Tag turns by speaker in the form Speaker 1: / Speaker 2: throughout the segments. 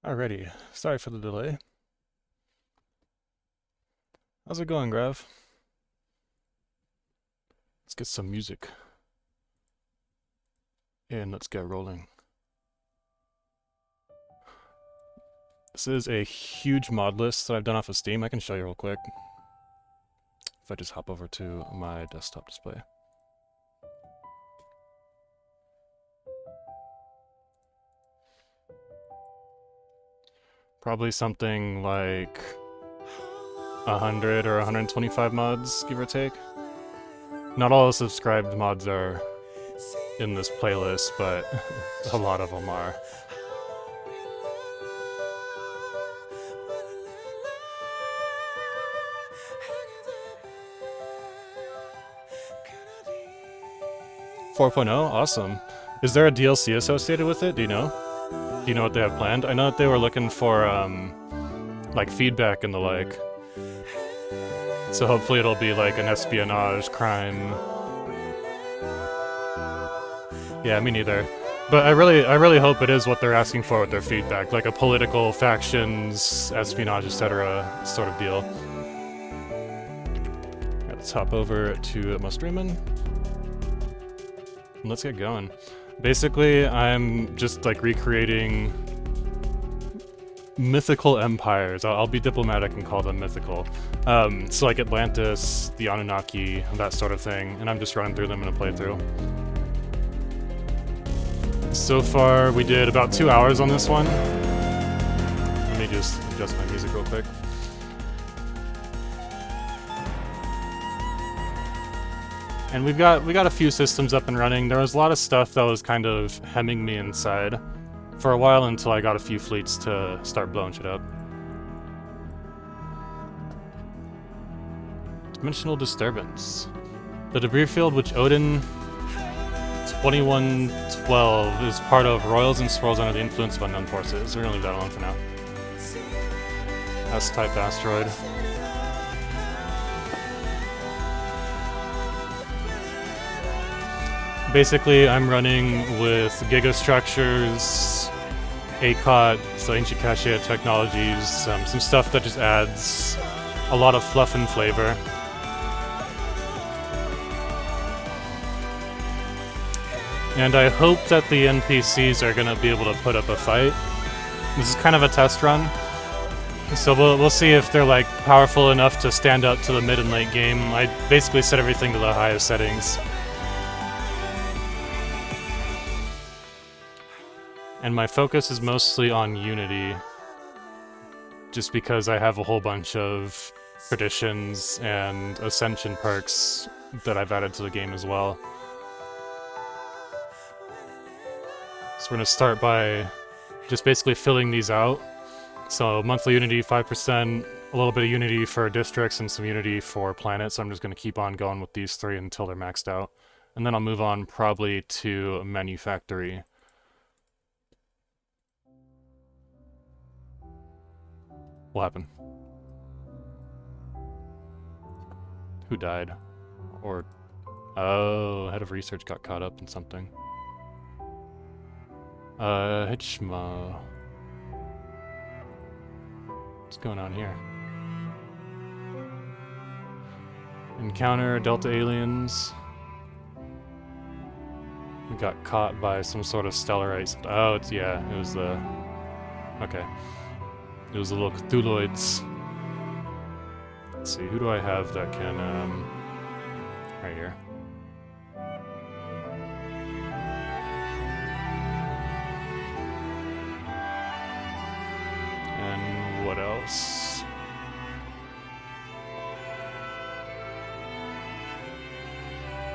Speaker 1: Alrighty, sorry for the delay. How's it going, Grav? Let's get some music. And let's get rolling. This is a huge mod list that I've done off of Steam. I can show you real quick. If I just hop over to my desktop display. Probably something like 100 or 125 mods, give or take. Not all the subscribed mods are in this playlist, but a lot of them are. Awesome. Is there a DLC associated with it? Do you know? Do you know what they have planned? I know that they were looking for, like, feedback and the like. So hopefully it'll be like an espionage crime. Yeah, me neither. But I really hope it is what they're asking for with their feedback, like a political factions, espionage, etc. sort of deal. Right, let's hop over to my streaming. Let's get going. Basically, I'm just like recreating mythical empires. I'll be diplomatic and call them mythical. So like Atlantis, the Anunnaki, that sort of thing, and I'm just running through them in a playthrough. So far, we did about 2 hours on this one. Let me just adjust my music real quick. And we got a few systems up and running. There was a lot of stuff that was kind of hemming me inside for a while until I got a few fleets to start blowing shit up. Dimensional disturbance. The debris field which Odin 2112 is part of roils and swirls under the influence of unknown forces. We're gonna leave that alone for now. S-type asteroid. Basically, I'm running with gigastructures, ACOT, so ancient cache technologies, some stuff that just adds a lot of fluff and flavor. And I hope that the NPCs are going to be able to put up a fight. This is kind of a test run, so we'll see if they're like powerful enough to stand up to the mid and late game. I basically set everything to the highest settings. And my focus is mostly on Unity, just because I have a whole bunch of traditions and ascension perks that I've added to the game as well. So we're going to start by just basically filling these out. So monthly Unity 5%, a little bit of Unity for districts, and some Unity for planets. So I'm just going to keep on going with these three until they're maxed out. And then I'll move on probably to Manufactory. What happened? Who died? Or... oh, head of research got caught up in something. Hitchma. What's going on here? Encounter Delta aliens. We got caught by some sort of stellarite. Oh, it's, yeah, it was the... okay. It was the little Cthulhuids. Let's see, who do I have that can, right here. And what else?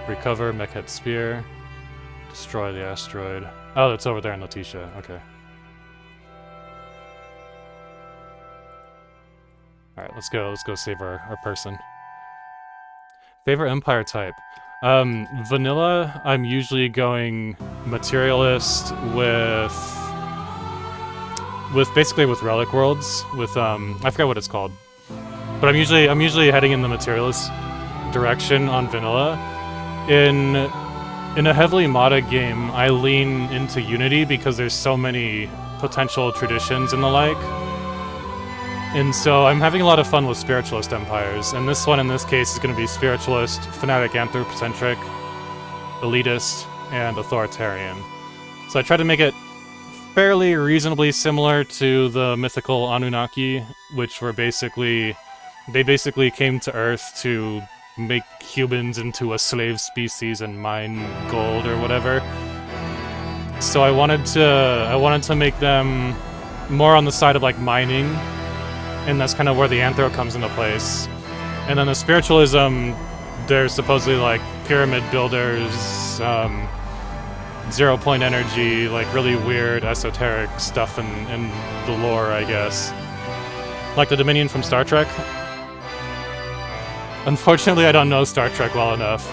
Speaker 1: Recover Mechhead Spear. Destroy the asteroid. Oh, it's over there in Letitia, okay. Alright, let's go save our person. Favorite empire type? Vanilla, I'm usually going materialist with basically with relic worlds, with I forgot what it's called. But I'm usually heading in the materialist direction on vanilla. In a heavily modded game, I lean into Unity because there's so many potential traditions and the like. And so I'm having a lot of fun with spiritualist empires, and this one in this case is going to be spiritualist, fanatic, anthropocentric, elitist, and authoritarian. So I tried to make it fairly reasonably similar to the mythical Anunnaki, which were basically came to Earth to make humans into a slave species and mine gold or whatever. So I wanted to make them more on the side of like mining, and that's kind of where the anthro comes into place. And then the spiritualism, they're supposedly like pyramid builders, 0-point energy, like really weird esoteric stuff in the lore, I guess. Like the Dominion from Star Trek. Unfortunately, I don't know Star Trek well enough.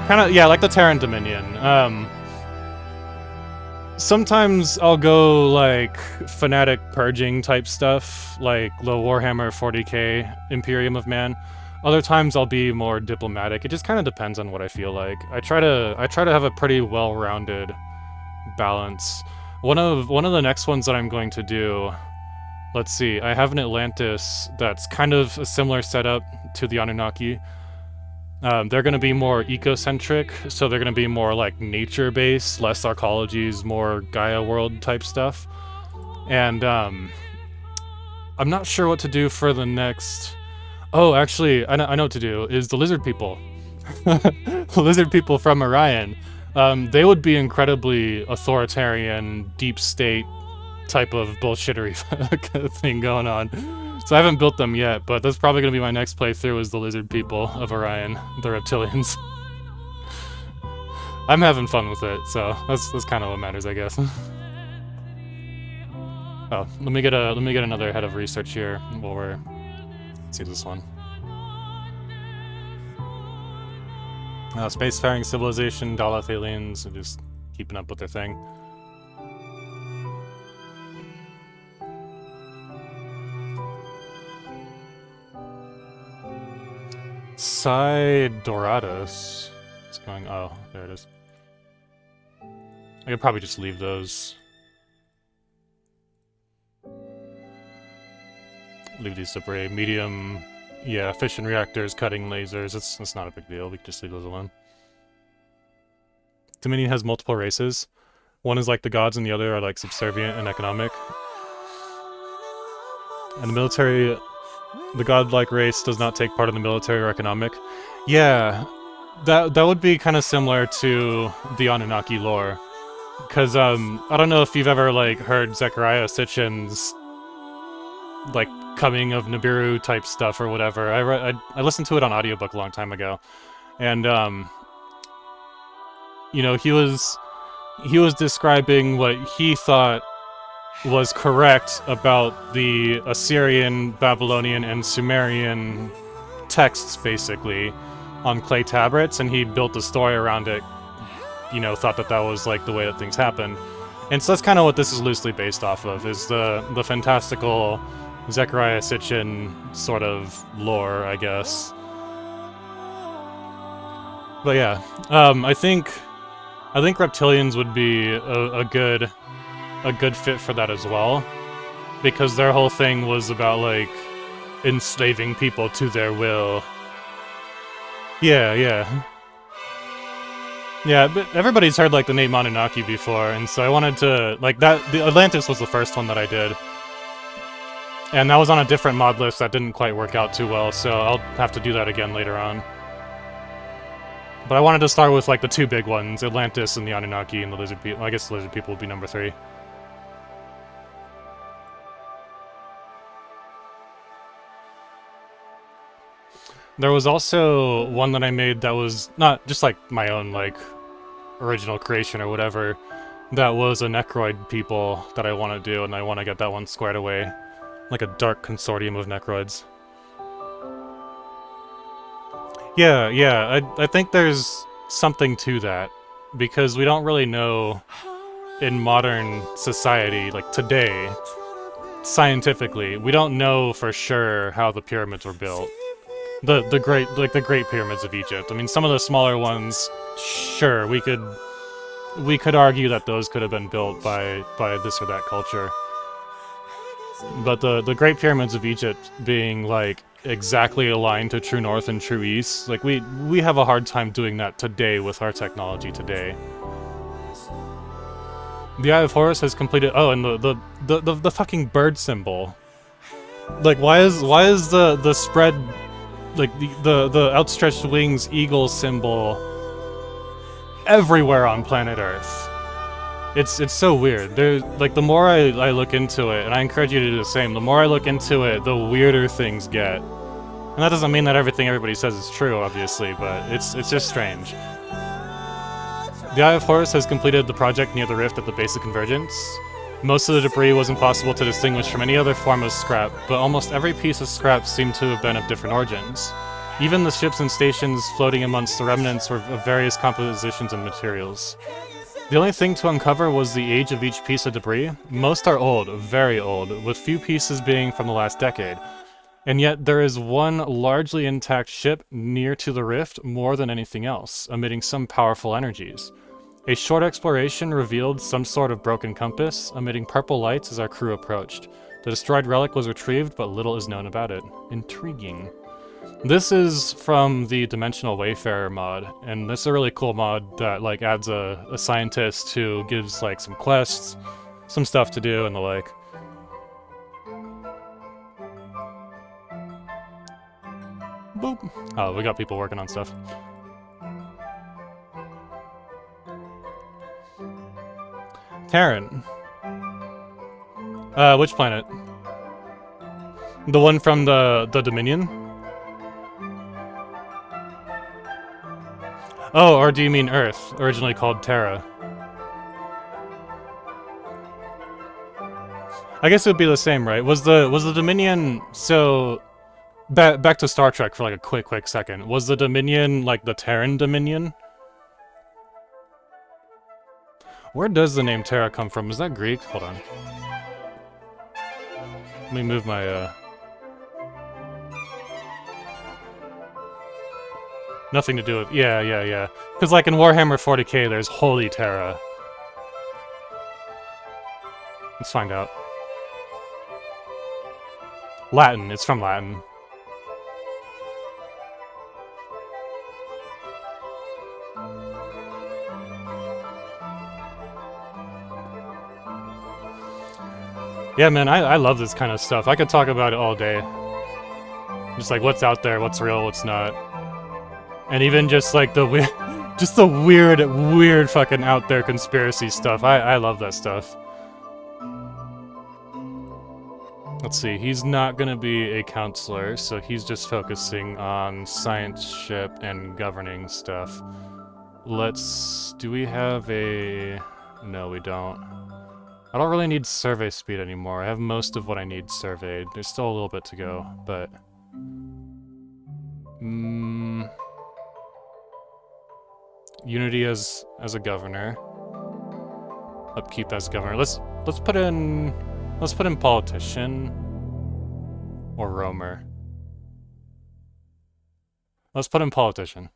Speaker 1: Kinda, yeah, like the Terran Dominion. Sometimes I'll go like fanatic purging type stuff, like the Warhammer 40k Imperium of Man. Other times I'll be more diplomatic. It just kind of depends on what I feel like. I try to have a pretty well-rounded balance. One of the next ones that I'm going to do, let's see, I have an Atlantis that's kind of a similar setup to the Anunnaki. They're going to be more ecocentric, so they're going to be more like nature-based, less arcologies, more Gaia world type stuff. And I'm not sure what to do for the next... Oh, actually, I know what to do, is the lizard people. The lizard people from Orion. They would be incredibly authoritarian, deep state type of bullshittery thing going on. So I haven't built them yet, but that's probably going to be my next playthrough, is the lizard people of Orion, the reptilians. I'm having fun with it, so that's kind of what matters, I guess. Oh, let me get another head of research here while we're... Let's see this one. Spacefaring civilization, Daleth aliens, and just keeping up with their thing. Dorados. It's going... Oh, there it is. I could probably just leave those. Leave these separate. Medium... Yeah, fission reactors, cutting lasers. It's not a big deal. We can just leave those alone. Dominion has multiple races. One is like the gods and the other are like subservient and economic. And the military... The godlike race does not take part in the military or economic. Yeah, that would be kind of similar to the Anunnaki lore. Because, I don't know if you've ever, like, heard Zechariah Sitchin's, like, coming of Nibiru type stuff or whatever. I listened to it on audiobook a long time ago. And, you know, he was describing what he thought was correct about the Assyrian, Babylonian, and Sumerian texts, basically, on clay tablets, and he built a story around it, you know, thought that was, like, the way that things happened. And so that's kind of what this is loosely based off of, is the fantastical Zechariah Sitchin sort of lore, I guess. But yeah, I think reptilians would be a good fit for that as well, because their whole thing was about, like, enslaving people to their will. Yeah, but everybody's heard, like, the name Anunnaki before, and so I wanted to, like, the Atlantis was the first one that I did. And that was on a different mod list that didn't quite work out too well, so I'll have to do that again later on. But I wanted to start with, like, the two big ones, Atlantis and the Anunnaki and the lizard people. I guess the lizard people would be number 3. There was also one that I made that was not just, like, my own, like, original creation or whatever. That was a Necroid people that I want to do, and I want to get that one squared away. Like a dark consortium of Necroids. Yeah, I think there's something to that. Because we don't really know in modern society, like today, scientifically, we don't know for sure how the pyramids were built. The great pyramids of Egypt. I mean, some of the smaller ones, sure, we could we could argue that those could have been built by this or that culture. But the Great Pyramids of Egypt being, like, exactly aligned to true north and true east, like, we have a hard time doing that today with our technology today. The Eye of Horus has completed. Oh, and the fucking bird symbol. Like, why is the spread, like the outstretched wings eagle symbol everywhere on planet Earth? It's so weird. There's, like, the more I look into it, and I encourage you to do the same, the more I look into it, the weirder things get. And that doesn't mean that everything everybody says is true, obviously, but it's just strange. The Eye of Horus has completed the project near the rift at the base of convergence. Most of the debris was impossible to distinguish from any other form of scrap, but almost every piece of scrap seemed to have been of different origins. Even the ships and stations floating amongst the remnants were of various compositions and materials. The only thing to uncover was the age of each piece of debris. Most are old, very old, with few pieces being from the last decade. And yet there is one largely intact ship near to the rift more than anything else, emitting some powerful energies. A short exploration revealed some sort of broken compass, emitting purple lights as our crew approached. The destroyed relic was retrieved, but little is known about it. Intriguing. This is from the Dimensional Wayfarer mod, and this is a really cool mod that, like, adds a scientist who gives, like, some quests, some stuff to do, and the like. Boop. Oh, we got people working on stuff. Terran. Which planet? The one from the Dominion? Oh, or do you mean Earth, originally called Terra? I guess it would be the same, right? Was the Dominion, so back to Star Trek for like a quick second. Was the Dominion like the Terran Dominion? Where does the name Terra come from? Is that Greek? Hold on. Let me move my nothing to do with... Yeah. Because, like, in Warhammer 40k, there's Holy Terra. Let's find out. Latin. It's from Latin. Yeah, man, I love this kind of stuff. I could talk about it all day. Just, like, what's out there, what's real, what's not. And even just, like, the weird... just the weird fucking out there conspiracy stuff. I love that stuff. Let's see, he's not gonna be a counselor, so he's just focusing on science ship and governing stuff. Do we have a... No, we don't. I don't really need survey speed anymore. I have most of what I need surveyed. There's still a little bit to go, but... Unity as a governor. Upkeep as governor. Let's put in politician or roamer. Let's put in politician.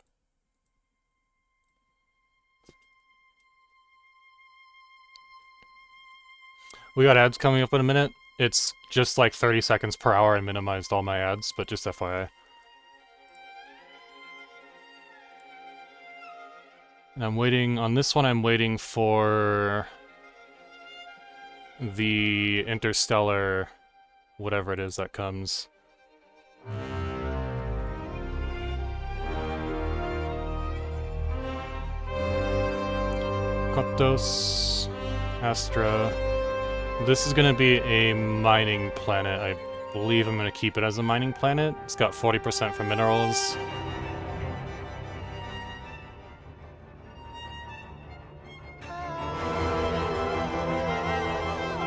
Speaker 1: We got ads coming up in a minute. It's just like 30 seconds per hour. I minimized all my ads, but just FYI. And I'm waiting, on this one I'm waiting for the interstellar, whatever it is that comes. Koptos, Astra. This is gonna be a mining planet. I believe I'm gonna keep it as a mining planet. It's got 40% for minerals.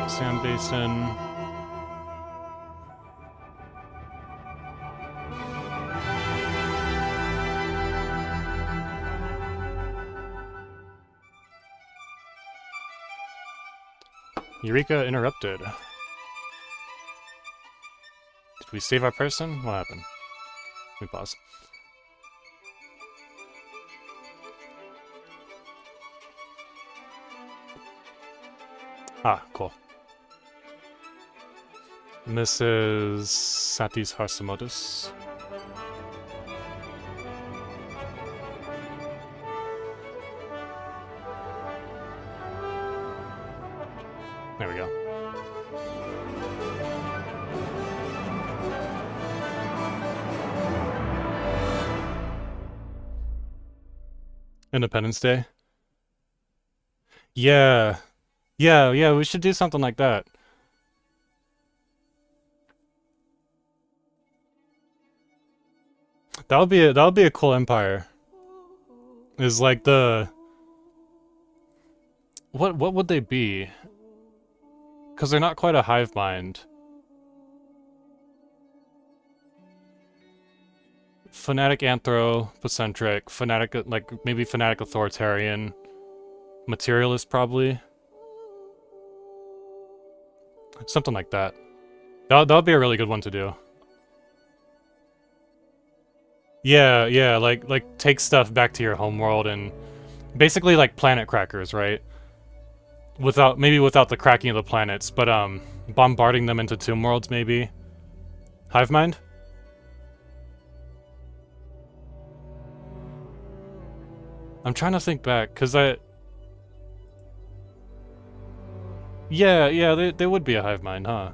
Speaker 1: Sand basin. Eureka interrupted. Did we save our person? What happened? Let me pause. Ah, cool. And this is Satis Harsamodus. There we go. Independence Day? Yeah. Yeah, we should do something like that. That would be a cool empire. Is like the what would they be? Because they're not quite a hive mind. Fanatic anthropocentric, fanatic, like maybe fanatic authoritarian, materialist probably. Something like that. That would be a really good one to do. Yeah, like take stuff back to your homeworld and basically like planet crackers, right? Maybe without the cracking of the planets, but bombarding them into tomb worlds maybe. Hive mind? I'm trying to think back, cause yeah, they would be a hive mind, huh?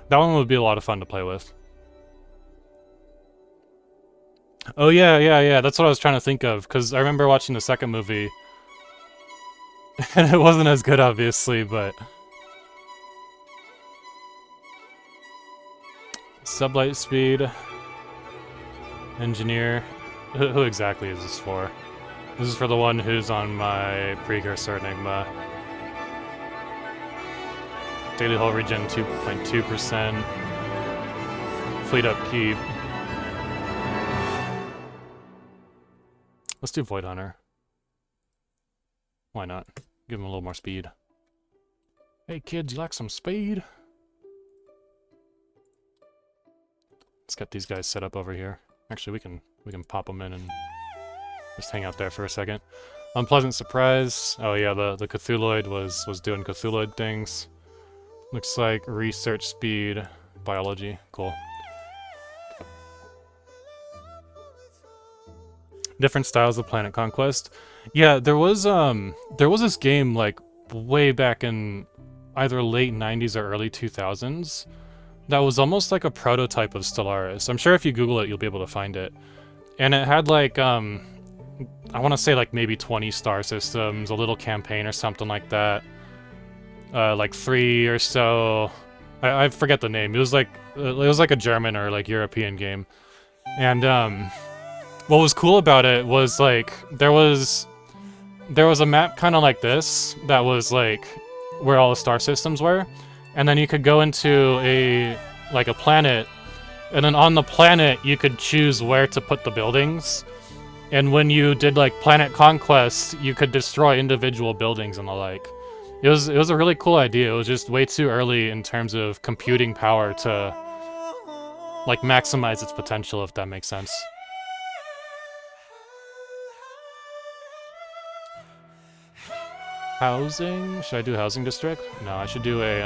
Speaker 1: That one would be a lot of fun to play with. Oh yeah, that's what I was trying to think of, because I remember watching the second movie, and it wasn't as good, obviously, but... Sublight speed... Engineer... Who exactly is this for? This is for the one who's on my precursor Enigma. Daily hull regen 2.2%. Fleet upkeep. Let's do Void Hunter. Why not? Give him a little more speed. Hey kids, you like some speed? Let's get these guys set up over here. Actually, we can pop them in and just hang out there for a second. Unpleasant surprise. Oh yeah, the Cthulhuid was doing Cthulhuid things. Looks like research speed, biology. Cool. Different styles of planet conquest. Yeah, there was this game like way back in either late 90s or early 2000s that was almost like a prototype of Stellaris. I'm sure if you Google it, you'll be able to find it. And it had like I want to say like maybe 20 star systems, a little campaign or something like that. Like 3 or so. I forget the name. It was like a German or like European game. And what was cool about it was like there was a map kind of like this that was like where all the star systems were, and then you could go into a planet, and then on the planet you could choose where to put the buildings. And when you did like planet conquest, you could destroy individual buildings and the like. It was a really cool idea. It was just way too early in terms of computing power to like maximize its potential, if that makes sense. Housing? Should I do housing district? No, I should do a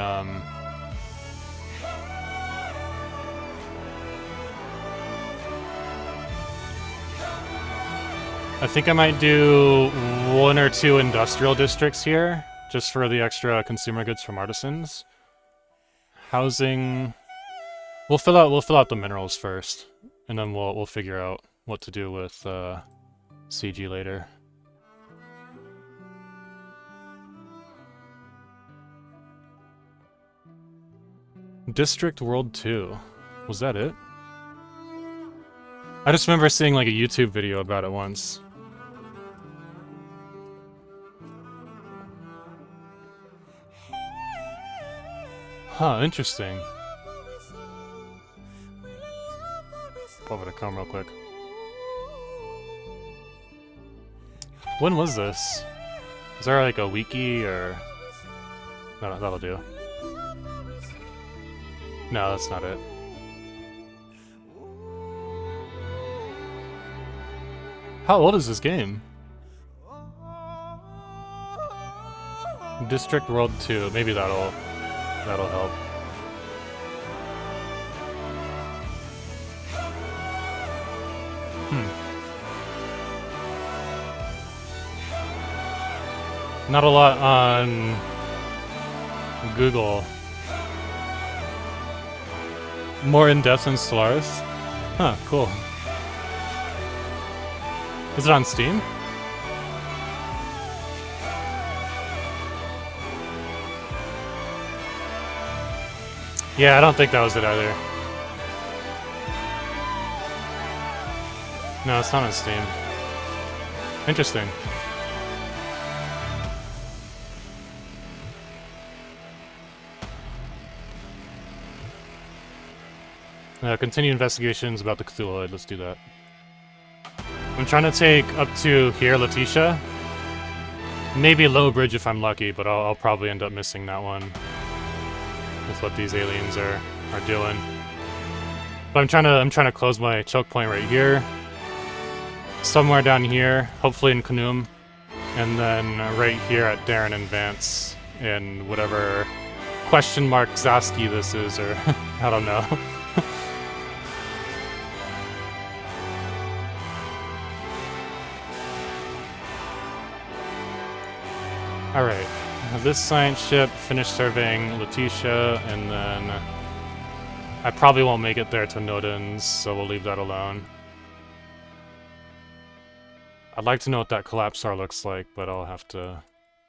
Speaker 1: I think I might do 1 or 2 industrial districts here, just for the extra consumer goods from artisans. Housing. We'll fill out the minerals first, and then we'll figure out what to do with CG later. District World 2. Was that it? I just remember seeing like a YouTube video about it once. Huh, interesting. Over to come real quick. When was this? Is there like a wiki or... No, that'll do. No, that's not it. How old is this game? District World 2. Maybe that'll help. Not a lot on Google. More in-depth than Stellaris? Huh, cool. Is it on Steam? Yeah, I don't think that was it either. No, it's not on Steam. Interesting. Continue investigations about the Cthulhuid. Let's do that. I'm trying to take up to here, Letitia. Maybe Low Bridge if I'm lucky, but I'll probably end up missing that one with what these aliens are doing. But I'm trying to close my choke point right here. Somewhere down here, hopefully in Kanoum. And then right here at Darren and Vance in whatever question mark Zaski this is, or I don't know. Alright, this science ship, finished surveying Letitia, and then I probably won't make it there to Nodens, so we'll leave that alone. I'd like to know what that Collapsar looks like, but I'll have to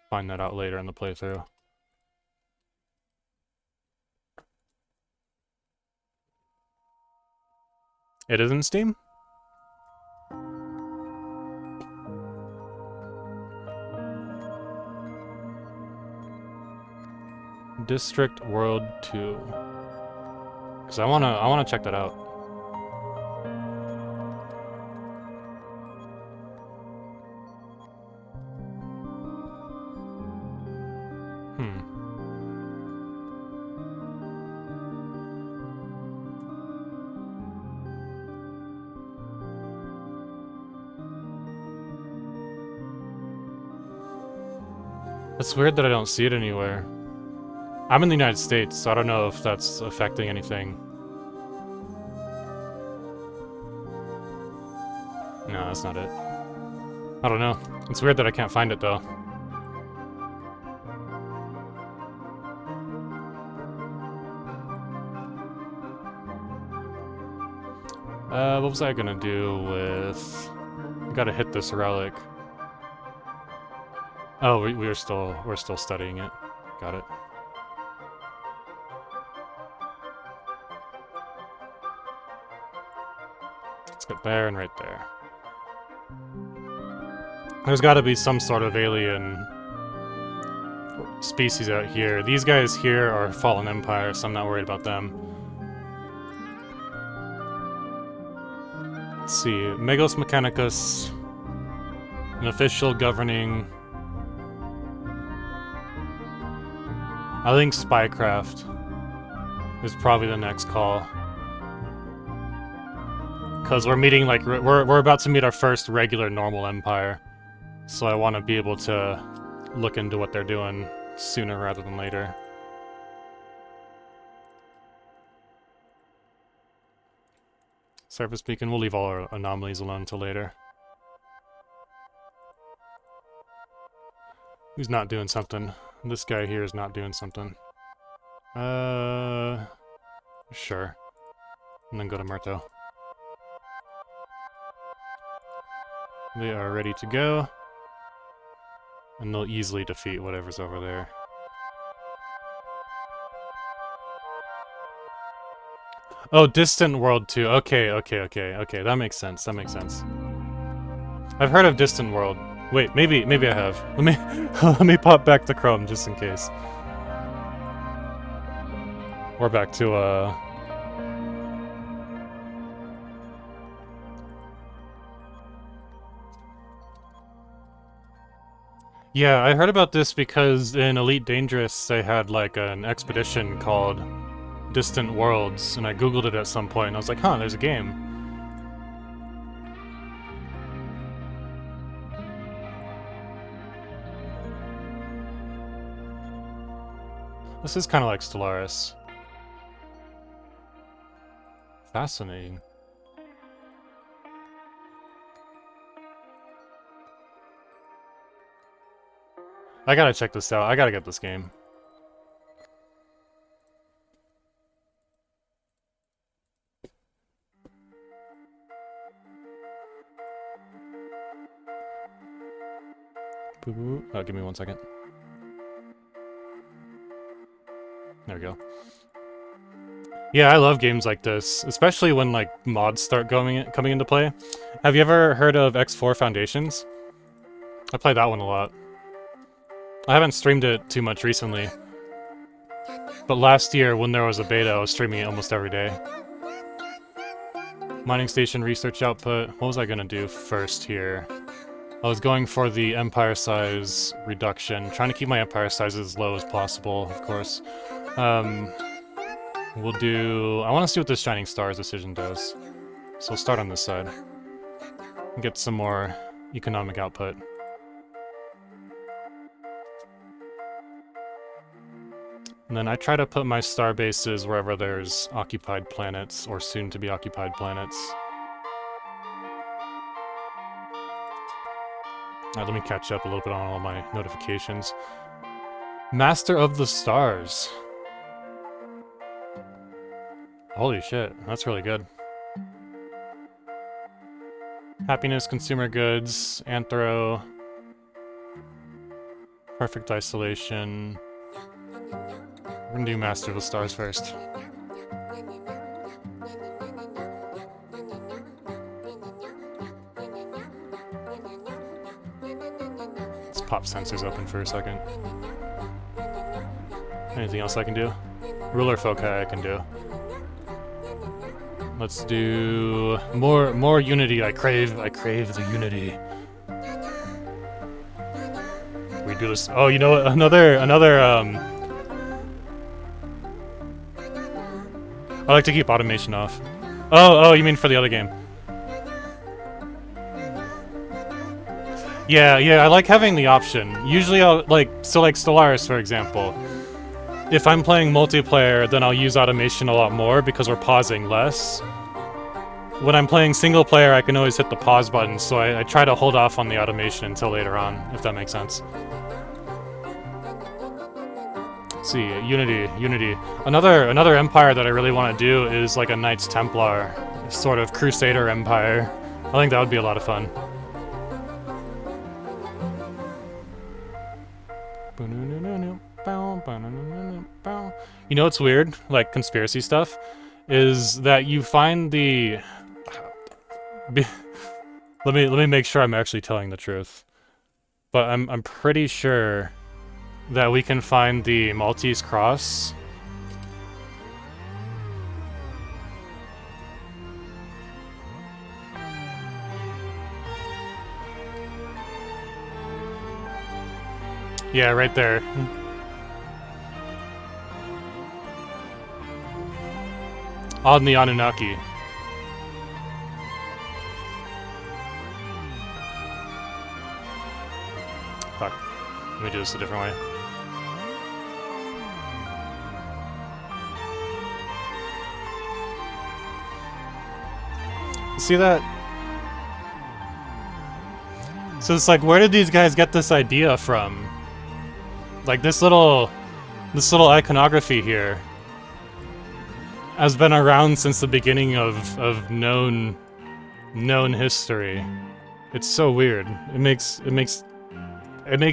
Speaker 1: find that out later in the playthrough. It is in Steam? District World 2. Because I wanna check that out. It's weird that I don't see it anywhere. I'm in the United States, so I don't know if that's affecting anything. No, that's not it. I don't know. It's weird that I can't find it, though. What was I gonna do with... Gotta hit this relic. Oh, we're still studying it. Got it. Let's get there and right there. There's gotta be some sort of alien species out here. These guys here are Fallen Empire, so I'm not worried about them. Let's see. Megos Mechanicus. An official governing... I think Spycraft is probably the next call. Because we're meeting, like, we're about to meet our first regular normal empire. So I want to be able to look into what they're doing sooner rather than later. Surface beacon, we'll leave all our anomalies alone until later. Who's not doing something? This guy here is not doing something. Sure. And then go to Murto. They are ready to go. And they'll easily defeat whatever's over there. Oh, Distant World 2. Okay. That makes sense. I've heard of Distant World. Wait, maybe I have. Let me let me pop back to Chrome just in case. We're back to Yeah, I heard about this because in Elite Dangerous they had like an expedition called Distant Worlds, and I googled it at some point and I was like, huh, there's a game. This is kind of like Stellaris. Fascinating. I gotta check this out. I gotta get this game. Oh, give me 1 second. There we go. Yeah, I love games like this, especially when like mods start coming into play. Have you ever heard of X4 Foundations? I play that one a lot. I haven't streamed it too much recently, but last year when there was a beta, I was streaming it almost every day. Mining station research output. What was I gonna do first here? I was going for the empire size reduction, trying to keep my empire size as low as possible, of course. We'll do... I want to see what this Shining Stars decision does. So we'll start on this side. And get some more economic output. And then I try to put my star bases wherever there's occupied planets, or soon-to-be occupied planets. Alright, let me catch up a little bit on all my notifications. Master of the Stars. Holy shit, that's really good. Happiness, consumer goods, anthro, perfect isolation. We're gonna do Master of the Stars first. Let's pop sensors open for a second. Anything else I can do? Ruler foci I can do. Let's do more unity. I crave the unity. We do this. Oh, you know what? Another I like to keep automation off. Oh, you mean for the other game? Yeah, I like having the option. Usually I'll like Stellaris for example. If I'm playing multiplayer, then I'll use automation a lot more because we're pausing less. When I'm playing single player, I can always hit the pause button, so I try to hold off on the automation until later on, if that makes sense. Let's see, Unity. Another empire that I really want to do is like a Knights Templar, sort of Crusader empire. I think that would be a lot of fun. You know what's weird, like conspiracy stuff, is that you find the... let me make sure I'm actually telling the truth. But I'm pretty sure that we can find the Maltese cross. Yeah, right there. On the Anunnaki. Fuck. Let me do this a different way. See that? So it's like, where did these guys get this idea from? Like this little iconography here has been around since the beginning of known history. It's so weird. It makes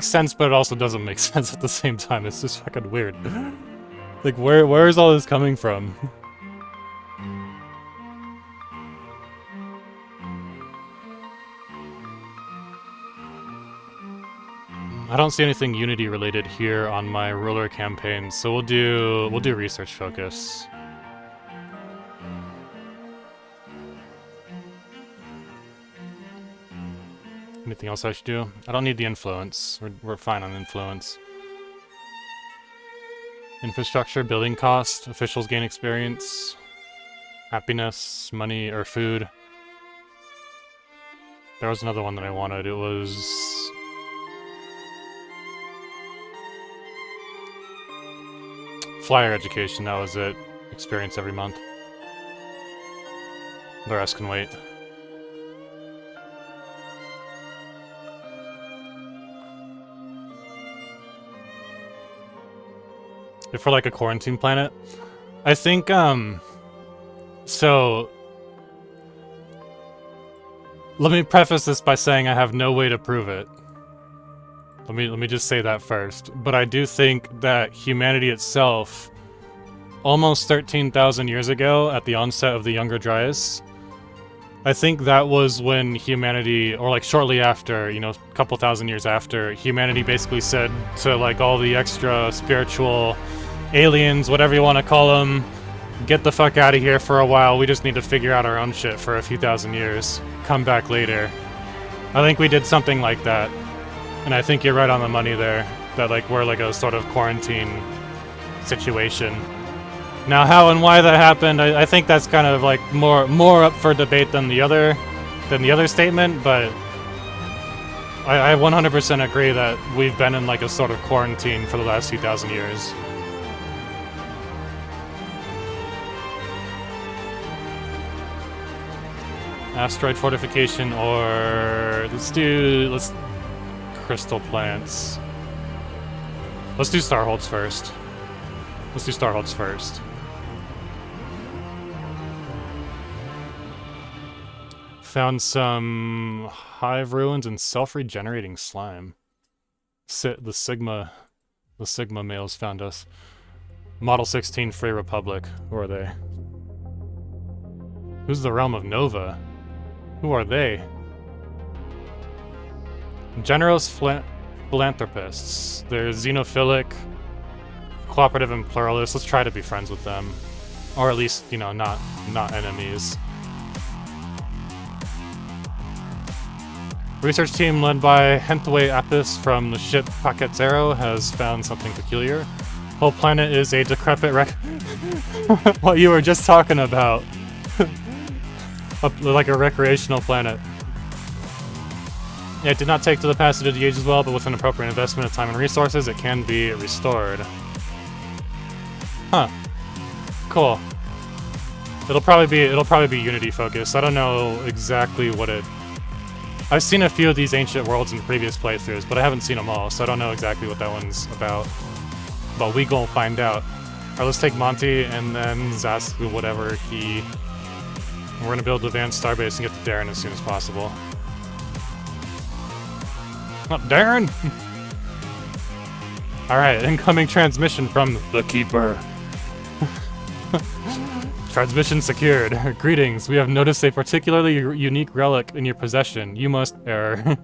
Speaker 1: sense, but it also doesn't make sense at the same time. It's just fucking weird. Like where is all this coming from? I don't see anything Unity related here on my ruler campaign, so we'll do research focus. Anything else I should do? I don't need the influence. We're fine on influence. Infrastructure, building cost, officials gain experience, happiness, money, or food. There was another one that I wanted. It was... Flyer education, that was it. Experience every month. The rest can wait. If we're like a quarantine planet, I think, so... Let me preface this by saying I have no way to prove it. Let me just say that first. But I do think that humanity itself, almost 13,000 years ago, at the onset of the Younger Dryas, I think that was when humanity, or like shortly after, you know, a couple thousand years after, humanity basically said to like all the extra spiritual aliens, whatever you want to call them, get the fuck out of here for a while, we just need to figure out our own shit for a few thousand years. Come back later. I think we did something like that. And I think you're right on the money there, that like we're like a sort of quarantine situation. Now how and why that happened, I think that's kind of like more up for debate than the other statement, but I 100% agree that we've been in like a sort of quarantine for the last few thousand years. Asteroid fortification, or let's crystal plants. Let's do Starholds first. Let's do Starholds first. Found some hive ruins and self-regenerating slime. The Sigma males found us. Model 16 Free Republic. Who are they? Who's the realm of Nova? Who are they? Generous philanthropists. They're xenophilic, cooperative, and pluralist. Let's try to be friends with them. Or at least, you know, not enemies. Research team led by Hentway Apis from the ship Packet Zero has found something peculiar. Whole planet is a decrepit what you were just talking about. Like a recreational planet. Yeah, it did not take to the passage of the ages well, but with an appropriate investment of time and resources, it can be restored. Huh. Cool. It'll probably be Unity focused. I don't know exactly what it... I've seen a few of these ancient worlds in previous playthroughs, but I haven't seen them all, so I don't know exactly what that one's about. But we gon' find out. Alright, let's take Monty and then Zasku, whatever he... We're gonna build advanced starbase and get to Darren as soon as possible. Up, Darren! Alright, incoming transmission from the Keeper. Transmission secured. Greetings, we have noticed a particularly unique relic in your possession. You must error.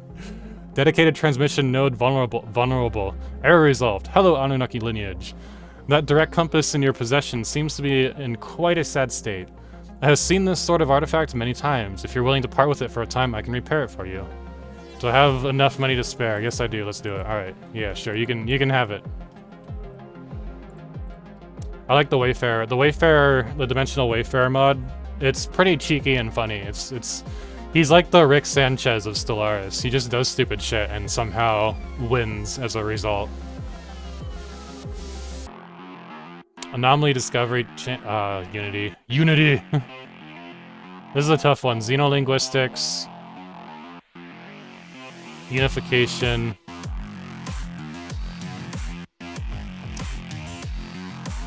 Speaker 1: Dedicated transmission node vulnerable. Error resolved. Hello, Anunnaki lineage. That direct compass in your possession seems to be in quite a sad state. I have seen this sort of artifact many times. If you're willing to part with it for a time, I can repair it for you. Do I have enough money to spare? Yes, I do. Let's do it. All right. Yeah, sure. You can have it. I like the Wayfarer. The Dimensional Wayfarer mod. It's pretty cheeky and funny. He's like the Rick Sanchez of Stellaris. He just does stupid shit and somehow wins as a result. Anomaly Discovery, Unity. Unity! This is a tough one. Xenolinguistics. Unification.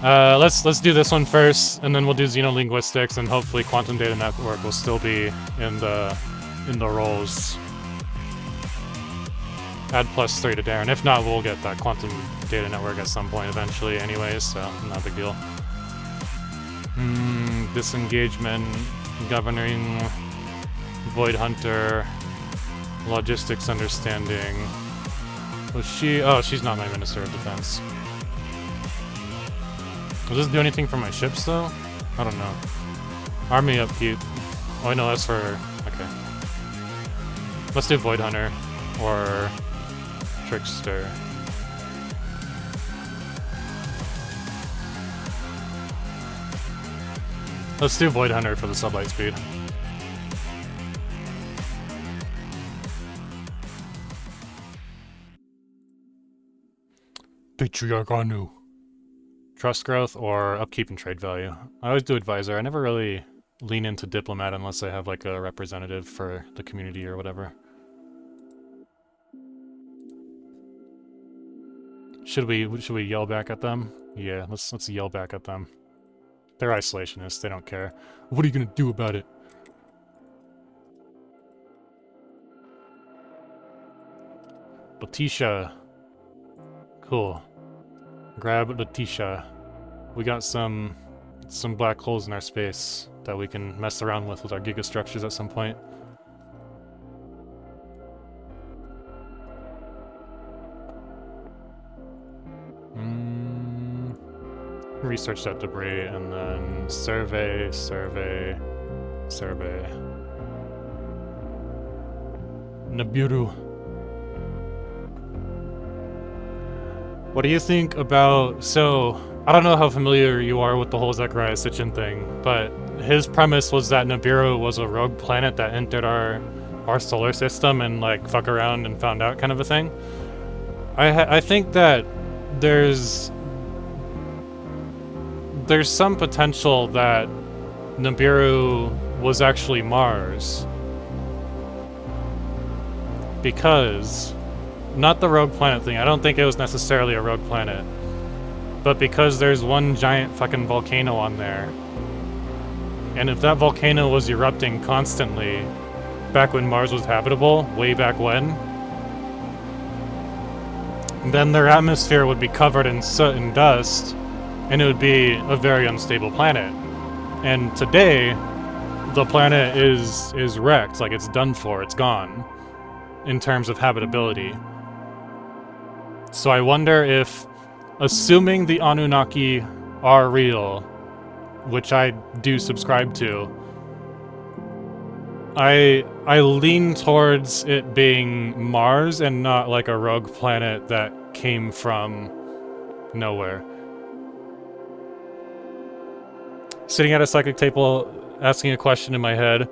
Speaker 1: Let's do this one first, and then we'll do Xenolinguistics, and hopefully Quantum Data Network will still be in the rolls. Add +3 to Darren. If not, we'll get that Quantum Data Network at some point eventually anyways, so not a big deal. Disengagement, Governing, Void Hunter, Logistics Understanding. Was she? Oh, she's not my Minister of Defense. Does this do anything for my ships, though? I don't know. Army upkeep. Oh, no, that's for... Okay. Let's do Void Hunter. Or... Trickster. Let's do Void Hunter for the sublight speed. Patriarch Anu. trust growth or upkeep and trade value. I always do advisor. I never really lean into diplomat unless I have like a representative for the community or whatever. Should we yell back at them? Yeah, let's yell back at them. They're isolationists. They don't care. What are you gonna do about it? Letitia. Cool. Grab Letitia. We got some black holes in our space that we can mess around with our gigastructures at some point. Research that debris and then survey. Nibiru. What do you think about... So, I don't know how familiar you are with the whole Zechariah Sitchin thing, but his premise was that Nibiru was a rogue planet that entered our solar system and, like, fuck around and found out kind of a thing. I think that there's some potential that Nibiru was actually Mars. Because, not the rogue planet thing, I don't think it was necessarily a rogue planet. But because there's one giant fucking volcano on there, and if that volcano was erupting constantly, back when Mars was habitable, way back when, then their atmosphere would be covered in soot and dust, and it would be a very unstable planet. And today, the planet is wrecked, like it's done for, it's gone, in terms of habitability. So I wonder if, assuming the Anunnaki are real, which I do subscribe to, I lean towards it being Mars and not like a rogue planet that came from nowhere. Sitting at a psychic table, asking a question in my head,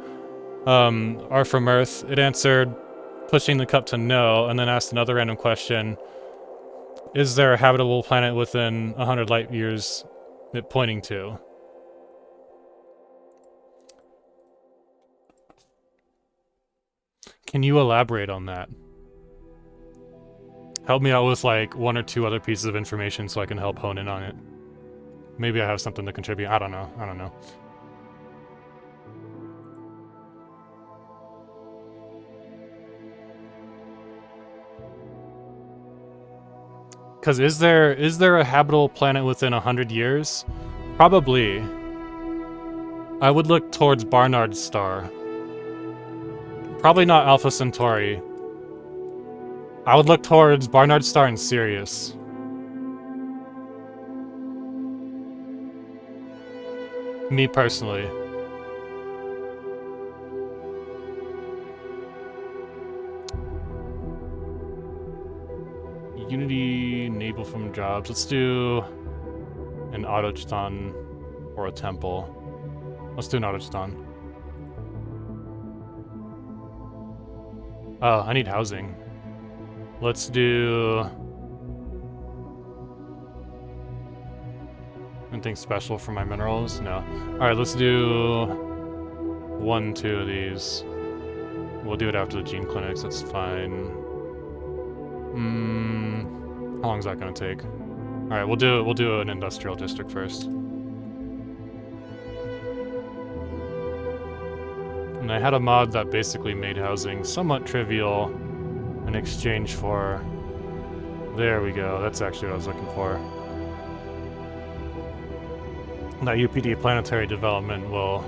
Speaker 1: are from Earth. It answered, pushing the cup to no, and then asked another random question. Is there a habitable planet within 100 light years it pointing to? Can you elaborate on that? Help me out with like 1 or 2 other pieces of information so I can help hone in on it. Maybe I have something to contribute. I don't know. Because is there a habitable planet within 100 years? Probably. I would look towards Barnard's star. Probably not Alpha Centauri. I would look towards Barnard's star in Sirius. Me personally. Unity, enable from jobs. Let's do an autochthon or a temple. Let's do an autochthon. Oh, I need housing. Let's do... anything special for my minerals? No. Alright, let's do 1, 2 of these. We'll do it after the gene clinics, that's fine. How long is that gonna take? Alright, we'll do an industrial district first. And I had a mod that basically made housing somewhat trivial in exchange for... There we go, that's actually what I was looking for. That UPD planetary development will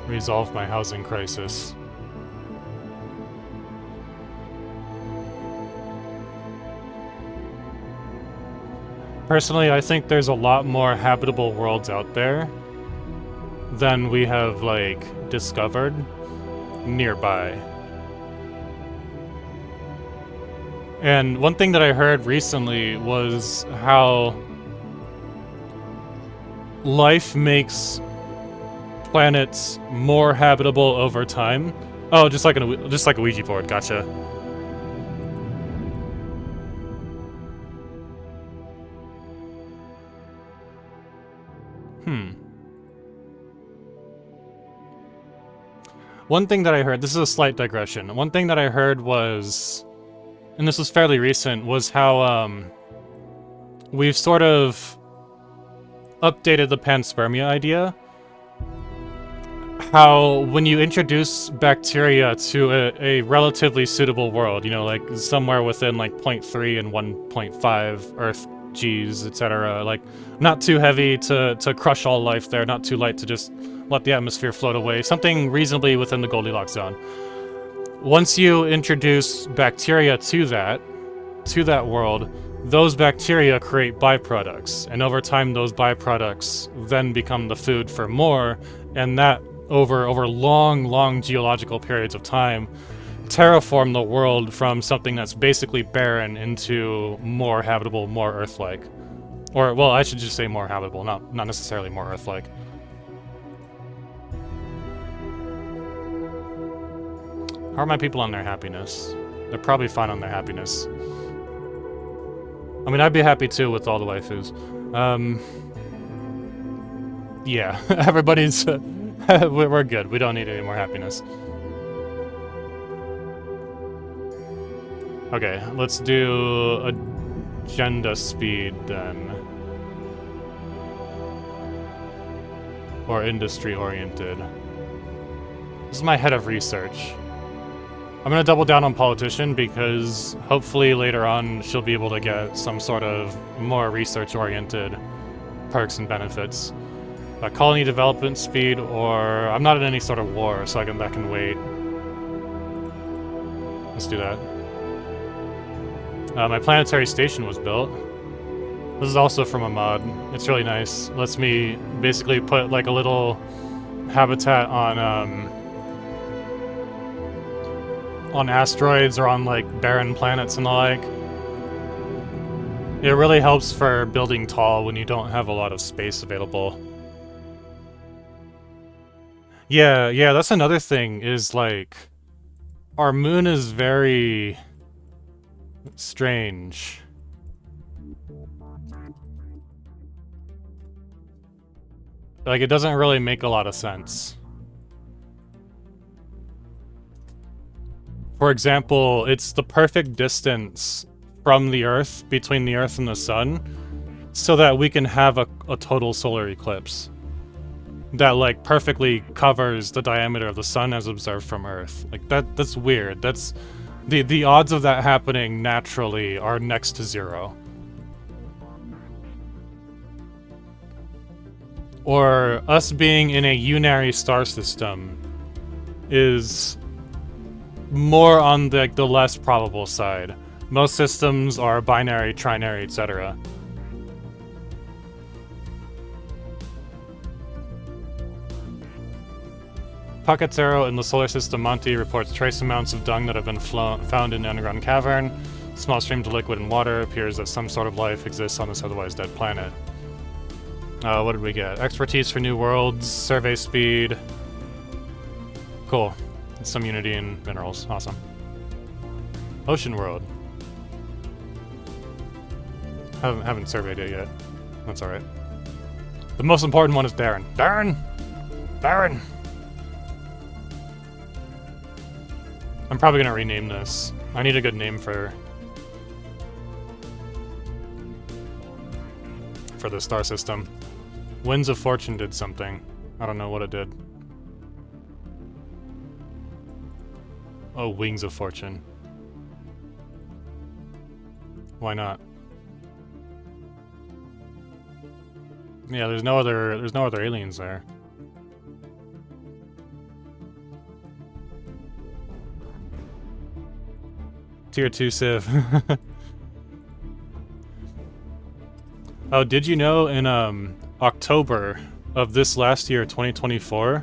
Speaker 1: resolve my housing crisis. Personally, I think there's a lot more habitable worlds out there than we have, like, discovered nearby. And one thing that I heard recently was how life makes planets more habitable over time. Oh, just like a Ouija board, gotcha. One thing that I heard, this is a slight digression. One thing that I heard was, and this was fairly recent, was how we've sort of updated the panspermia idea. How when you introduce bacteria to a relatively suitable world, you know, like somewhere within like 0.3 and 1.5 Earth Gs, etc., like not too heavy to crush all life there, not too light to just let the atmosphere float away, something reasonably within the Goldilocks zone. Once you introduce bacteria to that world, those bacteria create byproducts, and over time those byproducts then become the food for more, and that over long geological periods of time terraform the world from something that's basically barren into more habitable, more Earth-like. Or, well, I should just say more habitable, not necessarily more Earth-like. How are my people on their happiness? They're probably fine on their happiness. I mean, I'd be happy too with all the waifus. Yeah, everybody's... we're good. We don't need any more happiness. Okay, let's do agenda speed then. Or industry oriented. This is my head of research. I'm gonna double down on politician because hopefully later on she'll be able to get some sort of more research oriented perks and benefits. Colony development speed, or I'm not in any sort of war, so that can wait. Let's do that. My planetary station was built. This is also from a mod. It's really nice. Lets me basically put like a little habitat on asteroids or on like barren planets and the like. It really helps for building tall when you don't have a lot of space available. Yeah, that's another thing, is like, our moon is very strange. Like, it doesn't really make a lot of sense. For example, it's the perfect distance from the Earth, between the Earth and the Sun, so that we can have a total solar eclipse that like perfectly covers the diameter of the Sun as observed from Earth. Like that's weird. That's the odds of that happening naturally are next to zero. Or us being in a unary star system is more on the less probable side. Most systems are binary, trinary, etc. Pacatero in the solar system Monty reports trace amounts of dung that have been found in the underground cavern. Small streams of liquid and water. Appears that some sort of life exists on this otherwise dead planet. What did we get? Expertise for new worlds, survey speed. Cool. Some unity in minerals. Awesome. Ocean world. Haven't surveyed it yet. That's alright. The most important one is Darren. Darren! I'm probably gonna rename this. I need a good name for the star system. Winds of Fortune did something. I don't know what it did. Oh, Wings of Fortune. Why not? Yeah, there's no other aliens there. Tier 2 Civ. Oh, did you know in October of this last year, 2024,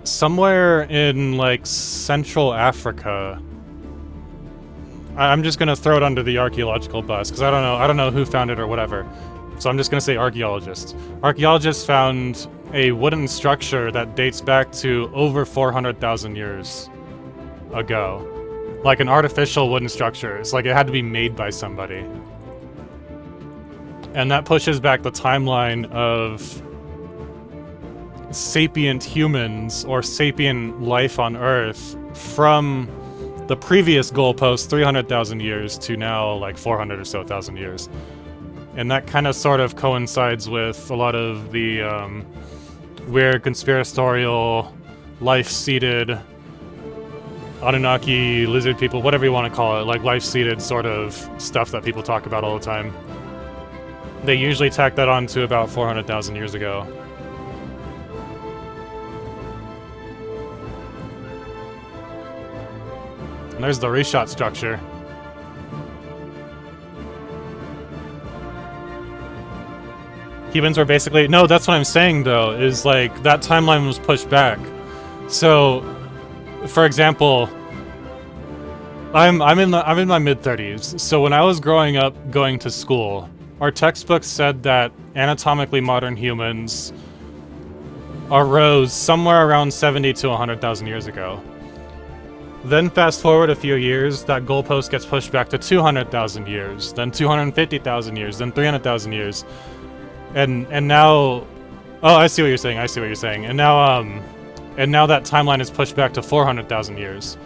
Speaker 1: somewhere in like Central Africa, I'm just gonna throw it under the archaeological bus because I don't know who found it or whatever. So I'm just gonna say archaeologists. Archaeologists found a wooden structure that dates back to over 400,000 years ago. Like an artificial wooden structure. It's like it had to be made by somebody. And that pushes back the timeline of sapient humans or sapient life on Earth from the previous goalpost, 300,000 years, to now like 400 or so thousand years. And that kind of sort of coincides with a lot of the weird conspiratorial, life-seated Anunnaki, lizard people, whatever you want to call it, like life-seated sort of stuff that people talk about all the time. They usually tack that on to about 400,000 years ago. And there's the reshot structure. Humans were basically... No, that's what I'm saying, though, is like, that timeline was pushed back. So, for example, I'm in my mid-30s, so when I was growing up going to school, our textbooks said that anatomically modern humans arose somewhere around 70 to 100,000 years ago. Then fast forward a few years, that goalpost gets pushed back to 200,000 years, then 250,000 years, then 300,000 years. And now... Oh, I see what you're saying, I see what you're saying. And now that timeline is pushed back to 400,000 years.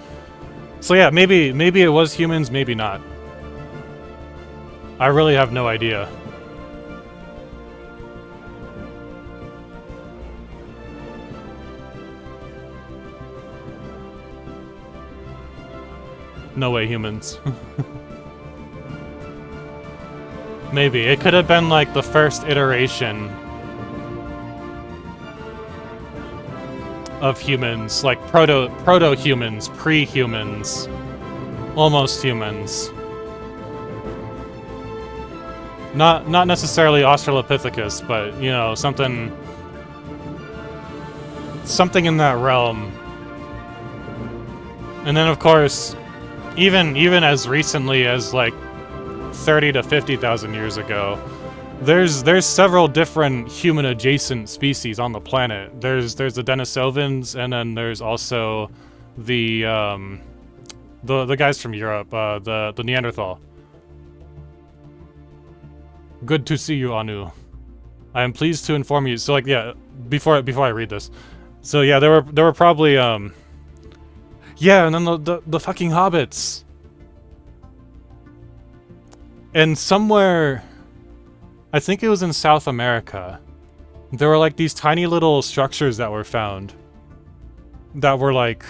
Speaker 1: So yeah, maybe it was humans, maybe not. I really have no idea. No way, humans. Maybe. It could have been like the first iteration of humans, like proto-humans, pre-humans, almost humans. Not necessarily Australopithecus, but you know, something in that realm. And then of course, even as recently as like 30 to 50,000 years ago, there's several different human-adjacent species on the planet. There's the Denisovans, and then there's also the guys from Europe, the Neanderthal. Good to see you, Anu. I am pleased to inform you. So like, yeah, before I read this, so yeah, there were probably yeah, and then the fucking hobbits. And somewhere, I think it was in South America, there were like these tiny little structures that were found that were like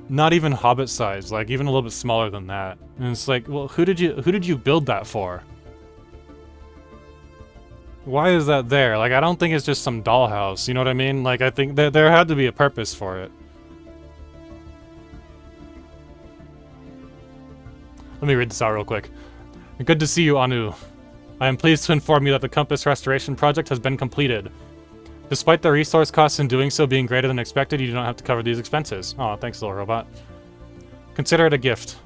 Speaker 1: not even hobbit size, like even a little bit smaller than that. And it's like, well, who did you build that for? Why is that there? Like, I don't think it's just some dollhouse, you know what I mean? Like, I think there had to be a purpose for it. Let me read this out real quick. Good to see you, Anu. I am pleased to inform you that the compass restoration project has been completed. Despite the resource costs in doing so being greater than expected, you do not have to cover these expenses. Oh, thanks, little robot. Consider it a gift.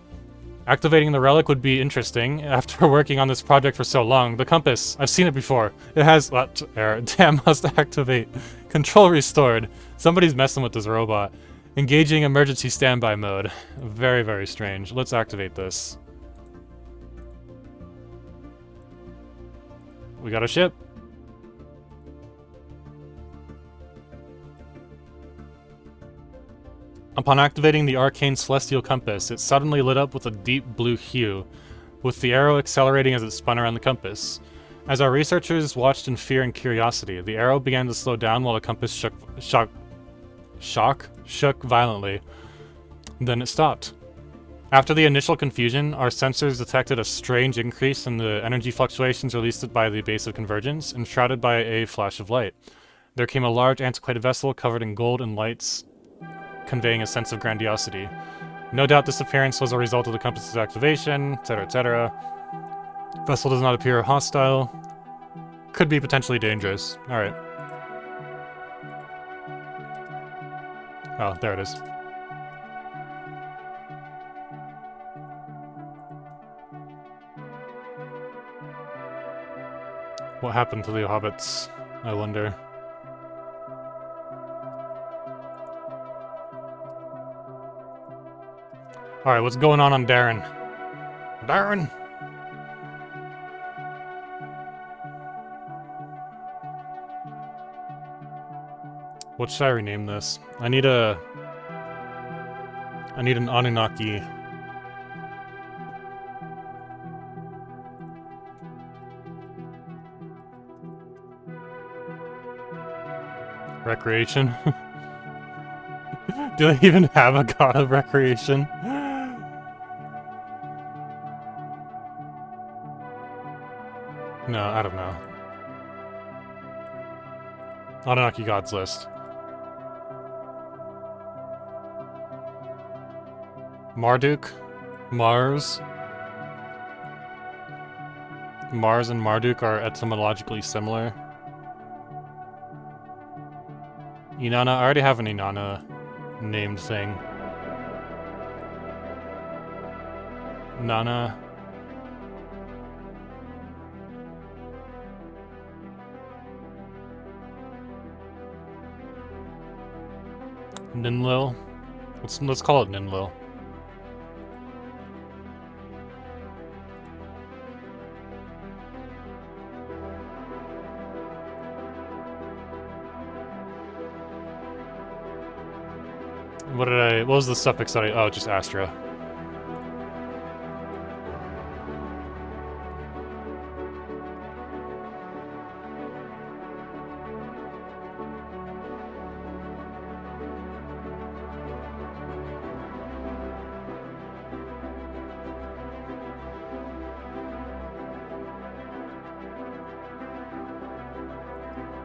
Speaker 1: Activating the relic would be interesting. After working on this project for so long, the compass, I've seen it before. It has... error. Damn, must activate. Control restored. Somebody's messing with this robot. Engaging emergency standby mode. Very, very strange. Let's activate this. We got a ship. Upon activating the arcane celestial compass, it suddenly lit up with a deep blue hue, with the arrow accelerating as it spun around the compass. As our researchers watched in fear and curiosity, the arrow began to slow down while the compass shook violently. Then it stopped. After the initial confusion, our sensors detected a strange increase in the energy fluctuations released by the base of convergence, enshrouded by a flash of light. There came a large antiquated vessel covered in gold and lights, conveying a sense of grandiosity. No doubt this appearance was a result of the compass's activation, etc., etc. Vessel does not appear hostile. Could be potentially dangerous. Alright. Oh, there it is. What happened to the hobbits, I wonder. Alright, what's going on Darren? Darren! What should I rename this? I need an Anunnaki. Recreation? Do they even have a god of recreation? No, I don't know. Anunnaki gods list. Marduk? Mars? Mars and Marduk are etymologically similar. Inanna? I already have an Inanna named thing. Nana. Ninlil. Let's call it Ninlil. What was the suffix that oh, just Astra.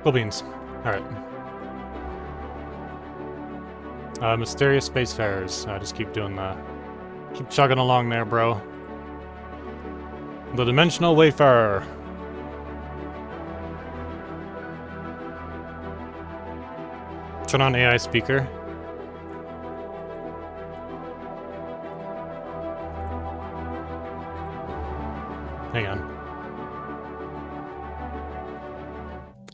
Speaker 1: Cool beans. Alright. Mysterious spacefarers. Just keep doing that. Keep chugging along there, bro. The Dimensional Wayfarer. Turn on AI speaker. Hang on.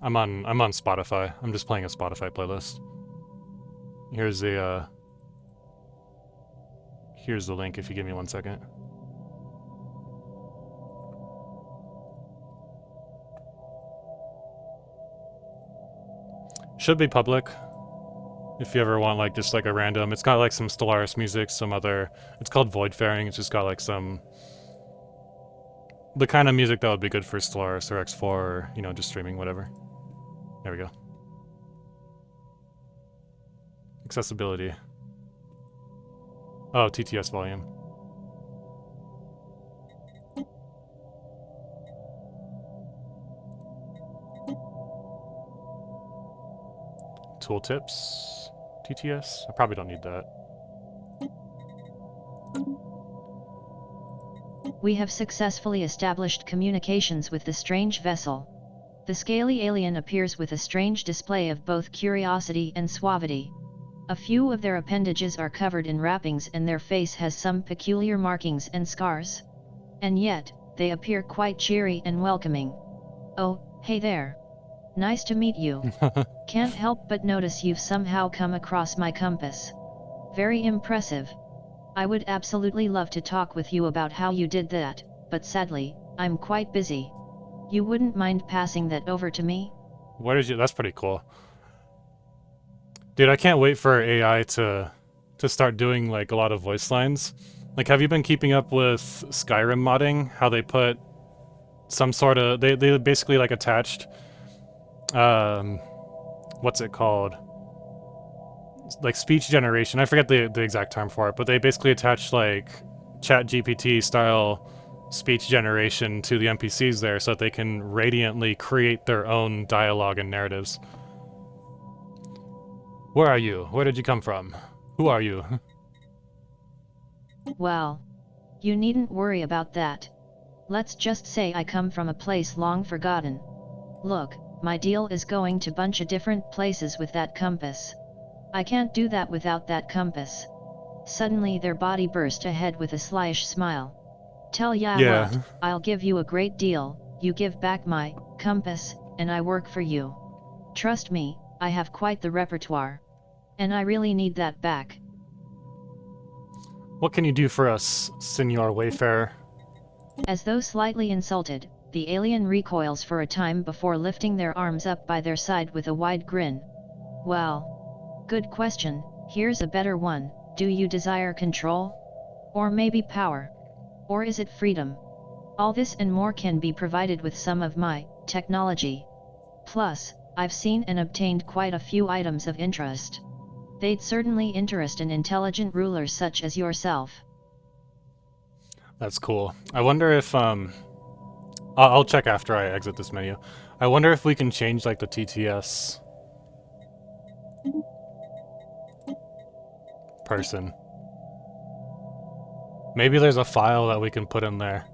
Speaker 1: I'm on Spotify. I'm just playing a Spotify playlist. Here's the link if you give me 1 second. Should be public. If you ever want like just like a random, it's got like some Stellaris music, some other, it's called Voidfaring, it's just got like some, the kind of music that would be good for Stellaris or X4 or, you know, just streaming, whatever. There we go. Accessibility. Oh, TTS volume. Tooltips. TTS? I probably don't need that.
Speaker 2: We have successfully established communications with the strange vessel. The scaly alien appears with a strange display of both curiosity and suavity. A few of their appendages are covered in wrappings and their face has some peculiar markings and scars. And yet, they appear quite cheery and welcoming. Oh, hey there. Nice to meet you. Can't help but notice you've somehow come across my compass. Very impressive. I would absolutely love to talk with you about how you did that, but sadly, I'm quite busy. You wouldn't mind passing that over to me?
Speaker 1: What is you? That's pretty cool. Dude, I can't wait for AI to start doing like a lot of voice lines. Like, have you been keeping up with Skyrim modding? How they put some sort of, they basically like attached, what's it called? Like speech generation. I forget the exact term for it, but they basically attached like ChatGPT style speech generation to the NPCs there so that they can radiantly create their own dialogue and narratives. Where are you? Where did you come from? Who are you?
Speaker 2: Well, you needn't worry about that. Let's just say I come from a place long forgotten. Look, my deal is going to bunch of different places with that compass. I can't do that without that compass. Suddenly their body burst ahead with a slyish smile. Tell ya what, I'll give you a great deal, you give back my compass, and I work for you. Trust me, I have quite the repertoire. And I really need that back.
Speaker 1: What can you do for us, Senor Wayfarer?
Speaker 2: As though slightly insulted, the alien recoils for a time before lifting their arms up by their side with a wide grin. Well, Good question. Here's a better one. Do you desire control? Or maybe power? Or is it freedom? All this and more can be provided with some of my technology. Plus, I've seen and obtained quite a few items of interest. They'd certainly interest an intelligent ruler such as yourself.
Speaker 1: That's cool. I wonder if I'll check after I exit this menu. I wonder if we can change like the TTS person. Maybe there's a file that we can put in there.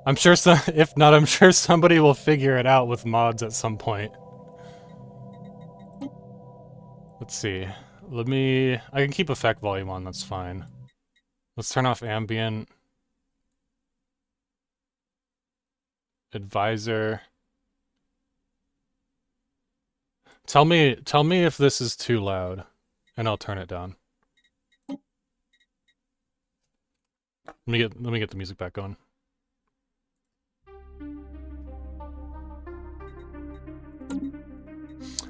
Speaker 1: I'm sure if not, I'm sure somebody will figure it out with mods at some point. Let's see. I can keep effect volume on, that's fine. Let's turn off ambient. Advisor. Tell me if this is too loud, and I'll turn it down. Let me get the music back going.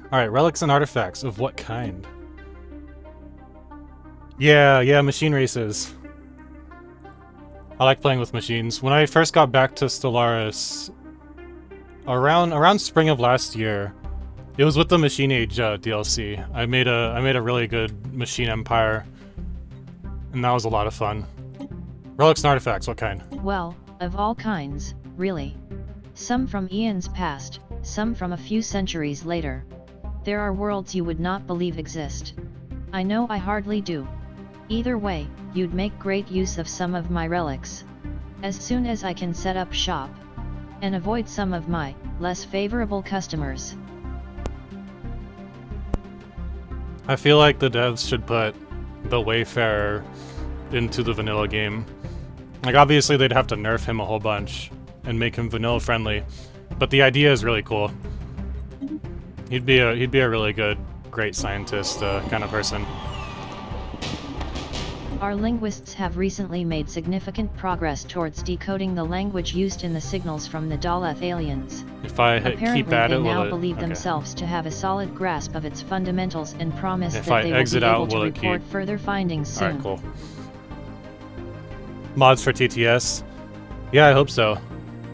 Speaker 1: Alright, relics and artifacts. Of what kind? Yeah, machine races. I like playing with machines. When I first got back to Stellaris, around spring of last year, it was with the Machine Age DLC. I made a really good machine empire, and that was a lot of fun. Relics and artifacts, what kind?
Speaker 2: Well, of all kinds, really. Some from eons past, some from a few centuries later. There are worlds you would not believe exist. I know I hardly do. Either way, you'd make great use of some of my relics. As soon as I can set up shop. And avoid some of my less favorable customers.
Speaker 1: I feel like the devs should put the Wayfarer into the vanilla game. Like, obviously they'd have to nerf him a whole bunch and make him vanilla friendly, but the idea is really cool. He'd be a really good, great scientist kind of person.
Speaker 2: Our linguists have recently made significant progress towards decoding the language used in the signals from the Daleth aliens.
Speaker 1: If I hit keep at it,
Speaker 2: they now
Speaker 1: will it?
Speaker 2: believe
Speaker 1: Okay.
Speaker 2: themselves to have a solid grasp of its fundamentals and promise
Speaker 1: If
Speaker 2: that
Speaker 1: I
Speaker 2: they
Speaker 1: exit
Speaker 2: will be
Speaker 1: out,
Speaker 2: able to
Speaker 1: will it
Speaker 2: report
Speaker 1: keep?
Speaker 2: further findings soon.
Speaker 1: Alright, cool. Mods for TTS? Yeah, I hope so.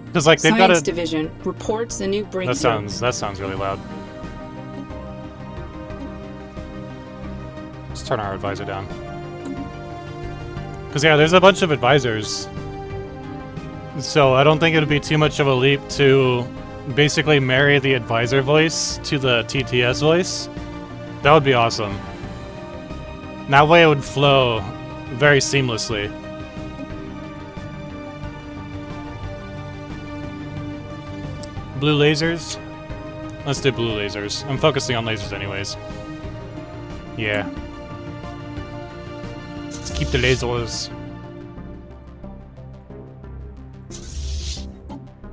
Speaker 1: Because like they've got
Speaker 3: Science
Speaker 1: a
Speaker 3: Division reports a new breakthrough.
Speaker 1: that sounds really loud. Let's turn our advisor down. Because yeah, there's a bunch of advisors. So I don't think it would be too much of a leap to basically marry the advisor voice to the TTS voice. That would be awesome. That way it would flow very seamlessly. Blue lasers? Let's do blue lasers. I'm focusing on lasers anyways. Yeah. Let's keep the lasers.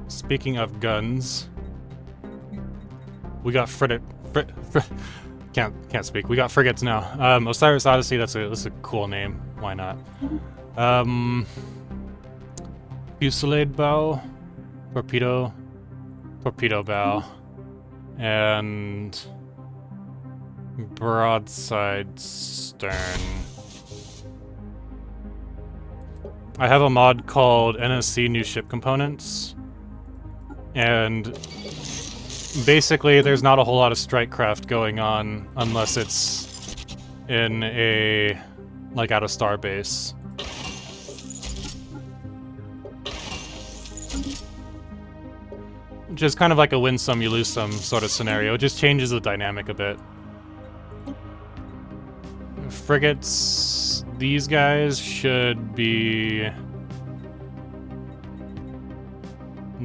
Speaker 1: Speaking of guns, we got can't speak. We got frigates now. Osiris Odyssey. That's a cool name. Why not? Fusillade bow, torpedo bow, and broadside stern. I have a mod called NSC New Ship Components, and basically there's not a whole lot of strike craft going on unless it's in a, like, at a star base. Which is kind of like a win some, you lose some sort of scenario. It just changes the dynamic a bit. Frigates, these guys should be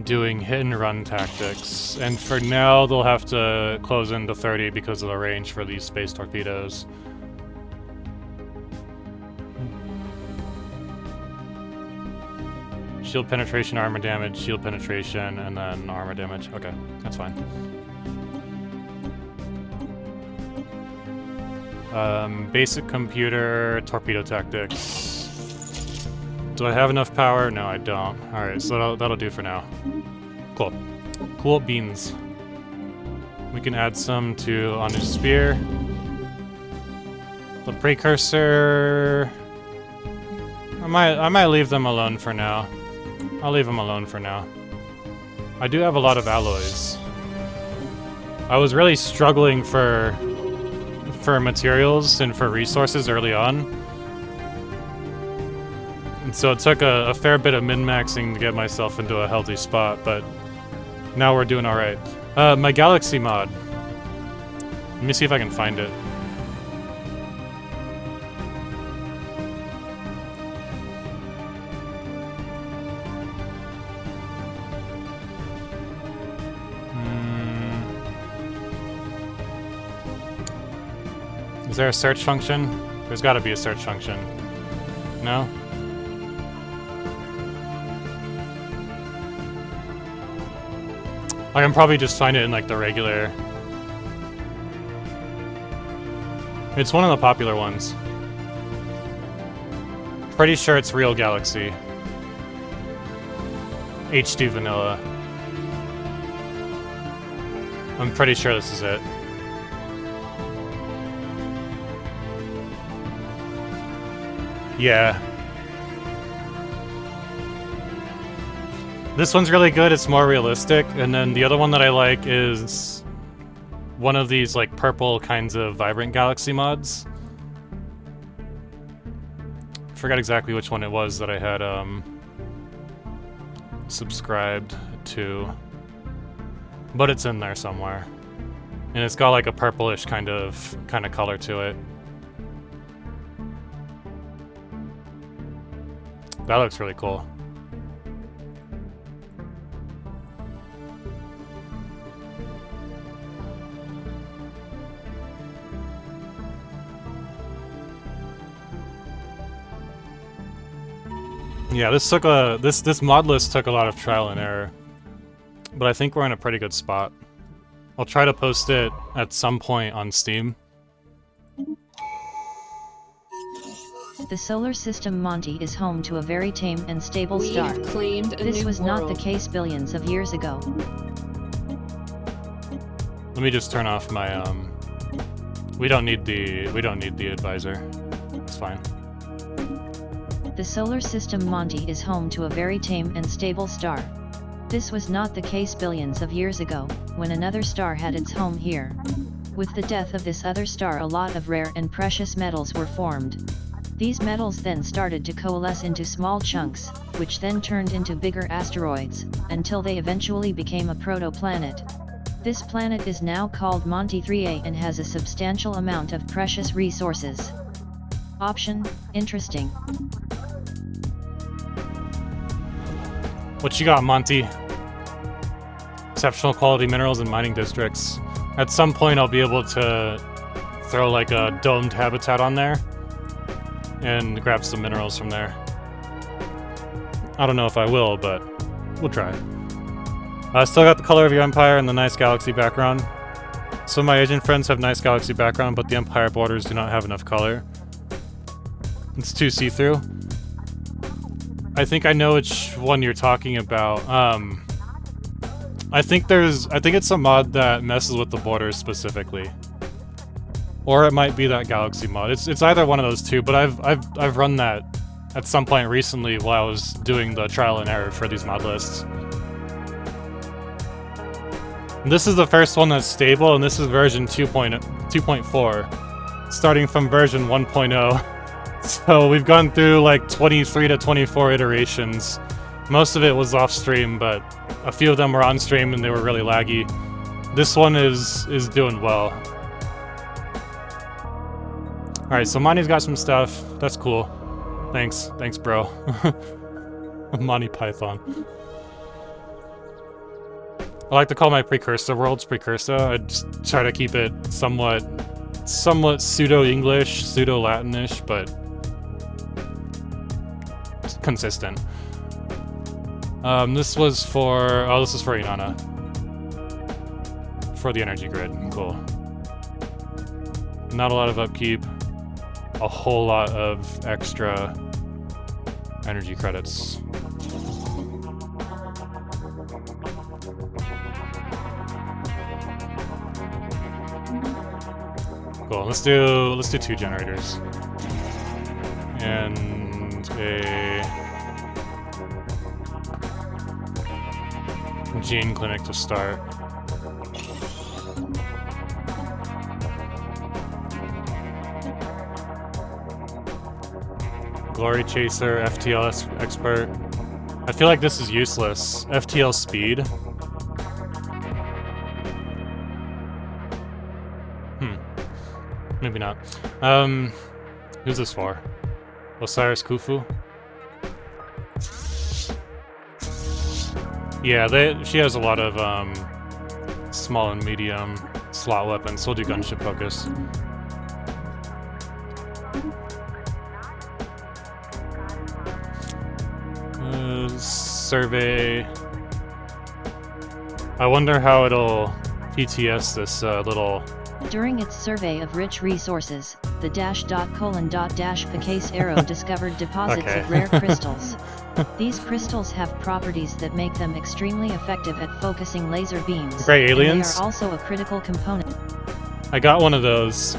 Speaker 1: doing hit and run tactics, and for now they'll have to close into 30 because of the range for these space torpedoes. Shield penetration, armor damage, shield penetration, and then armor damage. Okay, that's fine. Basic computer, torpedo tactics. Do I have enough power? No, I don't. Alright, so that'll do for now. Cool. Cool beans. We can add some to Anu's spear. The precursor... I might leave them alone for now. I'll leave them alone for now. I do have a lot of alloys. I was really struggling for materials and for resources early on. And so it took a fair bit of min-maxing to get myself into a healthy spot, but now we're doing alright. My Galaxy mod. Let me see if I can find it. Is there a search function? There's gotta be a search function. No? I can probably just find it in like the regular... It's one of the popular ones. Pretty sure it's Real Galaxy. HD Vanilla. I'm pretty sure this is it. Yeah. This one's really good, it's more realistic, and then the other one that I like is one of these like purple kinds of vibrant galaxy mods. I forgot exactly which one it was that I had subscribed to, but it's in there somewhere. And it's got like a purplish kind of color to it. That looks really cool. Yeah, this mod list took a lot of trial and error, but I think we're in a pretty good spot. I'll try to post it at some point on Steam.
Speaker 2: The solar system Monty is home to a very tame and stable star. This was not the case billions of years ago.
Speaker 1: Let me just turn off my we don't need the advisor. It's fine.
Speaker 2: The solar system Monty is home to a very tame and stable star. This was not the case billions of years ago, when another star had its home here. With the death of this other star, a lot of rare and precious metals were formed. These metals then started to coalesce into small chunks, which then turned into bigger asteroids, until they eventually became a protoplanet. This planet is now called Monty 3A and has a substantial amount of precious resources. Option: interesting.
Speaker 1: What you got, Monty? Exceptional quality minerals and mining districts. At some point I'll be able to throw like a domed habitat on there and grab some minerals from there. I don't know if I will, but we'll try. Still got the color of your empire and the nice galaxy background. Some of my Asian friends have nice galaxy background, but the empire borders do not have enough color. It's too see-through. I think I know which one you're talking about. I think it's a mod that messes with the borders specifically. Or it might be that galaxy mod. It's either one of those two, but I've run that at some point recently while I was doing the trial and error for these mod lists. And this is the first one that's stable, and this is version 2.4, starting from version 1.0. So we've gone through like 23 to 24 iterations. Most of it was off stream, but a few of them were on stream and they were really laggy. This one is doing well. Alright, so Monty's got some stuff. That's cool. Thanks, bro. Monty Python. I like to call my precursor worlds precursor. I just try to keep it somewhat pseudo-English, pseudo-Latinish, but consistent. This was for... Oh, this is for Inanna. For the energy grid. Cool. Not a lot of upkeep. A whole lot of extra energy credits. Cool. Let's do 2 generators. And a gene clinic to start. Glory Chaser, FTL expert. I feel like this is useless. FTL speed. Maybe not. Who's this for? Osiris Khufu? Yeah, she has a lot of small and medium slot weapons, so we'll do gunship focus. Survey. I wonder how it'll PTS this little...
Speaker 2: During its survey of rich resources, the --::-Picase arrow discovered deposits of rare crystals. These crystals have properties that make them extremely effective at focusing laser beams.
Speaker 1: Gray aliens?
Speaker 2: And they are also a critical component.
Speaker 1: I got one of those.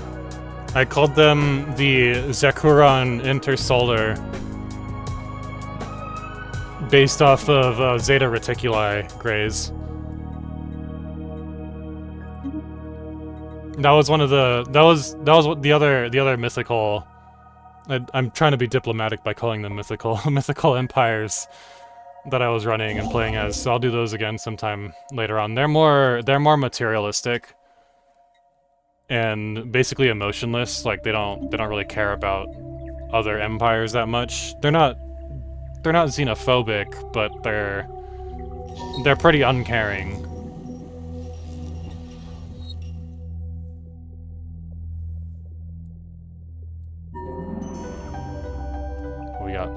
Speaker 1: I called them the Zekuron Intersolar, based off of Zeta Reticuli Greys. That was one of the what the other mythical. I'm trying to be diplomatic by calling them mythical empires that I was running and playing as. So I'll do those again sometime later on. They're more materialistic and basically emotionless. Like they don't really care about other empires that much. They're not xenophobic, but they're pretty uncaring. We got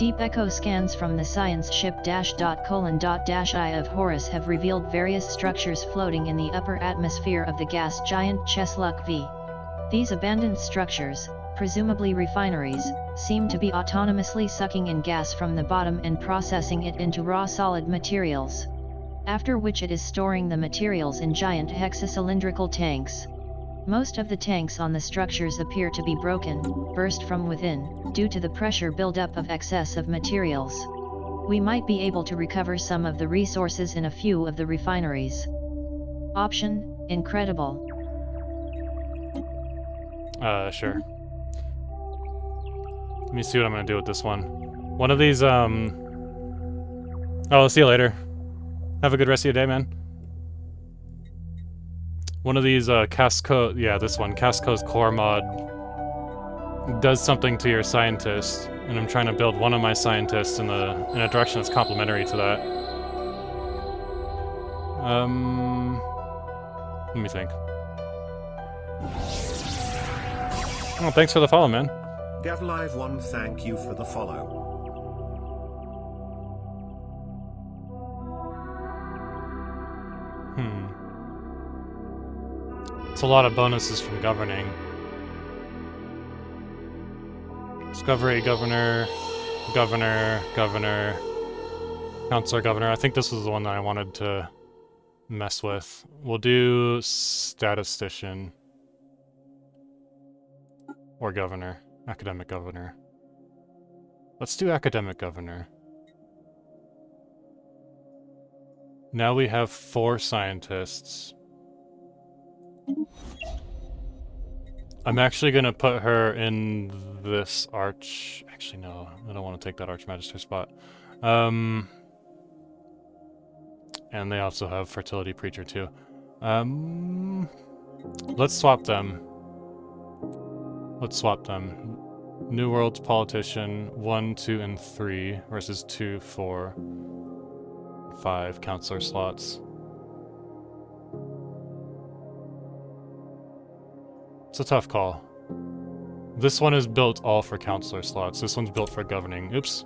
Speaker 2: Deep echo scans from the science ship --:I of Horus have revealed various structures floating in the upper atmosphere of the gas giant Chesluk V. These abandoned structures, presumably refineries, seem to be autonomously sucking in gas from the bottom and processing it into raw solid materials, after which it is storing the materials in giant hexacylindrical tanks. Most of the tanks on the structures appear to be broken, burst from within, due to the pressure buildup of excess of materials. We might be able to recover some of the resources in a few of the refineries. Option: incredible.
Speaker 1: Sure. Let me see what I'm gonna do with this one. One of these, Oh, I'll see you later. Have a good rest of your day, man. One of these, Casco... Yeah, this one. Casco's core mod does something to your scientist, and I'm trying to build one of my scientists in a direction that's complementary to that. Let me think. Oh, thanks for the follow, man.
Speaker 4: GavLive1, thank you for the follow.
Speaker 1: It's a lot of bonuses from governing. Discovery, governor, counselor, governor. I think this was the one that I wanted to mess with. We'll do statistician. Or governor. Academic governor. Let's do academic governor. Now we have 4 scientists. I'm actually gonna put her in this arch... Actually, no. I don't want to take that Archmagister spot. And they also have Fertility Preacher, too. Let's swap them. New World's Politician, 1, 2, and 3 versus 2, 4, 5 counselor slots. It's a tough call. This one is built all for counselor slots. This one's built for governing. Oops.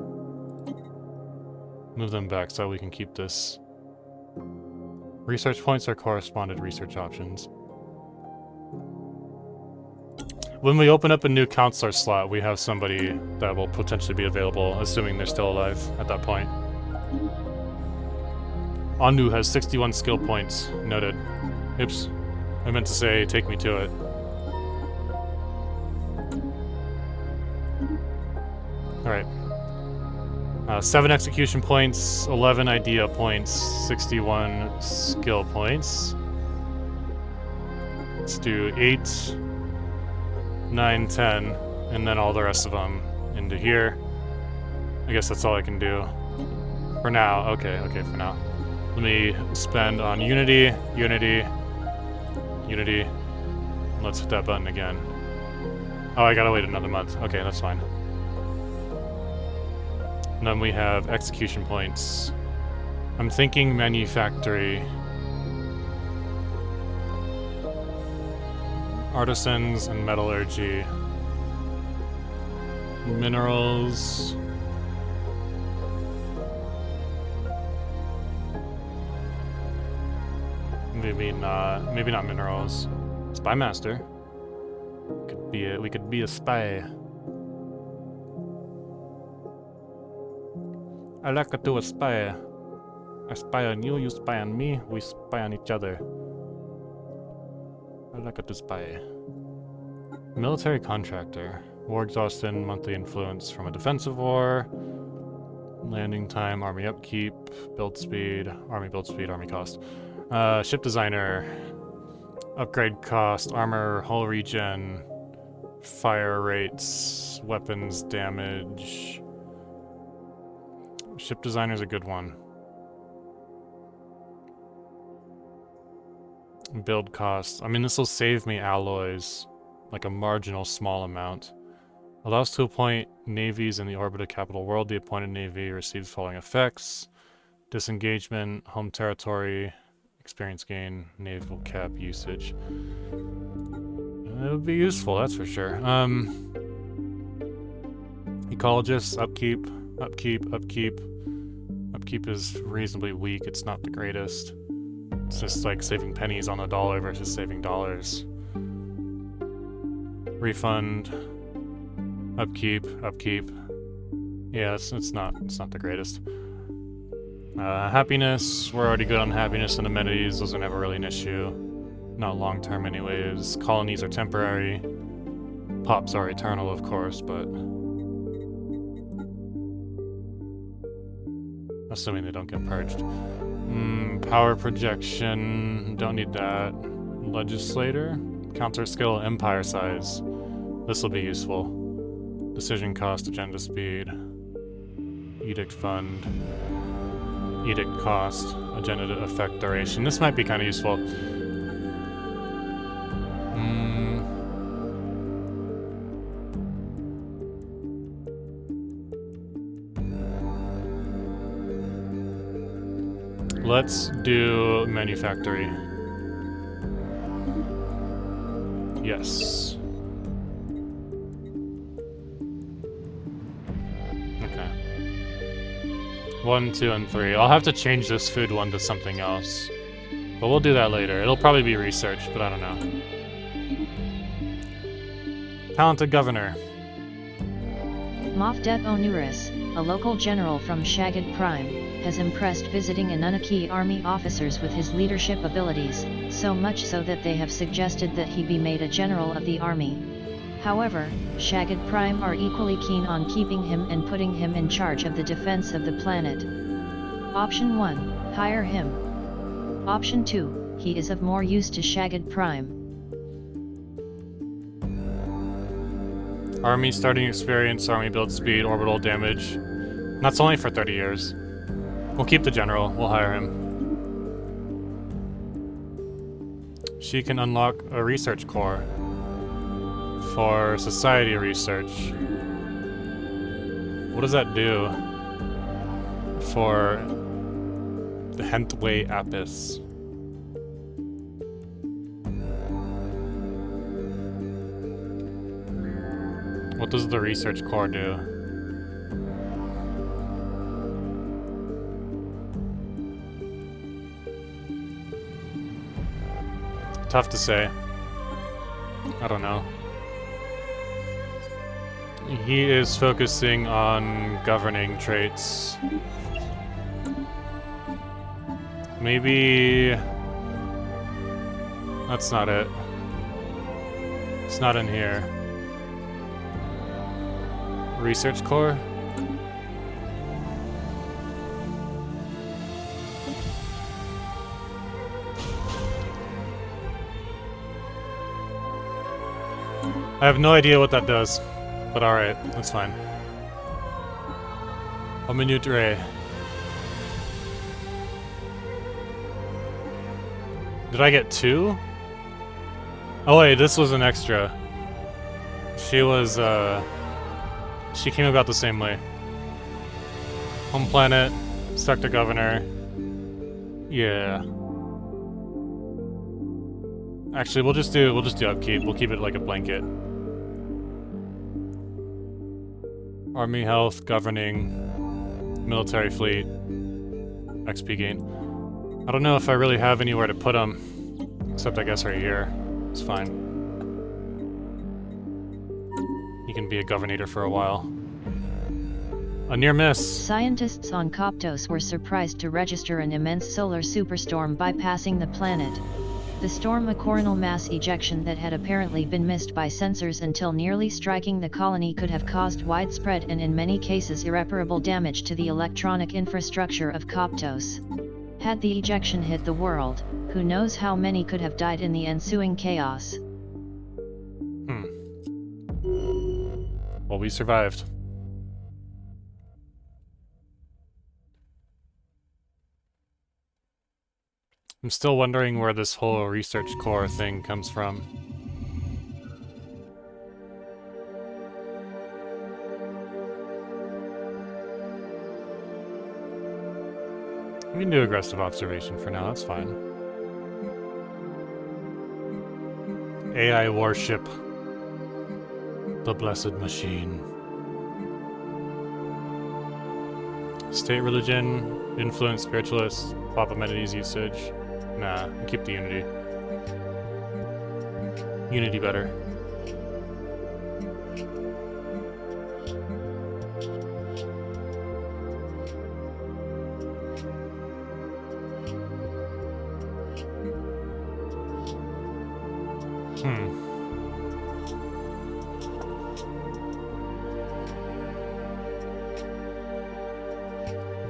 Speaker 1: Move them back so we can keep this. Research points are corresponded research options. When we open up a new counselor slot, we have somebody that will potentially be available, assuming they're still alive at that point. Anu has 61 skill points. Noted. Oops. I meant to say, take me to it. Alright. 7 execution points, 11 idea points, 61 skill points. Let's do 8, 9, 10, and then all the rest of them into here. I guess that's all I can do. For now. Okay, for now. Let me spend on Unity, Unity, Unity. Let's hit that button again. Oh, I gotta wait another month. Okay, that's fine. And then we have execution points. I'm thinking manufactory. Artisans and metallurgy. Minerals. Maybe not minerals. Spy master. We could be a spy. I like to do a spy. I spy on you, you spy on me, we spy on each other. I like to spy. Military contractor. War exhaustion, monthly influence from a defensive war. Landing time, army upkeep, build speed, army cost. Ship designer. Upgrade cost, armor, hull regen, fire rates, weapons damage. Ship designer's a good one. Build cost. I mean, this will save me alloys, like a marginal small amount. Allows to appoint navies in the orbit of capital world. The appointed navy receives following effects: disengagement, home territory, experience gain, naval cap usage. It would be useful, that's for sure. Ecologists, upkeep. Upkeep is reasonably weak. It's not the greatest. It's just like saving pennies on the dollar versus saving dollars. Refund. Upkeep. Yeah, it's not the greatest. Happiness, we're already good on happiness and amenities. Those are never really an issue. Not long term anyways. Colonies are temporary. Pops are eternal, of course, but assuming they don't get purged. Power projection, don't need that. Legislator, counter skill, empire size. This will be useful. Decision cost, agenda speed. Edict fund. Edict cost, agenda effect duration. This might be kind of useful. Let's do manufactory. Yes. Okay. 1, 2, and 3. I'll have to change this food one to something else. But we'll do that later. It'll probably be research, but I don't know. Talented governor.
Speaker 2: Mofdet Onuris, a local general from Shagad Prime, has impressed visiting Anunnaki army officers with his leadership abilities, so much so that they have suggested that he be made a general of the army. However, Shagad Prime are equally keen on keeping him and putting him in charge of the defense of the planet. Option 1, hire him. Option 2, he is of more use to Shagad Prime.
Speaker 1: Army starting experience, army build speed, orbital damage. That's only for 30 years. We'll keep the general, we'll hire him. She can unlock a research core for society research. What does that do for the Hentway Apis? What does the research core do? Tough to say. I don't know. He is focusing on governing traits. Maybe That's not it. It's not in here. Research core? I have no idea what that does, but alright, that's fine. A minute ray. Did I get 2? Oh wait, this was an extra. She was, she came about the same way. Home planet, stuck to governor. Yeah. Actually, we'll just do upkeep. We'll keep it like a blanket. Army health, governing, military fleet, XP gain. I don't know if I really have anywhere to put them, except I guess right here. It's fine. He can be a governator for a while. A near miss.
Speaker 2: Scientists on Koptos were surprised to register an immense solar superstorm bypassing the planet. The storm, a coronal mass ejection that had apparently been missed by sensors until nearly striking the colony, could have caused widespread and in many cases irreparable damage to the electronic infrastructure of Koptos. Had the ejection hit the world, who knows how many could have died in the ensuing chaos.
Speaker 1: Well, we survived. I'm still wondering where this whole research core thing comes from. We can do aggressive observation for now, that's fine. AI warship. The blessed machine. State religion, influence spiritualists, pop amenities usage. Nah, keep the Unity. Unity better.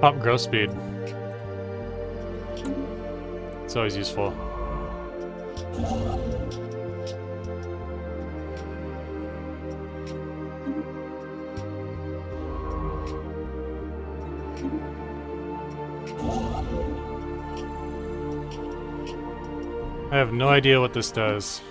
Speaker 1: Pop growth speed. It's always useful. I have no idea what this does.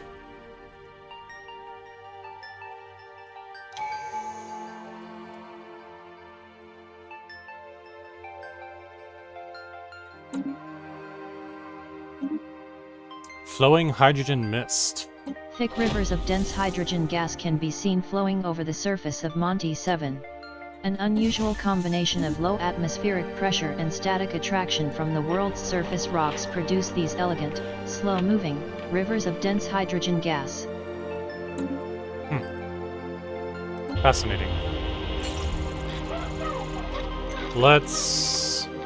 Speaker 1: Flowing hydrogen mist.
Speaker 2: Thick rivers of dense hydrogen gas can be seen flowing over the surface of Monte 7. An unusual combination of low atmospheric pressure and static attraction from the world's surface rocks produce these elegant, slow-moving, rivers of dense hydrogen gas.
Speaker 1: Fascinating.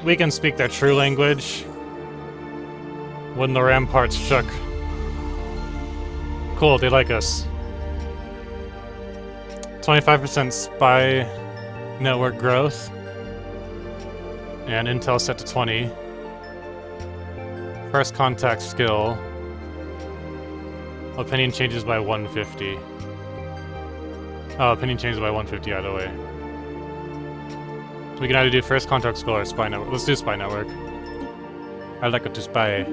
Speaker 1: We can speak their true language. When the ramparts shook. Cool, they like us. 25% spy network growth. And intel set to 20. First contact skill. Opinion changes by 150. Oh, opinion changes by 150 either way. We can either do first contact skill or spy network. Let's do spy network. I like it to spy.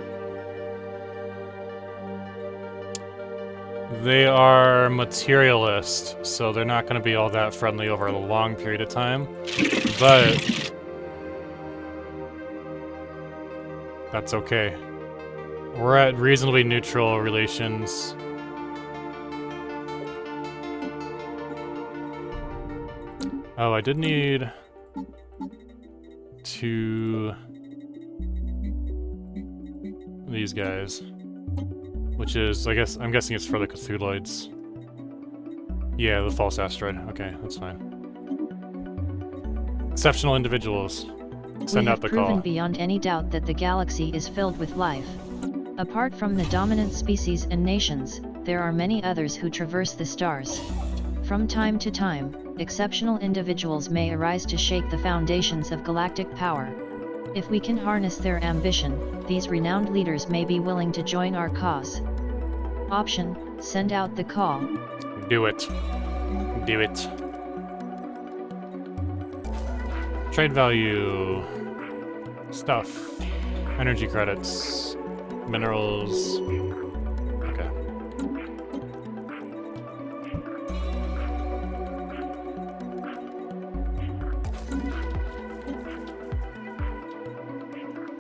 Speaker 1: They are materialist, so they're not going to be all that friendly over a long period of time, but that's okay. We're at reasonably neutral relations. Oh, I did need these guys. Which is, I'm guessing it's for the Cthulhuids. Yeah, the false asteroid. Okay, that's fine. Exceptional individuals. Send out the call.
Speaker 2: We have proven beyond any doubt that the galaxy is filled with life. Apart from the dominant species and nations, there are many others who traverse the stars. From time to time, exceptional individuals may arise to shake the foundations of galactic power. If we can harness their ambition, these renowned leaders may be willing to join our cause. Option: send out the call.
Speaker 1: Do it. Do it. Trade value. Stuff. Energy credits. Minerals. Okay.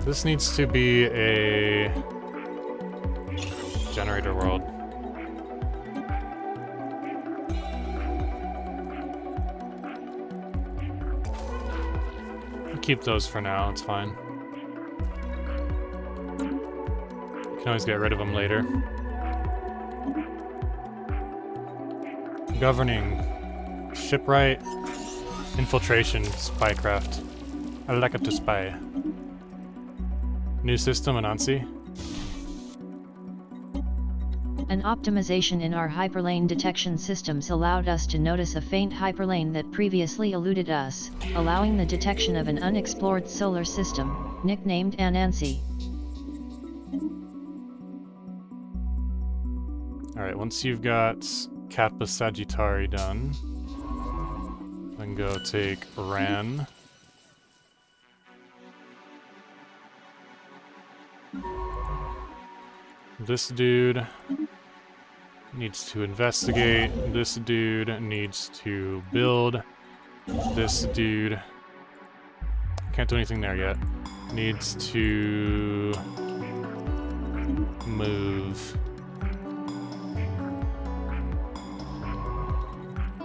Speaker 1: This needs to be a generator world. I'll keep those for now, it's fine. Can always get rid of them later. Governing. Shipwright. Infiltration. Spycraft. I like it to spy. New system, Anansi.
Speaker 2: An optimization in our hyperlane detection systems allowed us to notice a faint hyperlane that previously eluded us, allowing the detection of an unexplored solar system, nicknamed Anansi.
Speaker 1: Alright, once you've got Kappa Sagittari done, then go take Ran. This dude needs to investigate. This dude needs to build. This dude can't do anything there yet. Needs to move.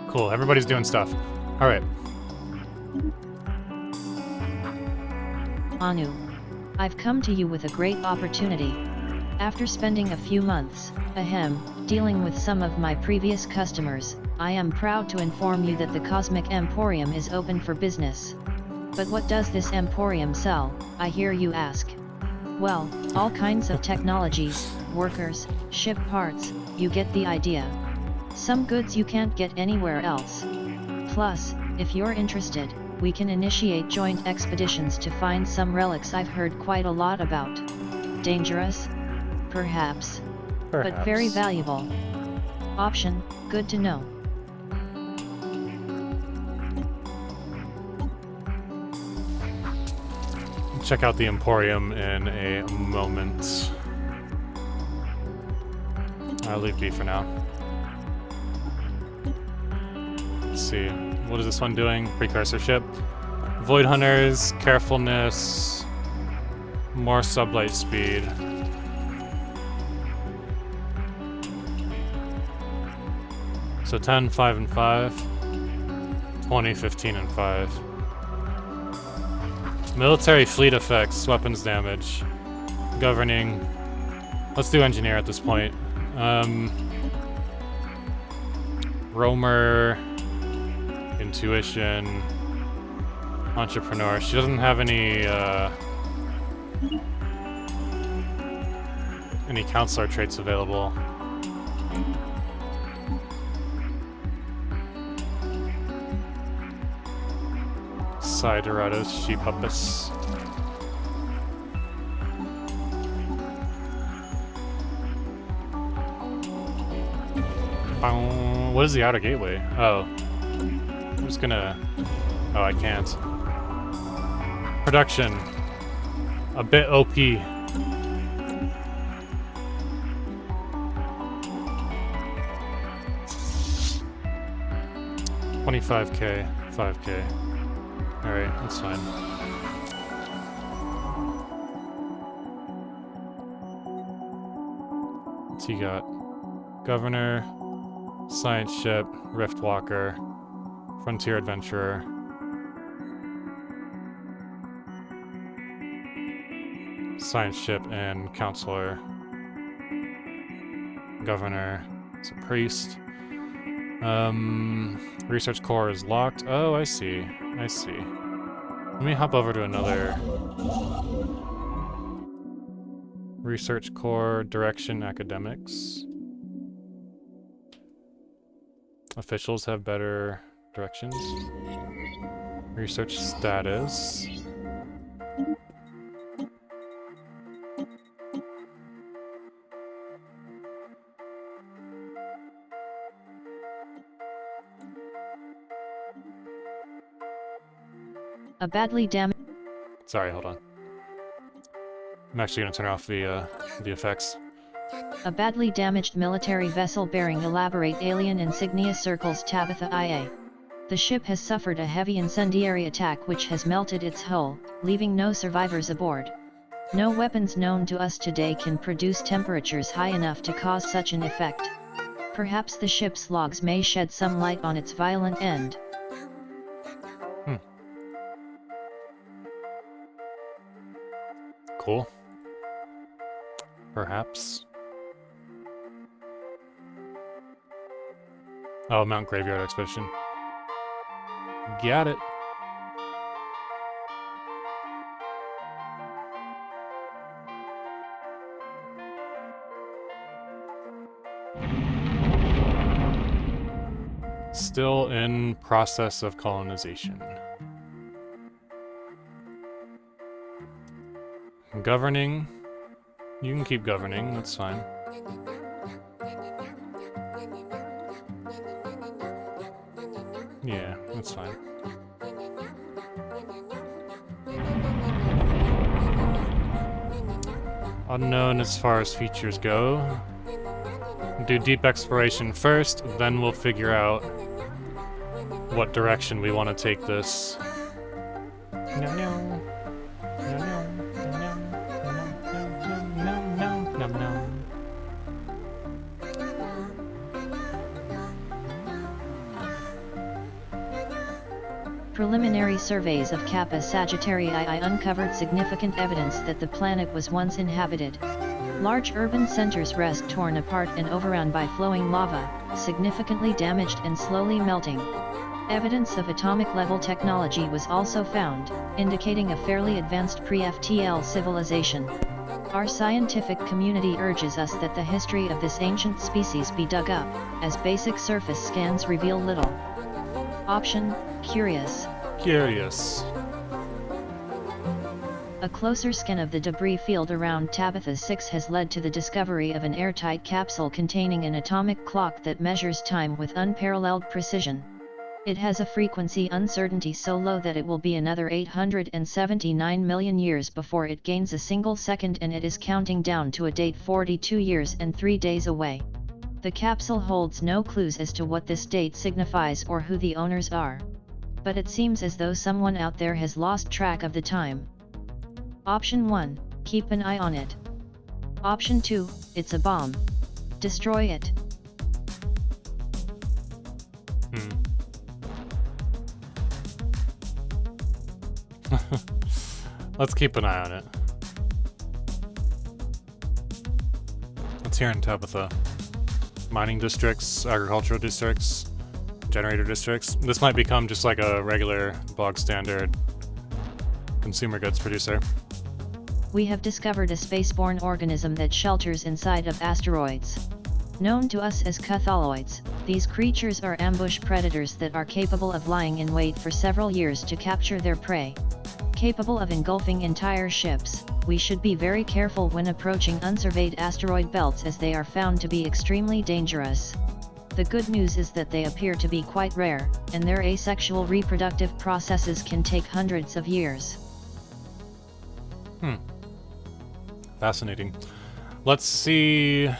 Speaker 1: Cool, everybody's doing stuff. Alright.
Speaker 2: Anu, I've come to you with a great opportunity. After spending a few months, dealing with some of my previous customers, I am proud to inform you that the Cosmic Emporium is open for business. But what does this emporium sell, I hear you ask? Well, all kinds of technologies, workers, ship parts, you get the idea. Some goods you can't get anywhere else. Plus, if you're interested, we can initiate joint expeditions to find some relics I've heard quite a lot about. Dangerous? Perhaps. But very valuable. Option: good to know.
Speaker 1: Check out the Emporium in a moment. I'll leave B for now. Let's see. What is this one doing? Precursor ship. Void Hunters, carefulness, more sublight speed. So 10, 5, and 5. 20, 15, and 5. Military fleet effects, weapons damage. Governing. Let's do engineer at this point. Roamer. Intuition. Entrepreneur. She doesn't have any counselor traits available. Sideratus, Sheepupus. What is the outer gateway? Oh. I'm just gonna... Oh, I can't. Production. A bit OP. 25k, 5k. Alright, that's fine. What's he got? Governor, Science Ship, Riftwalker, Frontier Adventurer. Science Ship and Counselor. Governor, it's a priest. Research core is locked. Oh, I see. I see. Let me hop over to another Research core, direction, academics. Officials have better directions. Research status.
Speaker 2: A badly damaged...
Speaker 1: Sorry, hold on. I'm actually going to turn off the effects.
Speaker 2: A badly damaged military vessel bearing elaborate alien insignia circles Tabitha IA. The ship has suffered a heavy incendiary attack which has melted its hull, leaving no survivors aboard. No weapons known to us today can produce temperatures high enough to cause such an effect. Perhaps the ship's logs may shed some light on its violent end.
Speaker 1: Cool. Perhaps. Oh, Mount Graveyard Expedition. Got it. Still in process of colonization. Governing. You can keep governing, that's fine. Yeah, that's fine. Unknown as far as features go. Do deep exploration first, then we'll figure out what direction we want to take this.
Speaker 2: Preliminary surveys of Kappa Sagittarii uncovered significant evidence that the planet was once inhabited. Large urban centers rest torn apart and overrun by flowing lava, significantly damaged and slowly melting. Evidence of atomic-level technology was also found, indicating a fairly advanced pre-FTL civilization. Our scientific community urges us that the history of this ancient species be dug up, as basic surface scans reveal little. Option: curious.
Speaker 1: Curious.
Speaker 2: A closer scan of the debris field around Tabitha 6 has led to the discovery of an airtight capsule containing an atomic clock that measures time with unparalleled precision. It has a frequency uncertainty so low that it will be another 879 million years before it gains a single second, and it is counting down to a date 42 years and 3 days away. The capsule holds no clues as to what this date signifies or who the owners are. But it seems as though someone out there has lost track of the time. Option 1, keep an eye on it. Option 2, it's a bomb. Destroy it.
Speaker 1: Let's keep an eye on it. Let's hear in Tabitha. Mining districts, agricultural districts, generator districts. This might become just like a regular bog standard consumer goods producer.
Speaker 2: We have discovered a spaceborne organism that shelters inside of asteroids. Known to us as Cthulhuoids, these creatures are ambush predators that are capable of lying in wait for several years to capture their prey. Capable of engulfing entire ships, we should be very careful when approaching unsurveyed asteroid belts, as they are found to be extremely dangerous. The good news is that they appear to be quite rare, and their asexual reproductive processes can take hundreds of years.
Speaker 1: Fascinating. Let's see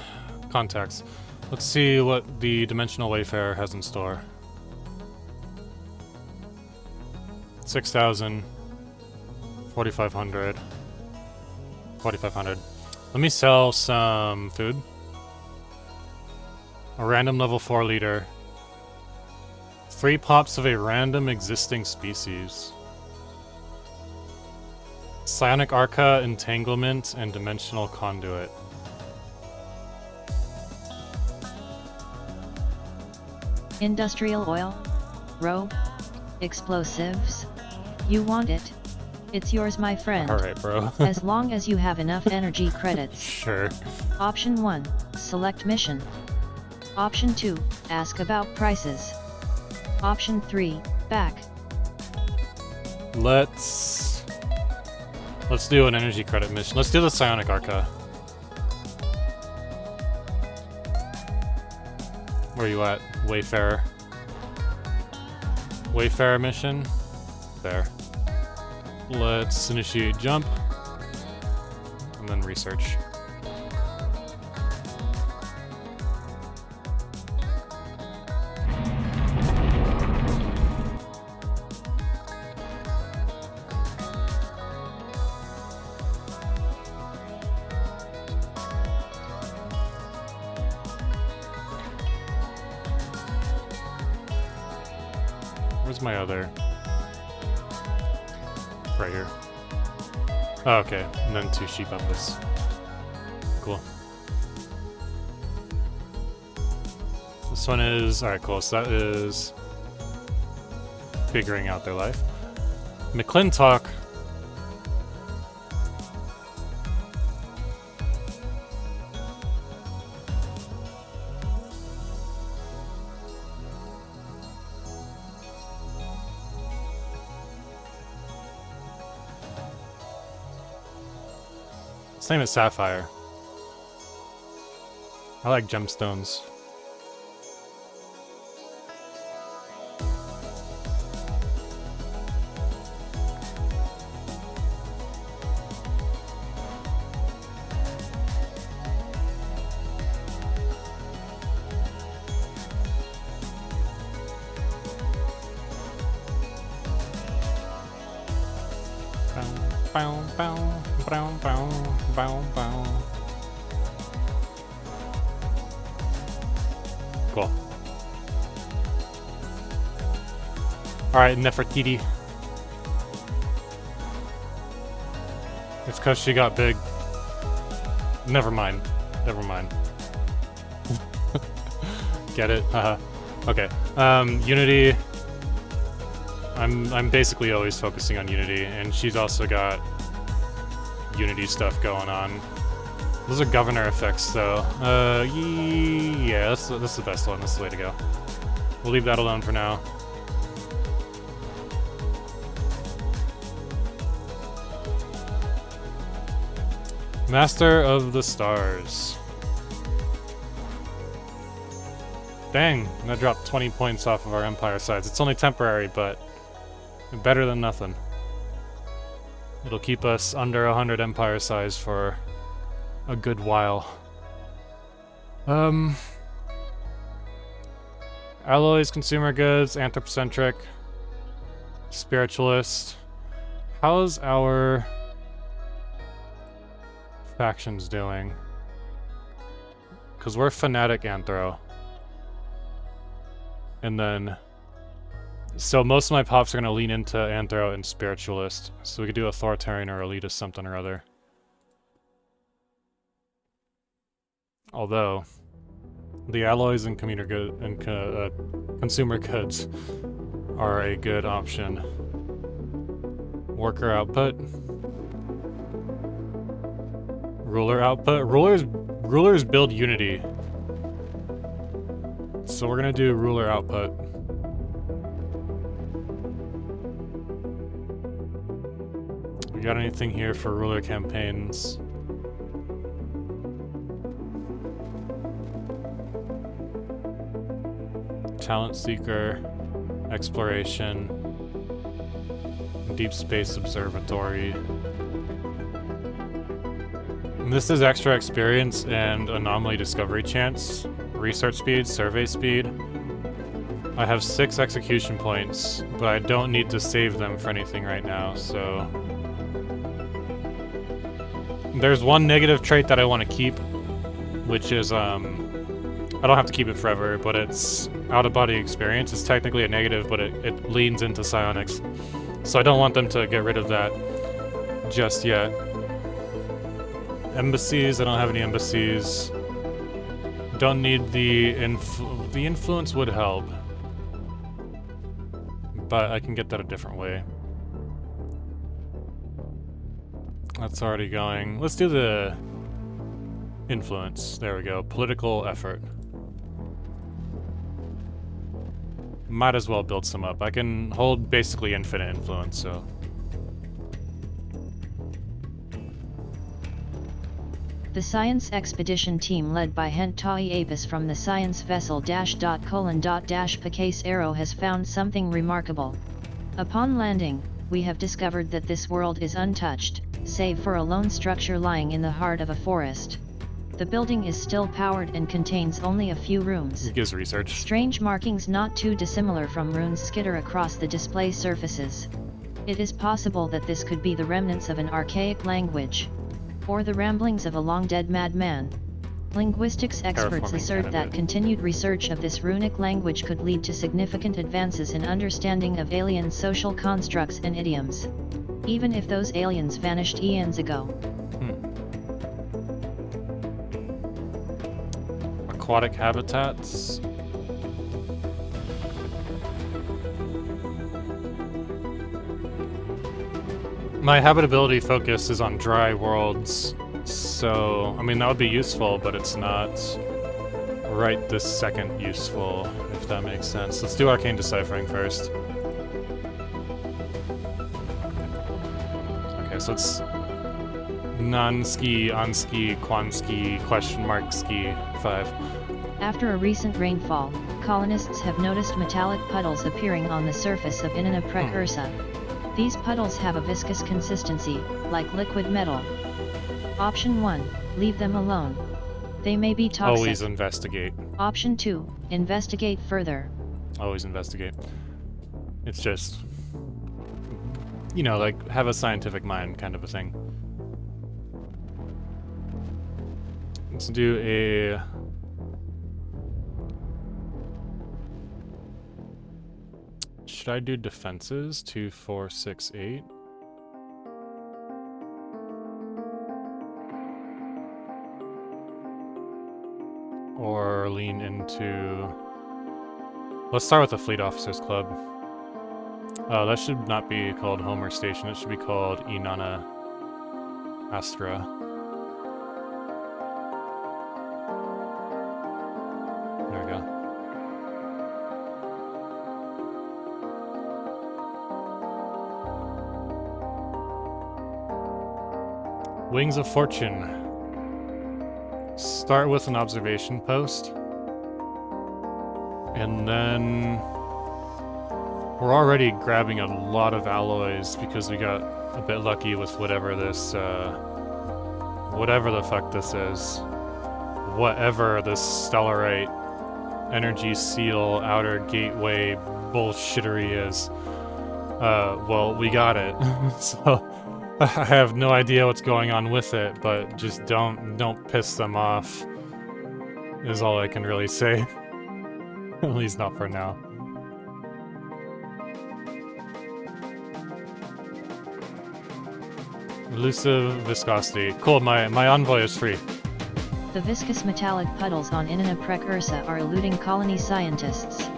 Speaker 1: contacts. Let's see what the Dimensional Wayfarer has in store. 6,000. 4,500. 4,500. Let me sell some food. A random level 4 leader. 3 pops of a random existing species. Psionic Arca, Entanglement, and Dimensional Conduit.
Speaker 2: Industrial oil? Rope? Explosives? You want it? It's yours, my friend.
Speaker 1: Alright, bro.
Speaker 2: As long as you have enough energy credits.
Speaker 1: Sure.
Speaker 2: Option 1, select mission. Option 2, ask about prices. Option 3, back.
Speaker 1: Let's do an energy credit mission. Let's do the Psionic Arca. Where are you at, Wayfarer? Wayfarer mission? There. Let's initiate jump. And then research. Where's my other? Right here. Oh, okay, and then 2 sheep up this. Cool. This one is... Alright, cool. So that is... figuring out their life. McClintock. His name is Sapphire. I like gemstones. Bow, bow, bow, bow, bow, bow. Cool. Alright, Nefertiti. It's because she got big. Never mind. Never mind. Get it? Haha. Okay. Unity. I'm basically always focusing on Unity, and she's also got Unity stuff going on. Those are governor effects, though. Yeah, that's the best one. That's the way to go. We'll leave that alone for now. Master of the Stars. Dang, that dropped 20 points off of our Empire sides. It's only temporary, but better than nothing. It'll keep us under 100 Empire size for a good while. Alloys, consumer goods, anthropocentric, spiritualist. How's our factions doing? Because we're fanatic anthro. And then... So most of my pops are going to lean into anthro and spiritualist. So we could do authoritarian or elitist something or other. Although, the alloys and consumer goods are a good option. Worker output. Ruler output. Rulers build unity. So we're going to do ruler output. We got anything here for ruler campaigns? Talent Seeker, Exploration, Deep Space Observatory. And this is extra experience and anomaly discovery chance, research speed, survey speed. I have 6 execution points, but I don't need to save them for anything right now, so... There's one negative trait that I want to keep, which is, I don't have to keep it forever, but it's out-of-body experience. It's technically a negative, but it leans into psionics. So I don't want them to get rid of that just yet. Embassies, I don't have any embassies. Don't need the influence would help. But I can get that a different way. That's already going. Let's do the influence. There we go. Political effort. Might as well build some up. I can hold basically infinite influence, so...
Speaker 2: The science expedition team led by Hentawi Apis from the science vessel -:Picase Arrow has found something remarkable. Upon landing, we have discovered that this world is untouched, save for a lone structure lying in the heart of a forest. The building is still powered and contains only a few rooms.
Speaker 1: It gives research.
Speaker 2: Strange markings not too dissimilar from runes skitter across the display surfaces. It is possible that this could be the remnants of an archaic language, or the ramblings of a long-dead madman. Linguistics experts assert that continued research of this runic language could lead to significant advances in understanding of alien social constructs and idioms, even if those aliens vanished eons ago.
Speaker 1: Aquatic habitats. My habitability focus is on dry worlds, so, I mean, that would be useful, but it's not right this second useful, if that makes sense. Let's do arcane deciphering first. Okay, so it's non-ski, on-ski, quan-ski, question mark ski 5.
Speaker 2: After a recent rainfall, colonists have noticed metallic puddles appearing on the surface of Inunnaka Ursa. These puddles have a viscous consistency, like liquid metal. Option 1, leave them alone. They may be toxic.
Speaker 1: Always investigate.
Speaker 2: Option 2, investigate further.
Speaker 1: Always investigate. It's just, you know, like, have a scientific mind kind of a thing. Let's do a... Should I do defenses? 2, 4, 6, 8? Or lean into... Let's start with the Fleet Officers Club. That should not be called Homer Station. It should be called Inanna Astra. There we go. Wings of Fortune. Start with an observation post. And then we're already grabbing a lot of alloys because we got a bit lucky with whatever this, whatever the fuck this is. Whatever this Stellarite Energy Seal Outer Gateway bullshittery is. Well, we got it. So I have no idea what's going on with it, but just don't piss them off is all I can really say. At least not for now. Elusive viscosity. Cool, my envoy is free.
Speaker 2: The viscous metallic puddles on Inunnaka Ursa are eluding colony scientists.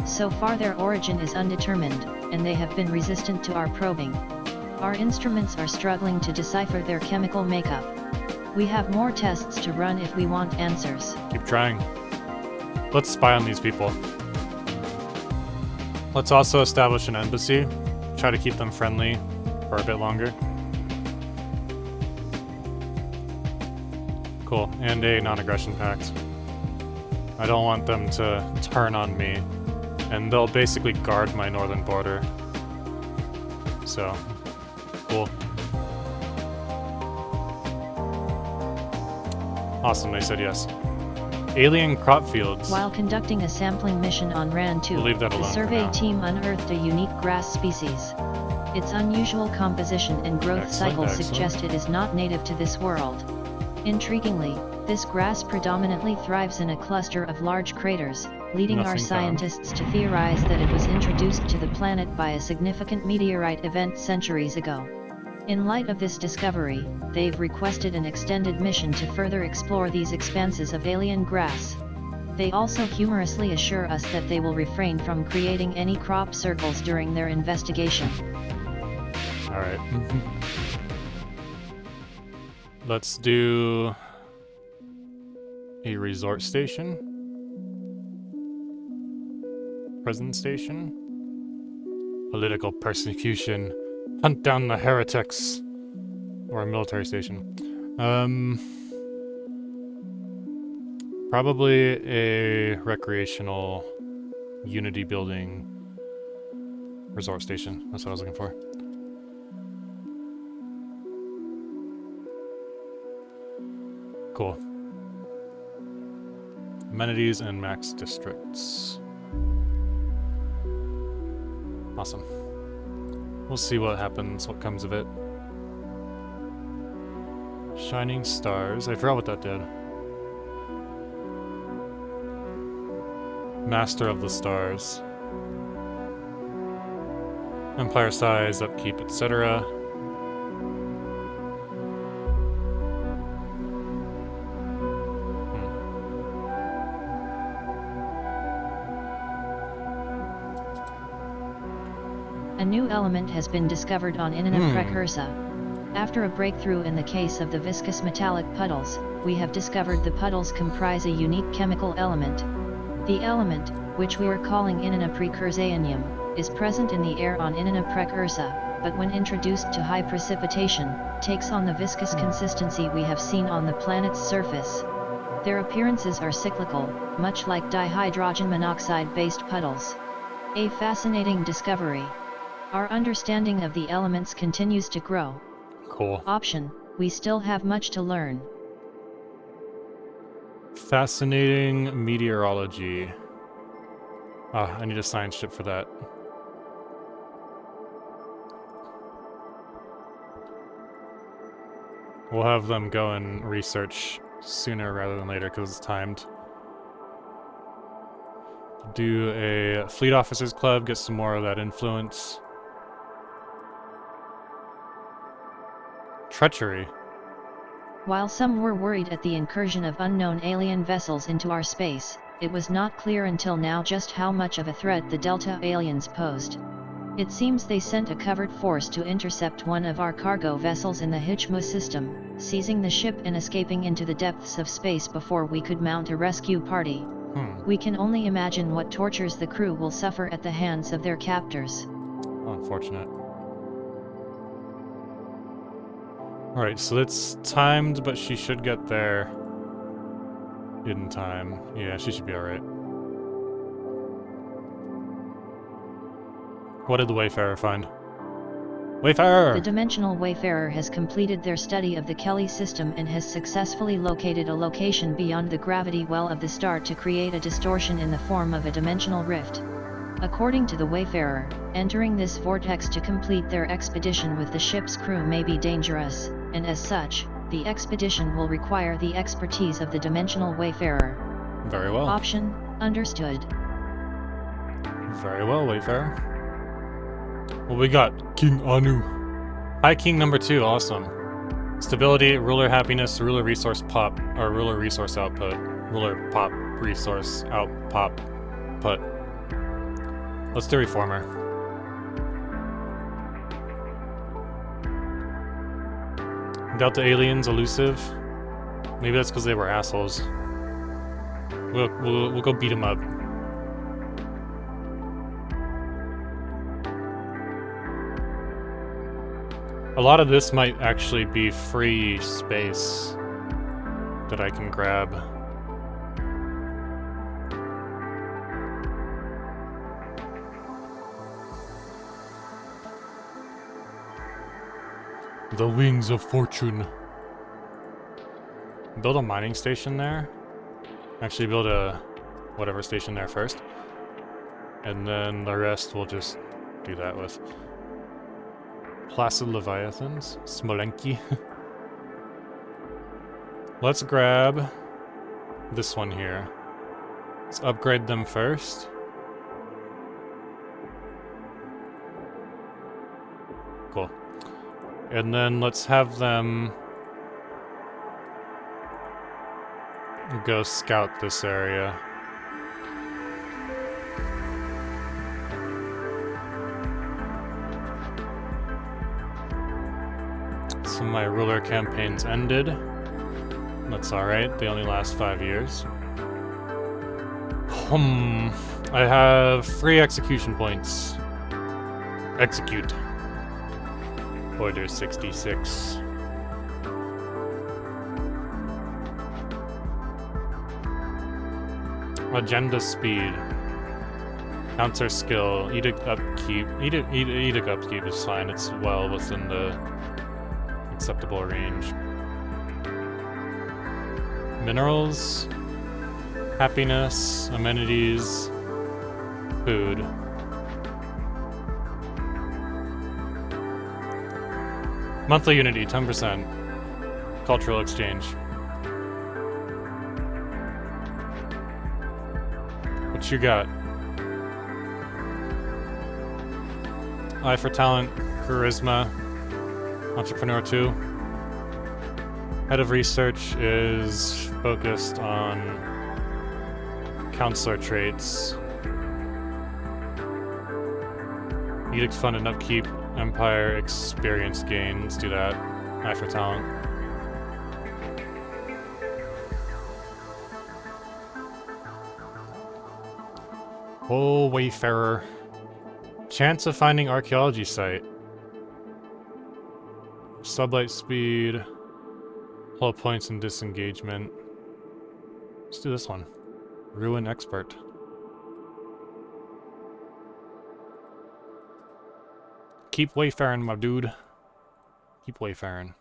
Speaker 2: So far their origin is undetermined, and they have been resistant to our probing. Our instruments are struggling to decipher their chemical makeup. We have more tests to run if we want answers.
Speaker 1: Keep trying. Let's spy on these people. Let's also establish an embassy. Try to keep them friendly for a bit longer. Cool, and a non-aggression pact. I don't want them to turn on me, and they'll basically guard my northern border. So, cool. Awesome, they said yes. Alien crop fields.
Speaker 2: While conducting a sampling mission on Ran 2,
Speaker 1: We'll leave that
Speaker 2: the
Speaker 1: alone
Speaker 2: survey team unearthed a unique grass species. Its unusual composition and growth cycle suggest it is not native to this world. Intriguingly, this grass predominantly thrives in a cluster of large craters, leading our scientists to theorize that it was introduced to the planet by a significant meteorite event centuries ago. In light of this discovery, they've requested an extended mission to further explore these expanses of alien grass. They also humorously assure us that they will refrain from creating any crop circles during their investigation.
Speaker 1: Alright. Let's do a resort station. Prison station. Political persecution. Hunt down the heretics. Or a military station. Probably a recreational unity building resort station. That's what I was looking for. Cool. Amenities and max districts. Awesome. We'll see what happens, what comes of it. Shining stars. I forgot what that did. Master of the stars. Empire size, upkeep, etc.
Speaker 2: A new element has been discovered on Inanna Precursor. After a breakthrough in the case of the viscous metallic puddles, we have discovered the puddles comprise a unique chemical element. The element, which we are calling Inanna Precursanium, is present in the air on Inanna Precursor, but when introduced to high precipitation, takes on the viscous consistency we have seen on the planet's surface. Their appearances are cyclical, much like dihydrogen monoxide-based puddles. A fascinating discovery. Our understanding of the elements continues to grow.
Speaker 1: Cool.
Speaker 2: Option, we still have much to learn.
Speaker 1: Fascinating meteorology. Ah, I need a science ship for that. We'll have them go and research sooner rather than later because it's timed. Do a fleet officers club, get some more of that influence. Treachery.
Speaker 2: While some were worried at the incursion of unknown alien vessels into our space, it was not clear until now just how much of a threat the Delta aliens posed. It seems they sent a covert force to intercept one of our cargo vessels in the Hichmu system, seizing the ship and escaping into the depths of space before we could mount a rescue party. We can only imagine what tortures the crew will suffer at the hands of their captors.
Speaker 1: Unfortunate. Alright, so it's timed, but she should get there in time. Yeah, she should be alright. What did the Wayfarer find? Wayfarer!
Speaker 2: The Dimensional Wayfarer has completed their study of the Kelly system and has successfully located a location beyond the gravity well of the star to create a distortion in the form of a dimensional rift. According to the Wayfarer, entering this vortex to complete their expedition with the ship's crew may be dangerous, and as such, the expedition will require the expertise of the Dimensional Wayfarer.
Speaker 1: Very well.
Speaker 2: Option, understood.
Speaker 1: Very well, Wayfarer. What we got? King Anu. High King number 2, awesome. Stability, ruler happiness, ruler resource pop, or ruler resource output. Ruler pop, resource out, pop, put. Let's do Reformer. Delta aliens, elusive. Maybe that's because they were assholes. We'll go beat them up. A lot of this might actually be free space that I can grab. The Wings of Fortune. Build a mining station there. Actually build a whatever station there first. And then the rest we'll just do that with. Placid Leviathans. Smolenki. Let's grab this one here. Let's upgrade them first. Cool. And then let's have them go scout this area. Some of my ruler campaigns ended. That's alright, they only last 5 years. I have 3 execution points. Execute. Order 66. Agenda speed. Counter skill. Edict upkeep. Edict upkeep is fine. It's well within the acceptable range. Minerals. Happiness. Amenities. Food. Monthly unity, 10%. Cultural exchange. What you got? Eye for talent, charisma, entrepreneur 2. Head of research is focused on counselor traits. Edict fund and upkeep, empire experience gain. Let's do that. Eye for talent. Oh, Wayfarer. Chance of finding archaeology site. Sublight speed. Hull points and disengagement. Let's do this one. Ruin expert. Keep wayfaring, my dude. Keep wayfaring.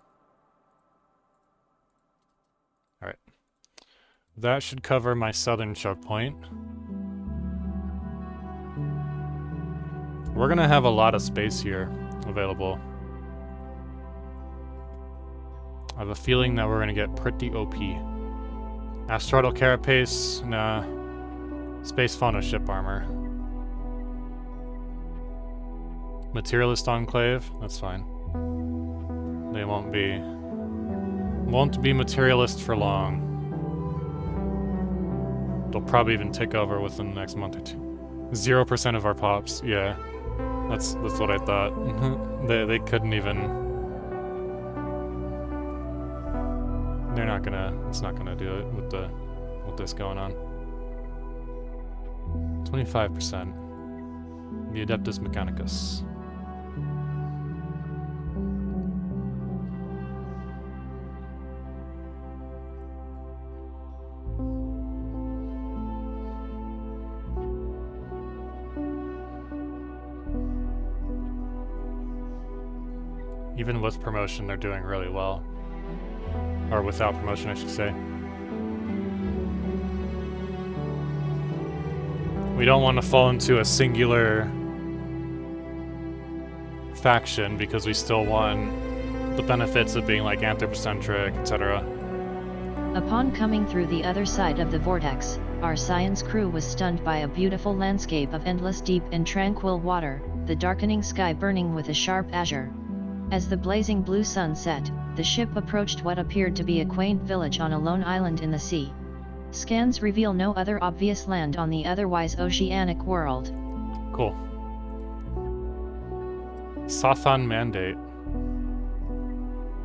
Speaker 1: Alright. That should cover my southern choke point. We're gonna have a lot of space here available. I have a feeling that we're gonna get pretty OP. Asteroidal carapace, nah. Space fauna ship armor. Materialist enclave, that's fine. They won't be materialist for long. They'll probably even take over within the next month or two. 0% of our pops, yeah. That's what I thought. They couldn't even. They're not gonna. It's not gonna do it with this going on. 25%. The Adeptus Mechanicus. Even with promotion, they're doing really well. Or without promotion, I should say. We don't want to fall into a singular faction because we still want the benefits of being like anthropocentric, etc.
Speaker 2: Upon coming through the other side of the vortex, our science crew was stunned by a beautiful landscape of endless deep and tranquil water, the darkening sky burning with a sharp azure. As the blazing blue sun set, the ship approached what appeared to be a quaint village on a lone island in the sea. Scans reveal no other obvious land on the otherwise oceanic world.
Speaker 1: Cool. Sothan Mandate.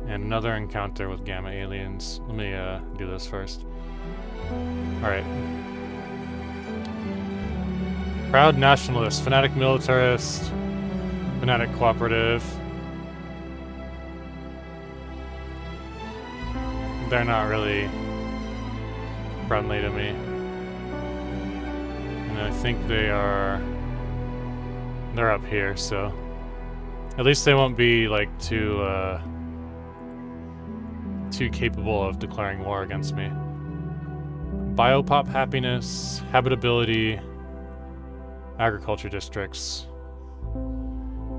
Speaker 1: And another encounter with gamma aliens. Let me do this first. Alright. Proud nationalist, fanatic militarist, fanatic cooperative. They're not really friendly to me. And I think they're up here, so at least they won't be like too capable of declaring war against me. Biopop happiness, habitability, agriculture districts.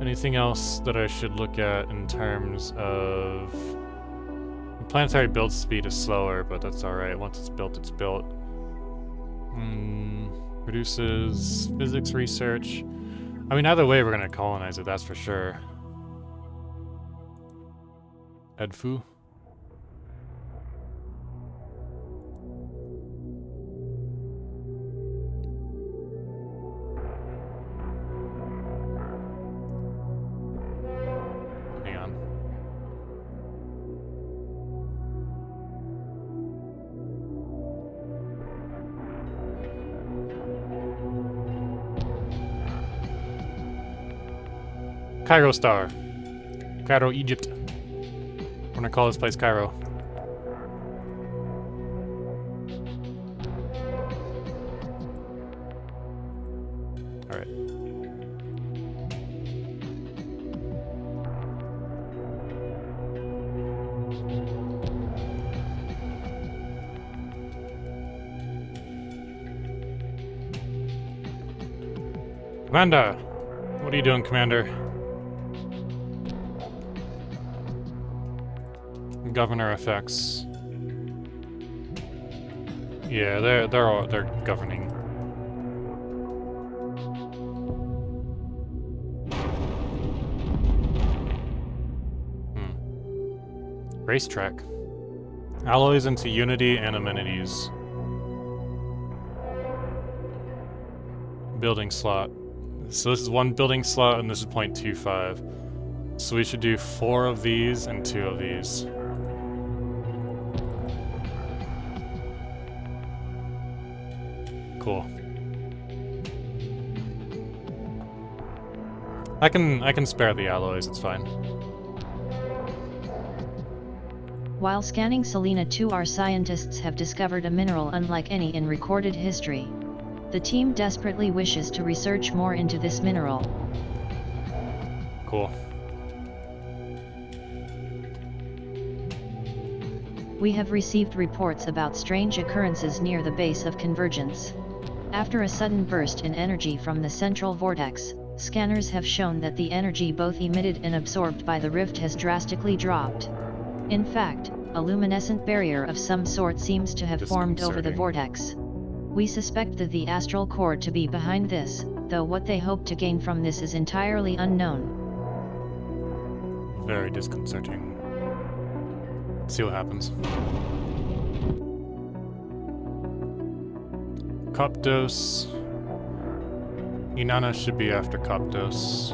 Speaker 1: Anything else that I should look at in terms of planetary build speed is slower, but that's alright. Once it's built, it's built. Produces physics research. I mean, either way, we're gonna colonize it, that's for sure. Edfu. Hang on. Cairo Star. Cairo, Egypt. We're gonna call this place Cairo. Alright. Commander! What are you doing, Commander? Governor effects. Yeah, they're governing. Racetrack. Alloys into Unity and amenities. Building slot. So this is 1 building slot and this is 0.25. So we should do 4 of these and 2 of these. Cool. I can spare the alloys, it's fine.
Speaker 2: While scanning Selena 2, our scientists have discovered a mineral unlike any in recorded history. The team desperately wishes to research more into this mineral.
Speaker 1: Cool.
Speaker 2: We have received reports about strange occurrences near the base of convergence. After a sudden burst in energy from the central vortex, scanners have shown that the energy both emitted and absorbed by the rift has drastically dropped. In fact, a luminescent barrier of some sort seems to have formed over the vortex. We suspect that the astral core to be behind this, though what they hope to gain from this is entirely unknown.
Speaker 1: Very disconcerting. Let's see what happens. Coptos. Inanna should be after Coptos.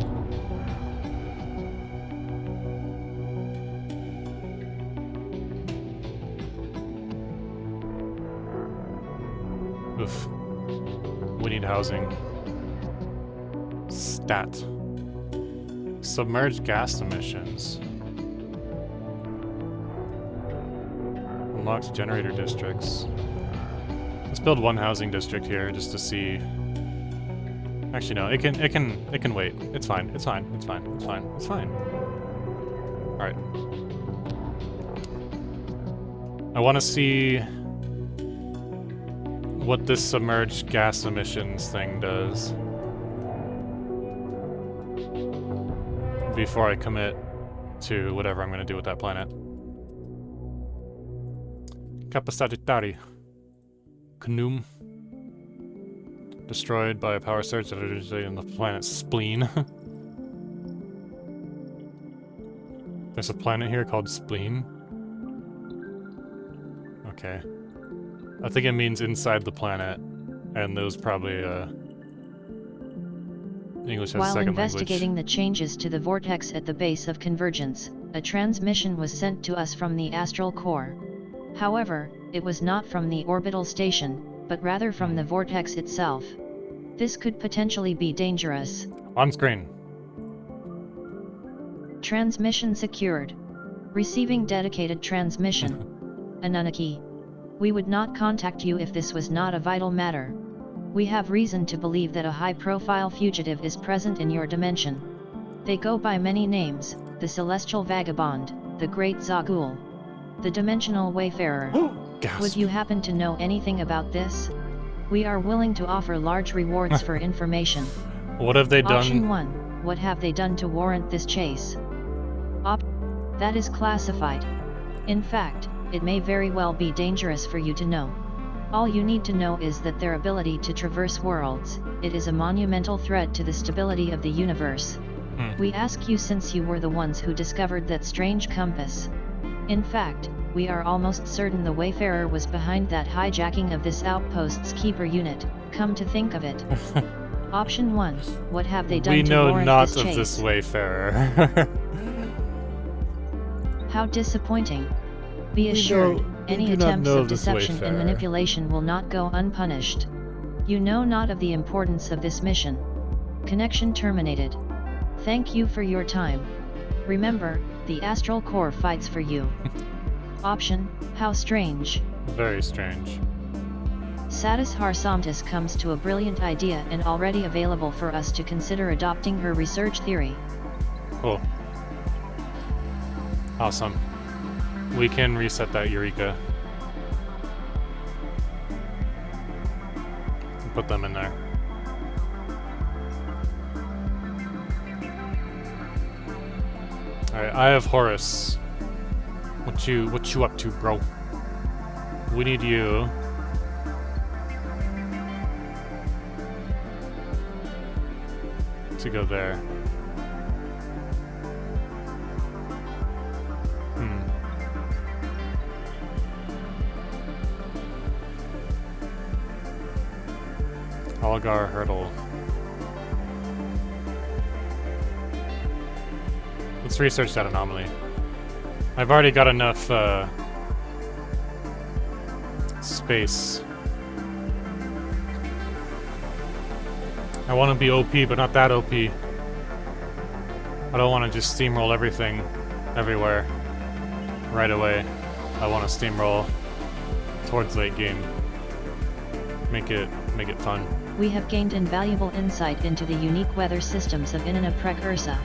Speaker 1: Oof. We need housing. Stat. Submerged gas emissions. Unlocks generator districts. Let's build 1 housing district here just to see. Actually no, it can wait. It's fine. It's fine. It's fine. It's fine. It's fine. Alright. I wanna see what this submerged gas emissions thing does before I commit to whatever I'm gonna do with that planet. Capacitari. Knum. Destroyed by a power surge that originated in the planet's spleen. There's a planet here called Spleen. Okay. I think it means inside the planet, and those probably, English as a second language.
Speaker 2: While investigating the changes to the vortex at the base of convergence, a transmission was sent to us from the astral core. However, it was not from the orbital station, but rather from the vortex itself. This could potentially be dangerous.
Speaker 1: On screen.
Speaker 2: Transmission secured. Receiving dedicated transmission. Anunnaki. We would not contact you if this was not a vital matter. We have reason to believe that a high-profile fugitive is present in your dimension. They go by many names: the Celestial Vagabond, the Great Zagul, the Dimensional Wayfarer. Would you happen to know anything about this? We are willing to offer large rewards for information.
Speaker 1: What have they done?
Speaker 2: Option 1. What have they done to warrant this chase? That is classified. In fact, it may very well be dangerous for you to know. All you need to know is that their ability to traverse worlds, it is a monumental threat to the stability of the universe. We ask you since you were the ones who discovered that strange compass. In fact, we are almost certain the Wayfarer was behind that hijacking of this outpost's keeper unit, come to think of it. Option 1, what have they done to warrant this chase?
Speaker 1: We know not of this Wayfarer.
Speaker 2: How disappointing. Be assured, any attempts of deception and manipulation will not go unpunished. You know not of the importance of this mission. Connection terminated. Thank you for your time. Remember, the astral core fights for you. Option, how strange.
Speaker 1: Very strange.
Speaker 2: Satis Harsamtis comes to a brilliant idea and already available for us to consider adopting her research theory.
Speaker 1: Cool. Awesome. We can reset that Eureka. Put them in there. Alright, I have Horus. What you up to, bro? We need you to go there. Algar Hurdle. Let's research that anomaly. I've already got enough space. I want to be OP, but not that OP. I don't want to just steamroll everything, everywhere, right away. I want to steamroll towards late game. Make it fun.
Speaker 2: We have gained invaluable insight into the unique weather systems of Inanna Precursor.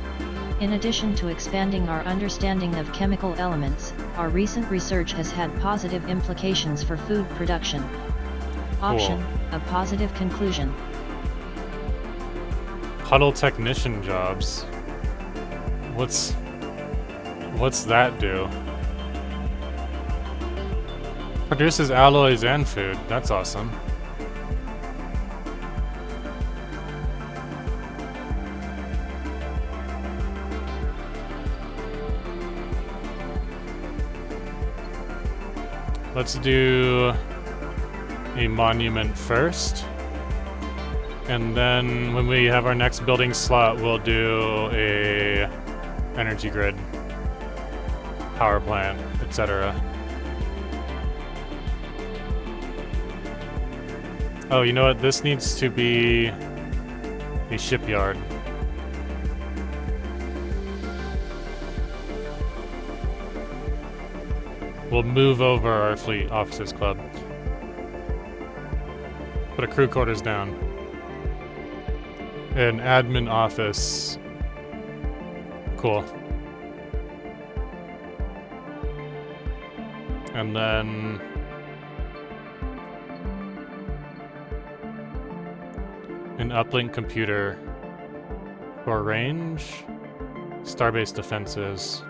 Speaker 2: In addition to expanding our understanding of chemical elements, our recent research has had positive implications for food production. Option, a positive conclusion.
Speaker 1: Puddle technician jobs. What's that do? Produces alloys and food. That's awesome. Let's do a monument first. And then when we have our next building slot, we'll do a energy grid, power plant, etc. Oh, you know what? This needs to be a shipyard. We'll move over our fleet officers club. Put a crew quarters down. An admin office. Cool. And then an uplink computer for range, starbase defenses,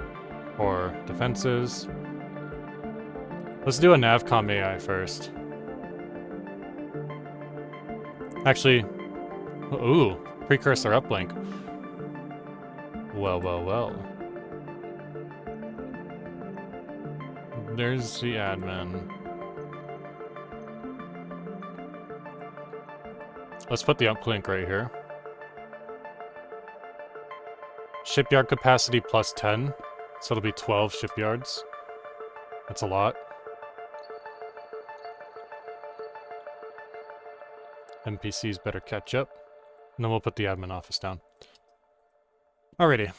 Speaker 1: or defenses. Let's do a Navcom AI first. Actually, ooh, precursor uplink. Well, well, well. There's the admin. Let's put the uplink right here. Shipyard capacity plus 10, so it'll be 12 shipyards. That's a lot. NPCs better catch up. And then we'll put the admin office down. Alrighty.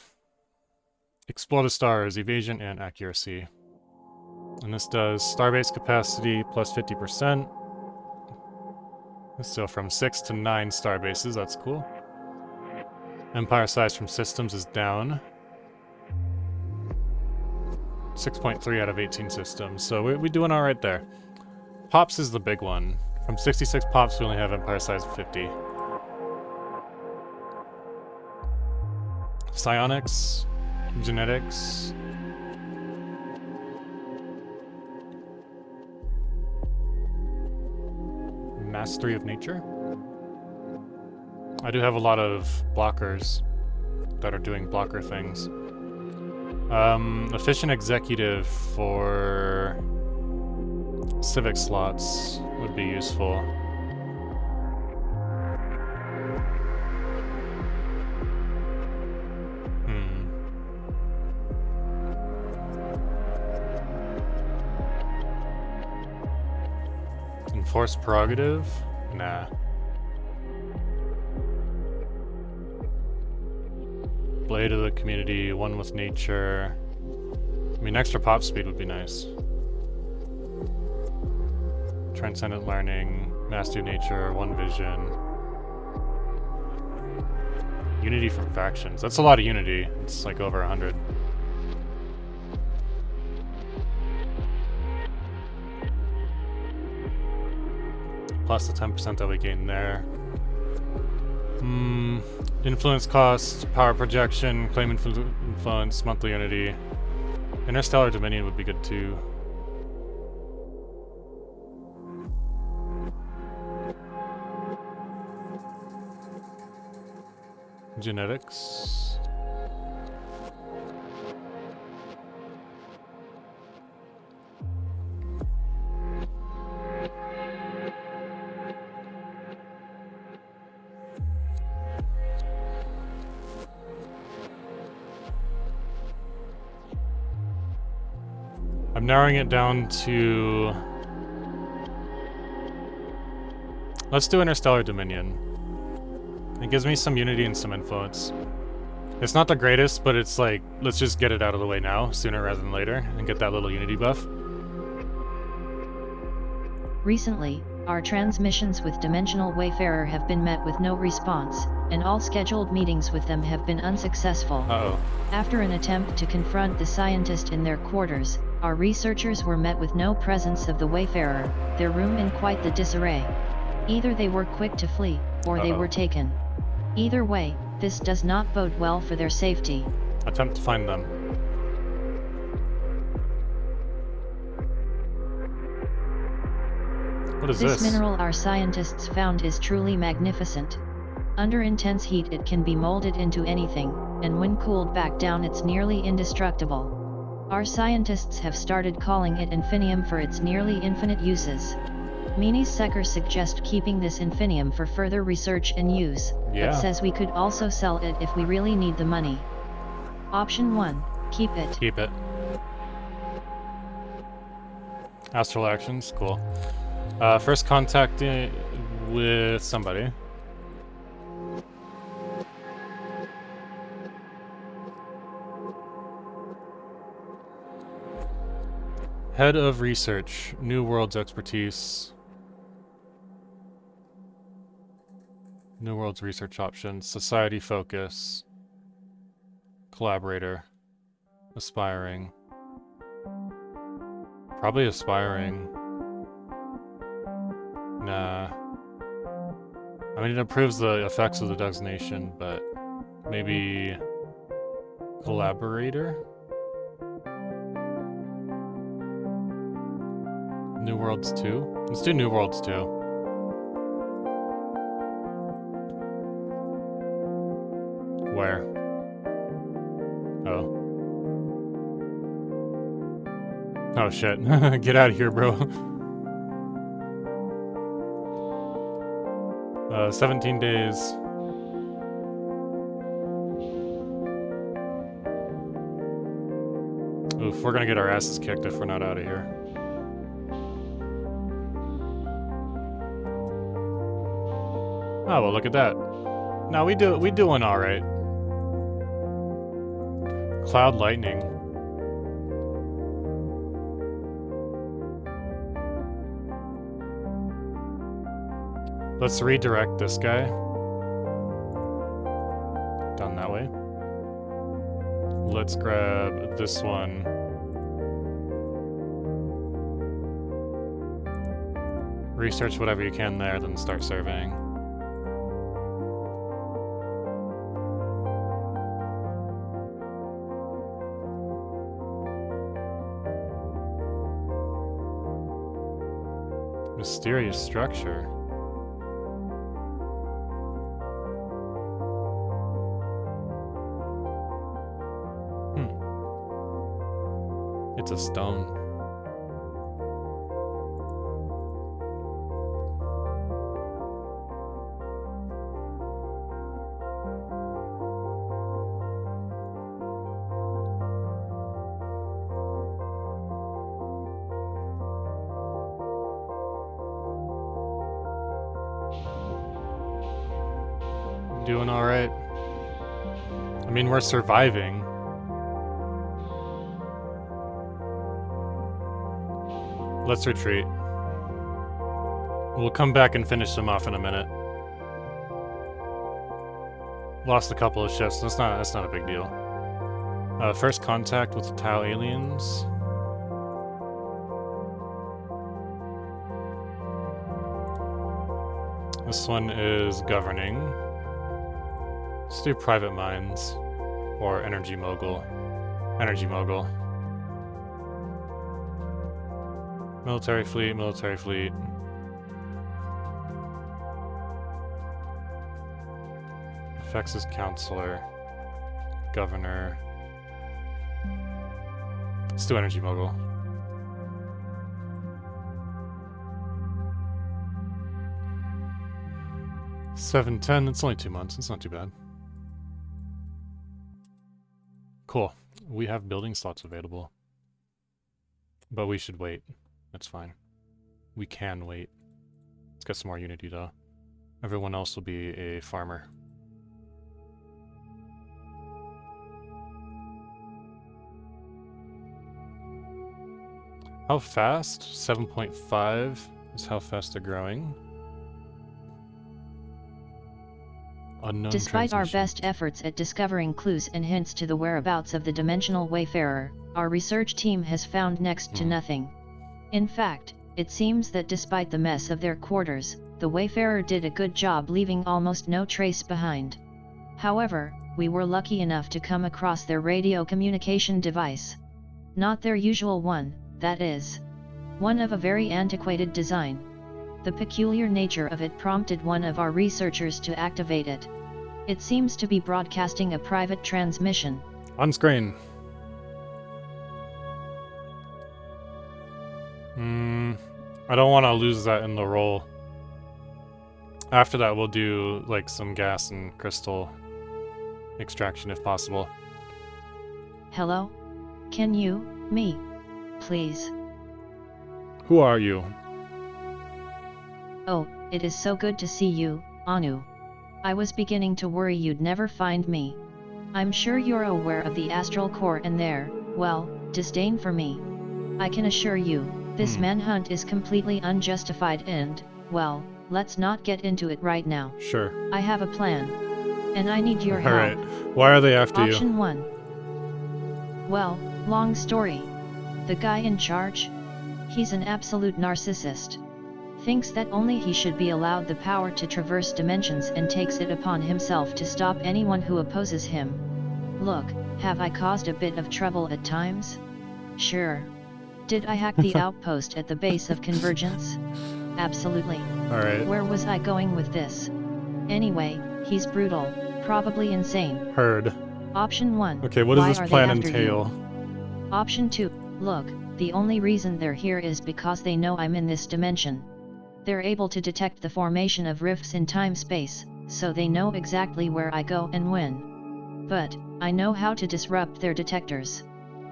Speaker 1: Explore the stars, evasion and accuracy. And this does starbase capacity plus 50%. So from 6 to 9 starbases, that's cool. Empire size from systems is down. 6.3 out of 18 systems, so we're doing alright there. Pops is the big one. From 66 pops, we only have empire size of 50. Psionics, genetics. Mastery of nature. I do have a lot of blockers that are doing blocker things. Efficient executive for civic slots would be useful. Enforced prerogative? Nah. equal aid to the community, one with nature. I mean, extra pop speed would be nice. Transcendent learning, mastery of nature, one vision. Unity from factions. That's a lot of unity. It's like over 100. Plus the 10% that we gain there. Influence cost, power projection, claim influence, monthly unity. Interstellar Dominion would be good too. Genetics. I'm narrowing it down to... Let's do Interstellar Dominion. It gives me some unity and some influence. It's not the greatest, but it's like, let's just get it out of the way now, sooner rather than later, and get that little unity buff.
Speaker 2: Recently, our transmissions with Dimensional Wayfarer have been met with no response, and all scheduled meetings with them have been unsuccessful.
Speaker 1: Uh-oh.
Speaker 2: After an attempt to confront the scientist in their quarters, our researchers were met with no presence of the Wayfarer, their room in quite the disarray. Either they were quick to flee, or they were taken. Either way, this does not bode well for their safety.
Speaker 1: Attempt to find them. What is this?
Speaker 2: This mineral our scientists found is truly magnificent. Under intense heat it can be molded into anything, and when cooled back down it's nearly indestructible. Our scientists have started calling it infinium for its nearly infinite uses. Meanie Secker suggests keeping this infinium for further research and use, but says we could also sell it if we really need the money. Option 1, keep it.
Speaker 1: Keep it. Astral actions, cool. First contact with somebody. Head of research, New World's expertise. New World's research options, society focus, collaborator, aspiring. Probably aspiring. Nah. I mean, it improves the effects of the designation, but maybe collaborator? New Worlds 2? Let's do New Worlds 2. Where? Oh. Oh shit. Get out of here, bro. 17 days. Oof, we're gonna get our asses kicked if we're not out of here. Oh, well, look at that. No, we doing all right. Cloud lightning. Let's redirect this guy. Down that way. Let's grab this one. Research whatever you can there, then start surveying. Mysterious structure. It's a stone. Doing all right. mean, we're surviving. Let's retreat. We'll come back and finish them off in a minute. Lost a couple of ships. That's not a big deal. First contact with the Tau aliens. This one is governing. Let's do private mines or energy mogul. Energy mogul. Military fleet, military fleet. Fex's counselor. Governor. Let's do energy mogul. $7.10, it's only 2 months, it's not too bad. Cool. We have building slots available. But we should wait. That's fine. We can wait. Let's get some more unity though. Everyone else will be a farmer. How fast? 7.5 is how fast they're growing. Unknown
Speaker 2: Despite our
Speaker 1: transmission.
Speaker 2: best efforts at discovering clues and hints to the whereabouts of the dimensional wayfarer, our research team has found next to nothing. In fact, it seems that despite the mess of their quarters, the wayfarer did a good job leaving almost no trace behind. However, we were lucky enough to come across their radio communication device. Not their usual one, that is. One of a very antiquated design. The peculiar nature of it prompted one of our researchers to activate it. It seems to be broadcasting a private transmission.
Speaker 1: On screen. I don't want to lose that in the roll. After that, we'll do like some gas and crystal extraction if possible.
Speaker 2: Hello? Can you, me? Please.
Speaker 1: Who are you?
Speaker 2: Oh, it is so good to see you, Anu. I was beginning to worry you'd never find me. I'm sure you're aware of the astral core and their, well, disdain for me. I can assure you, this manhunt is completely unjustified and, well, let's not get into it right now.
Speaker 1: Sure.
Speaker 2: I have a plan. And I need your help.
Speaker 1: Alright. Why are they after you?
Speaker 2: Option 1. Well, long story. The guy in charge? He's an absolute narcissist. Thinks that only he should be allowed the power to traverse dimensions and takes it upon himself to stop anyone who opposes him. Look, have I caused a bit of trouble at times? Sure. Did I hack the outpost at the base of Convergence? Absolutely.
Speaker 1: Alright.
Speaker 2: Where was I going with this? Anyway, he's brutal, probably insane.
Speaker 1: Heard.
Speaker 2: Option 1.
Speaker 1: Okay, what does
Speaker 2: Why
Speaker 1: this
Speaker 2: are they
Speaker 1: plan
Speaker 2: after
Speaker 1: entail?
Speaker 2: you? Option 2. Look, the only reason they're here is because they know I'm in this dimension. They're able to detect the formation of rifts in time-space, so they know exactly where I go and when. But, I know how to disrupt their detectors.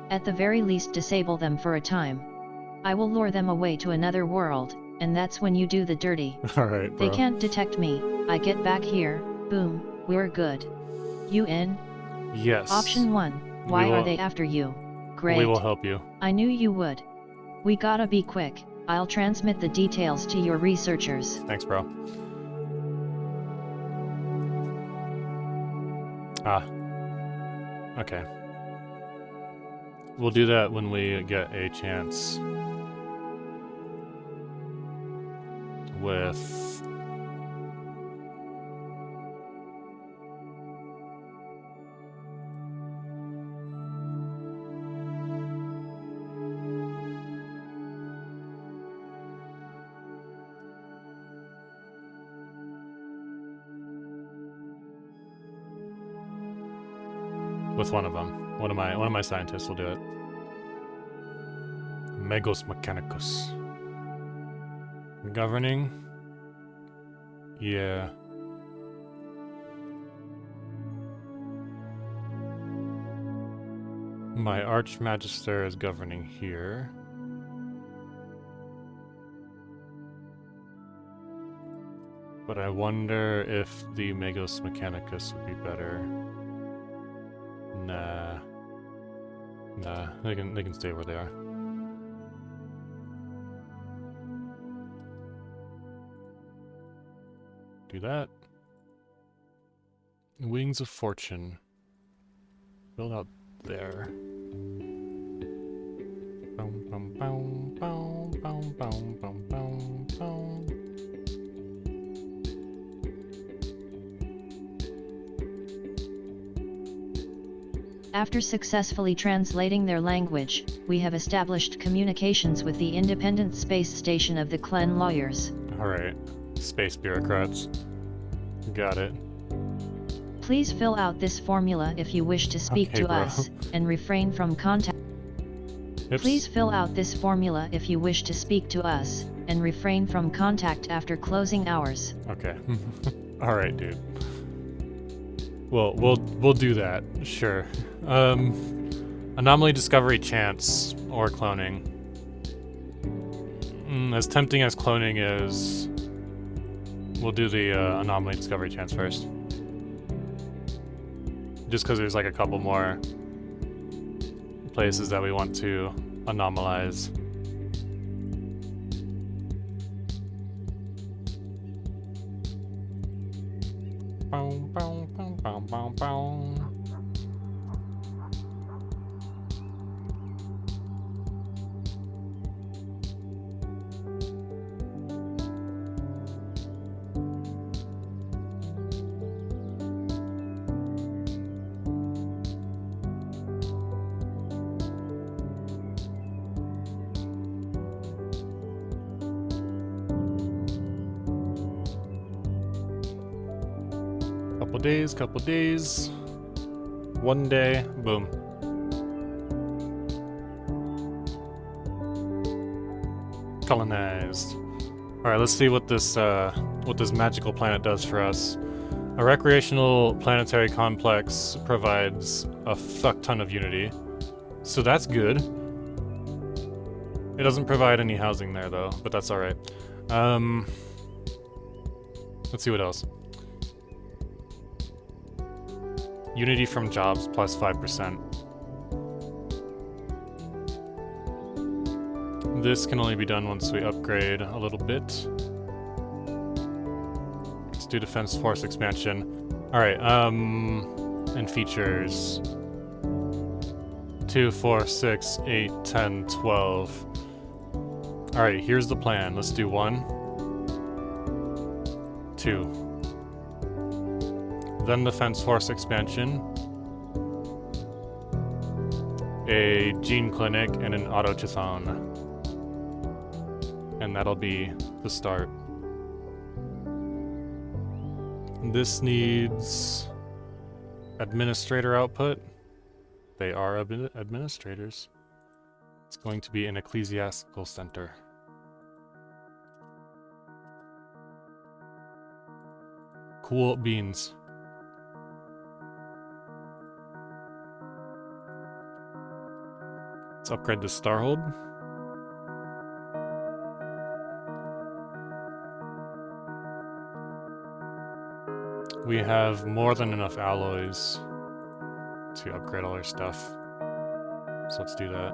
Speaker 2: At the very least disable them for a time. I will lure them away to another world, and that's when you do the dirty.
Speaker 1: Alright, bro.
Speaker 2: They can't detect me, I get back here, boom, we're good. You in?
Speaker 1: Yes.
Speaker 2: Option 1. Why are they after you? Great.
Speaker 1: We will help you.
Speaker 2: I knew you would. We gotta be quick. I'll transmit the details to your researchers.
Speaker 1: Thanks, bro. Ah. Okay. We'll do that when we get a chance. With... with one of them. One of my scientists will do it. Megos Mechanicus. Governing? Yeah. My Archmagister is governing here. But I wonder if the Megos Mechanicus would be better. Nah. Nah, they can stay where they are. Do that. Wings of Fortune. Build out there. Boom, boom, boom, boom, boom, boom, boom, boom, boom.
Speaker 2: After successfully translating their language, we have established communications with the independent space station of the Klen lawyers.
Speaker 1: Alright, space bureaucrats. Got it.
Speaker 2: Please fill out this formula if you wish to speak
Speaker 1: Okay,
Speaker 2: to
Speaker 1: bro.
Speaker 2: us, and refrain from contact.
Speaker 1: Oops.
Speaker 2: Please fill out this formula if you wish to speak to us, and refrain from contact after closing hours.
Speaker 1: Okay. Alright, dude. Well, we'll do that, sure. Anomaly discovery chance, or cloning. As tempting as cloning is, we'll do the anomaly discovery chance first. Just because there's like a couple more places that we want to anomalize. Boom, boom, boom, boom, boom, boom. Couple days. One day, boom. Colonized. Alright, let's see what this magical planet does for us. A recreational planetary complex provides a fuck ton of unity. So that's good. It doesn't provide any housing there though, but that's alright. Let's see what else. Unity from jobs plus 5%. This can only be done once we upgrade a little bit. Let's do defense force expansion. Alright, and features. 2, 4, 6, 8, 10, 12. Alright, here's the plan. Let's do 1, 2. Then defense force expansion, a gene clinic, and an autochthon. And that'll be the start. This needs administrator output. They are administrators. It's going to be an ecclesiastical center. Cool beans. Let's upgrade the Starhold. We have more than enough alloys to upgrade all our stuff. So let's do that.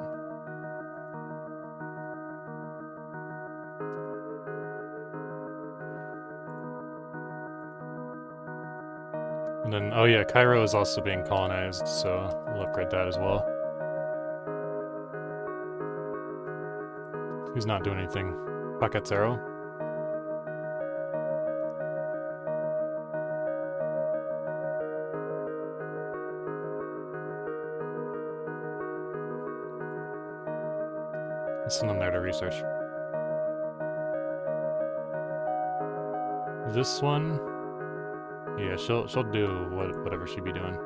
Speaker 1: And then, oh yeah, Cairo is also being colonized, so we'll upgrade that as well. Who's not doing anything? Pacatzero? Let's send them there to research. This one, yeah, she'll do whatever she be doing.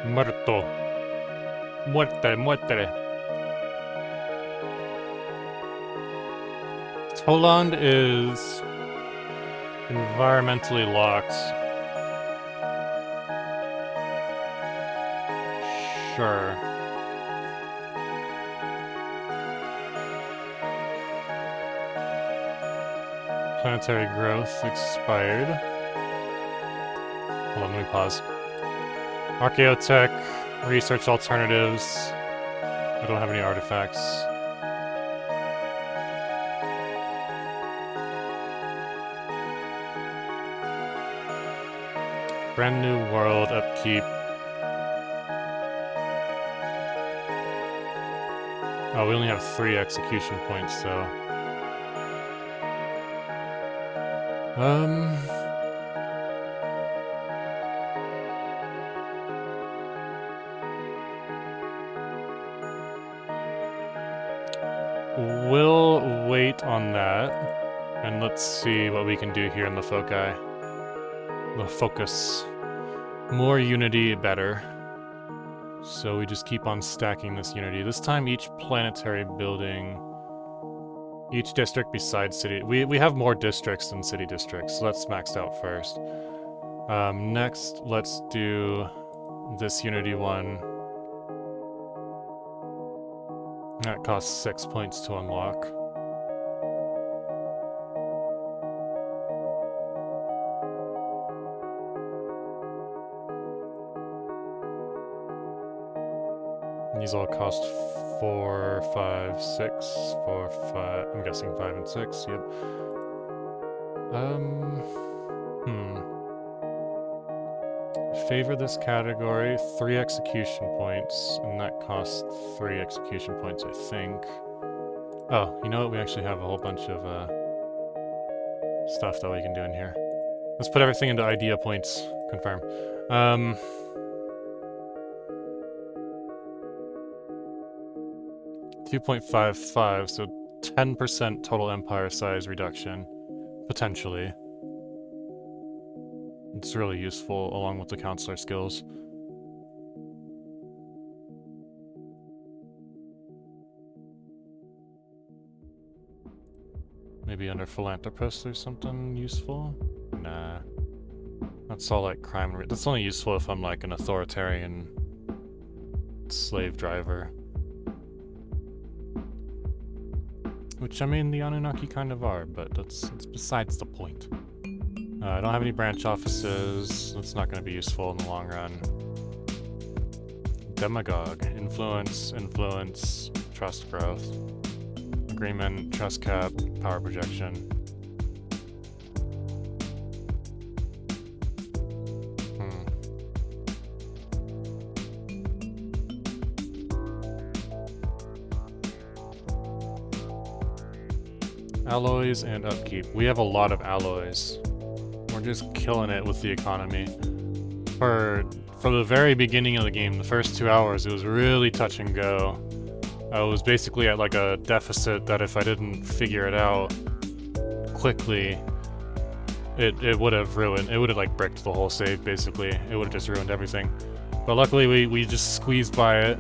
Speaker 1: Muerto. Muerte, muerte. Toland is Environmentally locked. Sure. Planetary growth expired. Hold on, let me pause. Archaeotech, research alternatives. I don't have any artifacts. Brand new world upkeep. Oh, we only have 3 execution points, so. We'll wait on that, and let's see what we can do here in the foci. The focus. More unity, better. So we just keep on stacking this unity. This time each planetary building, each district besides city. We have more districts than city districts, so that's maxed out first. Next, let's do this unity one. That costs 6 points to unlock. These all cost 4, 5, 6, 4, 5. I'm guessing 5 and 6. Yep. Favor this category. 3 execution points, and that costs 3 execution points, I think. Oh, you know what? We actually have a whole bunch of stuff that we can do in here. Let's put everything into idea points. Confirm. 2.55, so 10% total empire size reduction, potentially. It's really useful along with the counselor skills. Maybe under philanthropist there's something useful? Nah. That's all like crime. That's only useful if I'm like an authoritarian slave driver. Which, I mean, the Anunnaki kind of are, but that's besides the point. I don't have any branch offices. That's not going to be useful in the long run. Demagogue. Influence, trust growth. Agreement, trust cap, power projection. Alloys and upkeep. We have a lot of alloys. We're just killing it with the economy. For the very beginning of the game, the first 2 hours, it was really touch and go. I was basically at like a deficit that if I didn't figure it out quickly, it would have ruined, it would have like bricked the whole save basically. It would have just ruined everything. But luckily we just squeezed by it,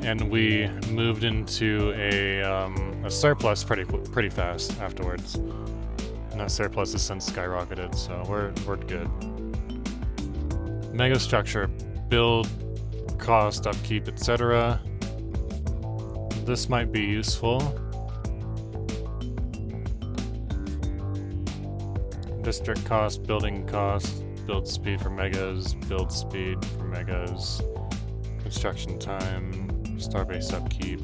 Speaker 1: and we moved into a surplus pretty fast afterwards. And that surplus has since skyrocketed, so we're good. Megastructure, build, cost, upkeep, etc. This might be useful. District cost, building cost, build speed for megas, build speed for megas, construction time, starbase upkeep.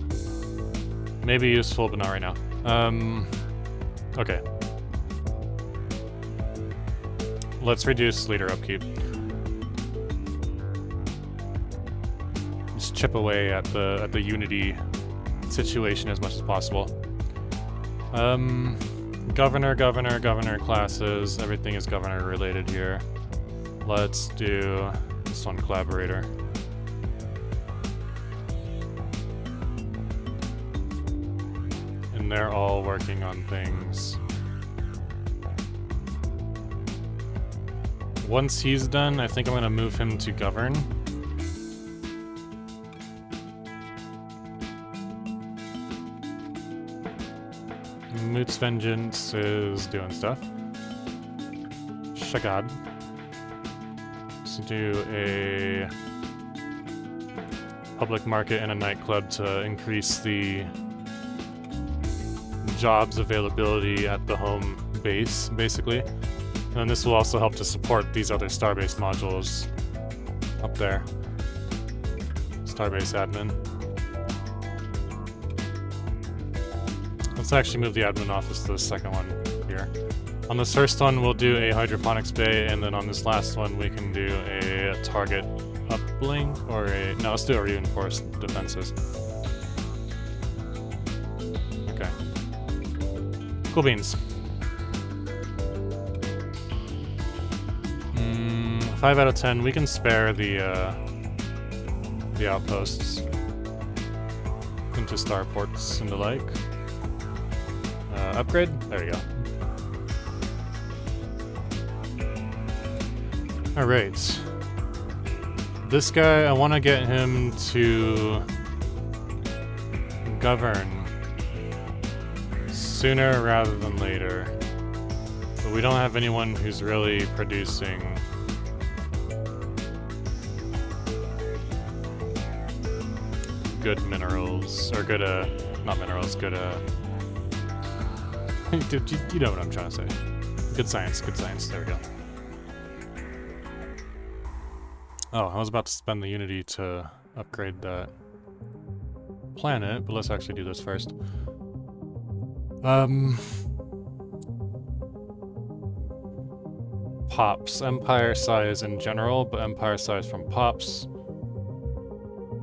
Speaker 1: Maybe useful, but not right now. Okay. Let's reduce leader upkeep. Just chip away at the unity situation as much as possible. Governor classes. Everything is governor related here. Let's do this one, collaborator. And they're all working on things. Once he's done, I think I'm gonna move him to govern. Moot's Vengeance is doing stuff. Shagad. Let's do a public market and a nightclub to increase the jobs availability at the home base, basically. And this will also help to support these other Starbase modules up there. Starbase admin. Let's actually move the admin office to the second one here. On this first one, we'll do a hydroponics bay, and then on this last one, we can do a target uplink, or a... No, let's do a reinforced defenses. Okay. Cool beans. 5 out of 10. We can spare the outposts into starports and the like. Upgrade? There you go. Alright. This guy, I want to get him to govern sooner rather than later. But we don't have anyone who's really producing good minerals, or good, not minerals, good, you know what I'm trying to say. Good science, there we go. Oh, I was about to spend the Unity to upgrade that planet, but let's actually do this first. Pops. Empire size in general, but empire size from pops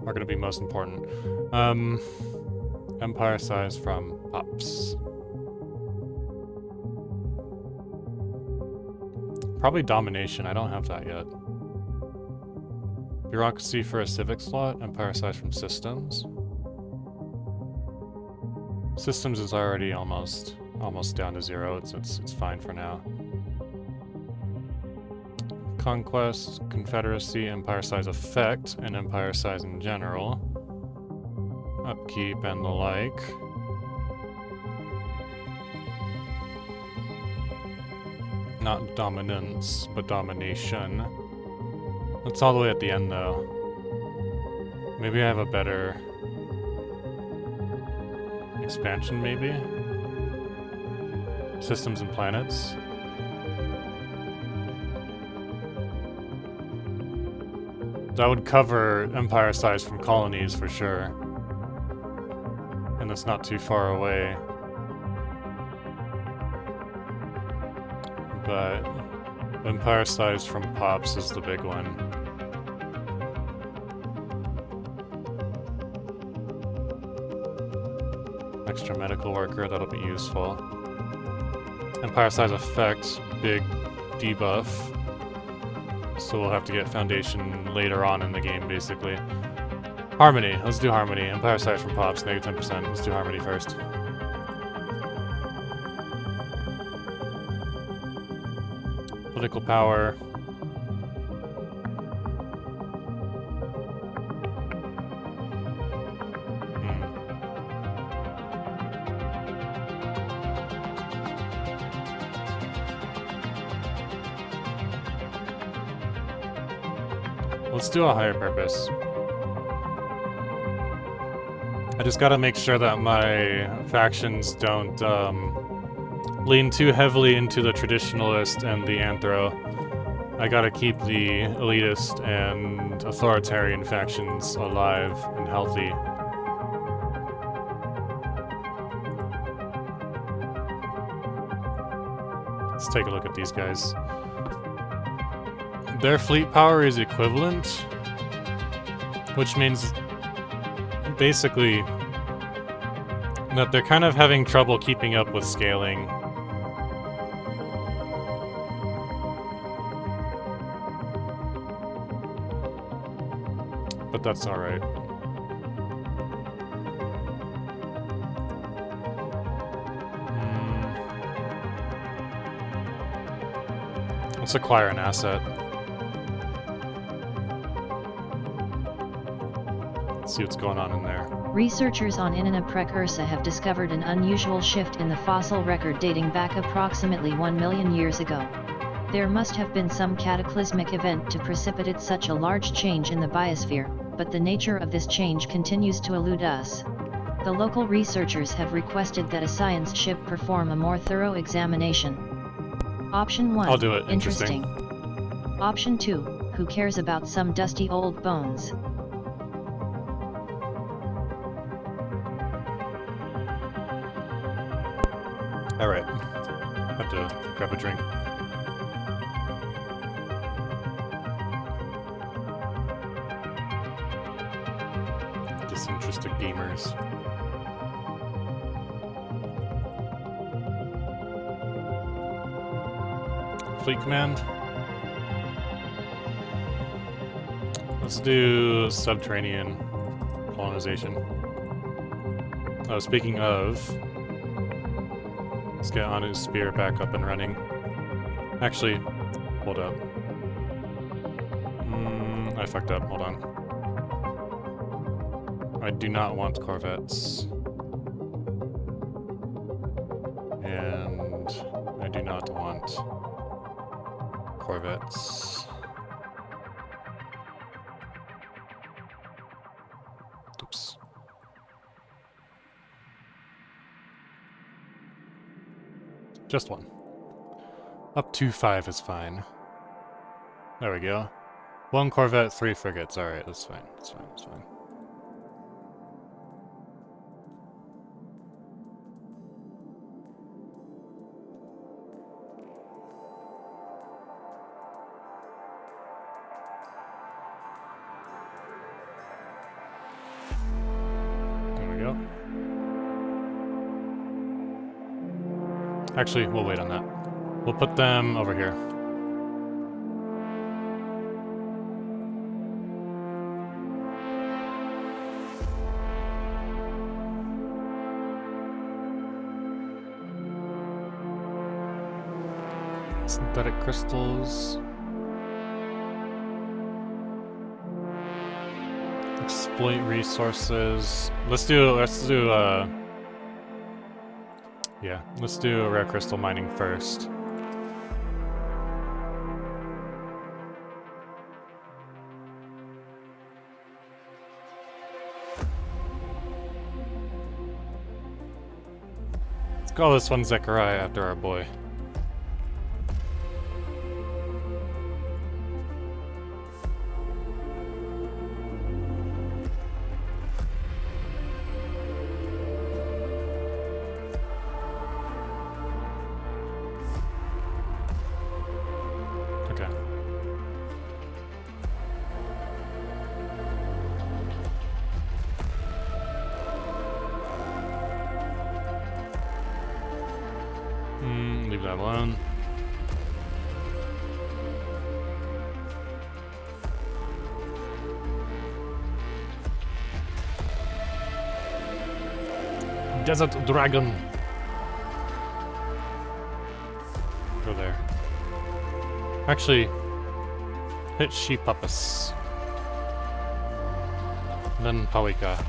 Speaker 1: are going to be most important. Empire size from pops. Probably domination, I don't have that yet. Bureaucracy for a civic slot, empire size from systems. Systems is already almost down to 0, it's fine for now. Conquest, confederacy, empire size effect, and empire size in general. Upkeep and the like. Not dominance, but domination. That's all the way at the end, though. Maybe I have a better expansion, maybe? Systems and planets. That would cover empire size from colonies for sure. And that's not too far away. But empire size from pops is the big one. Extra medical worker, that'll be useful. Empire size effect, big debuff. So we'll have to get foundation later on in the game, basically. Harmony, let's do harmony. Empire size from pops, negative 10%. Let's do harmony first. Political power. Let's do a higher purpose. I just gotta make sure that my factions don't lean too heavily into the traditionalist and the anthro. I gotta keep the elitist and authoritarian factions alive and healthy. Let's take a look at these guys. Their fleet power is equivalent, which means basically that they're kind of having trouble keeping up with scaling. But that's alright. Let's acquire an asset. Let's see what's going on in there.
Speaker 2: Researchers on Inanna Precursor have discovered an unusual shift in the fossil record dating back approximately 1 million years ago. There must have been some cataclysmic event to precipitate such a large change in the biosphere, but the nature of this change continues to elude us. The local researchers have requested that a science ship perform a more thorough examination. Option 1.
Speaker 1: I'll do it.
Speaker 2: Interesting. Option 2. Who cares about some dusty old bones?
Speaker 1: Alright. Have to grab a drink. Disinterested gamers. Fleet command. Let's do subterranean colonization. Oh, speaking of, let's get Anu's spear back up and running. Actually, hold up. I fucked up, hold on. I do not want corvettes. And I do not want corvettes. Oops. Just one. Up to 5 is fine. There we go. 1 corvette, 3 frigates. Alright, that's fine. That's fine. That's fine. Actually, we'll wait on that. We'll put them over here. Synthetic crystals. Exploit resources. Let's do yeah, let's do rare crystal mining first. Let's call this one Zechariah after our boy. Leave that alone. Desert Dragon. Go there. Actually, hit Sheepupus. Then Pawika.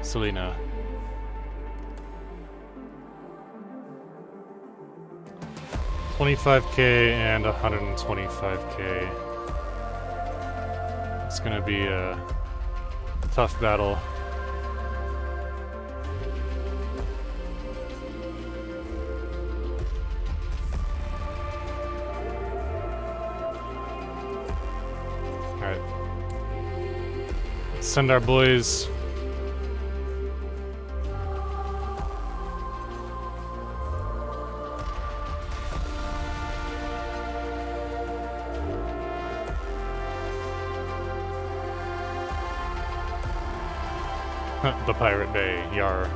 Speaker 1: Selena. $25K and $125K. It's gonna be a tough battle. Alright. Let's send our boys. The Pirate Bay, yar.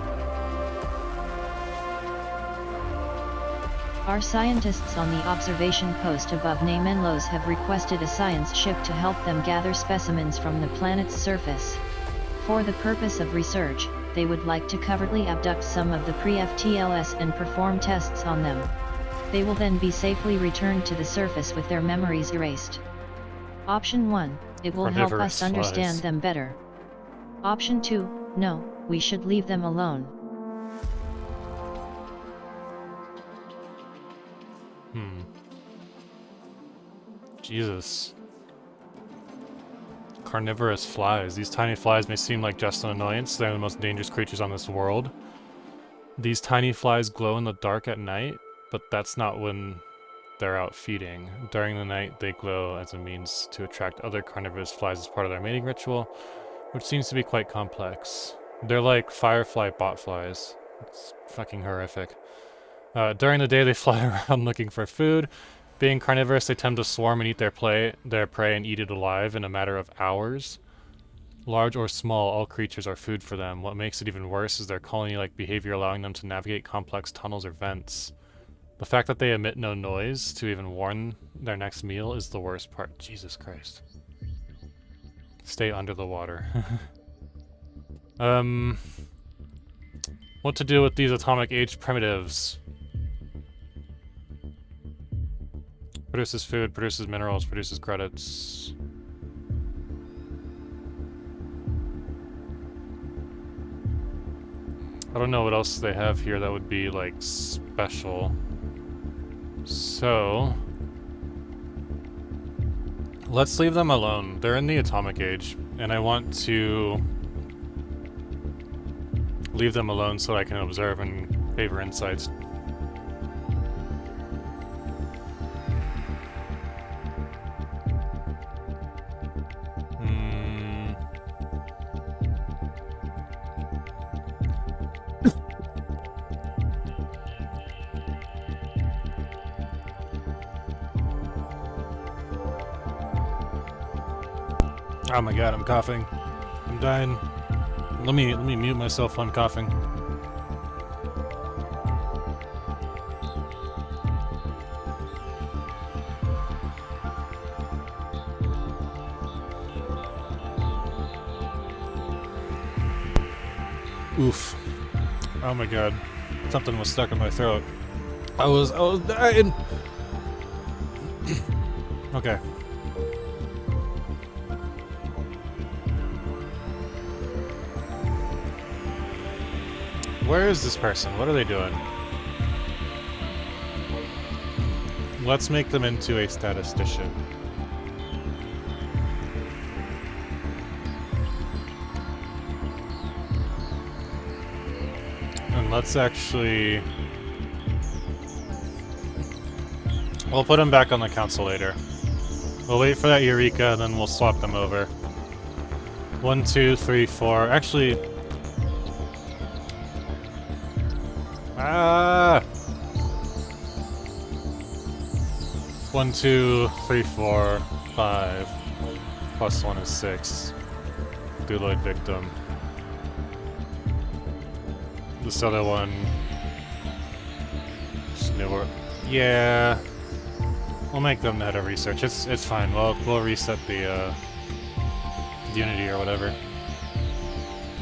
Speaker 2: Our scientists on the observation post above Namenlos have requested a science ship to help them gather specimens from the planet's surface. For the purpose of research, they would like to covertly abduct some of the pre-FTLS and perform tests on them. They will then be safely returned to the surface with their memories erased. Option 1, it will help us understand them better. Option 2, no, we should leave them alone.
Speaker 1: Jesus. Carnivorous flies. These tiny flies may seem like just an annoyance. They're the most dangerous creatures on this world. These tiny flies glow in the dark at night, but that's not when they're out feeding. During the night, they glow as a means to attract other carnivorous flies as part of their mating ritual, which seems to be quite complex. They're like firefly botflies. It's fucking horrific. During the day, they fly around looking for food. Being carnivorous, they tend to swarm and eat their prey and eat it alive in a matter of hours. Large or small, all creatures are food for them. What makes it even worse is their colony-like behavior, allowing them to navigate complex tunnels or vents. The fact that they emit no noise to even warn their next meal is the worst part. Jesus Christ. Stay under the water. What to do with these atomic age primitives? Produces food, produces minerals, produces credits. I don't know what else they have here that would be, like, special. So... let's leave them alone. They're in the atomic age, and I want to leave them alone so I can observe and favor insights. Oh my god, I'm coughing. I'm dying. Let me mute myself on coughing. Oof. Oh my god. Something was stuck in my throat. I was dying. Okay. Where is this person? What are they doing? Let's make them into a statistician. And let's actually... we'll put them back on the council later. We'll wait for that Eureka, and then we'll swap them over. 1, 2, 3, 4. Actually... 1, 2, 3, 4, 5. Plus 1 is 6. Duloid victim. This other one... just newer. Yeah... we'll make them head of research. It's fine. We'll reset the Unity or whatever.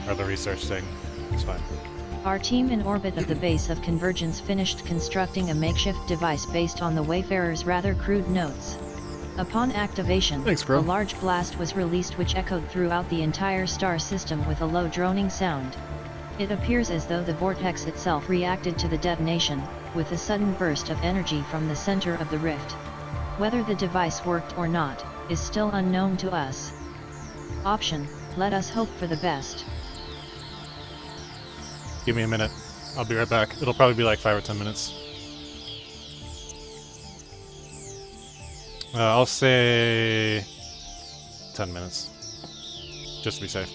Speaker 1: Or the research thing. It's fine.
Speaker 2: Our team in orbit of the base of Convergence finished constructing a makeshift device based on the Wayfarer's rather crude notes. Upon activation,
Speaker 1: Thanks, bro.
Speaker 2: a large blast was released which echoed throughout the entire star system with a low droning sound. It appears as though the vortex itself reacted to the detonation, with a sudden burst of energy from the center of the rift. Whether the device worked or not, is still unknown to us. Option: let us hope for the best.
Speaker 1: Give me a minute. I'll be right back. It'll probably be like 5 or 10 minutes. I'll say 10 minutes. Just to be safe.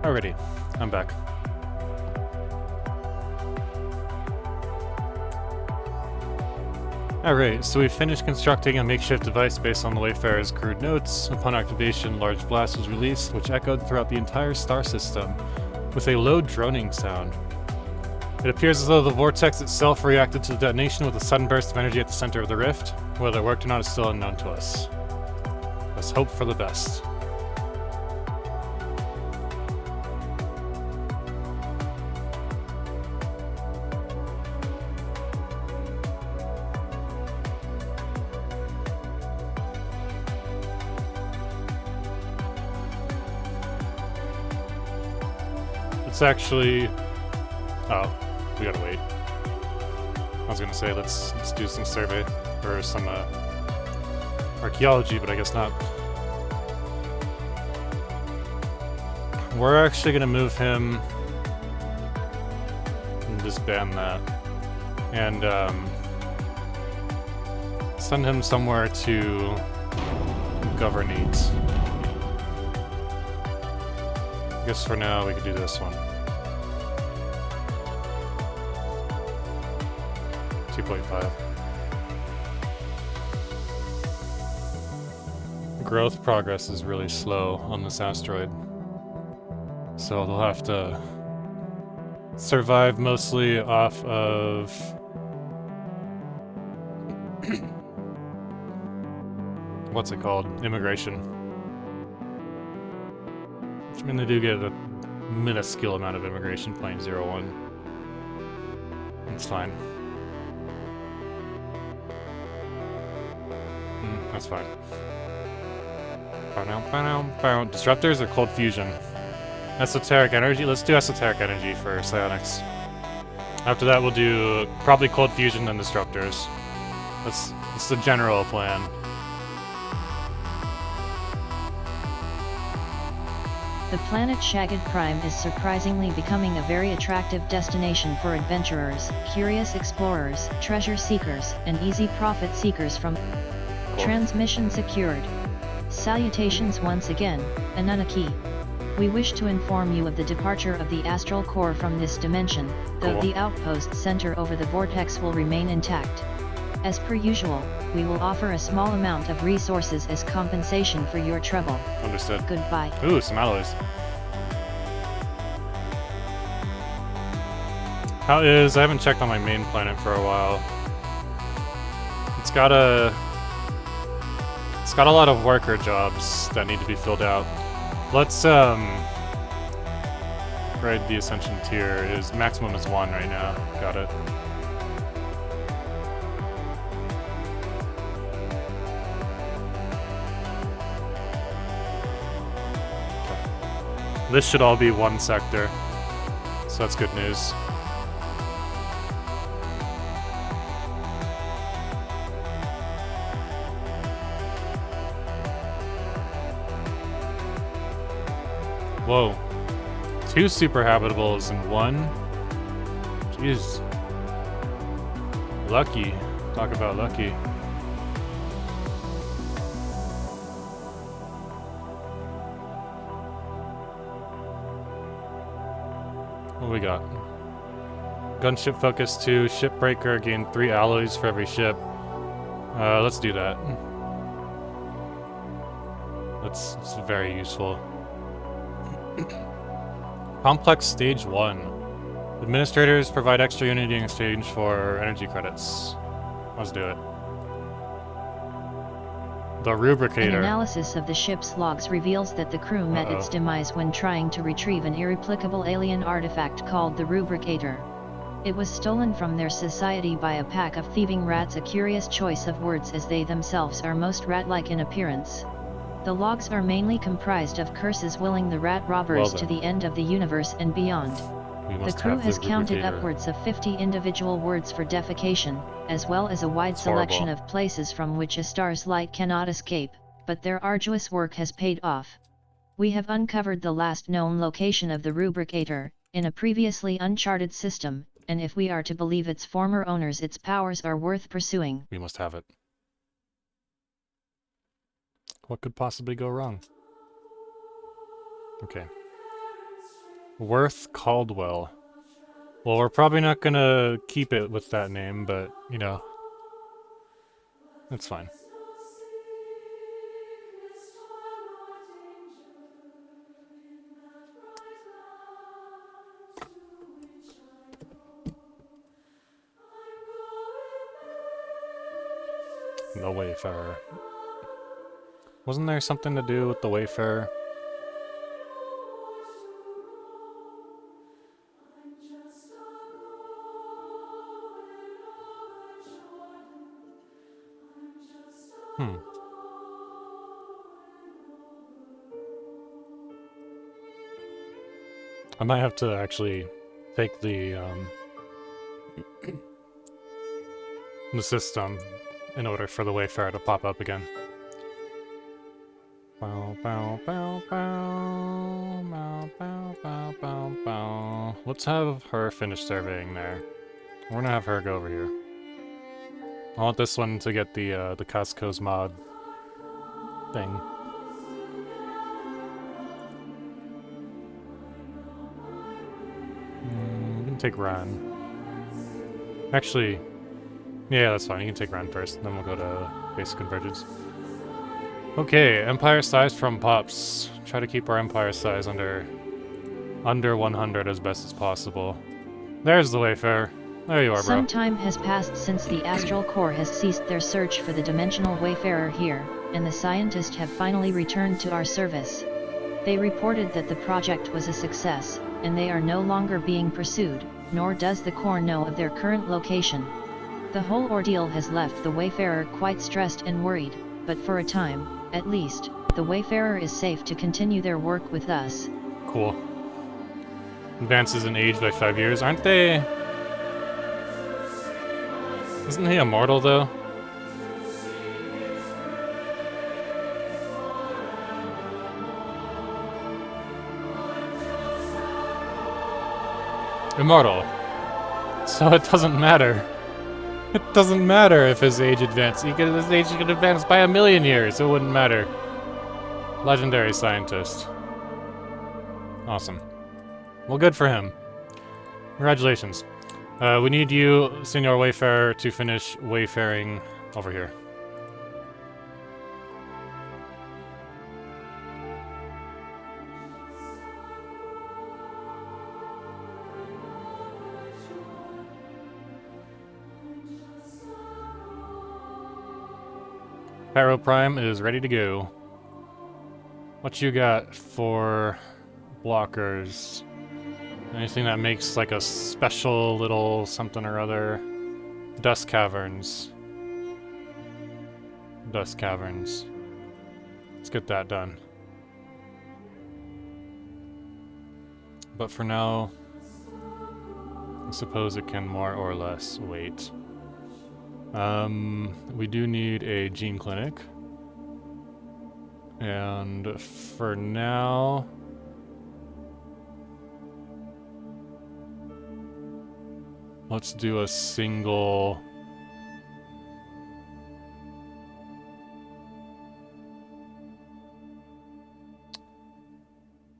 Speaker 1: Alrighty, I'm back. Alright, so we finished constructing a makeshift device based on the Wayfarer's crude notes. Upon activation, large blast was released, which echoed throughout the entire star system, with a low droning sound. It appears as though the vortex itself reacted to the detonation with a sudden burst of energy at the center of the rift. Whether it worked or not is still unknown to us. Let's hope for the best. It's actually... Oh, we gotta wait. I was gonna say let's do some survey or some archaeology, but I guess not. We're actually gonna move him and disband that, and send him somewhere to governate. I guess for now we could do this one. 2.5. Growth progress is really slow on this asteroid, so they'll have to survive mostly off of what's it called? Immigration. Which I mean they do get a minuscule amount of immigration, 0.01. It's fine. That's fine. Disruptors or cold fusion? Esoteric energy? Let's do esoteric energy for psionics. After that we'll do probably cold fusion and disruptors. That's the general plan.
Speaker 2: The planet Shagad Prime is surprisingly becoming a very attractive destination for adventurers, curious explorers, treasure seekers, and easy profit seekers from... Transmission secured. Salutations once again, Anunnaki. We wish to inform you of the departure of the astral core from this dimension, though the outpost center over the vortex will remain intact. As per usual, we will offer a small amount of resources as compensation for your trouble.
Speaker 1: Understood.
Speaker 2: Goodbye.
Speaker 1: Ooh, some alloys. How is... I haven't checked on my main planet for a while. It's got a lot of worker jobs that need to be filled out. Let's grade the ascension tier. Is maximum is 1 right now. Got it. Okay. This should all be 1 sector, so that's good news. Whoa. 2 super habitables and 1? Jeez. Lucky. Talk about lucky. What do we got? Gunship focus 2, shipbreaker, gain 3 alloys for every ship. Let's do that. That's very useful. Complex Stage 1. Administrators provide extra unity in exchange for energy credits. Let's do it. The Rubricator.
Speaker 2: An analysis of the ship's logs reveals that the crew met its demise when trying to retrieve an irreplicable alien artifact called the Rubricator. It was stolen from their society by a pack of thieving rats, a curious choice of words as they themselves are most rat-like in appearance. The logs are mainly comprised of curses willing the rat robbers to the end of the universe and beyond. The crew has counted upwards of 50 individual words for defecation, as well as a wide selection of places from which a star's light cannot escape, but their arduous work has paid off. We have uncovered the last known location of the Rubricator, in a previously uncharted system, and if we are to believe its former owners, its powers are worth pursuing.
Speaker 1: We must have it. What could possibly go wrong? Okay. Worth Caldwell. Well, we're probably not gonna keep it with that name, but, you know, that's fine. The Wayfarer. Wasn't there something to do with the Wayfarer? Hmm. I might have to actually take the system in order for the Wayfarer to pop up again. Bow, bow, bow, bow, bow, bow, bow, bow, bow. Let's have her finish surveying there. We're gonna have her go over here. I want this one to get the Costco's mod thing. We can take Ran. Actually, yeah, that's fine. You can take Ran first, then we'll go to basic convergence. Okay, empire size from Pops. Try to keep our empire size under 100 as best as possible. There's the Wayfarer. There you are, bro.
Speaker 2: Some time has passed since the Astral Corps has ceased their search for the dimensional Wayfarer here, and the scientists have finally returned to our service. They reported that the project was a success, and they are no longer being pursued, nor does the Corps know of their current location. The whole ordeal has left the Wayfarer quite stressed and worried, but for a time, at least, the Wayfarer is safe to continue their work with us.
Speaker 1: Cool. Advances in age by 5 years. Aren't they... Isn't he immortal, though? Immortal. So it doesn't matter. It doesn't matter if his age advanced. His age could advance by 1,000,000 years. It wouldn't matter. Legendary scientist. Awesome. Well, good for him. Congratulations. We need you, Senor Wayfarer, to finish wayfaring over here. Pyro Prime is ready to go. What you got for blockers? Anything that makes like a special little something or other? Dust caverns. Dust caverns. Let's get that done. But for now, I suppose it can more or less wait. We do need a gene clinic. And for now... let's do a single...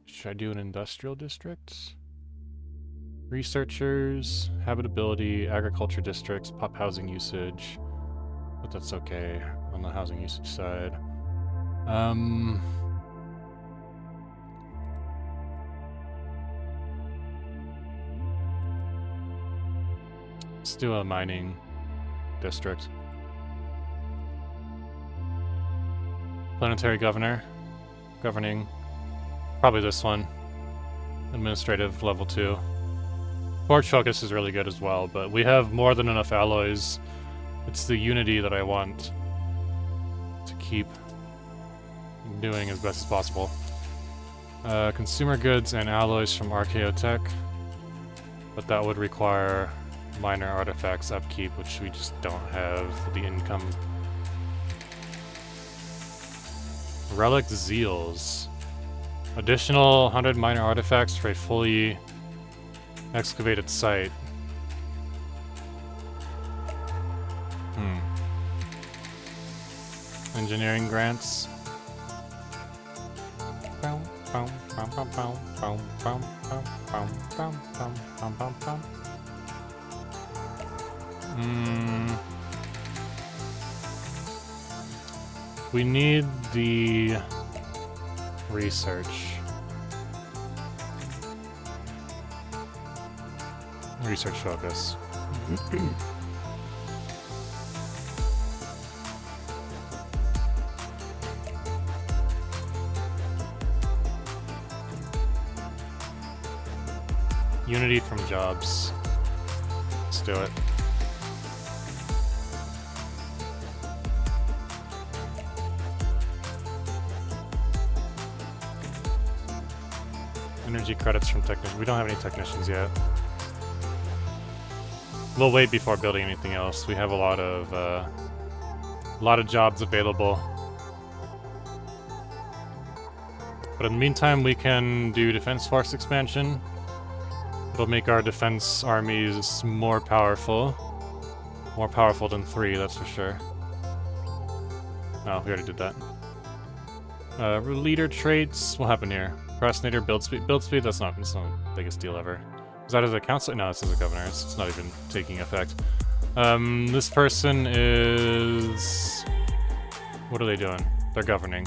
Speaker 1: Should I do an industrial district? Researchers, habitability, agriculture districts, pop housing usage. But that's okay on the housing usage side. Let's do a mining district. Planetary governor. Governing. Probably this one. Administrative level 2. Forge focus is really good as well, but we have more than enough alloys. It's the unity that I want to keep doing as best as possible. Consumer goods and alloys from Archaeotech, but that would require minor artifacts upkeep, which we just don't have the income. Relic Zeals. Additional 100 minor artifacts for a fully excavated site. Engineering grants. We need the research. Research focus. Unity from jobs. Let's do it. Energy credits from technicians. We don't have any technicians yet. We'll wait before building anything else. We have a lot of jobs available. But in the meantime, we can do defense force expansion. It'll make our defense armies more powerful. More powerful than 3, that's for sure. Oh, we already did that. Leader traits, what happened here? Procrastinator, build speed. Build speed, that's not the biggest deal ever. Is that as a councilor? No, this is a governor. It's not even taking effect. This person is... What are they doing? They're governing.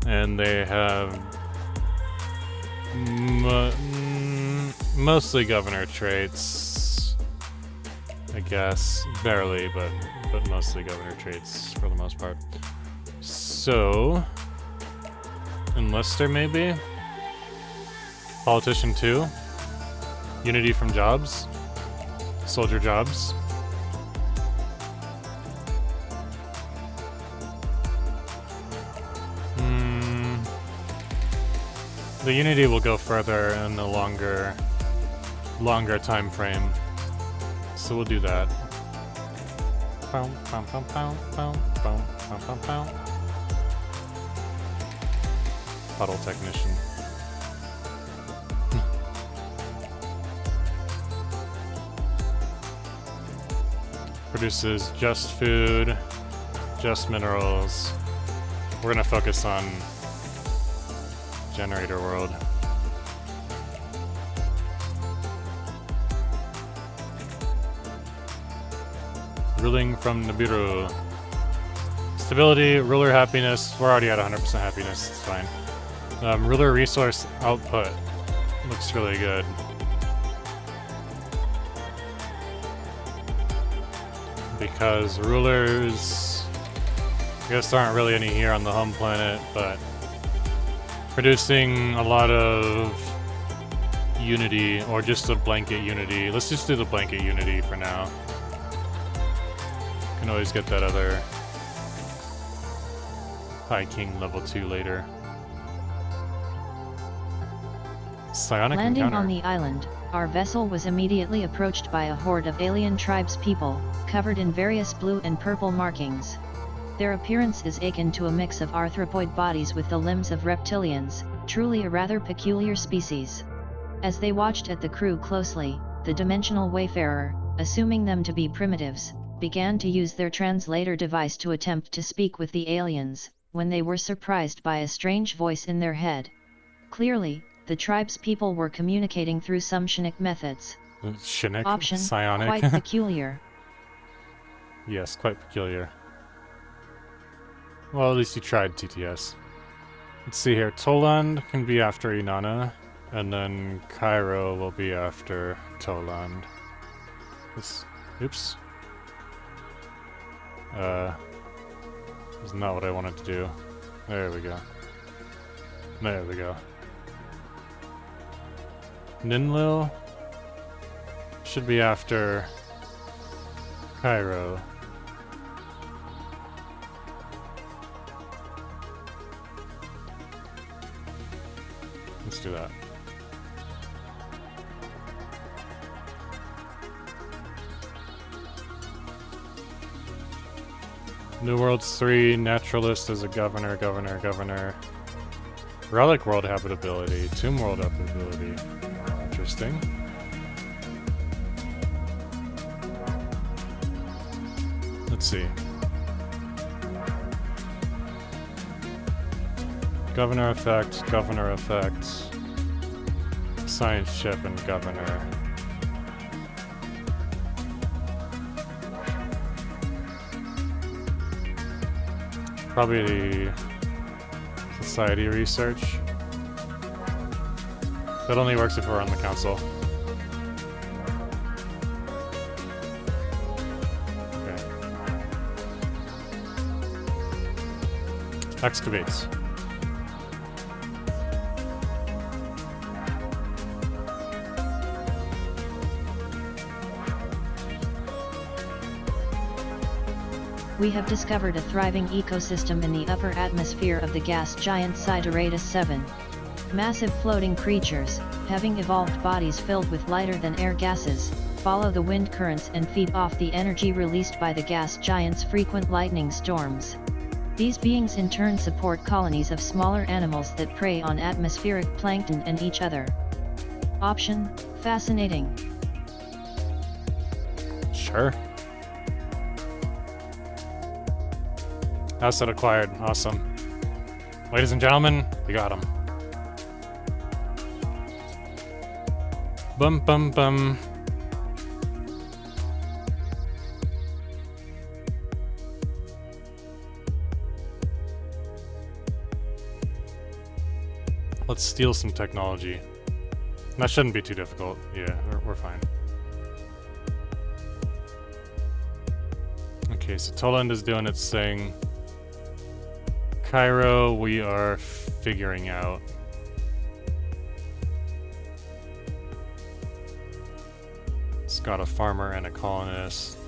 Speaker 1: And they have... mostly governor traits, I guess. Barely, but mostly governor traits for the most part. So, enlister maybe? Politician 2? Unity from jobs? Soldier jobs? The unity will go further in the longer time frame, so we'll do that. Puddle technician. Produces just food, just minerals. We're gonna focus on generator world. Ruling from Nibiru. Stability, ruler happiness. We're already at 100% happiness, it's fine. Ruler resource output. Looks really good. Because rulers, I guess there aren't really any here on the home planet, but producing a lot of unity, or just a blanket unity. Let's just do the blanket unity for now. Can always get that other High King level 2 later. Psionic
Speaker 2: Landing
Speaker 1: encounter.
Speaker 2: on the island, our vessel was immediately approached by a horde of alien tribespeople, covered in various blue and purple markings. Their appearance is akin to a mix of arthropoid bodies with the limbs of reptilians, truly a rather peculiar species. As they watched at the crew closely, the dimensional wayfarer, assuming them to be primitives, began to use their translator device to attempt to speak with the aliens, when they were surprised by a strange voice in their head. Clearly, the tribespeople were communicating through some Shinnick methods.
Speaker 1: Shinnick?
Speaker 2: Option,
Speaker 1: Psionic?
Speaker 2: quite peculiar.
Speaker 1: Yes, quite peculiar. Well, at least you tried, TTS. Let's see here. Toland can be after Inanna, and then Cairo will be after Toland. Oops. That's not what I wanted to do. There we go. There we go. Ninlil should be after Cairo. Let's do that. New Worlds 3, Naturalist as a governor. Relic World habitability, Tomb World habitability. Interesting. Let's see. Governor effect, governor effect, science ship, and governor. Probably society research. That only works if we're on the council. Okay. Excavates.
Speaker 2: We have discovered a thriving ecosystem in the upper atmosphere of the gas giant Sideratus 7. Massive floating creatures, having evolved bodies filled with lighter-than-air gases, follow the wind currents and feed off the energy released by the gas giant's frequent lightning storms. These beings in turn support colonies of smaller animals that prey on atmospheric plankton and each other. Option: fascinating.
Speaker 1: Sure. Asset acquired. Awesome. Ladies and gentlemen, we got him. Bum bum bum. Let's steal some technology. That shouldn't be too difficult. Yeah, we're fine. Okay, so Toland is doing its thing. Cairo, we are figuring out. It's got a farmer and a colonist.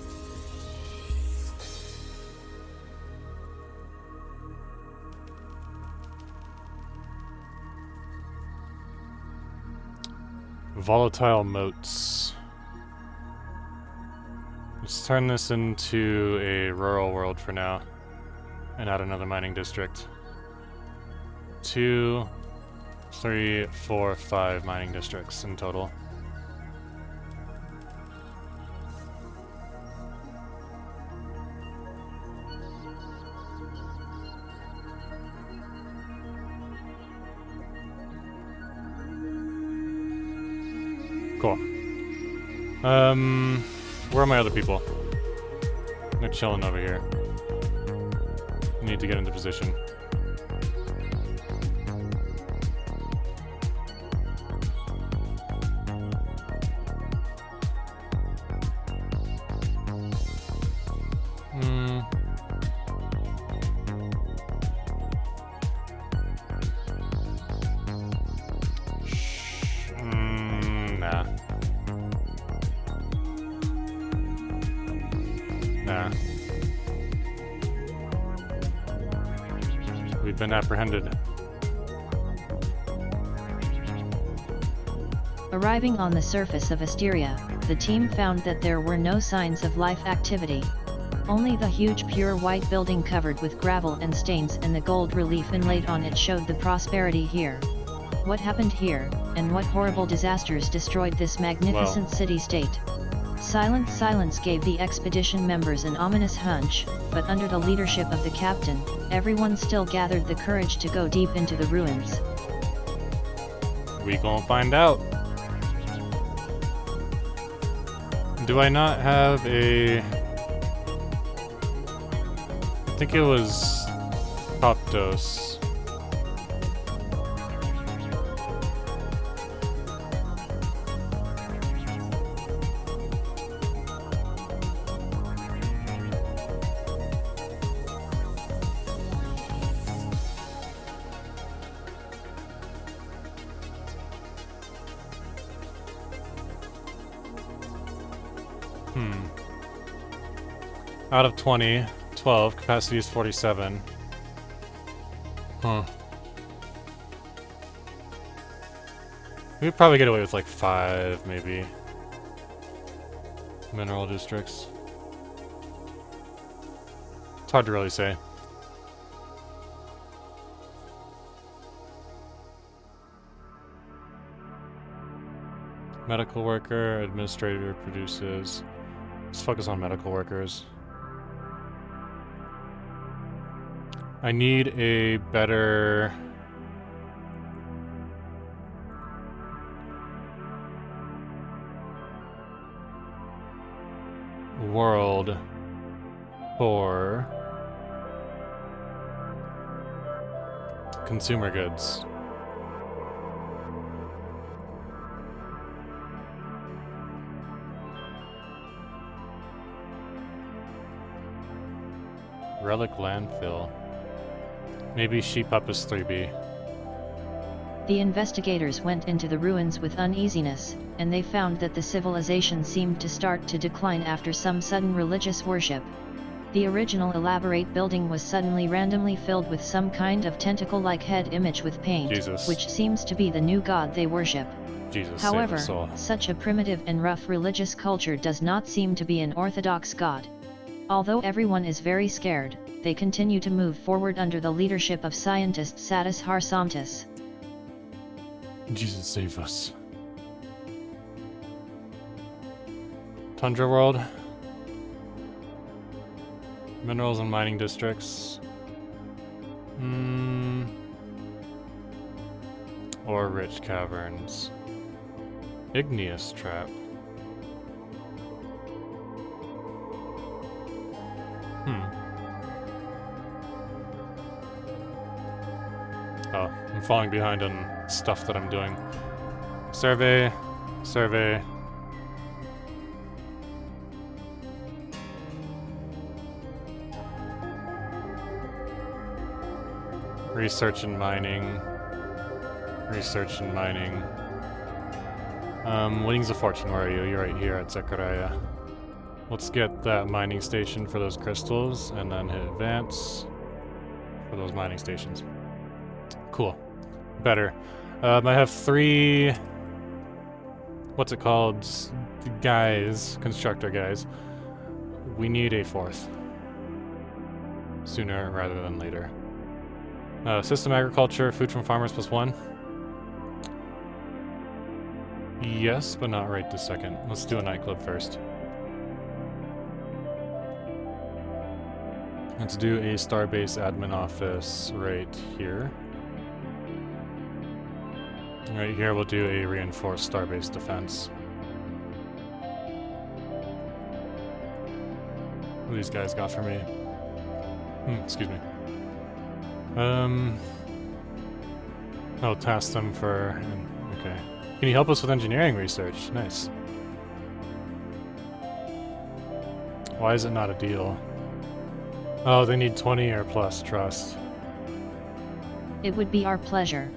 Speaker 1: Volatile moats. Let's turn this into a rural world for now. And add another mining district. 2, 3, 4, 5 mining districts in total. Cool. Where are my other people? They're chilling over here. Need to get into position. Nah. Nah. We've been apprehended.
Speaker 2: Arriving on the surface of Asteria, the team found that there were no signs of life activity. Only the huge pure white building covered with gravel and stains and the gold relief inlaid on it showed the prosperity here. What happened here, and what horrible disasters destroyed this magnificent city-state? Silence gave the expedition members an ominous hunch, but under the leadership of the captain, everyone still gathered the courage to go deep into the ruins.
Speaker 1: We gonna find out. Do I not have a... I think it was Coptos. Out of 20, 12, capacity is 47. Huh. We could probably get away with like 5, maybe. Mineral districts. It's hard to really say. Medical worker, administrator produces. Let's focus on medical workers. I need a better world for consumer goods. Relic landfill. Maybe Sheep Up is 3B.
Speaker 2: The investigators went into the ruins with uneasiness, and they found that the civilization seemed to start to decline after some sudden religious worship. The original elaborate building was suddenly randomly filled with some kind of tentacle-like head image with paint,
Speaker 1: Jesus.
Speaker 2: which seems to be the new god they worship.
Speaker 1: Jesus,
Speaker 2: However,
Speaker 1: save our soul.
Speaker 2: such a primitive and rough religious culture does not seem to be an orthodox god. Although everyone is very scared, they continue to move forward under the leadership of scientist Satis Harsamtis.
Speaker 1: Jesus, save us. Tundra World. Minerals and mining districts. Or rich caverns. Igneous trap. Oh, I'm falling behind on stuff that I'm doing. Survey. Survey. Research and mining. Research and mining. Winnings of Fortune, where are you? You're right here at Zechariah. Let's get that mining station for those crystals, and then hit advance for those mining stations. Cool. Better. I have 3... What's it called? Guys. Constructor guys. We need a 4th. Sooner rather than later. System agriculture, food from farmers +1. Yes, but not right this second. Let's do a nightclub first. Let's do a Starbase admin office right here. Right here we'll do a reinforced Starbase defense. What do these guys got for me? Excuse me. I'll task them for... okay. Can you help us with engineering research? Nice. Why is it not a deal? Oh, they need 20 or plus trust.
Speaker 2: It would be our pleasure.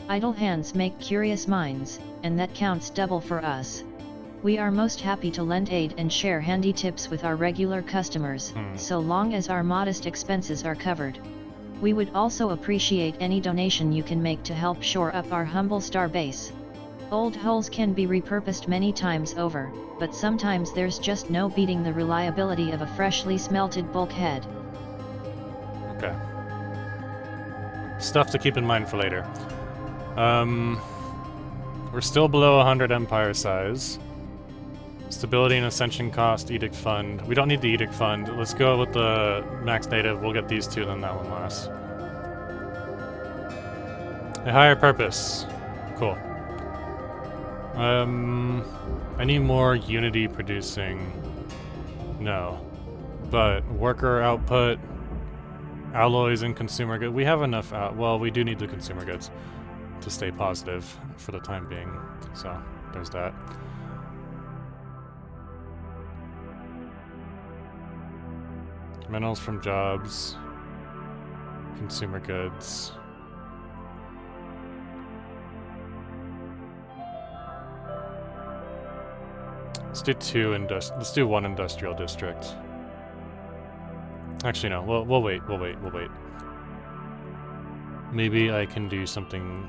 Speaker 2: Idle hands make curious minds, and that counts double for us. We are most happy to lend aid and share handy tips with our regular customers, so long as our modest expenses are covered. We would also appreciate any donation you can make to help shore up our humble star base. Old hulls can be repurposed many times over, but sometimes there's just no beating the reliability of a freshly smelted bulkhead.
Speaker 1: Okay. Stuff to keep in mind for later. We're still below 100 empire size. Stability and ascension cost, edict fund. We don't need the edict fund. Let's go with the max native. We'll get these two, then that one last. A higher purpose. Cool. I need more unity producing. No. But worker output, alloys and consumer goods. We have enough well, we do need the consumer goods to stay positive for the time being. So, there's that. Minerals from jobs. Consumer goods. Let's do one industrial district. Actually, no. We'll wait. Maybe I can do something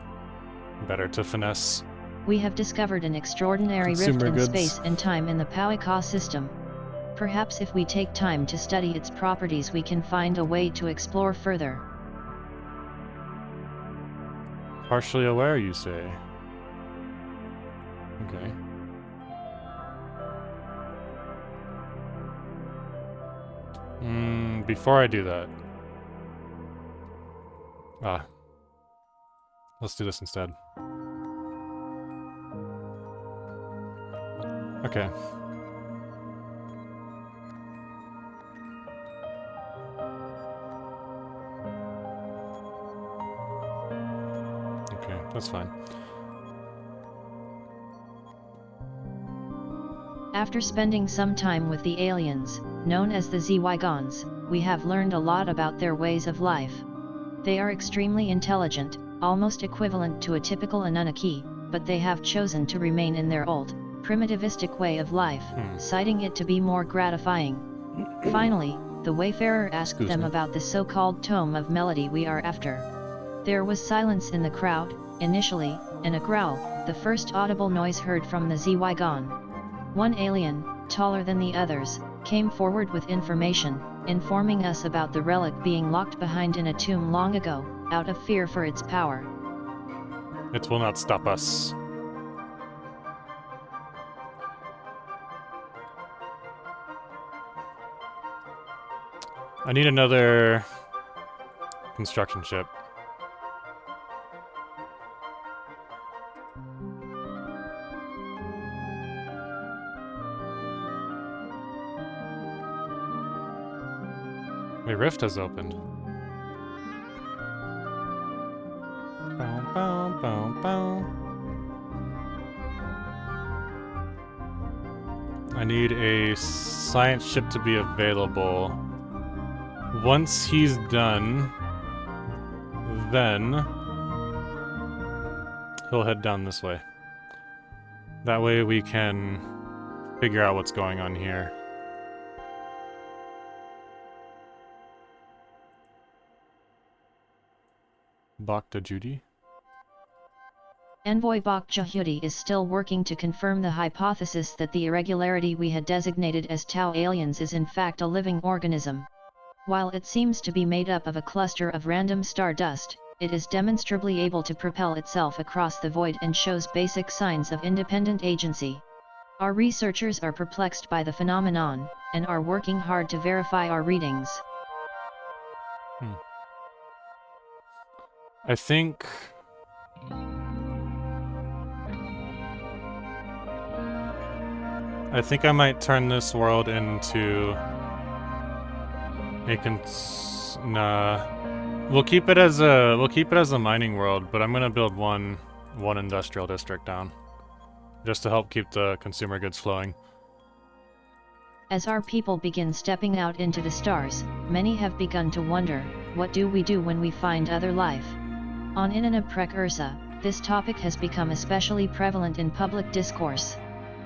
Speaker 1: better to finesse.
Speaker 2: We have discovered an extraordinary rift in space and time in the Powika system. Perhaps if we take time to study its properties, we can find a way to explore further.
Speaker 1: Partially aware, you say? Okay. Before I do that... let's do this instead. Okay. That's fine.
Speaker 2: After spending some time with the aliens, known as the Zwygons, we have learned a lot about their ways of life. They are extremely intelligent, almost equivalent to a typical Anunnaki, but they have chosen to remain in their old, primitivistic way of life, citing it to be more gratifying. Finally, the Wayfarer asked them about the so-called tome of melody we are after. There was silence in the crowd, initially, and a growl, the first audible noise heard from the Zwygon. One alien, taller than the others, came forward with information, informing us about the relic being locked behind in a tomb long ago, out of fear for its power.
Speaker 1: It will not stop us. I need another construction ship. The rift has opened. Bow, bow, bow, bow. I need a science ship to be available. Once he's done, then he'll head down this way. That way we can figure out what's going on here. Bhakta Judy?
Speaker 2: Envoy Bokja Hudi is still working to confirm the hypothesis that the irregularity we had designated as Tau aliens is in fact a living organism. While it seems to be made up of a cluster of random stardust, it is demonstrably able to propel itself across the void and shows basic signs of independent agency. Our researchers are perplexed by the phenomenon, and are working hard to verify our readings.
Speaker 1: I think... I might turn this world into a nah. We'll keep it as a mining world, but I'm gonna build one industrial district down, just to help keep the consumer goods flowing.
Speaker 2: As our people begin stepping out into the stars, many have begun to wonder, what do we do when we find other life? On Inanna Ursa, this topic has become especially prevalent in public discourse.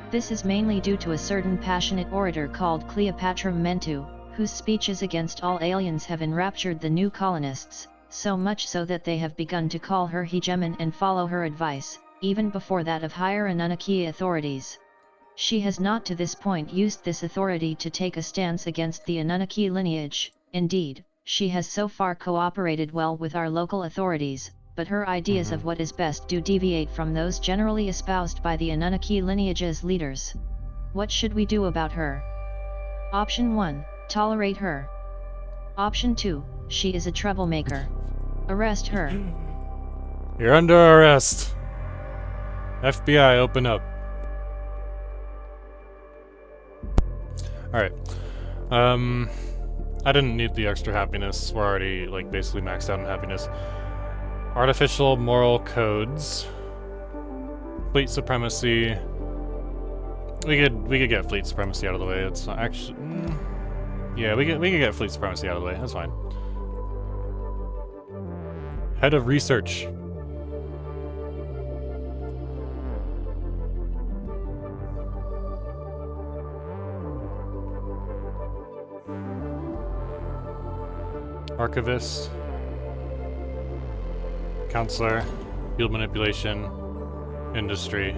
Speaker 2: This is mainly due to a certain passionate orator called Cleopatra Mentu, whose speeches against all aliens have enraptured the new colonists, so much so that they have begun to call her hegemon and follow her advice, even before that of higher Anunnaki authorities. She has not to this point used this authority to take a stance against the Anunnaki lineage. Indeed, she has so far cooperated well with our local authorities, but her ideas of what is best do deviate from those generally espoused by the Anunnaki lineage's leaders. What should we do about her? Option 1. Tolerate her. Option 2. She is a troublemaker. Arrest her.
Speaker 1: You're under arrest. FBI, open up. Alright. I didn't need the extra happiness. We're already, like, basically maxed out on happiness. Artificial moral codes. Fleet supremacy. We could get fleet supremacy out of the way. It's not actually... yeah, we could get fleet supremacy out of the way. That's fine. Head of research. Archivist. Counselor. Field manipulation. Industry.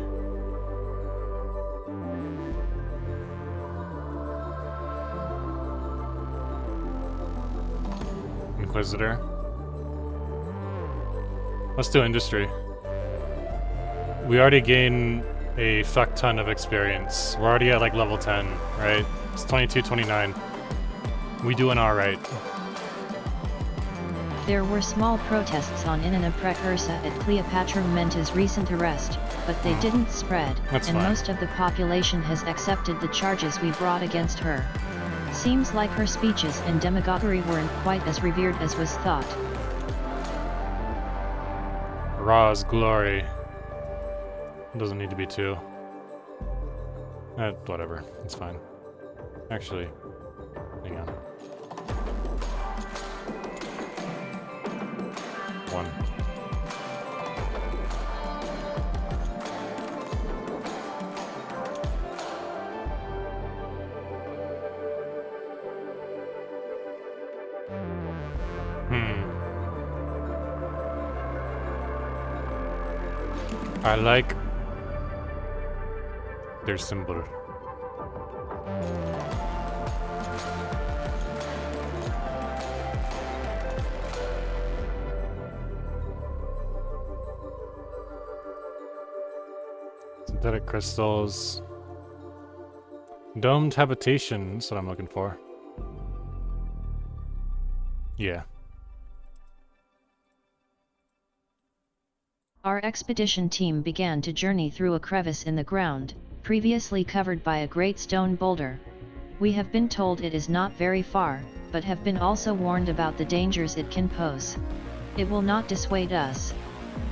Speaker 1: Inquisitor. Let's do industry. We already gain a fuck ton of experience. We're already at like level 10, right? It's 22, 29. We doing alright.
Speaker 2: There were small protests on Inanna Ursa at Cleopatra Mentu's recent arrest, but they didn't spread,
Speaker 1: That's
Speaker 2: and
Speaker 1: fine.
Speaker 2: most of the population has accepted the charges we brought against her. Seems like her speeches and demagoguery weren't quite as revered as was thought.
Speaker 1: Ra's glory. Doesn't need to be 2. Whatever. It's fine. Actually, hang on. 1. I like their symbol. Synthetic crystals. Domed habitation, that's what I'm looking for. Yeah.
Speaker 2: Our expedition team began to journey through a crevice in the ground, previously covered by a great stone boulder. We have been told it is not very far, but have been also warned about the dangers it can pose. It will not dissuade us.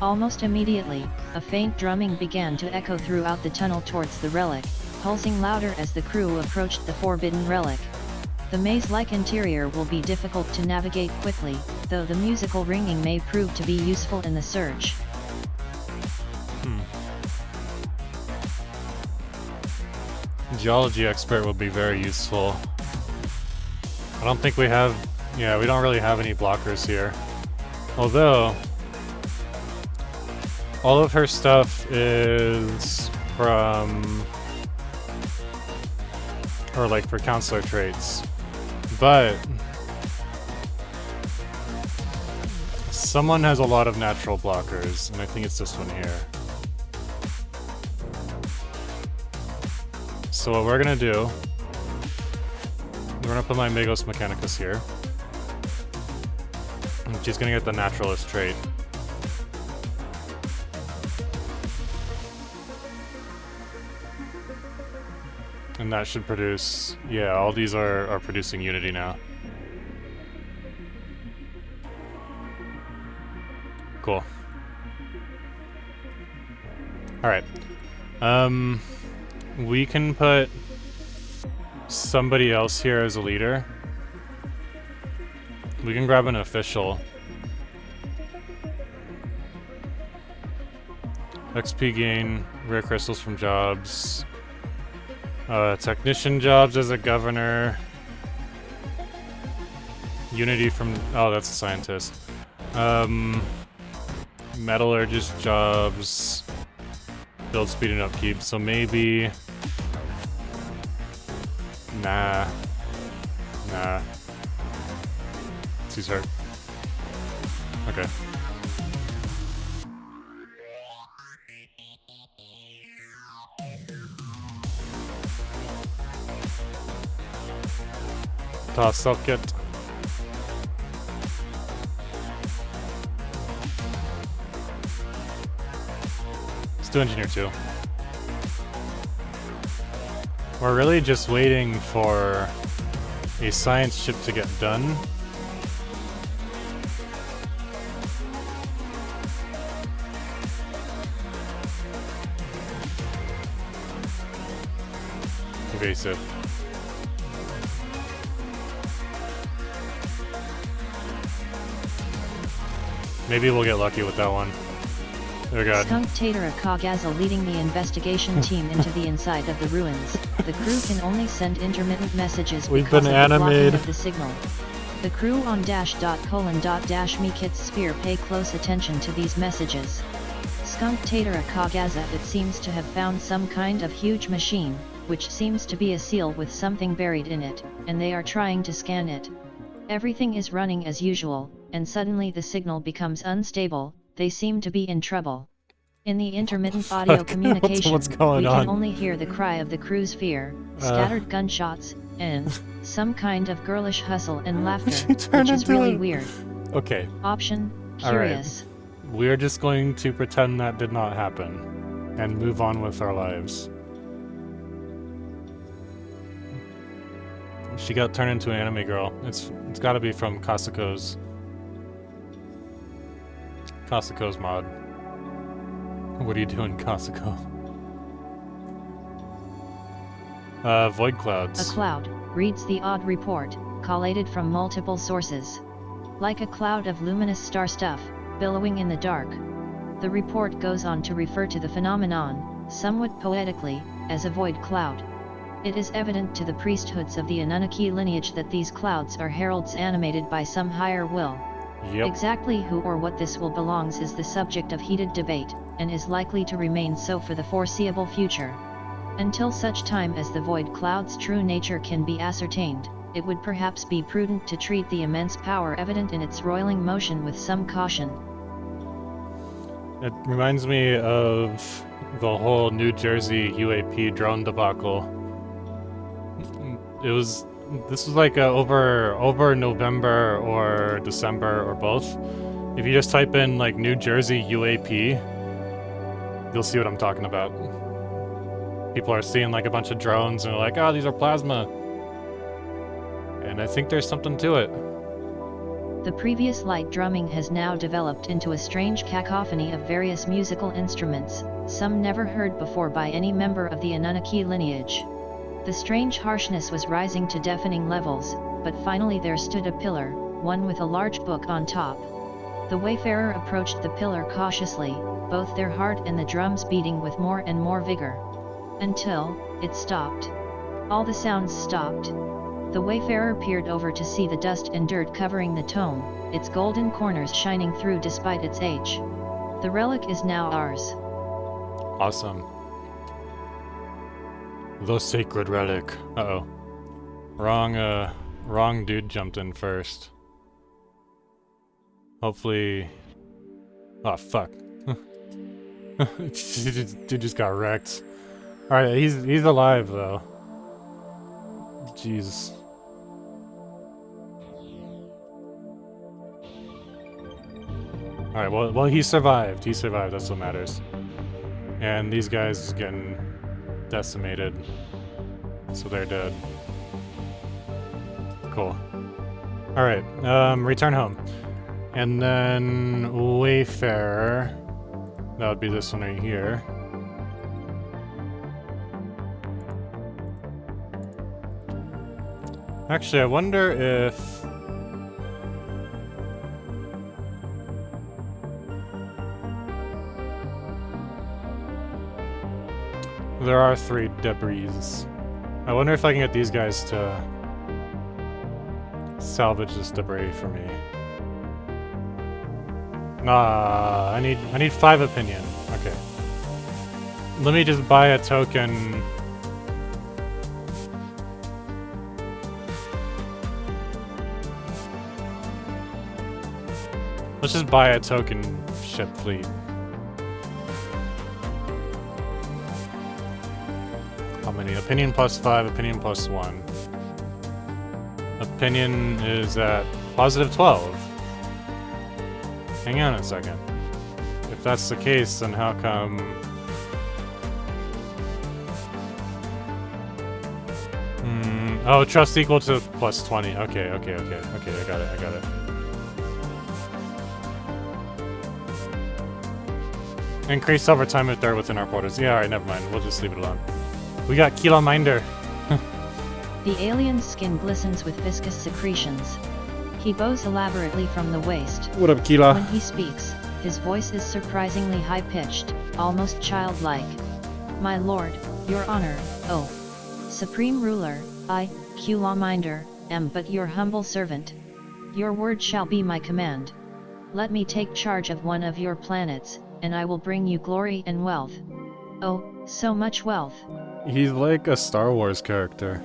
Speaker 2: Almost immediately, a faint drumming began to echo throughout the tunnel towards the relic, pulsing louder as the crew approached the forbidden relic. The maze-like interior will be difficult to navigate quickly, though the musical ringing may prove to be useful in the search.
Speaker 1: Geology expert will be very useful. I don't think we have... Yeah, we don't really have any blockers here. Although... all of her stuff is from... or like for counselor traits. But... someone has a lot of natural blockers, and I think it's this one here. So what we're gonna do, we're gonna put my Magos Mechanicus here. And she's gonna get the naturalist trait. And that should produce, yeah, all these are producing unity now. Cool. Alright. We can put somebody else here as a leader. We can grab an official. XP gain, rare crystals from jobs. Technician jobs as a governor. Unity from... oh, that's a scientist. Metallurgist jobs. Build speed and upkeep, so maybe... Nah. She's hurt. Okay. Toss socket. Let's do engineer 2. We're really just waiting for a science ship to get done. Evasive. Maybe we'll get lucky with that one. Oh god.
Speaker 2: Skunk Tatera Kagaza leading the investigation team into the inside of the ruins. The crew can only send intermittent messages
Speaker 1: We've
Speaker 2: because
Speaker 1: been
Speaker 2: of the blocking
Speaker 1: animated.
Speaker 2: of the signal. The crew on -:me-kits sphere pay close attention to these messages. Skunk Tatera Kagaza, it seems to have found some kind of huge machine, which seems to be a seal with something buried in it, and they are trying to scan it. Everything is running as usual, and suddenly the signal becomes unstable. They seem to be in trouble. In the intermittent audio communication,
Speaker 1: what's going
Speaker 2: we
Speaker 1: on?
Speaker 2: can only hear the cry of the crew's fear, scattered gunshots, and some kind of girlish hustle and laughter, which is really weird.
Speaker 1: Okay.
Speaker 2: Option,
Speaker 1: All
Speaker 2: curious.
Speaker 1: right. We're just going to pretend that did not happen and move on with our lives. She got turned into an anime girl. It's got to be from Kasuko's mod. What are you doing, Kazuko? Void clouds.
Speaker 2: A cloud, reads the odd report, collated from multiple sources. Like a cloud of luminous star stuff, billowing in the dark. The report goes on to refer to the phenomenon, somewhat poetically, as a void cloud. It is evident to the priesthoods of the Anunnaki lineage that these clouds are heralds animated by some higher will.
Speaker 1: Yep.
Speaker 2: Exactly who or what this will belongs is the subject of heated debate, and is likely to remain so for the foreseeable future. Until such time as the void cloud's true nature can be ascertained, it would perhaps be prudent to treat the immense power evident in its roiling motion with some caution.
Speaker 1: It reminds me of the whole New Jersey UAP drone debacle. This was like over November or December or both. If you just type in like New Jersey UAP, you'll see what I'm talking about. People are seeing like a bunch of drones and they're like, oh, these are plasma. And I think there's something to it.
Speaker 2: The previous light drumming has now developed into a strange cacophony of various musical instruments, some never heard before by any member of the Anunnaki lineage. The strange harshness was rising to deafening levels, but finally there stood a pillar, one with a large book on top. The wayfarer approached the pillar cautiously, both their heart and the drums beating with more and more vigor. Until it stopped. All the sounds stopped. The wayfarer peered over to see the dust and dirt covering the tome, its golden corners shining through despite its age. The relic is now ours.
Speaker 1: Awesome. The sacred relic. Uh-oh. Wrong dude jumped in first. Hopefully... Oh, fuck. Dude just got wrecked. Alright, he's alive, though. Jeez. Alright, well, he survived. He survived, that's what matters. And these guys getting decimated. So they're dead. Cool. Alright, return home. And then Wayfarer. That would be this one right here. Actually, I wonder if... There are 3 debris. I wonder if I can get these guys to salvage this debris for me. Nah, I need 5 opinion. Okay. Let me just buy a token. Let's just buy a token ship fleet. How many? Opinion plus 5, opinion plus 1. Opinion is at positive 12. Hang on a second. If that's the case, then how come... Oh, trust equal to plus 20. Okay, I got it. Increase over time if they're within our borders. Yeah, alright, never mind. We'll just leave it alone. We got Kilaminder.
Speaker 2: The alien's skin glistens with viscous secretions. He bows elaborately from the waist.
Speaker 1: What up, Kila?
Speaker 2: When he speaks, his voice is surprisingly high-pitched, almost childlike. My lord, your honor, oh. Supreme ruler, I, Kilaminder, am but your humble servant. Your word shall be my command. Let me take charge of one of your planets, and I will bring you glory and wealth. Oh, so much wealth.
Speaker 1: He's like a Star Wars character.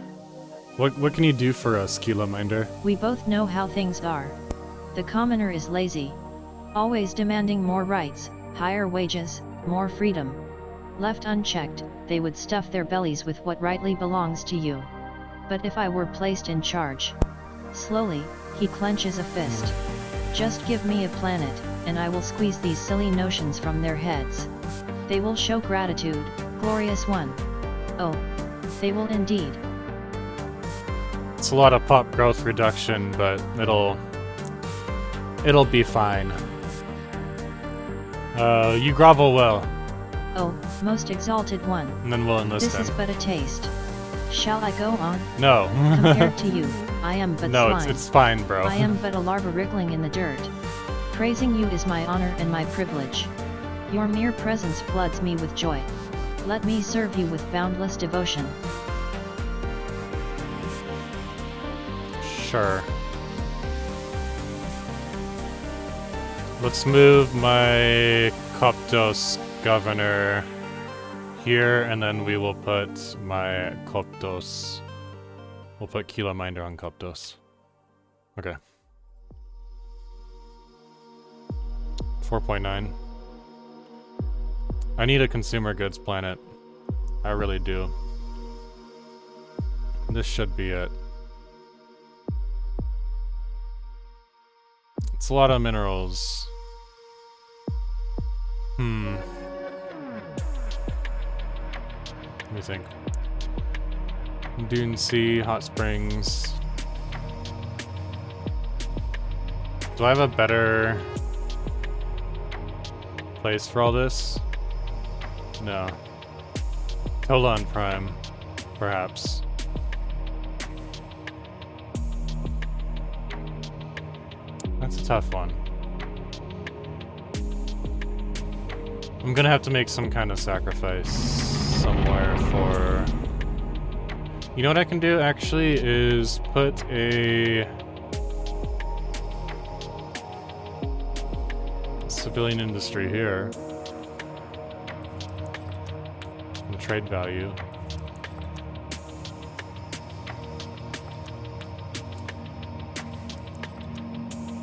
Speaker 1: What can you do for us, Kilaminder?
Speaker 2: We both know how things are. The commoner is lazy. Always demanding more rights, higher wages, more freedom. Left unchecked, they would stuff their bellies with what rightly belongs to you. But if I were placed in charge... Slowly, he clenches a fist. Just give me a planet, and I will squeeze these silly notions from their heads. They will show gratitude, glorious one. Oh, they will indeed.
Speaker 1: It's a lot of pop growth reduction, but it'll be fine. You grovel well.
Speaker 2: Oh, most exalted one.
Speaker 1: And then we'll enlist
Speaker 2: This
Speaker 1: him.
Speaker 2: is but a taste. Shall I go on?
Speaker 1: No.
Speaker 2: Compared to you, I am but
Speaker 1: no,
Speaker 2: slime.
Speaker 1: it's fine, bro.
Speaker 2: I am but a larva wriggling in the dirt. Praising you is my honor and my privilege. Your mere presence floods me with joy. Let me serve you with boundless devotion.
Speaker 1: Sure. Let's move my Koptos governor here, and then we will put my Koptos. We'll put Kila Minder on Koptos. Okay. 4.9. I need a consumer goods planet. I really do. This should be it. It's a lot of minerals. Let me think. Dune Sea, Hot Springs. Do I have a better place for all this? No. Tolan Prime, perhaps. That's a tough one. I'm gonna have to make some kind of sacrifice somewhere for... You know what I can do, actually, is put a... civilian industry here. And trade value.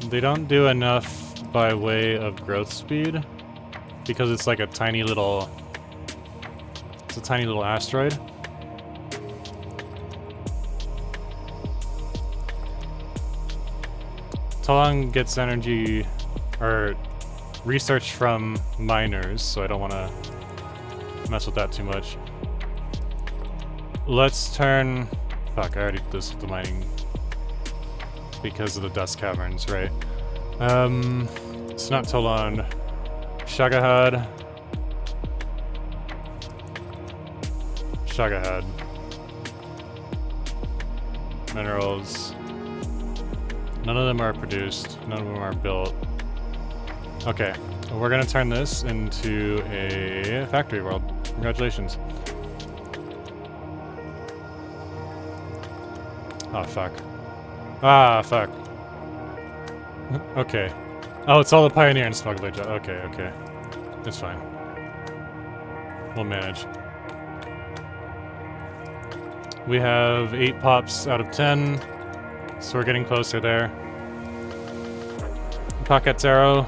Speaker 1: They don't do enough by way of growth speed because it's like a tiny little... It's a tiny little asteroid. Tolan gets energy or research from miners, so I don't want to mess with that too much. Let's turn... Fuck, I already did this with the mining because of the dust caverns, right? It's not Tolan. Shagahad. Shagahad. Minerals. None of them are produced. None of them are built. Okay, we're gonna turn this into a factory world. Congratulations. Oh, fuck. Ah, fuck. Okay. Oh, it's all the pioneer and smuggler job. Okay, okay. It's fine. We'll manage. We have 8 pops out of 10, so we're getting closer there. Pocket Zero.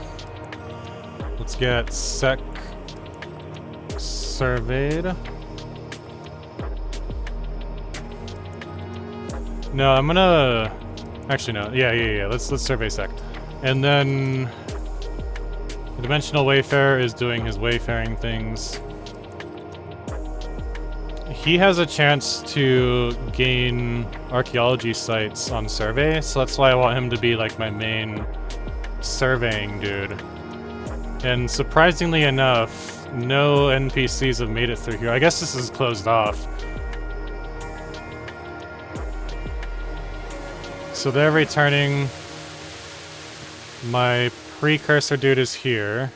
Speaker 1: Let's get Sec surveyed. No, I'm gonna... Actually, no. Yeah. Let's survey Sec. And then... The Dimensional Wayfarer is doing his wayfaring things. He has a chance to gain archaeology sites on survey, so that's why I want him to be like my main surveying dude. And surprisingly enough, no NPCs have made it through here. I guess this is closed off. So they're returning. My precursor dude is here.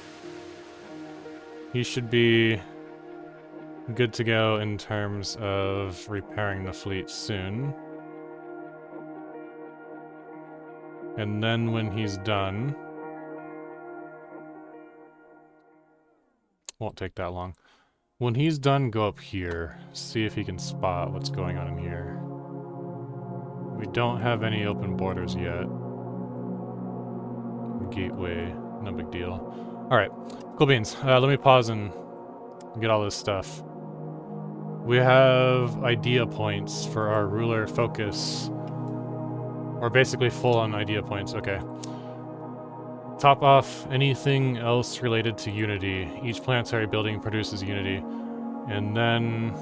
Speaker 1: He should be good to go in terms of repairing the fleet soon. And then when he's done... Won't take that long. When he's done, go up here. See if he can spot what's going on in here. We don't have any open borders yet. Gateway, no big deal. Alright, cool beans. Let me pause and get all this stuff. We have idea points for our ruler focus. We're basically full on idea points, okay. Top off anything else related to Unity. Each planetary building produces Unity. And then...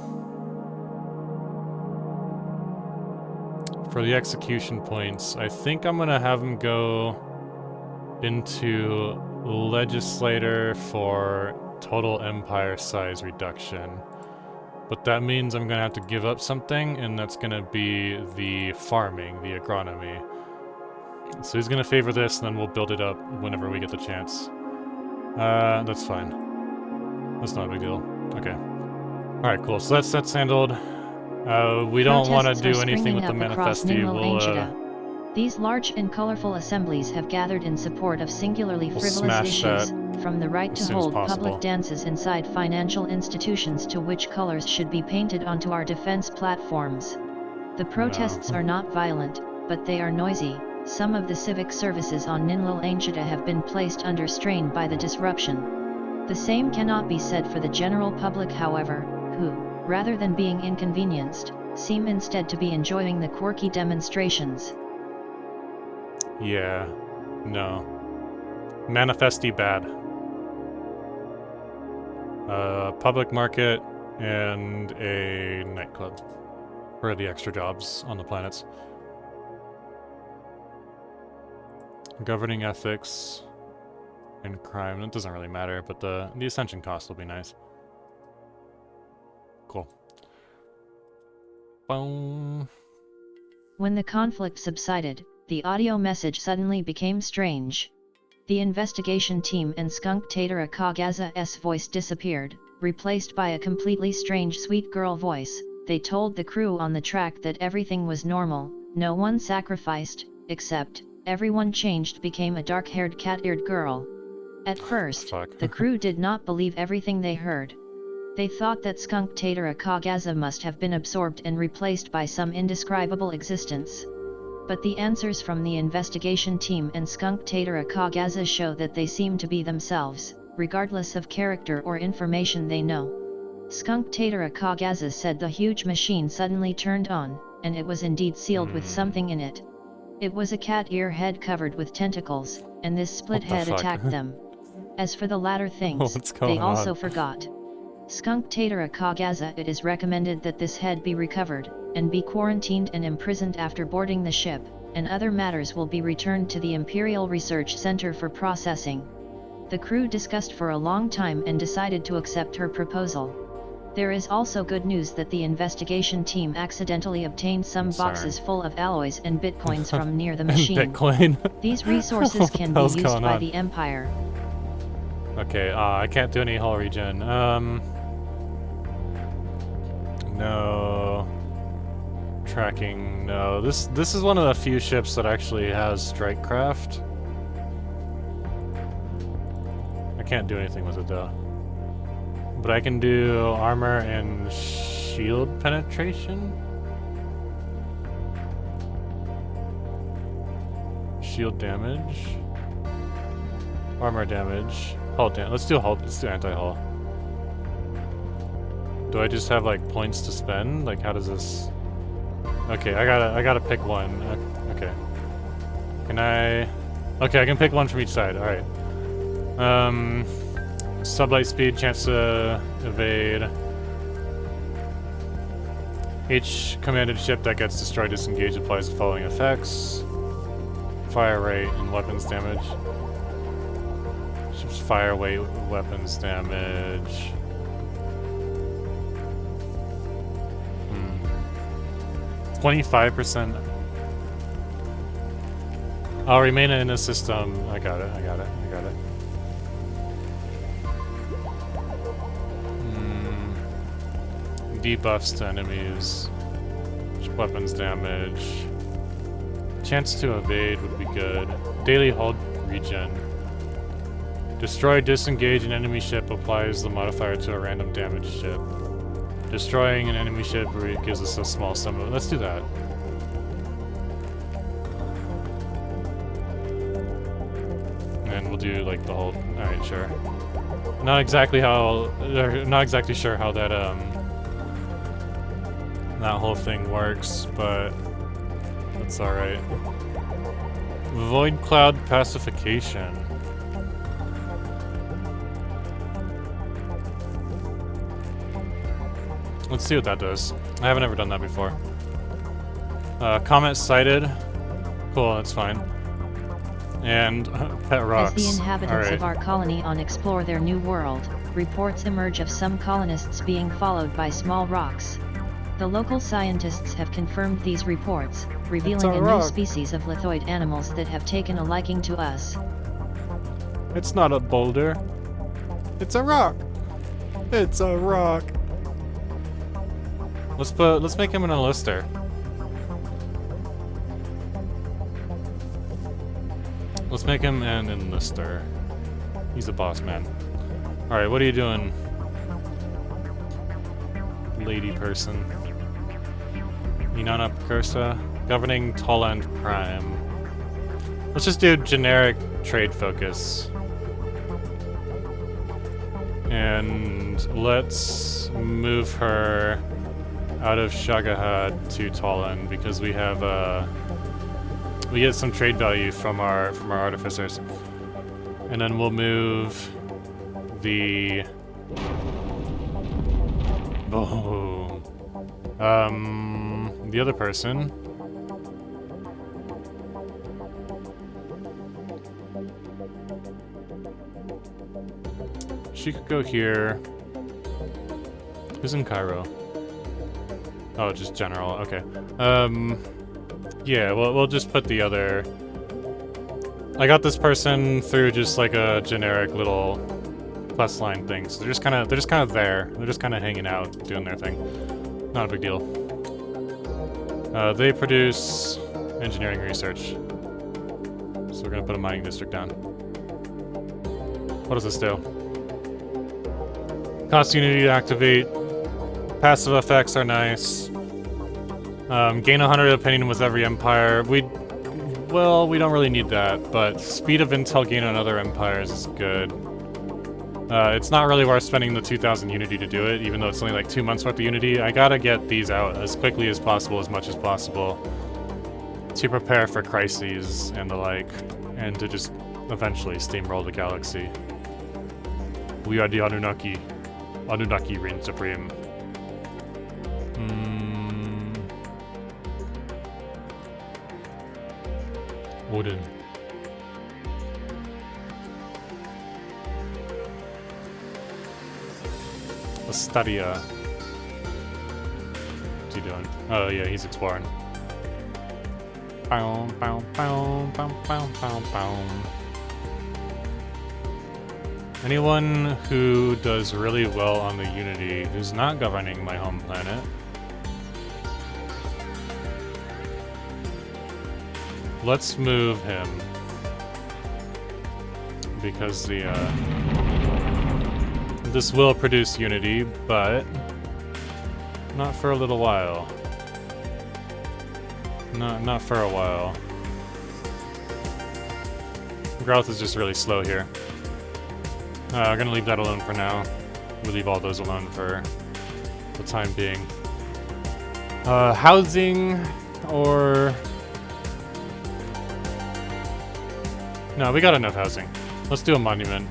Speaker 1: for the execution points, I think I'm gonna have him go into Legislator for Total empire size reduction. But that means I'm gonna have to give up something, and that's gonna be the farming, the agronomy. So he's gonna favor this, and then we'll build it up whenever we get the chance. That's fine. That's not a big deal. Okay. Alright, cool. So that's handled. We don't want to do anything with the manifesti.
Speaker 2: These large and colorful assemblies have gathered in support of singularly frivolous issues, from the right to hold public dances inside financial institutions to which colors should be painted onto our defense platforms. The protests are not violent, but they are noisy. Some of the civic services on Ninlil Ancient have been placed under strain by the disruption. The same cannot be said for the general public, however, who, rather than being inconvenienced, seem instead to be enjoying the quirky demonstrations.
Speaker 1: Yeah, no. Manifesti bad. Public market and a nightclub for the extra jobs on the planets. Governing ethics and crime, it doesn't really matter, but the ascension cost will be nice. Cool. Boom.
Speaker 2: When the conflict subsided, the audio message suddenly became strange. The investigation team and Skunk Tater Akagaza's voice disappeared, replaced by a completely strange sweet girl voice. They told the crew on the track that everything was normal, no one sacrificed, except, everyone changed, became a dark-haired cat-eared girl. At first, the crew did not believe everything they heard. They thought that Skunk Tater Akagaza must have been absorbed and replaced by some indescribable existence. But the answers from the investigation team and Skunk Tater Akagaza show that they seem to be themselves, regardless of character or information they know. Skunk Tater Akagaza said the huge machine suddenly turned on, and it was indeed sealed with something in it. It was a cat ear head covered with tentacles, and this split head attacked them. As for the latter things, they also forgot. Skunk Tater Akagaza, it is recommended that this head be recovered, and be quarantined and imprisoned after boarding the ship, and other matters will be returned to the Imperial Research Center for processing. The crew discussed for a long time and decided to accept her proposal. There is also good news that the investigation team accidentally obtained some boxes full of alloys and bitcoins from near the machine.
Speaker 1: Bitcoin.
Speaker 2: These resources can be used by the Empire.
Speaker 1: Okay, I can't do any hull regen. No. Tracking, no. This is one of the few ships that actually has strike craft. I can't do anything with it though. But I can do armor and shield penetration? Shield damage. Armor damage. Hull damage. Let's do hull. Let's do anti-hull. Do I just have like points to spend? Like how does this? Okay, I gotta pick one. Okay. Can I? Okay, I can pick one from each side. All right. Sublight speed, chance to evade. Each commanded ship that gets destroyed, disengaged, applies the following effects: fire rate and weapons damage. Ship's fire weight, weapons damage. 25%. I'll remain in the system. I got it. Debuffs to enemies. Weapons damage. Chance to evade would be good. Daily hull regen. Destroy, disengage an enemy ship applies the modifier to a random damaged ship. Destroying an enemy ship gives us a small sum of... Let's do that. And we'll do like the whole... Alright, sure. Not exactly sure how that that whole thing works, but that's alright. Void Cloud Pacification. Let's see what that does. I haven't ever done that before. Comet sighted. Cool, that's fine. And pet rocks.
Speaker 2: As the inhabitants of our colony on explore their new world, reports emerge of some colonists being followed by small rocks. The local scientists have confirmed these reports, revealing a new species of lithoid animals that have taken a liking to us.
Speaker 1: It's not a boulder. It's a rock. It's a rock. Let's make him an enlister. Let's make him an enlister. He's a boss man. Alright, what are you doing? Lady person. Inanna Cursa. Governing Tolland Prime. Let's just do generic trade focus. And let's move her out of Shagahad to Tolland because we have we get some trade value from our artificers. And then we'll move the the other person. She could go here. Who's in Cairo? Oh, just general. Okay. Yeah, we'll just put the other. I got this person through just like a generic little quest line thing. So they're just kind of there. They're just kind of hanging out, doing their thing. Not a big deal. They produce engineering research. So we're gonna put a mining district down. What does this do? Cost unity to activate. Passive effects are nice. Gain 100 opinion with every empire. We don't really need that, but speed of intel gain on other empires is good. It's not really worth spending the 2,000 unity to do it, even though it's only like 2 months worth of unity. I gotta get these out as quickly as possible, as much as possible, to prepare for crises and the like, and to just eventually steamroll the galaxy. We are the Anunnaki. Anunnaki reign supreme. Odin. Astadia. What's he doing? Oh yeah, he's exploring. Bow, bow, bow, bow, bow, bow, bow. Anyone who does really well on the Unity who's not governing my home planet. Let's move him. Because the this will produce unity, but not for a little while. Not for a while. Growth is just really slow here. I'm gonna leave that alone for now. We'll leave all those alone for the time being. Housing or... No, we got enough housing. Let's do a monument.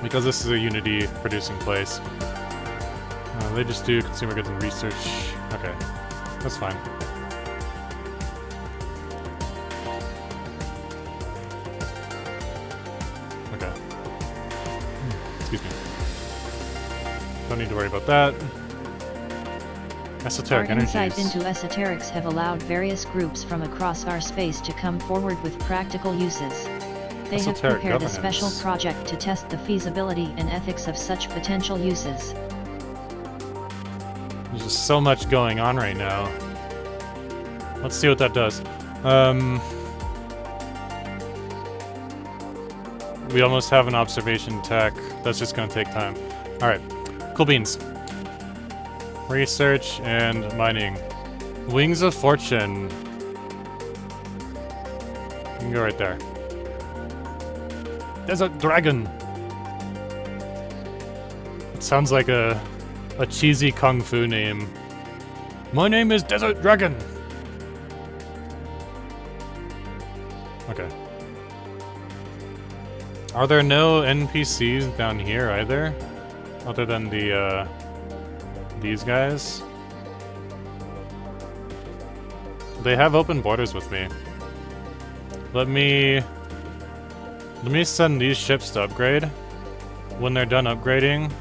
Speaker 1: Because this is a unity producing place. They just do consumer goods and research. Okay, that's fine. Okay. Excuse me. Don't need to worry about that. Esoteric
Speaker 2: Our insight
Speaker 1: energies.
Speaker 2: into esoterics have allowed various groups from across our space to come forward with practical uses. They have
Speaker 1: Esoteric
Speaker 2: prepared a
Speaker 1: governance.
Speaker 2: special project to test the feasibility and ethics of such potential uses.
Speaker 1: There's just so much going on right now. Let's see what that does. We almost have an observation tech. That's just gonna take time. Alright, cool beans. Research and mining. Wings of Fortune. You can go right there. Desert Dragon. It sounds like a cheesy kung fu name. My name is Desert Dragon. Okay. Are there no NPCs down here either? Other than the, these guys? They have open borders with me. Let me Let me send these ships to upgrade. When they're done upgrading,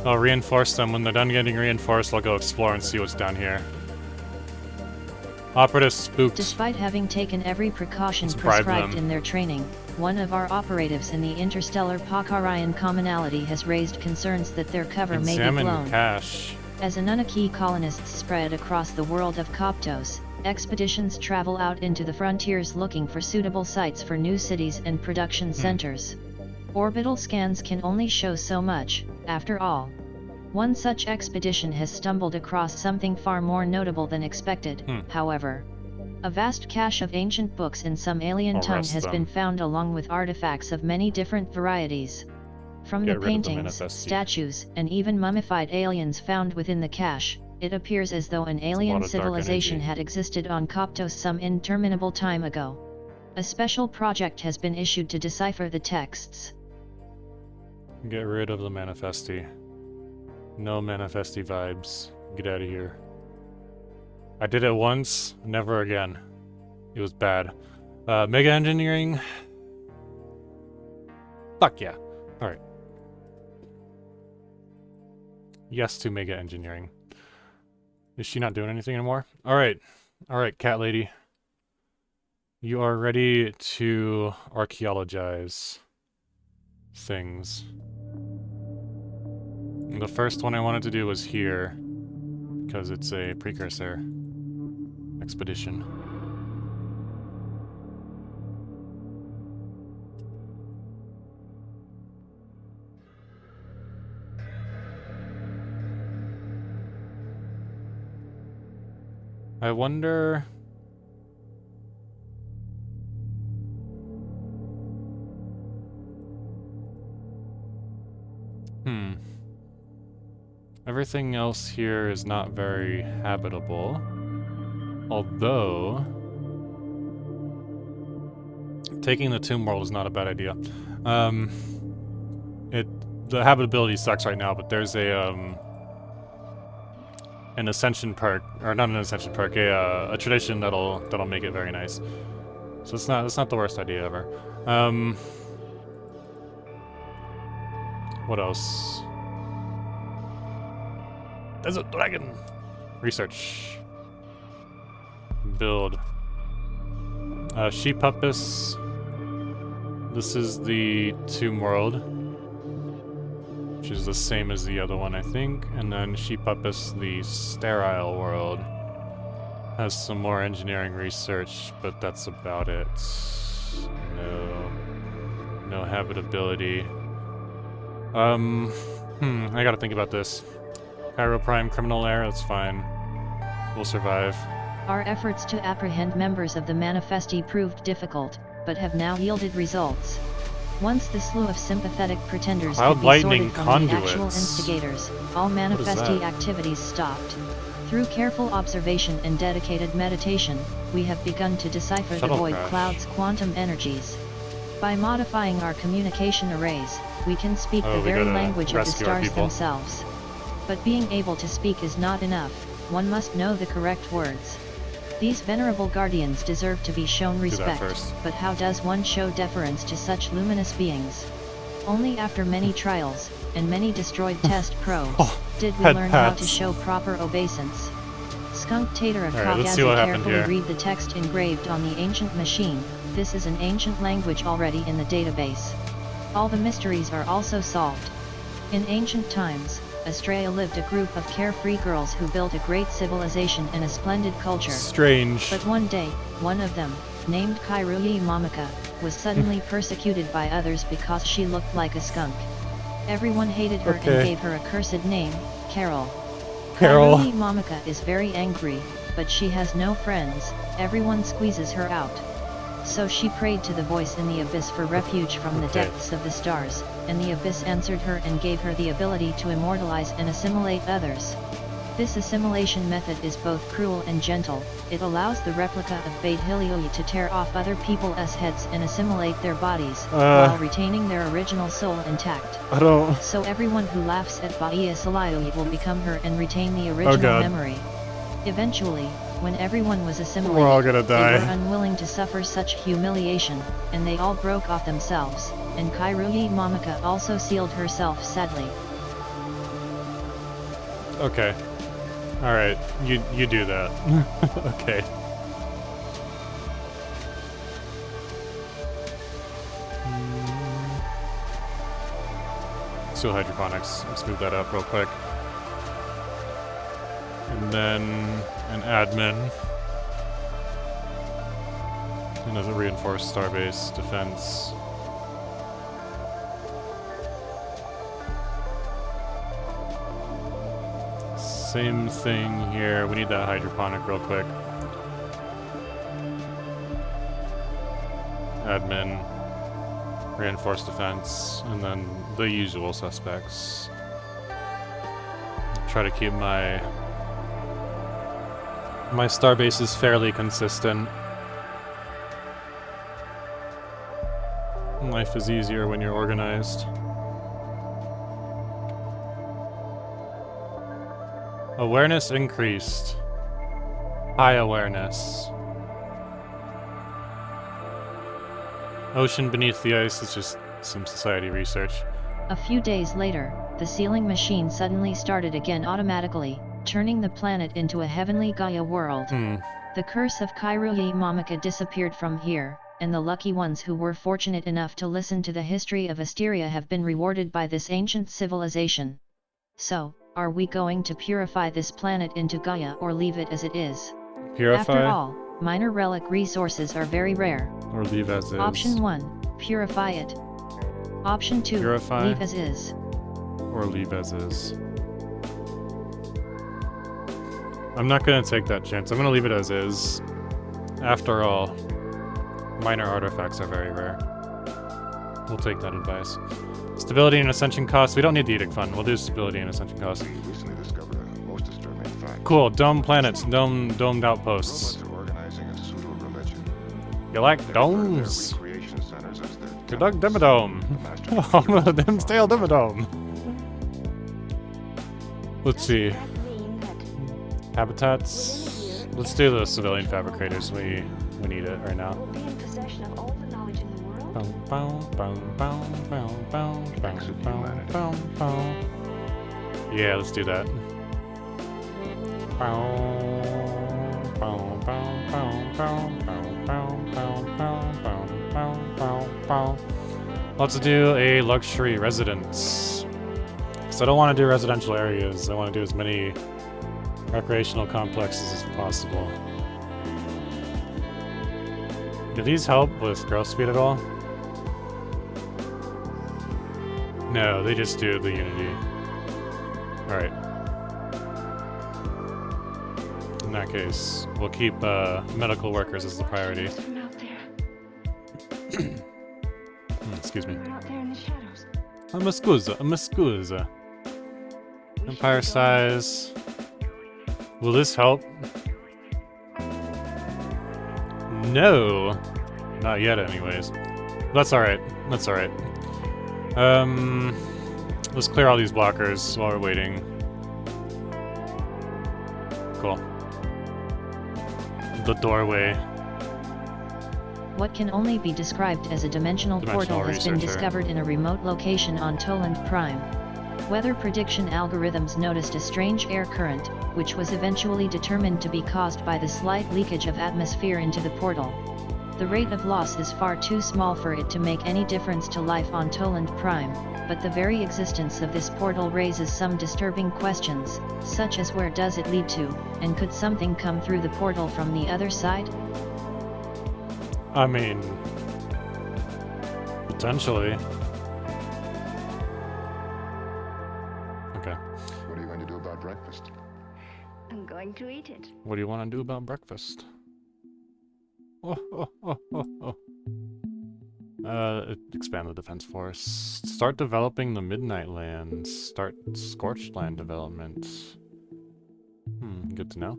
Speaker 1: I'll reinforce them. When they're done getting reinforced, I'll go explore and see what's down here. Operative spooked.
Speaker 2: Despite having taken every precaution prescribed in their training, one of our operatives in the interstellar Pakarayan commonality has raised concerns that their cover may be blown.
Speaker 1: Cache.
Speaker 2: As Anunnaki colonists spread across the world of Koptos, expeditions travel out into the frontiers looking for suitable sites for new cities and production centers. Orbital scans can only show so much, after all. One such expedition has stumbled across something far more notable than expected, however. A vast cache of ancient books in some alien tongue has been found along with artifacts of many different varieties. From the paintings, statues, and even mummified aliens found within the cache, it appears as though an alien civilization had existed on Koptos some interminable time ago. A special project has been issued to decipher the texts.
Speaker 1: Get rid of the manifesti. No manifesti vibes. Get out of here. I did it once, never again. It was bad. Mega engineering. Fuck yeah. Alright. Yes to mega engineering. Is she not doing anything anymore? Alright. Alright, cat lady. You are ready to archaeologize things. The first one I wanted to do was here, because it's a precursor expedition. I wonder... Everything else here is not very habitable. Although... taking the tomb world is not a bad idea. The habitability sucks right now, but there's an ascension perk, or not an ascension perk, a tradition that'll make it very nice. So it's not the worst idea ever. What else? There's a dragon! Research. Build. Sheep Puppus. This is the tomb world, which is the same as the other one, I think. And then Sheep Puppus, the sterile world, has some more engineering research, but that's about it. No habitability. I gotta think about this. Cairo Prime criminal air, that's fine. We'll survive.
Speaker 2: Our efforts to apprehend members of the Manifesti proved difficult, but have now yielded results. Once the slew of sympathetic pretenders could be sorted from the actual instigators, all Manifesti activities stopped. Through careful observation and dedicated meditation, we have begun to decipher the void cloud's quantum energies. By modifying our communication arrays, we can speak the very language of the stars themselves. But being able to speak is not enough, one must know the correct words. These venerable guardians deserve to be shown respect, but how does one show deference to such luminous beings? Only after many trials, and many destroyed test probes, did we learn how to show proper obeisance. Skunk Tatera Kagazi carefully read the text engraved on the ancient machine. This is an ancient language already in the database. All the mysteries are also solved. In ancient times, Australia lived a group of carefree girls who built a great civilization and a splendid culture.
Speaker 1: Strange.
Speaker 2: But one day, one of them, named Kairuyi Mamaka, was suddenly persecuted by others because she looked like a skunk. Everyone hated her and gave her a cursed name, Carol. Kairuyi Mamaka is very angry, but she has no friends, everyone squeezes her out. So she prayed to the voice in the abyss for refuge from the depths of the stars, and the abyss answered her and gave her the ability to immortalize and assimilate others. This assimilation method is both cruel and gentle. It allows the replica of Bait Hilioyi to tear off other people's heads and assimilate their bodies, while retaining their original soul intact. So everyone who laughs at Baia Salayoyi will become her and retain the original memory. Eventually, When everyone was assimilated,
Speaker 1: We're all gonna die.
Speaker 2: they were unwilling to suffer such humiliation, and they all broke off themselves, and Kairuyi Mamaka also sealed herself sadly.
Speaker 1: Okay. Alright, you do that. Okay. Let's do hydroponics. Let's move that up real quick. And then an admin. And as a reinforced starbase defense. Same thing here. We need that hydroponic real quick. Admin, reinforced defense, and then the usual suspects. Try to keep my starbases fairly consistent. Life is easier when you're organized. Awareness increased. High awareness. Ocean beneath the ice is just some society research.
Speaker 2: A few days later, the sealing machine suddenly started again automatically, turning the planet into a heavenly Gaia world. The curse of Kairuyi Mamaka disappeared from here, and the lucky ones who were fortunate enough to listen to the history of Asteria have been rewarded by this ancient civilization. So, are we going to purify this planet into Gaia or leave it as it is?
Speaker 1: Purify?
Speaker 2: After all, minor relic resources are very rare.
Speaker 1: Or leave as is.
Speaker 2: Option 1, purify it. Option 2,
Speaker 1: purify,
Speaker 2: leave as is.
Speaker 1: Or leave as is. I'm not gonna take that chance. I'm gonna leave it as is. After all, minor artifacts are very rare. We'll take that advice. Stability and ascension costs. We don't need the edict fund. We'll do stability and ascension costs.
Speaker 5: Recently discovered a most disturbing fact.
Speaker 1: Cool. Dome planets. Domed outposts.
Speaker 5: Robots are organizing a pseudo-religion.
Speaker 1: You like domes? You like Dimmadome. Dimsdale Dimmadome. Let's see. Habitats. Let's do the civilian fabricators. We need it right now. Yeah, let's do that. Let's do a luxury residence. Because I don't want to do residential areas. I want to do as many recreational complexes as possible. Do these help with growth speed at all? No, they just do the Unity. Alright. In that case, we'll keep medical workers as the priority. Excuse me. I'm a scusa. Empire size. Will this help? No! Not yet, anyways. That's alright. That's alright. Let's clear all these blockers while we're waiting. Cool. The doorway.
Speaker 2: What can only be described as a dimensional portal has been discovered in a remote location on Toland Prime. Weather prediction algorithms noticed a strange air current, which was eventually determined to be caused by the slight leakage of atmosphere into the portal. The rate of loss is far too small for it to make any difference to life on Toland Prime, but the very existence of this portal raises some disturbing questions, such as where does it lead to, and could something come through the portal from the other side?
Speaker 1: I mean, potentially. Okay.
Speaker 5: What are you going to do about breakfast?
Speaker 6: I'm going to eat it.
Speaker 1: What do you want to do about breakfast? Expand the defense force. Start developing the Midnight Lands. Start Scorched Land development. Good to know.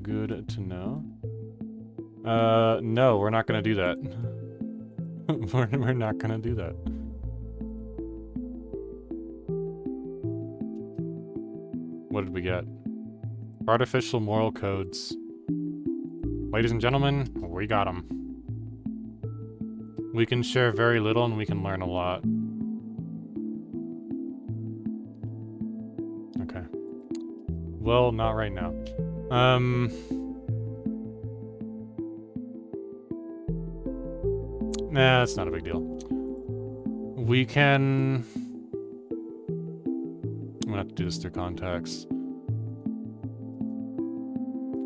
Speaker 1: Good to know. No, we're not gonna do that. we're not gonna do that. What did we get? Artificial moral codes. Ladies and gentlemen, we got them. We can share very little and we can learn a lot. Okay. Well, not right now. Nah, it's not a big deal. We can... I'm gonna have to do this through contacts.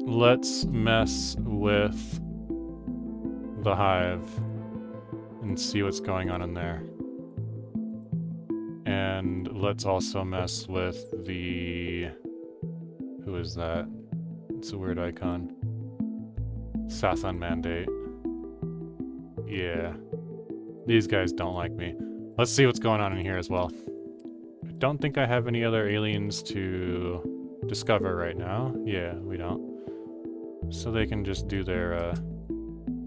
Speaker 1: Let's mess with the hive and see what's going on in there. And let's also mess with the... Who is that? It's a weird icon. Sathan Mandate. Yeah. These guys don't like me. Let's see what's going on in here as well. I don't think I have any other aliens to discover right now. Yeah, we don't. So they can just do their,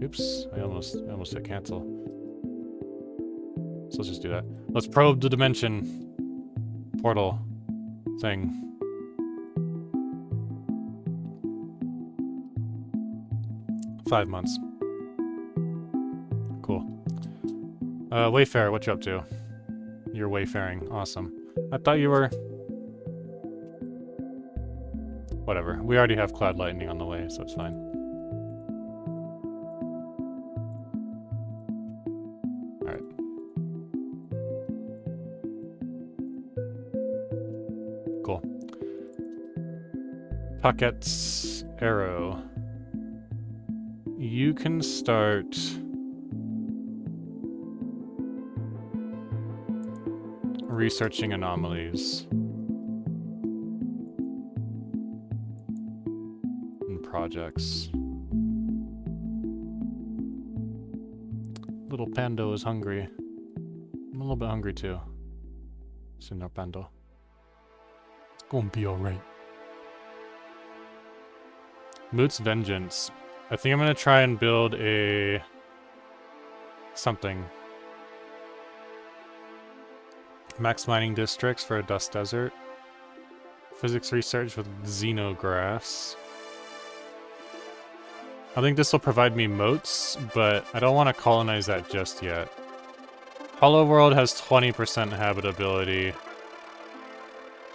Speaker 1: oops, I almost hit cancel. So let's just do that. Let's probe the dimension portal thing. Five months. Cool. Wayfarer, what you up to? You're wayfaring. Awesome. I thought you were... Whatever. We already have Cloud Lightning on the way, so it's fine. Alright. Cool. Pockets Arrow. You can start... researching anomalies. And projects. Little Pando is hungry. I'm a little bit hungry too. Senor Pando. It's gonna be alright. Moot's Vengeance. I think I'm gonna try and build a... something. Max mining districts for a dust desert. Physics research with xenographs. I think this will provide me moats, but I don't want to colonize that just yet. Hollow World has 20% habitability.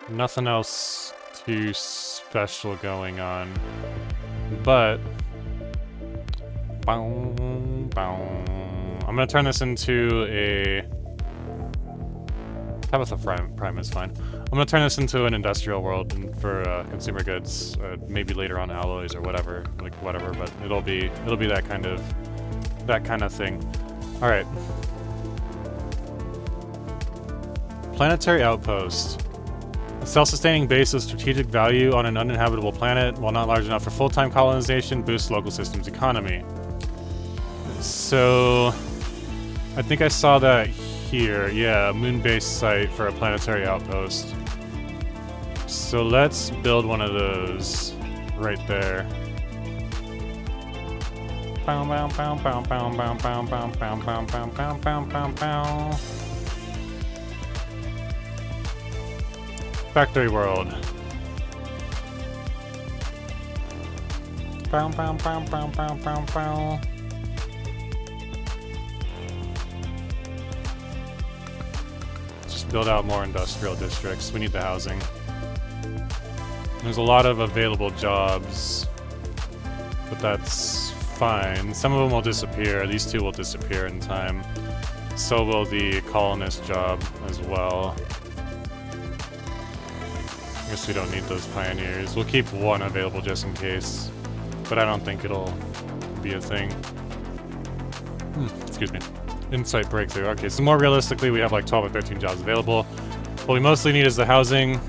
Speaker 1: Nothing else too special going on. But... I'm gonna turn this into a... Tabitha Prime is fine. I'm gonna turn this into an industrial world and for consumer goods, maybe later on alloys or whatever, like whatever. But it'll be that kind of thing. All right. Planetary outpost. A self-sustaining base of strategic value on an uninhabitable planet, while not large enough for full-time colonization, boosts local systems economy. So, I think I saw that here. Yeah, a moon-based site for a planetary outpost. So let's build one of those right there. Factory world. Just build out more industrial districts. We need the housing. There's a lot of available jobs, but that's fine. Some of them will disappear. These two will disappear in time. So will the colonist job as well. I guess we don't need those pioneers. We'll keep one available just in case, but I don't think it'll be a thing. Excuse me. Insight breakthrough. Okay, so more realistically, we have like 12 or 13 jobs available. What we mostly need is the housing,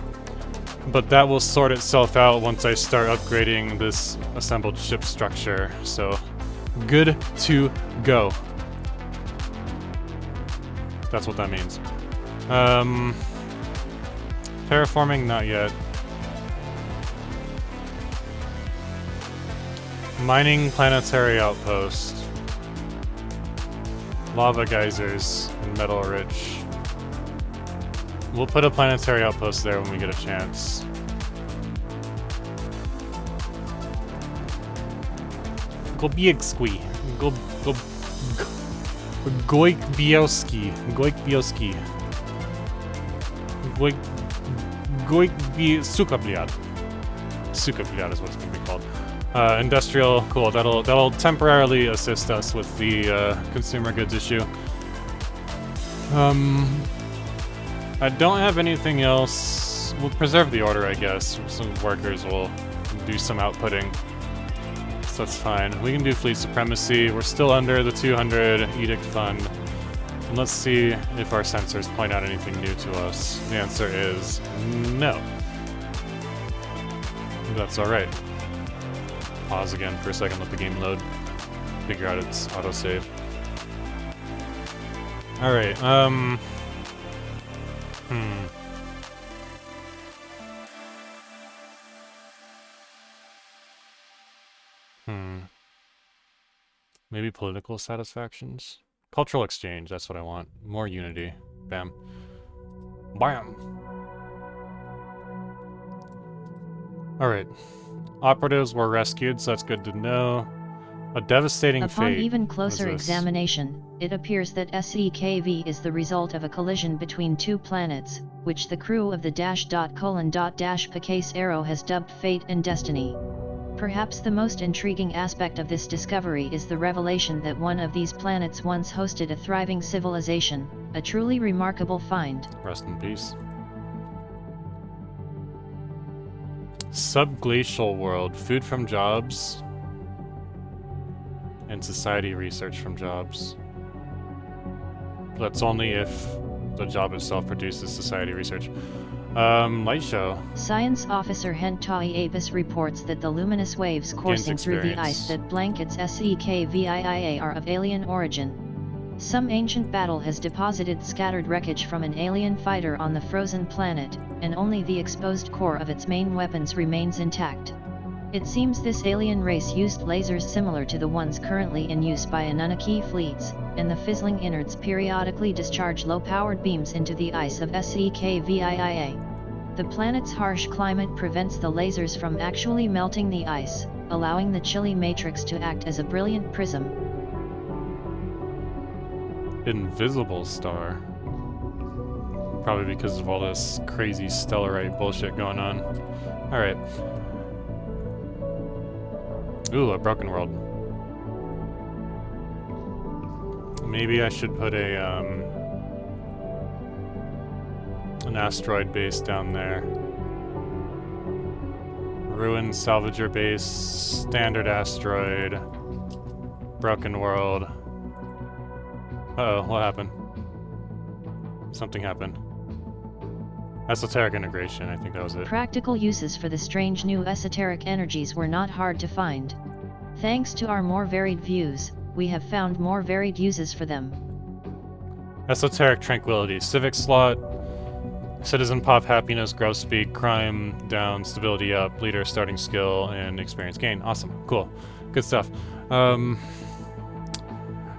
Speaker 1: but that will sort itself out once I start upgrading this assembled ship structure. So, good to go. That's what that means. Terraforming, not yet. Mining planetary outpost. Lava geysers and metal rich. We'll put a planetary outpost there when we get a chance. Gobiegski. Goikbielski. Sukabliad. Sukabliad is what it's going to be called. Industrial, cool. That'll temporarily assist us with the consumer goods issue. I don't have anything else. We'll preserve the order, I guess. Some workers will do some outputting. So that's fine. We can do fleet supremacy. We're still under the 200 edict fund. And let's see if our sensors point out anything new to us. The answer is no. That's alright. Pause again for a second, let the game load. Figure out its autosave. Alright, Maybe political satisfactions? Cultural exchange, that's what I want. More unity. Bam. Bam! Alright. Operatives were rescued, so that's good to know. A devastating fate.
Speaker 2: Upon even closer examination, it appears that SEKV is the result of a collision between two planets, which the crew of the -:Picase Arrow has dubbed Fate and Destiny. Perhaps the most intriguing aspect of this discovery is the revelation that one of these planets once hosted a thriving civilization, a truly remarkable find.
Speaker 1: Rest in peace. Subglacial world. Food from jobs. And society research from jobs. That's only if the job itself produces society research. Light show.
Speaker 2: Science Officer Hentai Apis reports that the luminous waves coursing through the ice that blankets SEKVIIA are of alien origin. Some ancient battle has deposited scattered wreckage from an alien fighter on the frozen planet, and only the exposed core of its main weapons remains intact. It seems this alien race used lasers similar to the ones currently in use by Anunnaki fleets, and the fizzling innards periodically discharge low-powered beams into the ice of SEKVIIA. The planet's harsh climate prevents the lasers from actually melting the ice, allowing the chilly matrix to act as a brilliant prism.
Speaker 1: Invisible star. Probably because of all this crazy stellarite bullshit going on. Alright. Ooh, a broken world. Maybe I should put a, an asteroid base down there. Ruined salvager base, standard asteroid, broken world. Uh-oh, what happened? Something happened. Esoteric integration, I think that was it.
Speaker 2: Practical uses for the strange new esoteric energies were not hard to find. Thanks to our more varied views, we have found more varied uses for them.
Speaker 1: Esoteric tranquility, civic slot, citizen pop happiness, growth speed, crime down, stability up, leader starting skill, and experience gain. Awesome, cool, good stuff.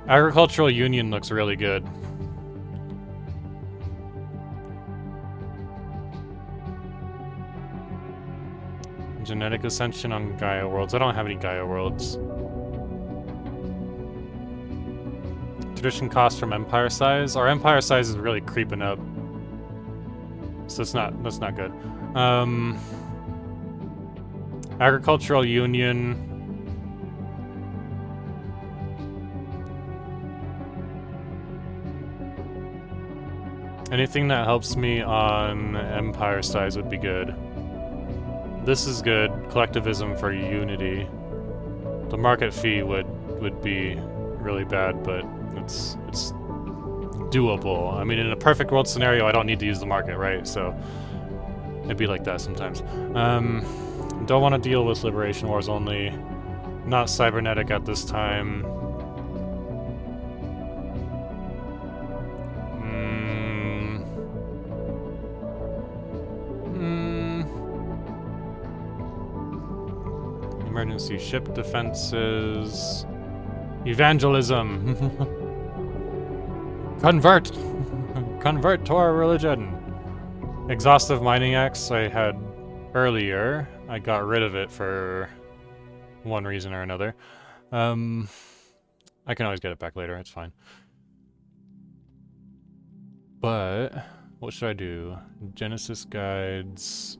Speaker 1: Agricultural union looks really good. Genetic ascension on Gaia worlds. I don't have any Gaia worlds. Tradition cost from empire size. Our empire size is really creeping up. So that's not good. Agricultural union. Anything that helps me on empire size would be good. This is good. Collectivism for unity. The market fee would be really bad, but it's doable. I mean, in a perfect world scenario, I don't need to use the market, right? So it'd be like that sometimes. Don't want to deal with Liberation Wars only. Not cybernetic at this time. Emergency ship defenses. Evangelism. Convert! Convert to our religion! Exhaustive mining axe I had earlier. I got rid of it for one reason or another. I can always get it back later, it's fine. But what should I do? Genesis guides.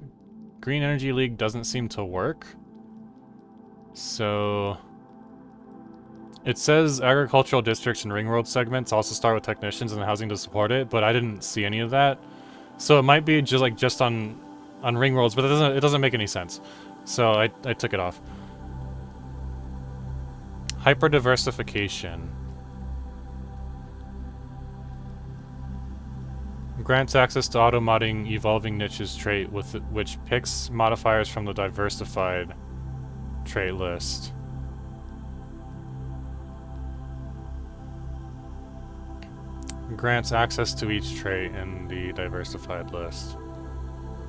Speaker 1: Green Energy League doesn't seem to work. So it says agricultural districts and ring road segments also start with technicians and housing to support it, but I didn't see any of that. So it might be just on ring roads, but it doesn't make any sense. So I took it off. Hyper diversification. Grants access to auto-modding evolving niches trait which picks modifiers from the diversified trait list. Grants access to each trait in the diversified list.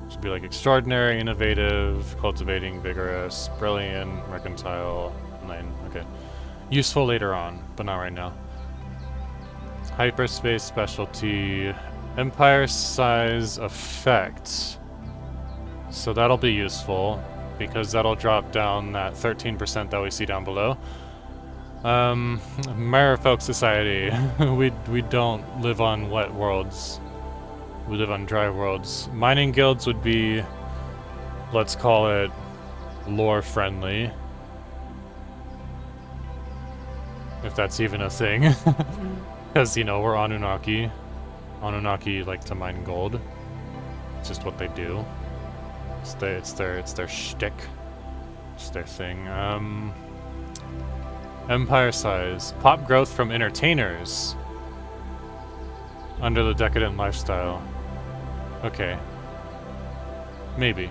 Speaker 1: Should be like extraordinary, innovative, cultivating, vigorous, brilliant, mercantile, 9. Okay. Useful later on, but not right now. Hyperspace specialty. Empire size effect. So that'll be useful, because that'll drop down that 13% that we see down below. Merfolk Society. we don't live on wet worlds. We live on dry worlds. Mining guilds would be, let's call it, lore friendly. If that's even a thing. Because, you know, we're Anunnaki. Anunnaki like to mine gold. It's just what they do. It's their shtick. It's their thing. Empire size. Pop growth from entertainers. Under the decadent lifestyle. Okay. Maybe.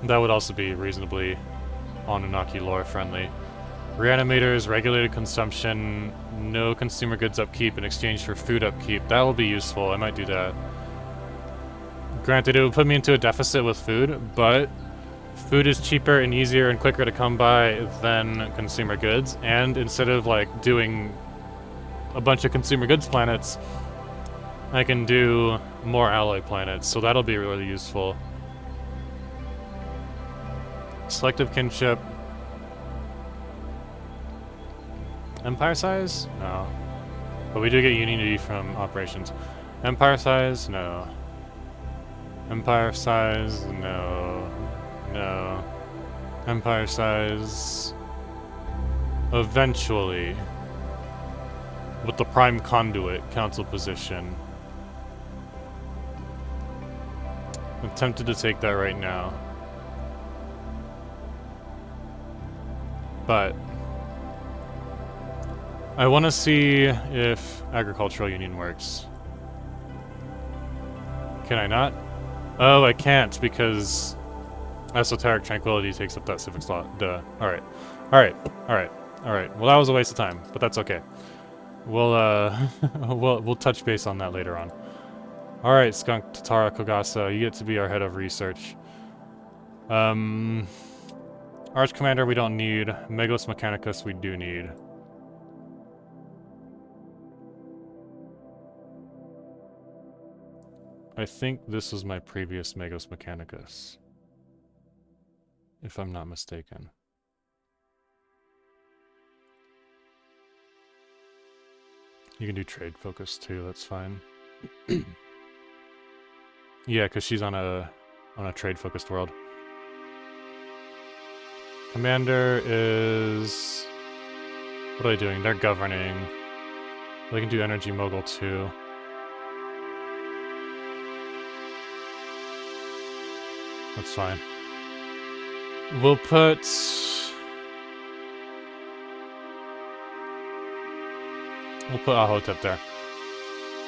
Speaker 1: That would also be reasonably Anunnaki lore friendly. Reanimators, regulated consumption, no consumer goods upkeep in exchange for food upkeep. That will be useful. I might do that. Granted, it would put me into a deficit with food, but food is cheaper and easier and quicker to come by than consumer goods. And instead of like doing a bunch of consumer goods planets, I can do more alloy planets. So that'll be really useful. Selective kinship. Empire size? No. But we do get unity from operations. Empire size? No. Empire size? No. No. Empire size? Eventually. With the prime conduit council position. I'm tempted to take that right now. But I want to see if agricultural union works. Can I not? Oh, I can't because esoteric tranquility takes up that civic slot. Duh. Alright. Alright. Alright. Alright. Well, that was a waste of time, but that's okay. We'll, we'll touch base on that later on. Alright, Skunk Tatara Kogasa, you get to be our head of research. Arch Commander we don't need. Megos Mechanicus we do need. I think this was my previous Megos Mechanicus. If I'm not mistaken. You can do trade focus too, that's fine. Yeah, because she's on a trade focused world. Commander is... What are they doing? They're governing. They can do Energy Mogul too. That's fine. We'll put... We'll put Ahotep there.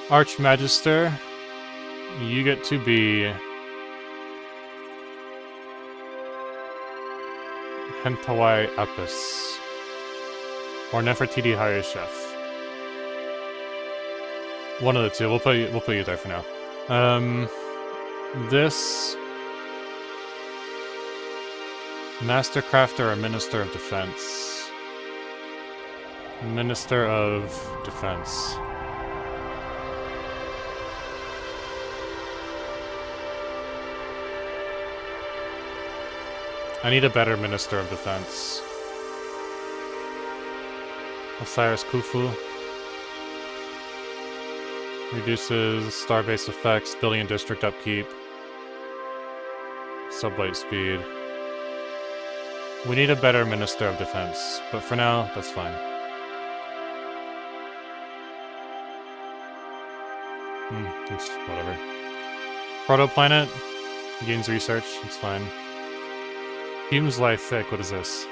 Speaker 1: Archmagister, you get to be... Hentawai Apis. Or Nefertiti Hayashef. One of the two. We'll put you there for now. This... Master Crafter or Minister of Defense? Minister of Defense. I need a better Minister of Defense. Osiris Khufu. Reduces starbase effects, building and district upkeep. Sublight speed. We need a better Minister of Defense, but for now, that's fine. It's whatever. Protoplanet gains research, it's fine. Fumes lie thick, what is this?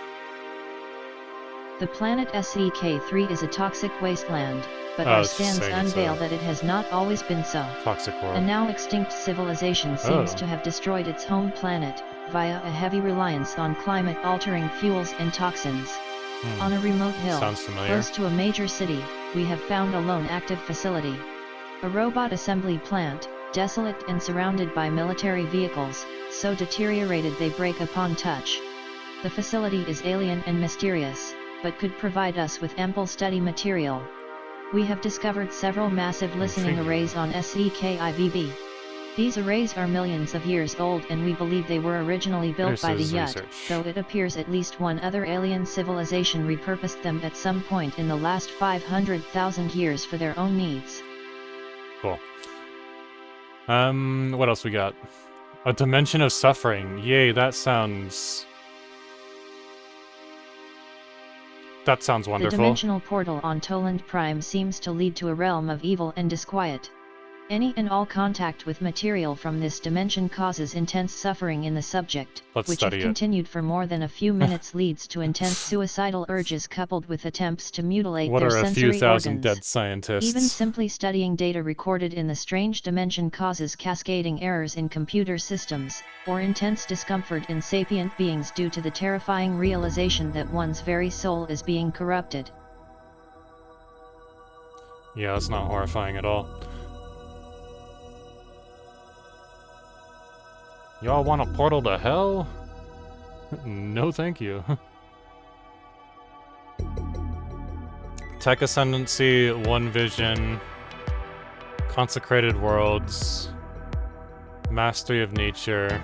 Speaker 2: The planet SEK3 is a toxic wasteland, but our scans unveil that it has not always been so.
Speaker 1: Toxic world.
Speaker 2: A now extinct civilization seems to have destroyed its home planet, via a heavy reliance on climate-altering fuels and toxins. On a remote hill, close to a major city, we have found a lone active facility. A robot assembly plant, desolate and surrounded by military vehicles, so deteriorated they break upon touch. The facility is alien and mysterious, but could provide us with ample study material. We have discovered several massive listening arrays on SEKIVB. These arrays are millions of years old and we believe they were originally built by the Yut, though it appears at least one other alien civilization repurposed them at some point in the last 500,000 years for their own needs.
Speaker 1: Cool. What else we got? A dimension of suffering. Yay, that sounds wonderful.
Speaker 2: The dimensional portal on Toland Prime seems to lead to a realm of evil and disquiet. Any and all contact with material from this dimension causes intense suffering in the subject, which if continued for more than a few minutes leads to intense suicidal urges coupled with attempts to mutilate their sensory organs.
Speaker 1: What are a few thousand dead scientists?
Speaker 2: Even simply studying data recorded in the strange dimension causes cascading errors in computer systems, or intense discomfort in sapient beings due to the terrifying realization that one's very soul is being corrupted.
Speaker 1: Yeah, that's not horrifying at all. Y'all want a portal to hell? No thank you. Tech Ascendancy, One Vision, Consecrated Worlds, Mastery of Nature,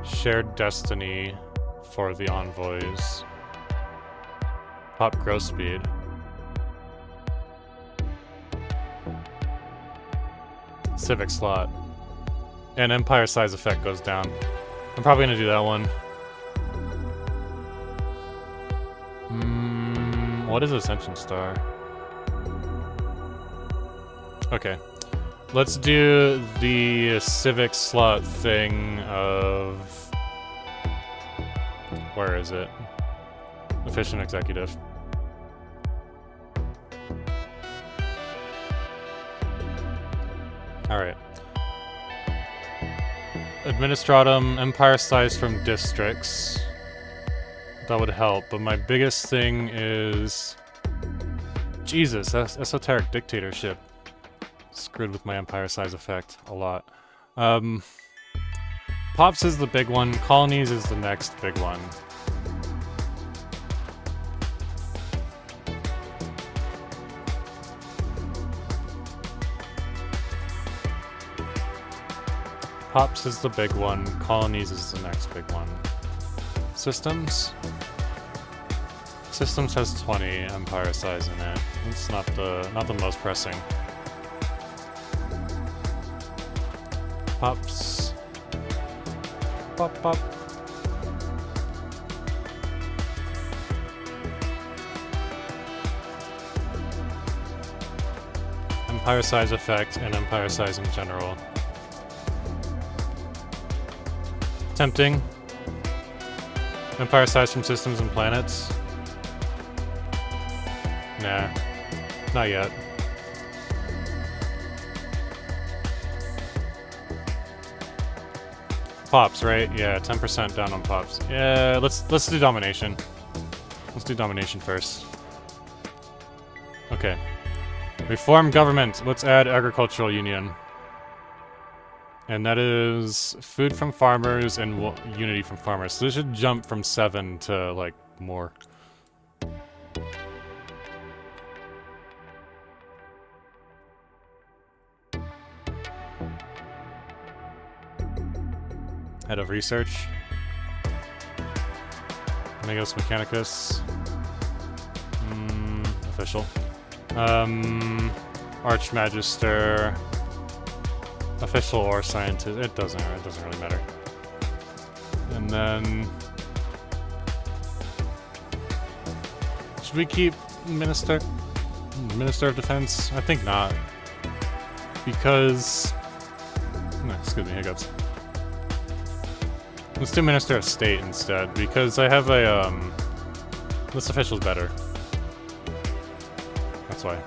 Speaker 1: Shared Destiny for the Envoys, Pop Growth Speed. Civic Slot. And Empire Size Effect goes down. I'm probably gonna do that one. What is Ascension Star? Okay. Let's do the Civic Slot thing of... Where is it? Efficient Executive. Alright. Administratum, Empire Size from districts. That would help, but my biggest thing is... Jesus, esoteric dictatorship. Screwed with my Empire Size effect a lot. Pops is the big one, Colonies is the next big one. Pops is the big one, Colonies is the next big one. Systems? Systems has 20 Empire Size in it. It's not the most pressing. Pops. Pop pop. Empire Size effect and Empire Size in general. Tempting. Empire Size from systems and planets. Nah. Not yet. Pops, right? Yeah, 10% down on pops. Yeah, let's do domination. Let's do domination first. Okay. Reform government. Let's add agricultural union. And that is food from farmers and unity from farmers. So this should jump from 7 to, like, more. Head of research. Amigos Mechanicus. Official. Archmagister. Official or scientist. It doesn't really matter. And then... should we keep Minister? Minister of Defense? I think not. Because... no, excuse me, hiccups. Let's do Minister of State instead, because I have a, this official's better. That's why.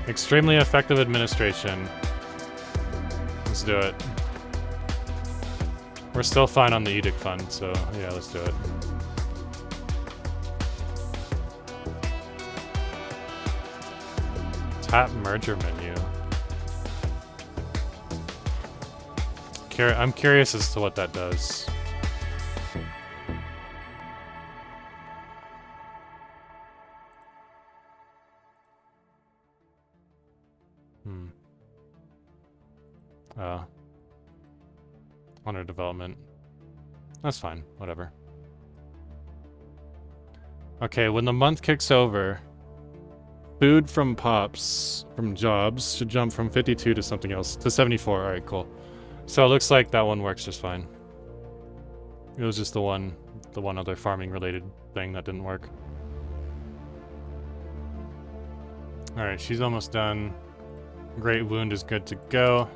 Speaker 1: Extremely effective administration. Let's do it. We're still fine on the Edict Fund, so yeah, let's do it. Tap merger menu. I'm curious as to what that does. Honor development. That's fine, whatever. Okay, when the month kicks over, food from pops, from jobs, should jump from 52 to something else, to 74. Alright, cool. So it looks like that one works just fine. It was just the one other farming related thing that didn't work. Alright, she's almost done. Great Wound is good to go.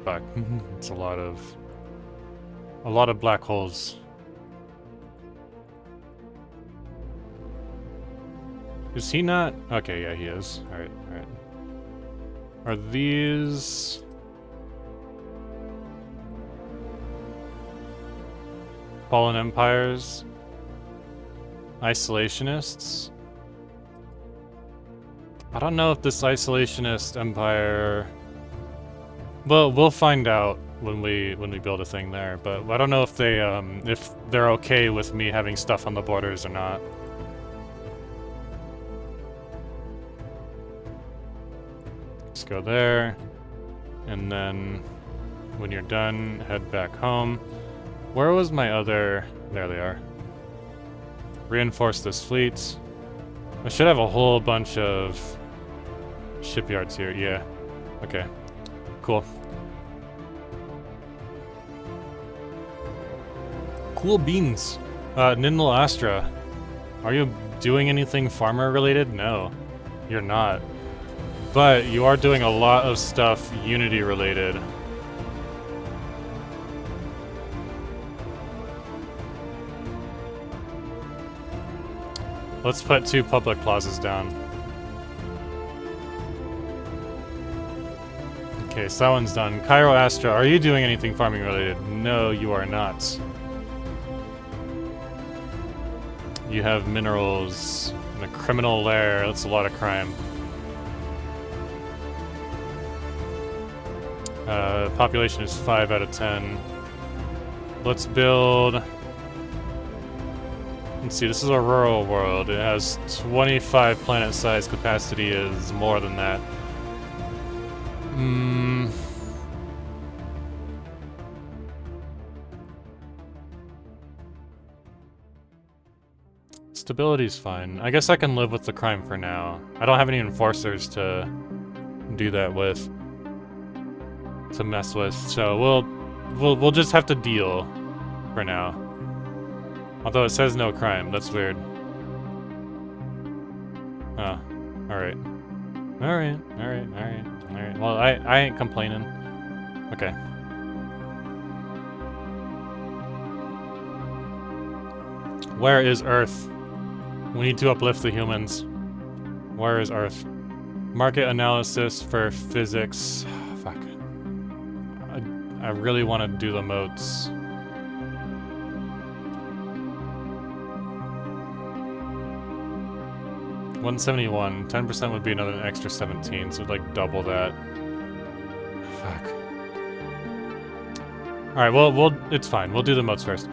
Speaker 1: Fuck. It's a lot of black holes. Is he not? Okay, yeah, he is. Alright, alright. Are these... Fallen Empires? Isolationists? I don't know if this isolationist empire... Well, we'll find out when we build a thing there, but I don't know if they're okay with me having stuff on the borders or not. Let's go there, and then when you're done, head back home. Where was my other... There they are. Reinforce this fleet. I should have a whole bunch of shipyards here. Yeah. Okay. Cool. Cool beans. Nindle Astra. Are you doing anything farmer related? No, you're not. But you are doing a lot of stuff Unity related. Let's put 2 public plazas down. Okay, so that one's done. Cairo Astra, are you doing anything farming related? No, you are not. You have minerals in a criminal lair. That's a lot of crime. Population is 5 out of 10. Let's build... Let's see, this is a rural world. It has 25 planet size capacity, is more than that. Stability's fine. I guess I can live with the crime for now. I don't have any enforcers to do that with, to mess with, so we'll just have to deal for now. Although it says no crime, that's weird. Oh, alright. Alright. Well, I ain't complaining. Okay. Where is Earth? We need to uplift the humans. Where is Earth? Market analysis for physics. Fuck. I really want to do the moats. $171. 10% would be another extra 17, so like double that. Fuck. Alright, well, it's fine. We'll do the moats first.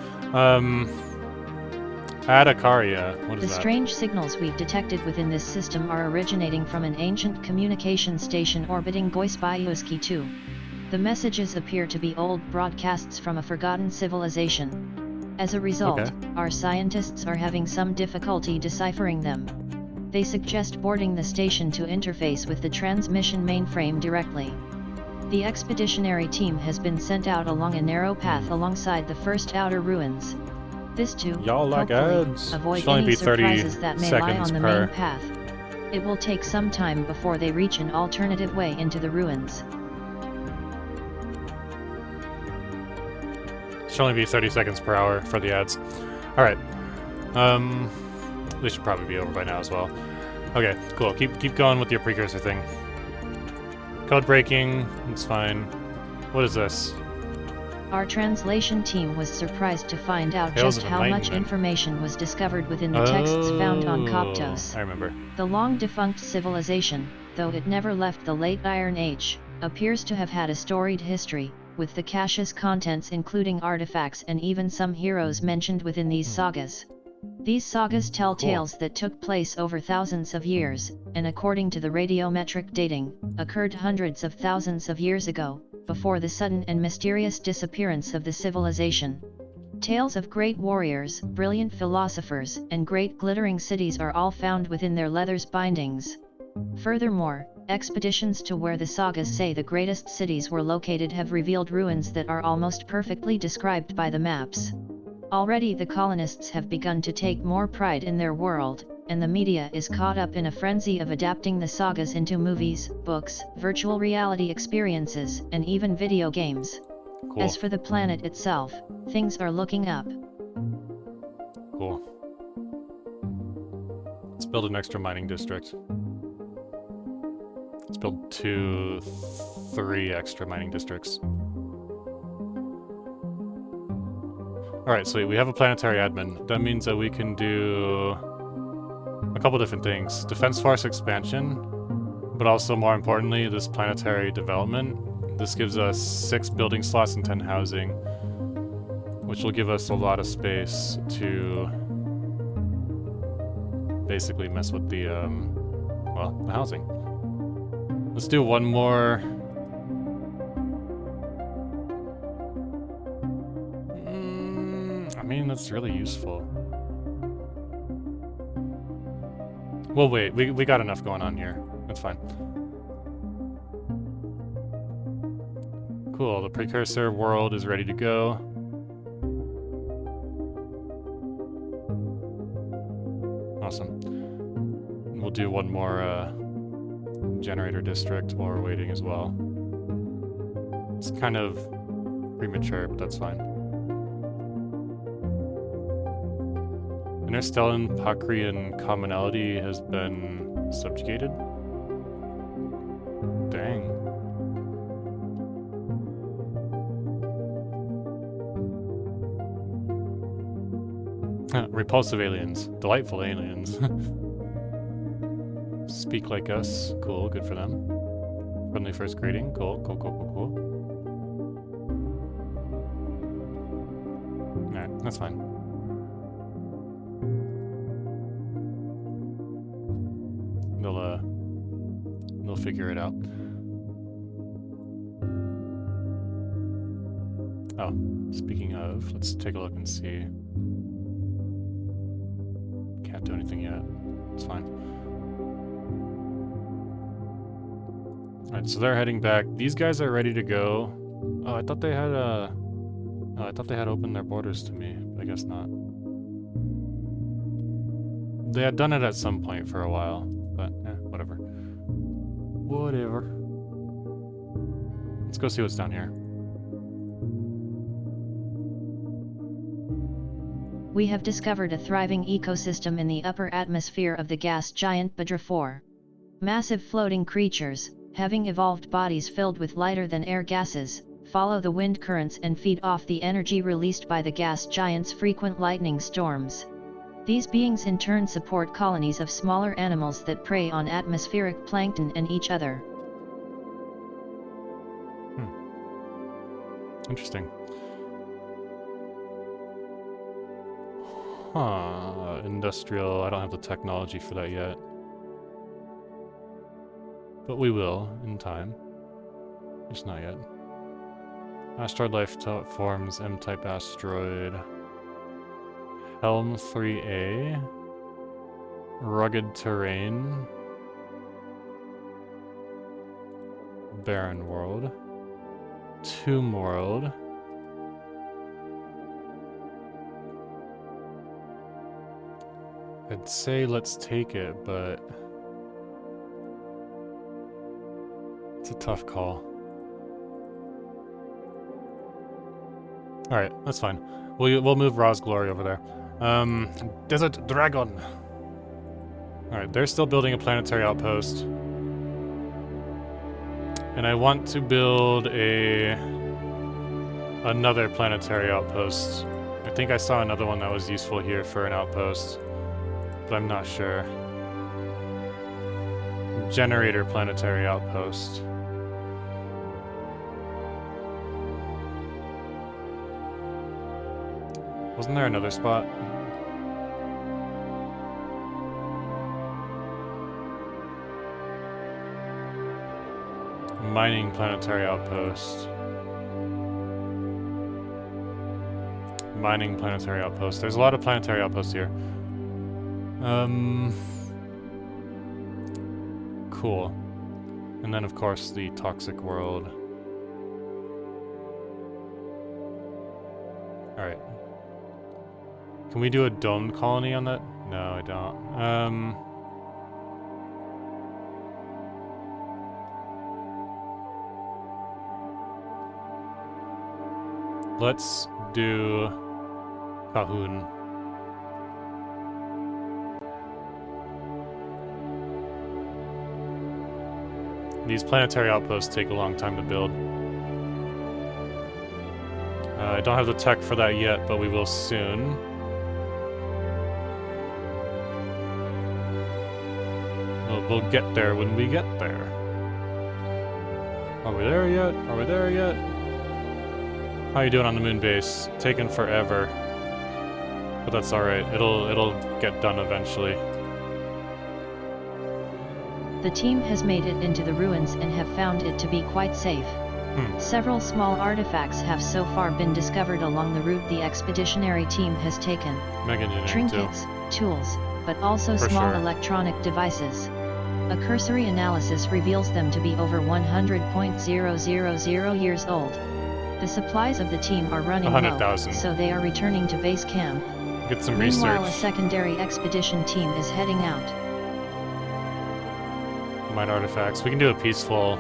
Speaker 1: Adakaria. What is
Speaker 2: The
Speaker 1: that?
Speaker 2: strange signals we've detected within this system are originating from an ancient communication station orbiting Goisbayuski 2. The messages appear to be old broadcasts from a forgotten civilization. As a result,
Speaker 1: Okay.
Speaker 2: our scientists are having some difficulty deciphering them. They suggest boarding the station to interface with the transmission mainframe directly. The expeditionary team has been sent out along a narrow path alongside the first outer ruins. This to,
Speaker 1: Y'all like
Speaker 2: hopefully,
Speaker 1: ads.
Speaker 2: avoid
Speaker 1: Should only
Speaker 2: any
Speaker 1: be 30
Speaker 2: surprises that may lie
Speaker 1: seconds
Speaker 2: on the
Speaker 1: per.
Speaker 2: main path. It will take some time before they reach an alternative way into the ruins.
Speaker 1: Should only be 30 seconds per hour for the ads. Alright. They should probably be over by now as well. Okay, cool. Keep going with your precursor thing. Code breaking, it's fine. What is this?
Speaker 2: Our translation team was surprised to find out
Speaker 1: Tales
Speaker 2: just
Speaker 1: of
Speaker 2: how much
Speaker 1: Enlightenment.
Speaker 2: information was discovered within the texts found on Koptos.
Speaker 1: I remember.
Speaker 2: The long-defunct civilization, though it never left the late Iron Age, appears to have had a storied history, with the cache's contents including artifacts and even some heroes mentioned within these sagas. These sagas tell tales that took place over thousands of years, and according to the radiometric dating, occurred hundreds of thousands of years ago, before the sudden and mysterious disappearance of the civilization. Tales of great warriors, brilliant philosophers, and great glittering cities are all found within their leather's bindings. Furthermore, expeditions to where the sagas say the greatest cities were located have revealed ruins that are almost perfectly described by the maps. Already the colonists have begun to take more pride in their world, and the media is caught up in a frenzy of adapting the sagas into movies, books, virtual reality experiences, and even video games.
Speaker 1: Cool.
Speaker 2: As for the planet itself, things are looking up.
Speaker 1: Cool. Let's build an extra mining district. Let's build 3 extra mining districts. Alright, sweet. We have a planetary admin. That means that we can do a couple different things. Defense force expansion, but also more importantly, this planetary development. This gives us 6 building slots and 10 housing, which will give us a lot of space to basically mess with the, well, the housing. Let's do one more. I mean, that's really useful. Well, wait, we got enough going on here. That's fine. Cool, the precursor world is ready to go. Awesome. We'll do one more generator district while we're waiting as well. It's kind of premature, but that's fine. Interstellan Pakrian commonality has been subjugated? Dang. Repulsive aliens. Delightful aliens. Speak like us. Cool, good for them. Friendly first greeting. Cool. Alright, that's fine. They'll figure it out. Oh, speaking of, let's take a look and see. Can't do anything yet. It's fine. Alright, so they're heading back. These guys are ready to go. Oh, I thought they had I thought they had opened their borders to me, but I guess not. They had done it at some point for a while, but whatever. Whatever. Let's go see what's down here.
Speaker 2: We have discovered a thriving ecosystem in the upper atmosphere of the gas giant Badra 4. Massive floating creatures, having evolved bodies filled with lighter-than-air gases, follow the wind currents and feed off the energy released by the gas giant's frequent lightning storms. These beings in turn support colonies of smaller animals that prey on atmospheric plankton and each other.
Speaker 1: Interesting. Huh. Industrial. I don't have the technology for that yet. But we will in time. Just not yet. Asteroid life forms, M-type asteroid. Helm 3A. Rugged terrain. Barren world. Tomb world. I'd say let's take it, but it's a tough call. Alright, that's fine. We'll move Ra's Glory over there. Desert Dragon. Alright, they're still building a planetary outpost. And I want to build another planetary outpost. I think I saw another one that was useful here for an outpost, but I'm not sure. Generator planetary outpost. Wasn't there another spot? Mining planetary outpost. Mining planetary outpost. There's a lot of planetary outposts here. Cool. And then, of course, the toxic world. Alright. Can we do a domed colony on that? No, I don't. Let's do Cahoon. These planetary outposts take a long time to build. I don't have the tech for that yet, but we will soon. We'll get there when we get there. Are we there yet? Are we there yet? How you doing on the moon base? Taking forever. But that's alright. It'll get done eventually.
Speaker 2: The team has made it into the ruins and have found it to be quite safe. Several small artifacts have so far been discovered along the route the expeditionary team has taken. Trinkets, tools, but also small electronic devices. A cursory analysis reveals them to be over 100.000 years old. The supplies of the team are running low, so they are returning to base camp.
Speaker 1: Get some
Speaker 2: Meanwhile,
Speaker 1: research.
Speaker 2: a secondary expedition team is heading out.
Speaker 1: Mine artifacts. We can do a peaceful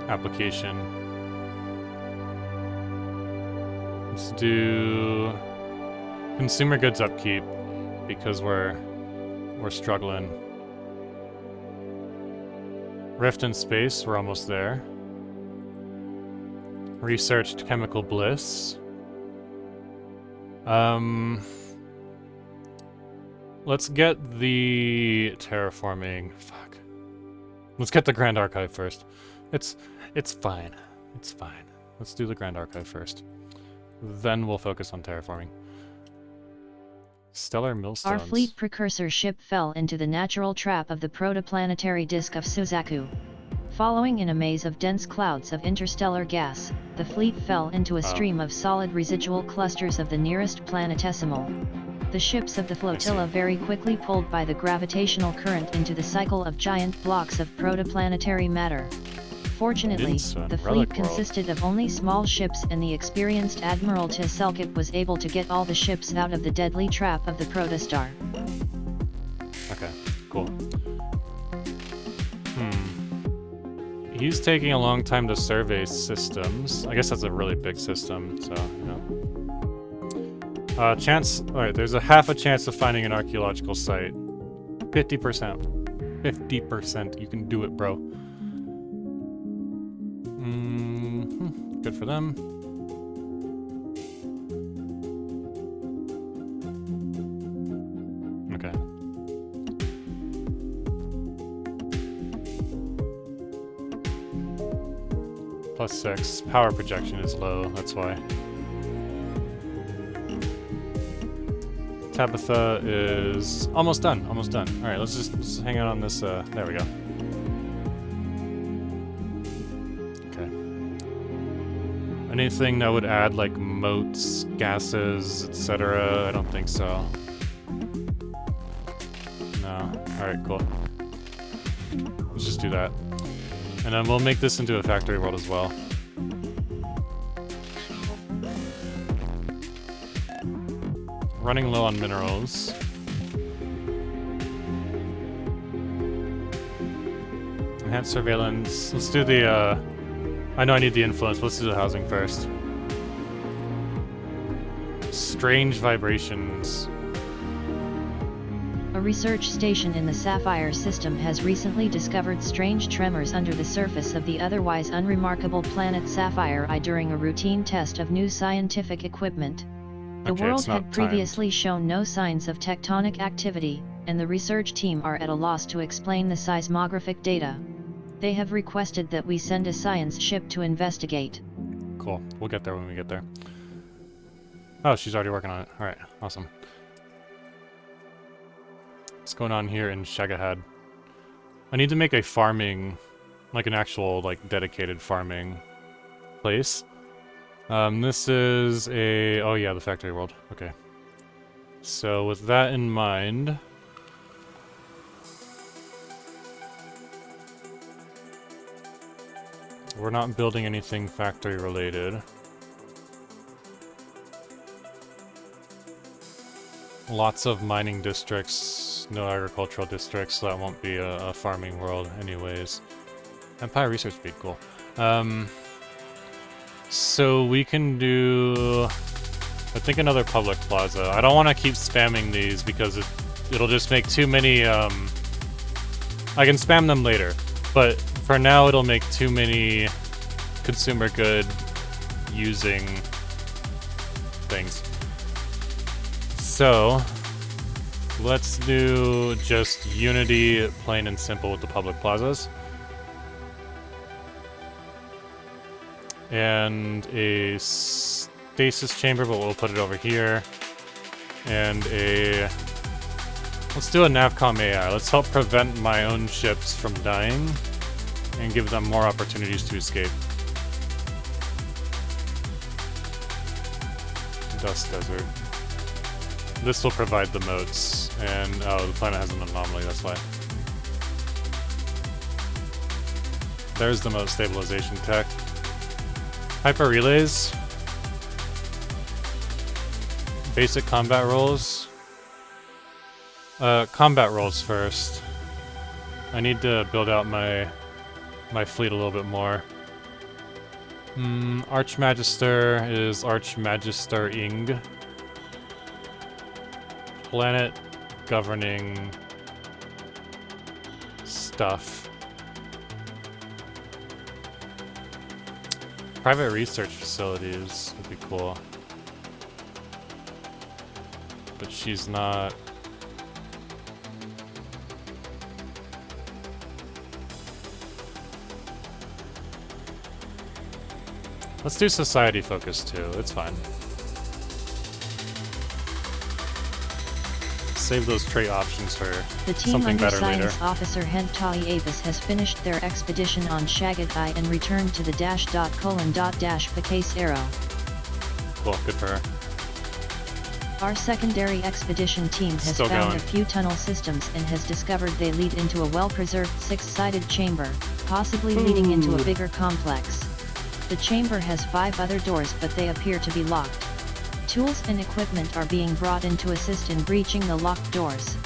Speaker 1: application. Let's do consumer goods upkeep because we're struggling. Rift in space, we're almost there. Researched chemical bliss. Let's get the terraforming. Fuck. Let's get the Grand Archive first. It's fine. It's fine. Let's do the Grand Archive first. Then we'll focus on terraforming. Stellar millstones.
Speaker 2: Our fleet precursor ship fell into the natural trap of the protoplanetary disk of Suzaku. Following in a maze of dense clouds of interstellar gas, the fleet fell into a stream of solid residual clusters of the nearest planetesimal. The ships of the flotilla very quickly pulled by the gravitational current into the cycle of giant blocks of protoplanetary matter. Fortunately, the fleet consisted of only small ships and the experienced Admiral Tselkit was able to get all the ships out of the deadly trap of the protostar.
Speaker 1: Okay, cool. He's taking a long time to survey systems. I guess that's a really big system, so, you know. Alright, there's a half a chance of finding an archaeological site. 50%. 50%. You can do it, bro. Good for them. Okay. +6. Power projection is low, that's why. Tabitha is almost done. Almost done. All right, let's hang out on this. There we go. Okay. Anything that would add like moats, gases, etc. I don't think so. No. All right, cool. Let's just do that, and then we'll make this into a factory world as well. Running low on minerals. Enhanced surveillance. Let's do the, I know I need the influence, but let's do the housing first. Strange vibrations.
Speaker 2: A research station in the Sapphire system has recently discovered strange tremors under the surface of the otherwise unremarkable planet Sapphire I during a routine test of new scientific equipment. The world had previously shown no signs of tectonic activity, and the research team are at a loss to explain the seismographic data. They have requested that we send a science ship to investigate.
Speaker 1: Cool. We'll get there when we get there. Oh, she's already working on it. Alright, awesome. What's going on here in Shagahad? I need to make a farming, like an actual, like, dedicated farming place. This is a... oh yeah, the factory world. Okay. So with that in mind... we're not building anything factory related. Lots of mining districts, no agricultural districts, so that won't be a farming world anyways. Empire Research Speed, cool. So we can do, I think, another public plaza. I don't want to keep spamming these because it'll just make too many, I can spam them later, but for now it'll make too many consumer good using things. So, let's do just Unity, plain and simple with the public plazas. And a stasis chamber, but we'll put it over here. And a... let's do a Navcom AI. Let's help prevent my own ships from dying and give them more opportunities to escape. Dust Desert. This will provide the moats. And, oh, the planet has an anomaly, that's why. There's the moat stabilization tech. Hyper relays. Basic combat roles. Combat roles first. I need to build out my fleet a little bit more. Archmagister is Archmagister-ing. Planet governing stuff. Private research facilities would be cool. But she's not... let's do society focus too, it's fine. Save those trait options for something better later.
Speaker 2: The team under Science Officer Hentali Avis has finished their expedition on Shagadai and returned to the --:Picase Arrow.
Speaker 1: Cool, good for her.
Speaker 2: Our secondary expedition team has found a few tunnel systems and has discovered they lead into a well-preserved six-sided chamber, possibly leading into a bigger complex. The chamber has 5 other doors, but they appear to be locked. Tools and equipment are being brought in to assist in breaching the locked doors.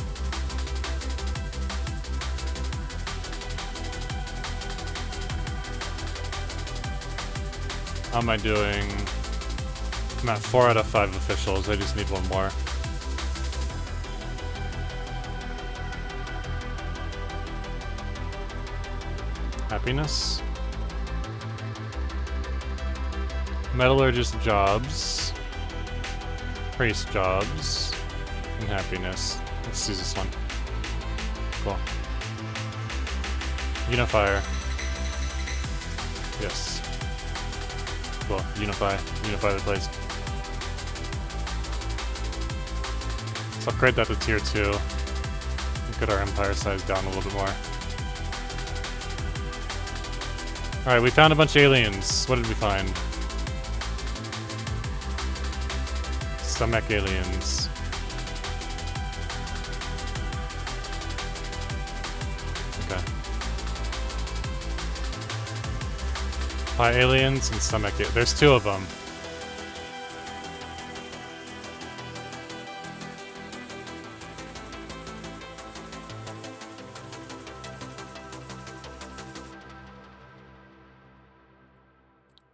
Speaker 1: How am I doing? I'm at 4 out of 5 officials, I just need one more. Happiness. Metallurgist jobs. Priest jobs. And happiness. Let's use this one. Cool. Unifier. Yes. Cool. Unify the place. Let's upgrade that to tier 2. Get our empire size down a little bit more. Alright, we found a bunch of aliens. What did we find? Stomach aliens. Okay. Pie aliens and stomach. There's 2 of them.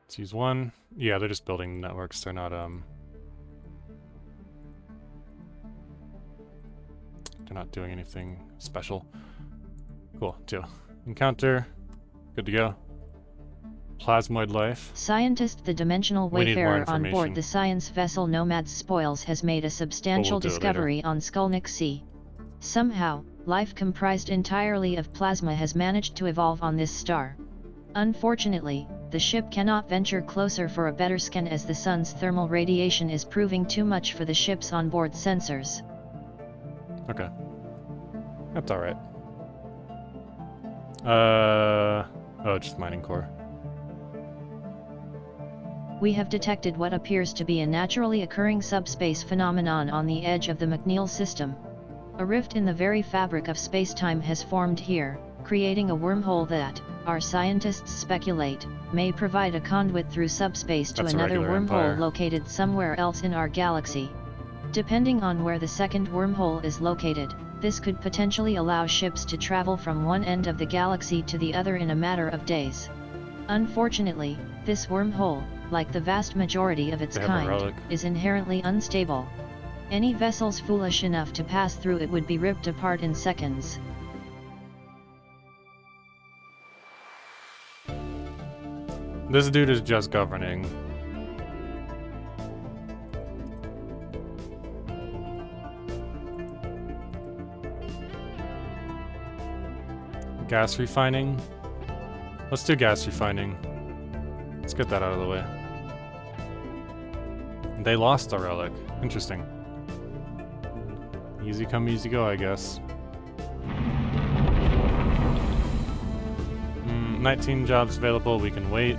Speaker 1: Let's use 1. Yeah, they're just building networks. They're not they're not doing anything special. Cool. 2. Encounter. Good to go. Plasmoid life.
Speaker 2: Scientist, the dimensional
Speaker 1: We need more
Speaker 2: wayfarer on board
Speaker 1: information.
Speaker 2: the science vessel Nomad's Spoils has made a substantial
Speaker 1: do it later.
Speaker 2: discovery on Skulnik Sea. Somehow, life comprised entirely of plasma has managed to evolve on this star. Unfortunately, the ship cannot venture closer for a better scan as the sun's thermal radiation is proving too much for the ship's onboard sensors.
Speaker 1: Okay. That's alright. Oh, just mining core.
Speaker 2: We have detected what appears to be a naturally occurring subspace phenomenon on the edge of the McNeil system. A rift in the very fabric of space-time has formed here, creating a wormhole that, our scientists speculate, may provide a conduit through subspace to
Speaker 1: That's a
Speaker 2: another
Speaker 1: regular
Speaker 2: wormhole
Speaker 1: empire.
Speaker 2: located somewhere else in our galaxy. Depending on where the second wormhole is located, this could potentially allow ships to travel from one end of the galaxy to the other in a matter of days. Unfortunately, this wormhole, like the vast majority of its
Speaker 1: They have a
Speaker 2: kind,
Speaker 1: relic.
Speaker 2: is inherently unstable. Any vessels foolish enough to pass through it would be ripped apart in seconds.
Speaker 1: This dude is just governing. Gas refining. Let's do gas refining. Let's get that out of the way. They lost a relic. Interesting. Easy come, easy go, I guess. 19 jobs available, we can wait.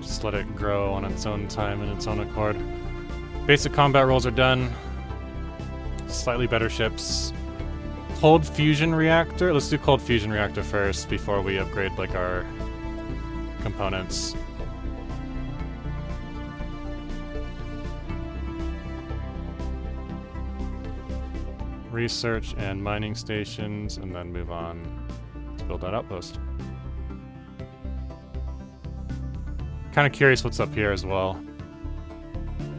Speaker 1: Just let it grow on its own time and its own accord. Basic combat rolls are done. Slightly better ships. Cold fusion reactor? Let's do cold fusion reactor first before we upgrade like our components. Research and mining stations, and then move on to build that outpost. Kind of curious what's up here as well.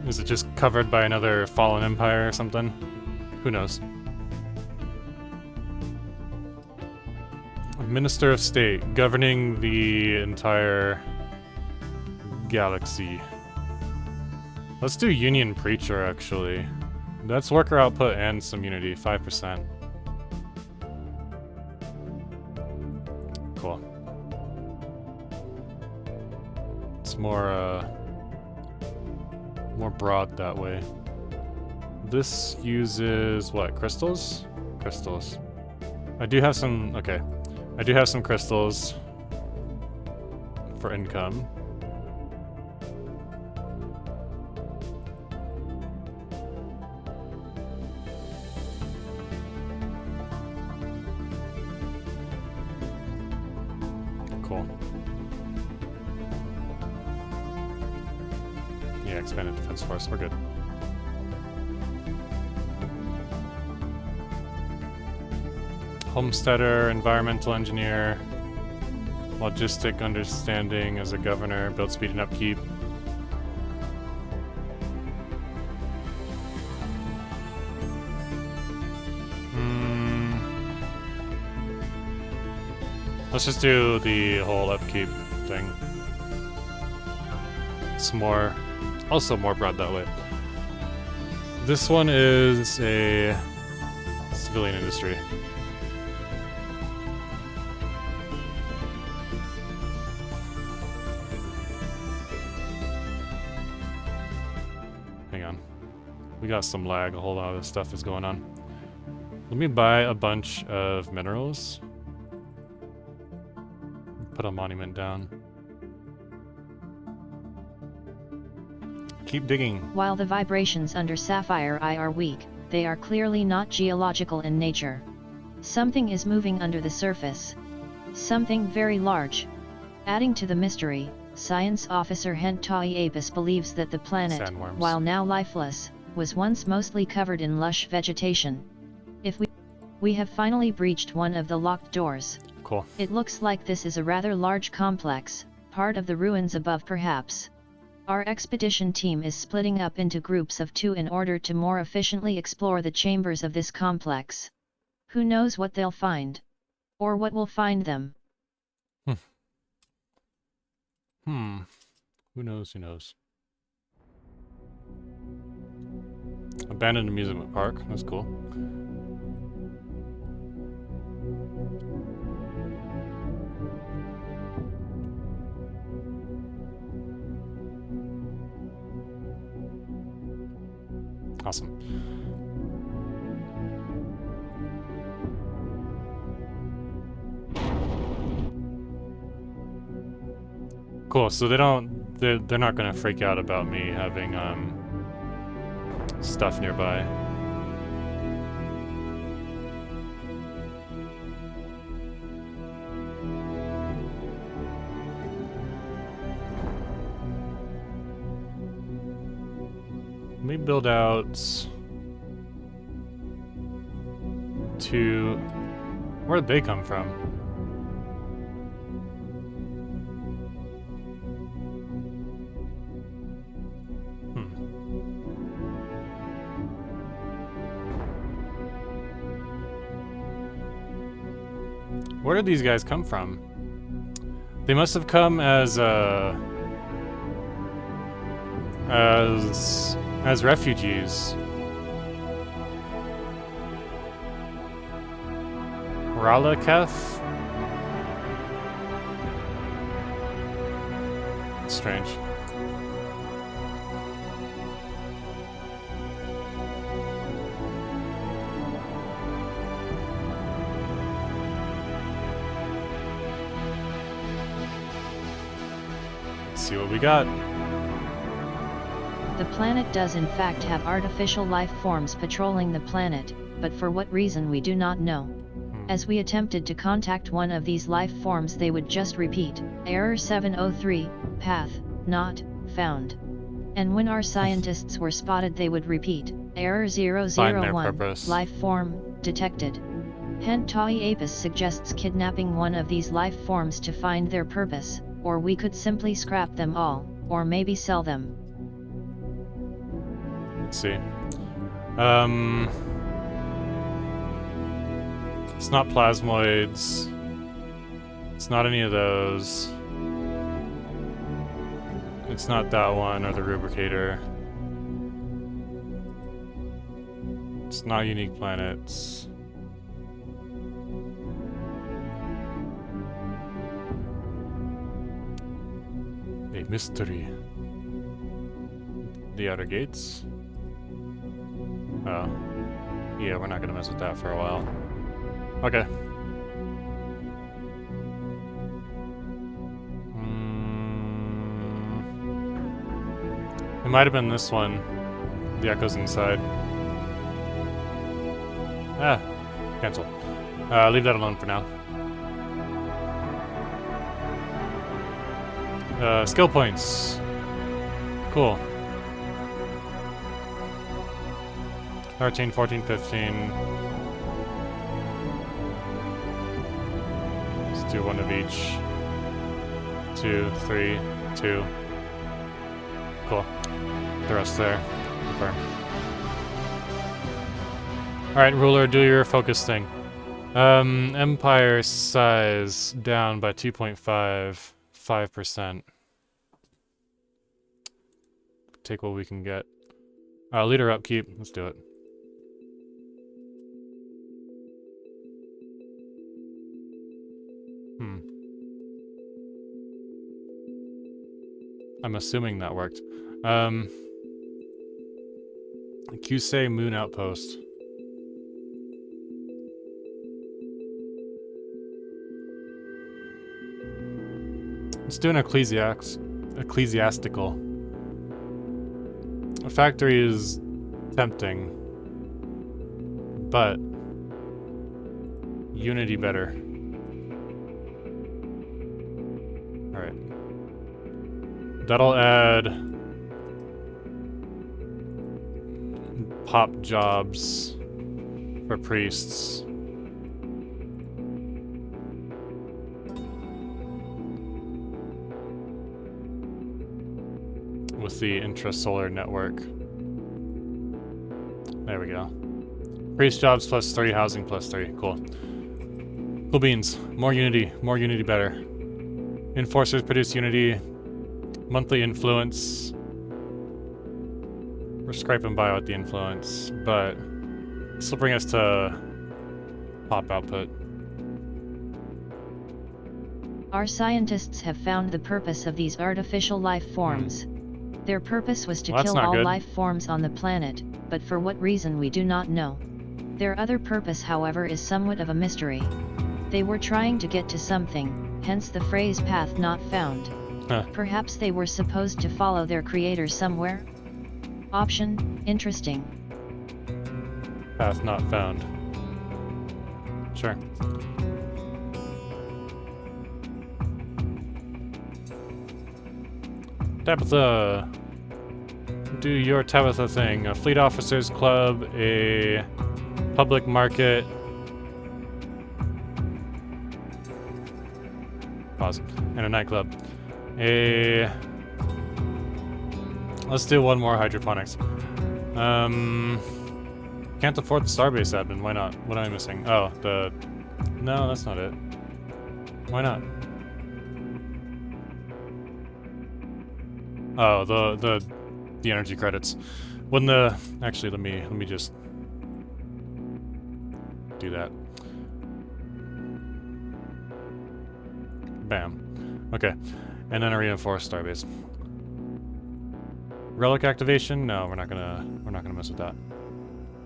Speaker 1: Is it just covered by another fallen empire or something? Who knows? Minister of State, governing the entire galaxy. Let's do Union Preacher, actually. That's worker output and some unity, 5%. Cool. It's more broad that way. This uses, what, crystals? Crystals. I do have some, okay. I do have some crystals for income. Cool. Yeah, expanded defense force, we're good. Homesteader, environmental engineer, logistic understanding as a governor, build speed and upkeep. Let's just do the whole upkeep thing. It's more, also more broad that way. This one is a civilian industry. Hang on. We got some lag. A whole lot of this stuff is going on. Let me buy a bunch of minerals. Put a monument down. Keep digging.
Speaker 2: While the vibrations under Sapphire Eye are weak, they are clearly not geological in nature. Something is moving under the surface. Something very large. Adding to the mystery, Science Officer Hentai Apis believes that the planet,
Speaker 1: Sandworms.
Speaker 2: while now lifeless, was once mostly covered in lush vegetation. If we have finally breached one of the locked doors.
Speaker 1: Cool.
Speaker 2: It looks like this is a rather large complex, part of the ruins above perhaps. Our expedition team is splitting up into groups of 2 in order to more efficiently explore the chambers of this complex. Who knows what they'll find? Or what will find them?
Speaker 1: Who knows, who knows. Abandoned amusement park, that's cool. Awesome. Cool, so they're not gonna freak out about me having, stuff nearby. Let me build out to... Where did they come from? Where did these guys come from? They must have come as refugees. Ralaketh? Strange. See what we got.
Speaker 2: The planet does in fact have artificial life forms patrolling the planet, but for what reason we do not know. As we attempted to contact one of these life forms, they would just repeat, error 703, path, not, found. And when our scientists were spotted, they would repeat, error 001, life form, detected. Hentai Apis suggests kidnapping one of these life forms to find their purpose, or we could simply scrap them all, or maybe sell them.
Speaker 1: Let's see. It's not plasmoids. It's not any of those. It's not that one or the rubricator. It's not unique planets. A mystery. The outer gates? Oh. Yeah, we're not gonna mess with that for a while. Okay. It might have been this one. The echoes inside. Ah, cancel. Leave that alone for now. Skill points. Cool. 13, 14, 15. Let's do one of each. 2, 3, 2. Cool. The rest there. Confirm. Alright, ruler, do your focus thing. Empire size down by 2.5. 5%. Take what we can get. Leader upkeep. Let's do it. I'm assuming that worked. Kusei Moon Outpost. Let's do an ecclesiastical. A factory is tempting, but unity better. Alright. That'll add pop jobs for priests. With the intrasolar network. There we go. Priest jobs +3, housing +3. Cool. Cool beans. More unity better. Enforcers produce unity. Monthly influence. We're scraping by with the influence, but this will bring us to pop output.
Speaker 2: Our scientists have found the purpose of these artificial life forms. Their purpose was to kill all life forms on the planet, but for what reason we do not know. Their other purpose, however, is somewhat of a mystery. They were trying to get to something, hence the phrase path not found. Perhaps they were supposed to follow their creator somewhere? Option, interesting.
Speaker 1: Path not found. Sure. Tabitha! Do your Tabitha thing. A fleet officers club, a public market. Pause. And a nightclub. Let's do one more hydroponics. Can't afford the Starbase admin. Why not? What am I missing? Oh, no, that's not it. Why not? Oh, the energy credits. When actually, let me just do that. Bam. Okay, and then a reinforced Starbase. Relic activation? No, we're not gonna mess with that.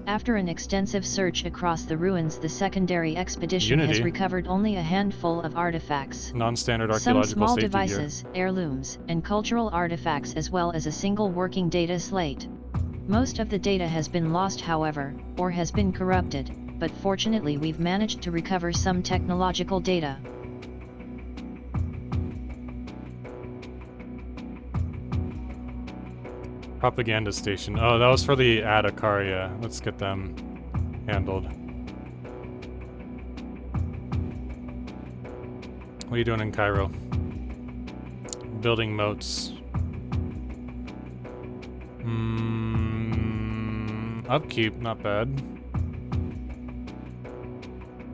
Speaker 2: After an extensive search across the ruins, the secondary expedition has recovered only a handful of artifacts.
Speaker 1: Non-standard archaeological
Speaker 2: some small
Speaker 1: safety
Speaker 2: devices,
Speaker 1: gear.
Speaker 2: heirlooms, and cultural artifacts, as well as a single working data slate. Most of the data has been lost, however, or has been corrupted, but fortunately we've managed to recover some technological data.
Speaker 1: Propaganda station. Oh, that was for the Adakaria. Let's get them handled. What are you doing in Cairo? Building moats. Upkeep, not bad.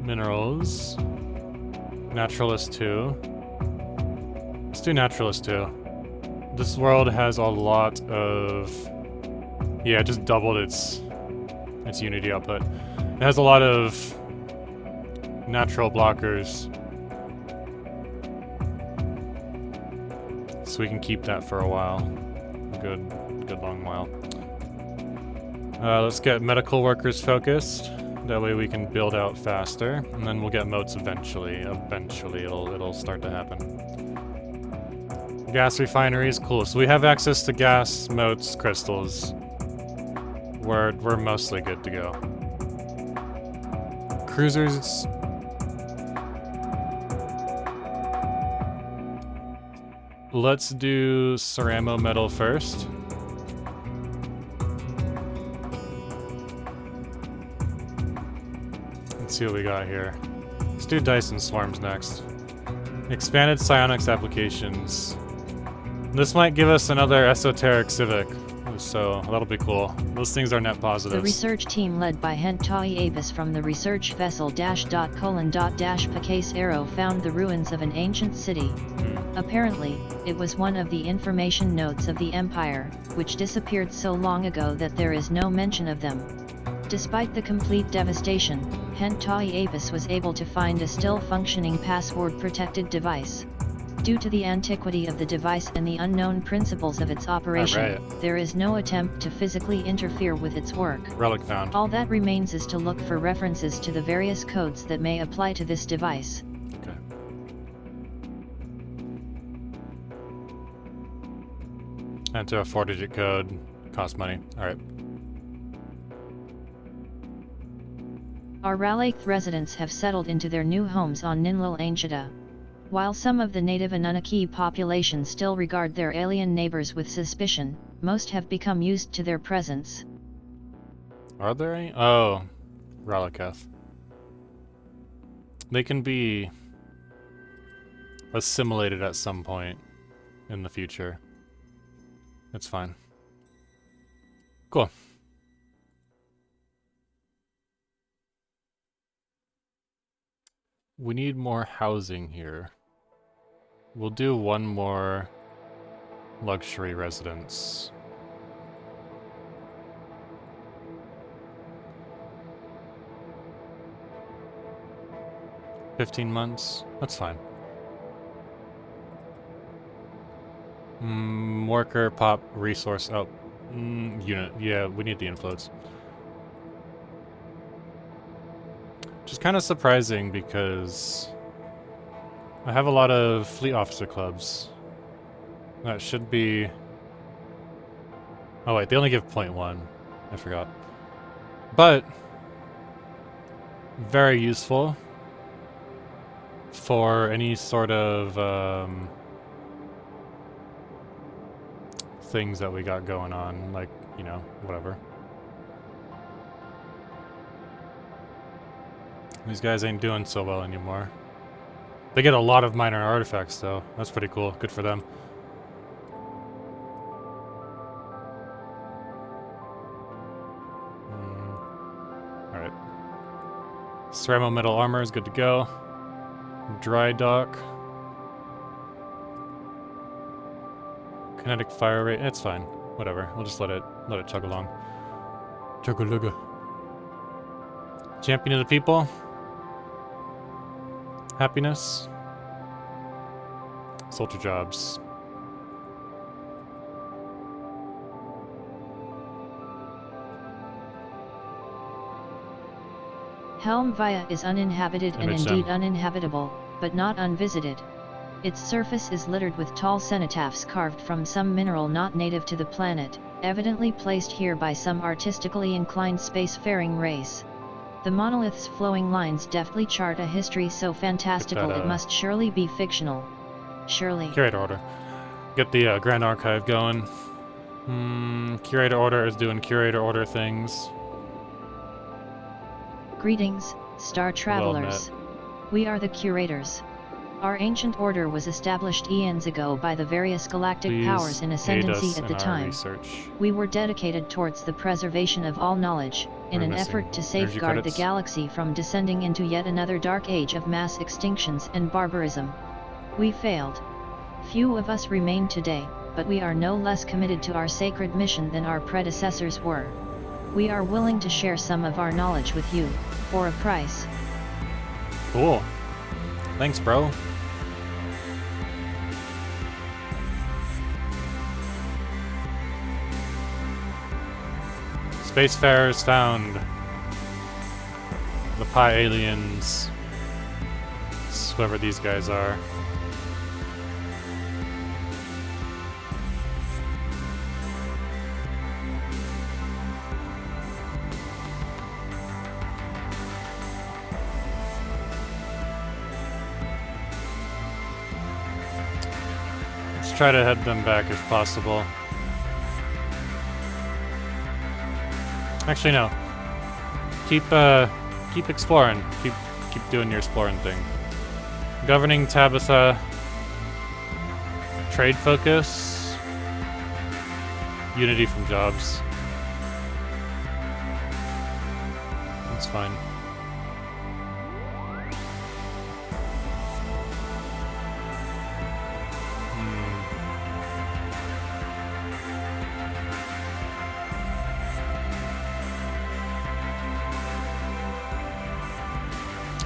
Speaker 1: Minerals. Naturalist 2. Let's do Naturalist 2. This world has a lot of... Yeah, it just doubled its unity output. It has a lot of natural blockers. So we can keep that for a while. A good long while. Let's get medical workers focused. That way we can build out faster. And then we'll get moats eventually. Eventually it'll start to happen. Gas refineries, cool. So we have access to gas, moats, crystals. We're mostly good to go. Cruisers. Let's do ceramo metal first. Let's see what we got here. Let's do Dyson swarms next. Expanded psionics applications. This might give us another esoteric civic, so that'll be cool. Those things are net positives.
Speaker 2: The research team led by Hentai Apis from the research vessel -:Pacase Arrow found the ruins of an ancient city. Apparently, it was one of the information nodes of the Empire, which disappeared so long ago that there is no mention of them. Despite the complete devastation, Hentai Apis was able to find a still functioning password-protected device. Due to the antiquity of the device and the unknown principles of its operation,
Speaker 1: Alright.
Speaker 2: there is no attempt to physically interfere with its work.
Speaker 1: Relic found.
Speaker 2: All that remains is to look for references to the various codes that may apply to this device.
Speaker 1: Okay. Enter a 4-digit code. Cost money. Alright.
Speaker 2: Our Ralaith residents have settled into their new homes on Ninlil Ancient. While some of the native Anunnaki population still regard their alien neighbors with suspicion, most have become used to their presence.
Speaker 1: Are there any? Oh, Ralaketh. They can be assimilated at some point in the future. That's fine. Cool. We need more housing here. We'll do one more luxury residence. $15 months? That's fine. Worker, pop, resource, unit. Yeah, we need the inflows. Which is kind of surprising because I have a lot of fleet officer clubs. That should be... Oh wait, they only give 0.1. I forgot. But very useful for any sort of things that we got going on, like, you know, whatever. These guys ain't doing so well anymore. They get a lot of minor artifacts, though. That's pretty cool. Good for them. Alright. Ceramo metal armor is good to go. Dry dock. Kinetic fire rate. It's fine. Whatever. We'll just let it chug along. Chug-a-lugga. Champion of the people. Happiness. Soldier jobs.
Speaker 2: Helm Via is uninhabited and
Speaker 1: Image
Speaker 2: indeed
Speaker 1: them.
Speaker 2: uninhabitable, but not unvisited. Its surface is littered with tall cenotaphs carved from some mineral not native to the planet, evidently placed here by some artistically inclined spacefaring race. The monolith's flowing lines deftly chart a history so fantastical it must surely be fictional. Surely.
Speaker 1: Curator order. Get the Grand Archive going. Curator order is doing curator order things.
Speaker 2: Greetings, star travelers. We are the curators. Our ancient order was established eons ago by the various galactic
Speaker 1: Please
Speaker 2: powers in ascendancy at the time.
Speaker 1: Research.
Speaker 2: We were dedicated towards the preservation of all knowledge, in an effort to safeguard the galaxy from descending into yet another dark age of mass extinctions and barbarism. We failed. Few of us remain today, but we are no less committed to our sacred mission than our predecessors were. We are willing to share some of our knowledge with you, for a price.
Speaker 1: Cool. Thanks, bro. Spacefarers found. The Pi aliens. Whoever these guys are. Let's try to head them back if possible. Actually, no. Keep exploring. Keep doing your exploring thing. Governing Tabitha. Trade focus. Unity from jobs. That's fine.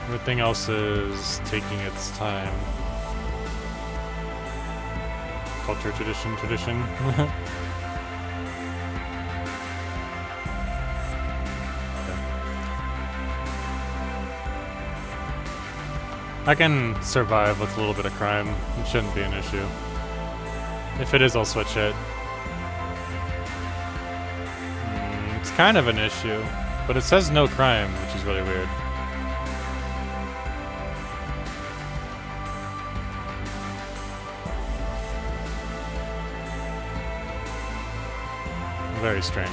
Speaker 1: Everything else is taking its time. culture, tradition. I can survive with a little bit of crime. It shouldn't be an issue. If it is, I'll switch it. It's kind of an issue, but it says no crime, which is really weird. Very strange.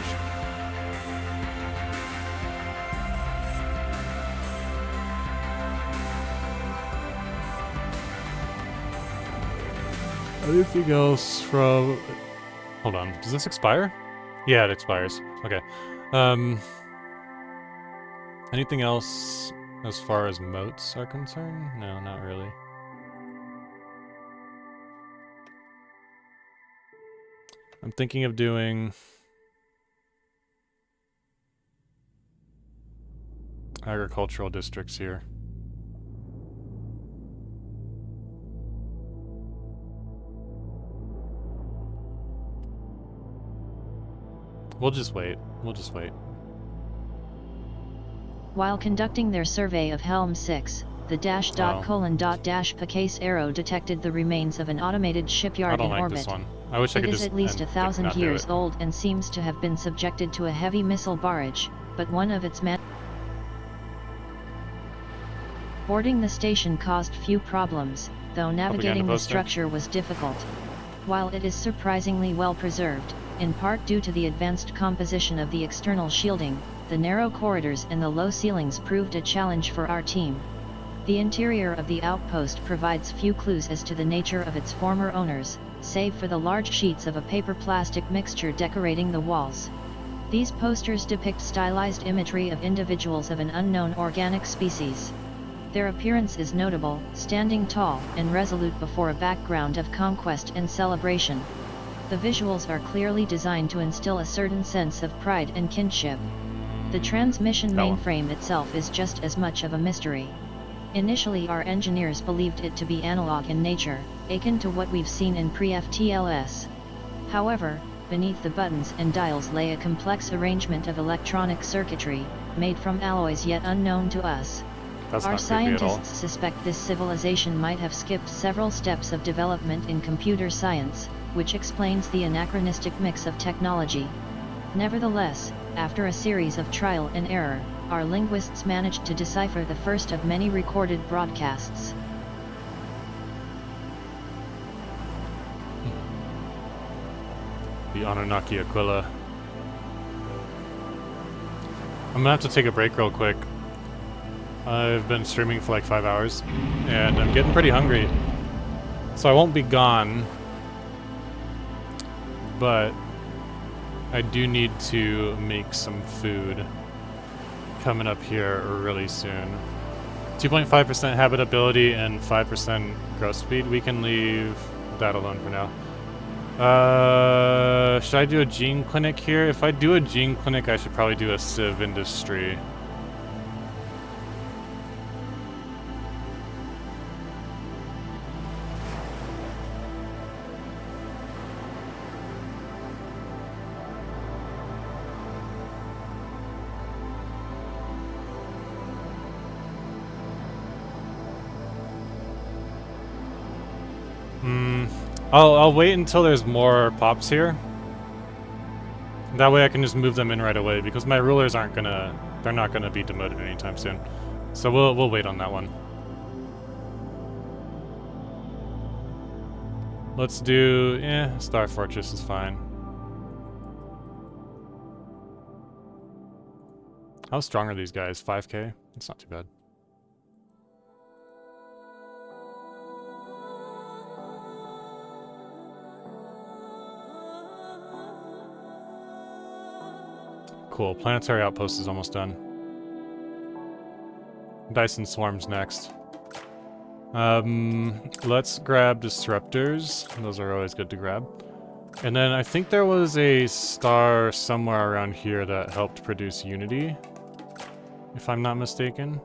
Speaker 1: Anything else from... Hold on, does this expire? Yeah, it expires. Okay. Anything else as far as moats are concerned? No, not really. I'm thinking of doing... agricultural districts here. We'll just wait. We'll just wait.
Speaker 2: While conducting their survey of Helm 6, the --::Picase arrow detected the remains of an automated shipyard in orbit.
Speaker 1: This one. I wish I could
Speaker 2: It
Speaker 1: just
Speaker 2: is at least 1,000 years old and seems to have been subjected to a heavy missile barrage, but one of its boarding the station caused few problems, though navigating the structure was difficult. While it is surprisingly well preserved, in part due to the advanced composition of the external shielding, the narrow corridors and the low ceilings proved a challenge for our team. The interior of the outpost provides few clues as to the nature of its former owners, save for the large sheets of a paper-plastic mixture decorating the walls. These posters depict stylized imagery of individuals of an unknown organic species. Their appearance is notable, standing tall and resolute before a background of conquest and celebration. The visuals are clearly designed to instill a certain sense of pride and kinship. The transmission mainframe itself is just as much of a mystery. Initially, our engineers believed it to be analog in nature, akin to what we've seen in pre-FTLS. However, beneath the buttons and dials lay a complex arrangement of electronic circuitry, made from alloys yet unknown to us. Our scientists suspect this civilization might have skipped several steps of development in computer science, which explains the anachronistic mix of technology. Nevertheless, after a series of trial and error, our linguists managed to decipher the first of many recorded broadcasts.
Speaker 1: The Anunnaki Aquila. I'm gonna have to take a break real quick. I've been streaming for like 5 hours, and I'm getting pretty hungry. So I won't be gone, but I do need to make some food coming up here really soon. 2.5% habitability and 5% growth speed. We can leave that alone for now. Should I do a gene clinic here? If I do a gene clinic, I should probably do a civ industry. I'll wait until there's more pops here. That way I can just move them in right away, because my rulers aren't gonna... they're not gonna be demoted anytime soon. So we'll wait on that one. Let's do... Star Fortress is fine. How strong are these guys? 5k? That's not too bad. Cool. Planetary Outpost is almost done. Dyson Swarm's next. Let's grab Disruptors. Those are always good to grab. And then I think there was a star somewhere around here that helped produce Unity, if I'm not mistaken.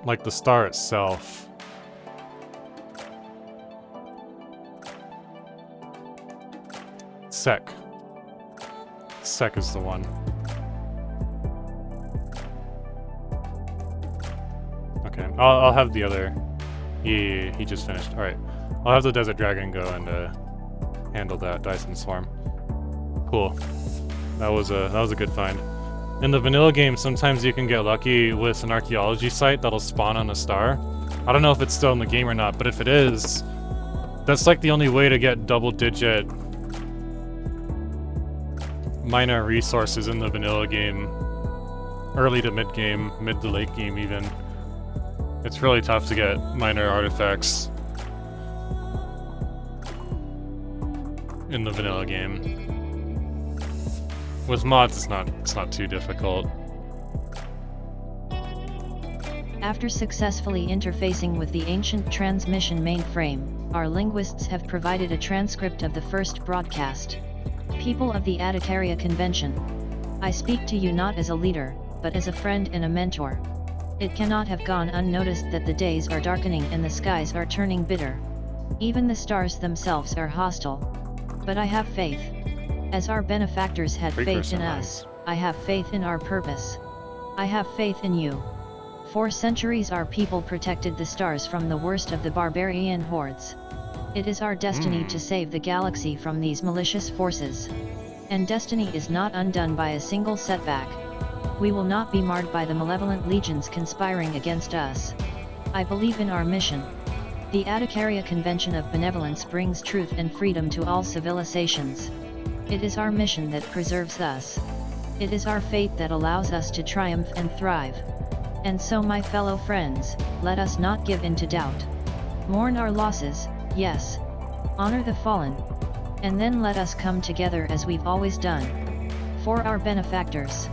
Speaker 1: like the star itself. Sec. Sec is the one. Okay, I'll have the other. He just finished. All right, I'll have the Desert Dragon go and handle that Dyson Swarm. Cool. That was a good find. In the vanilla game, sometimes you can get lucky with an archaeology site that'll spawn on a star. I don't know if it's still in the game or not, but if it is, that's like the only way to get double-digit minor resources in the vanilla game. Early to mid-game, mid to late game even. It's really tough to get minor artifacts in the vanilla game. With mods, it's not too difficult.
Speaker 2: After successfully interfacing with the ancient transmission mainframe, our linguists have provided a transcript of the first broadcast. People of the Atticaria Convention, I speak to you not as a leader, but as a friend and a mentor. It cannot have gone unnoticed that the days are darkening and the skies are turning bitter. Even the stars themselves are hostile. But I have faith. As our benefactors had faith in us, I have faith in our purpose. I have faith in you. For centuries our people protected the stars from the worst of the barbarian hordes. It is our destiny to save the galaxy from these malicious forces. And destiny is not undone by a single setback. We will not be marred by the malevolent legions conspiring against us. I believe in our mission. The Atticaria Convention of Benevolence brings truth and freedom to all civilizations. It is our mission that preserves us. It is our fate that allows us to triumph and thrive. And so my fellow friends, let us not give in to doubt. Mourn our losses, yes. Honor the fallen. And then let us come together as we've always done. For our benefactors.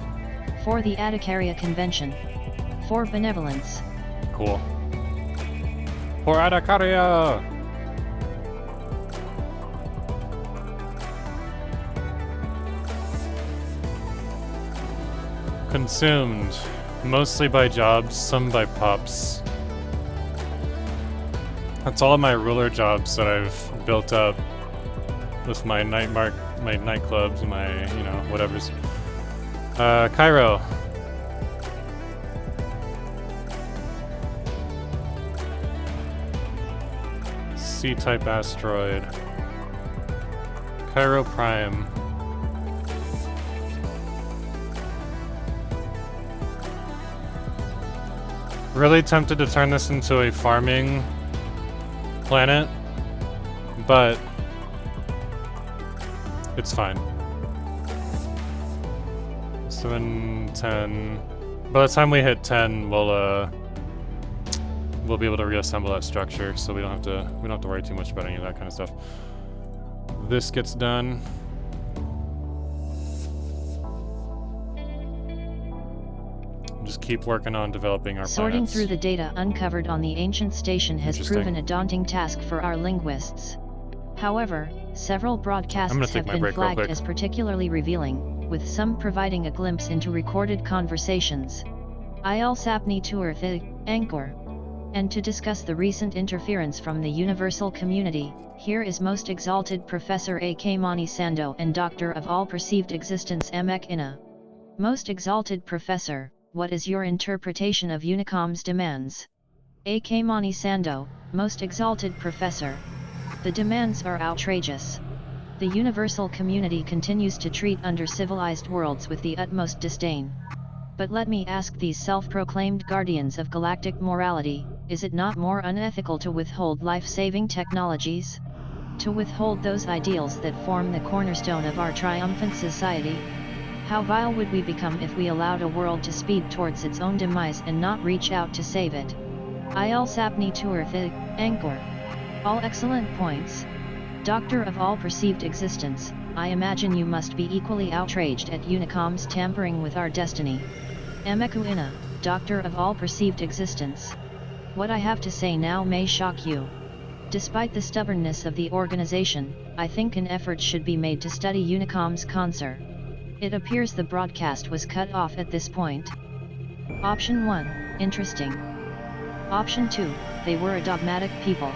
Speaker 2: For the Atticaria Convention. For benevolence.
Speaker 1: Cool. For Atticaria! Consumed, mostly by jobs, some by pops. That's all of my ruler jobs that I've built up with my my nightclubs, my, you know, whatever's. Cairo. C-type asteroid. Cairo Prime. Really tempted to turn this into a farming planet, but it's fine. 7, 10. By the time we hit 10, we'll be able to reassemble that structure, so we don't have to worry too much about any of that kind of stuff. This gets done. Just keep working on developing our
Speaker 2: Sorting
Speaker 1: planets.
Speaker 2: through the data uncovered on the ancient station has proven a daunting task for our linguists. However, several broadcasts have been flagged as particularly revealing, with some providing a glimpse into recorded conversations. Il sapni tuer the anchor. And to discuss the recent interference from the universal community, here is Most Exalted Professor A.K. Mani Sando and Doctor of All Perceived Existence Emek Ina. Most Exalted Professor, what is your interpretation of Unicom's demands? A.K. Mani Sando, Most Exalted Professor. The demands are outrageous. The universal community continues to treat under-civilized worlds with the utmost disdain. But let me ask these self-proclaimed guardians of galactic morality, is it not more unethical to withhold life-saving technologies? To withhold those ideals that form the cornerstone of our triumphant society? How vile would we become if we allowed a world to speed towards its own demise and not reach out to save it? Il sapni tuer the anchor. All excellent points. Doctor of all perceived existence, I imagine you must be equally outraged at Unicom's tampering with our destiny. Emeku Ina, Doctor of all perceived existence. What I have to say now may shock you. Despite the stubbornness of the organization, I think an effort should be made to study Unicom's concert. It appears the broadcast was cut off at this point. Option 1, interesting. Option 2, they were a dogmatic people.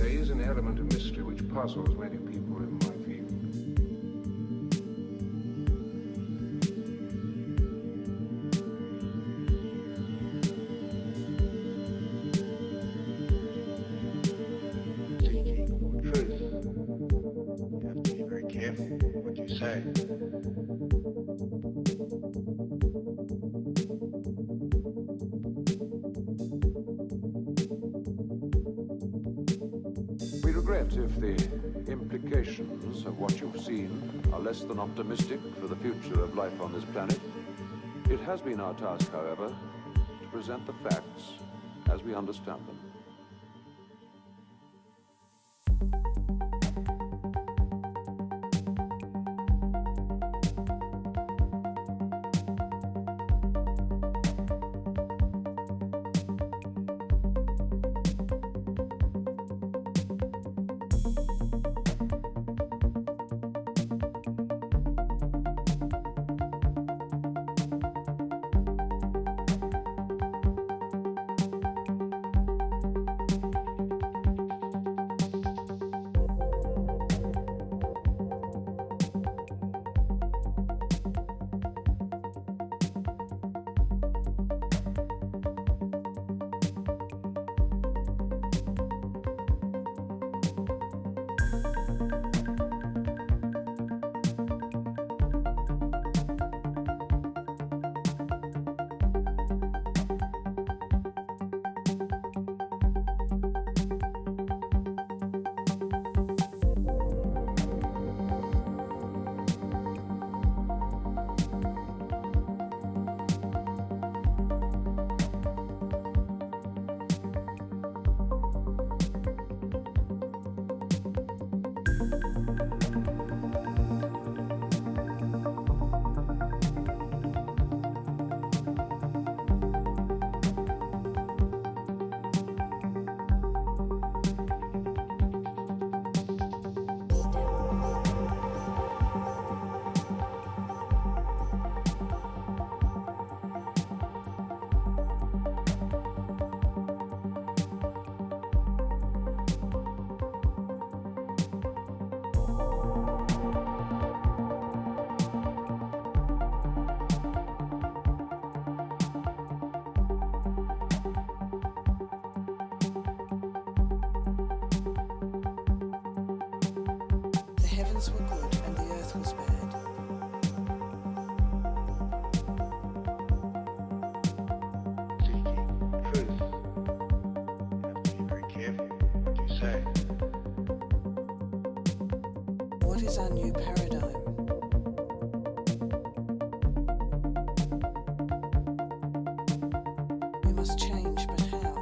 Speaker 5: There is an element of mystery which puzzles many people in my view.
Speaker 7: Seeking for truth, you have to be very careful what you say.
Speaker 8: We regret if the implications of what you've seen are less than optimistic for the future of life on this planet. It has been our task, however, to present the facts as we understand them.
Speaker 9: animals were good and the earth was bad.
Speaker 7: Seeking truth. You have to be very careful what you say.
Speaker 9: What is our new paradigm? We must change, but how?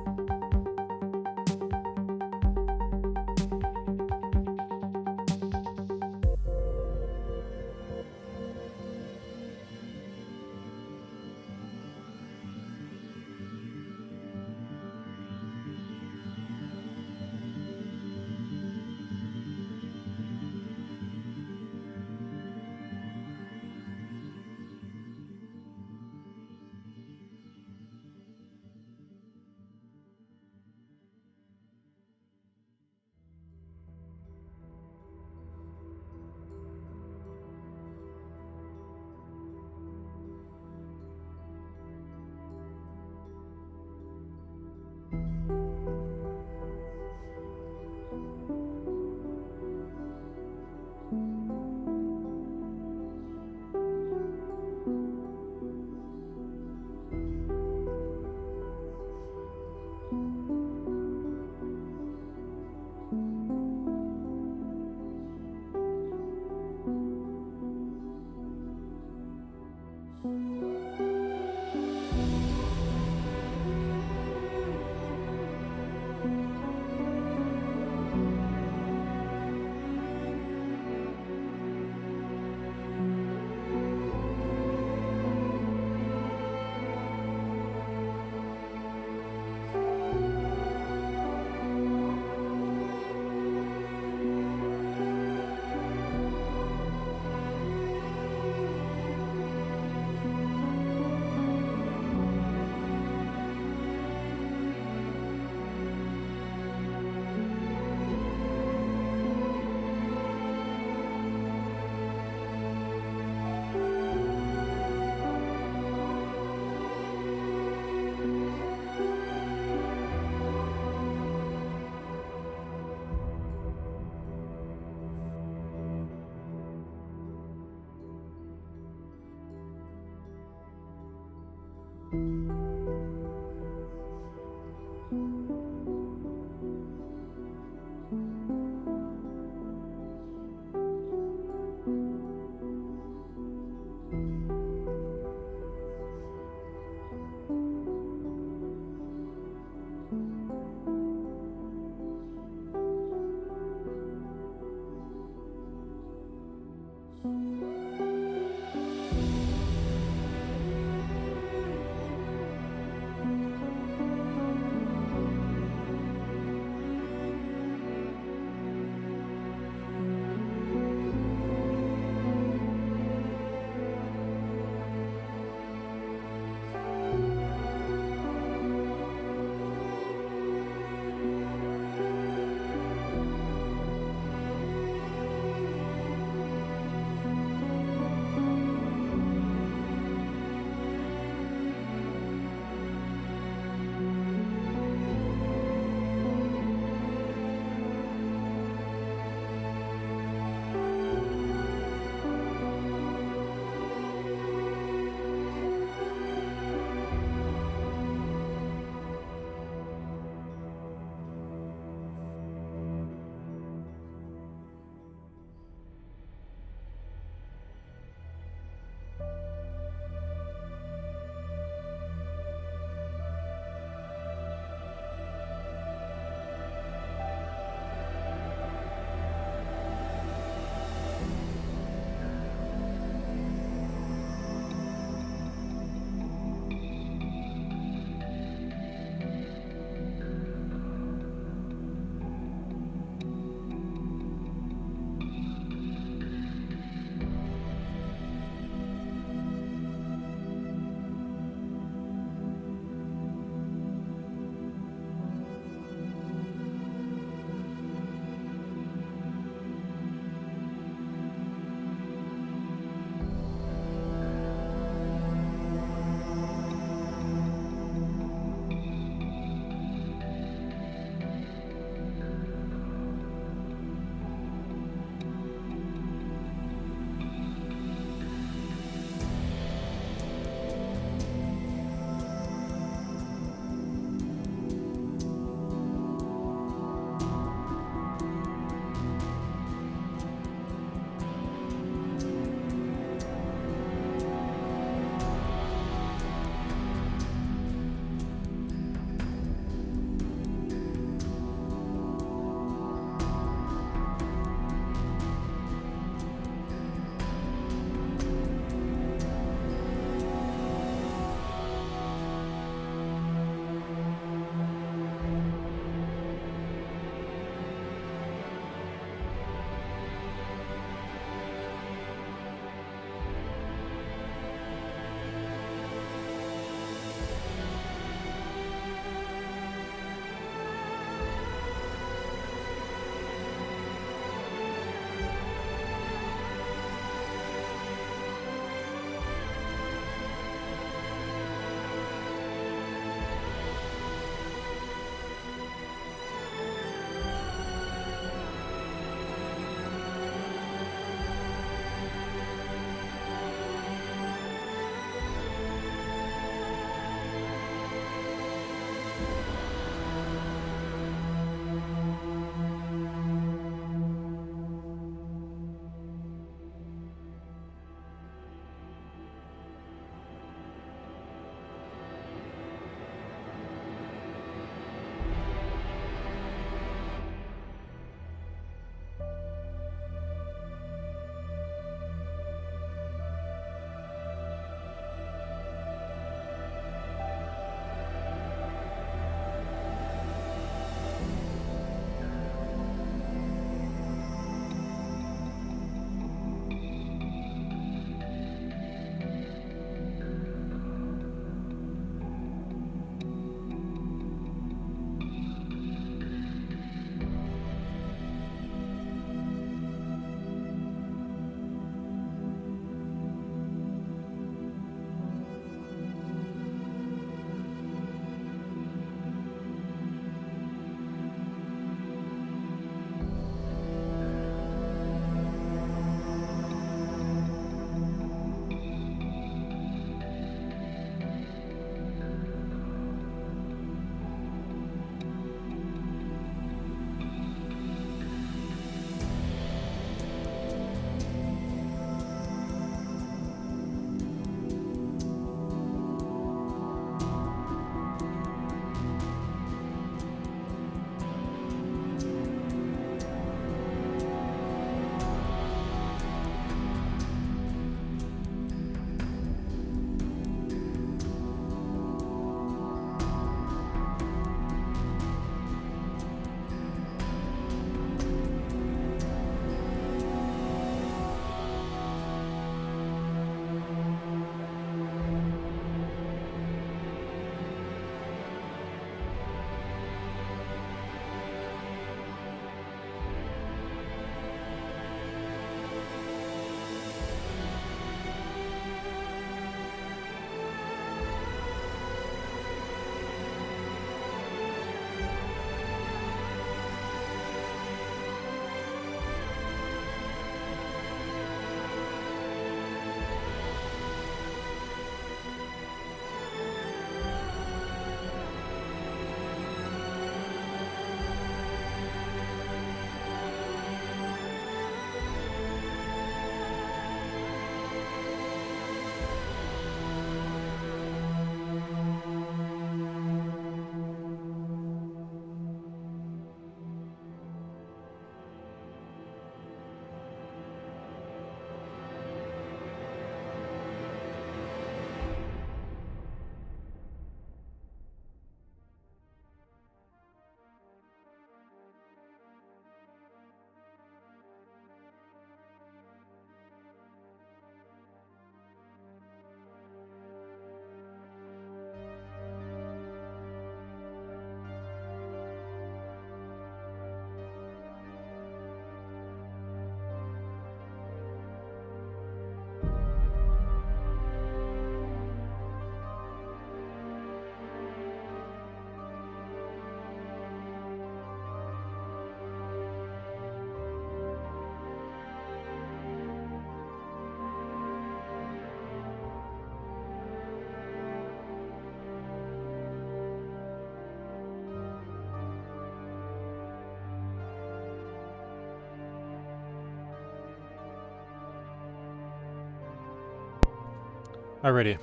Speaker 1: Alrighty.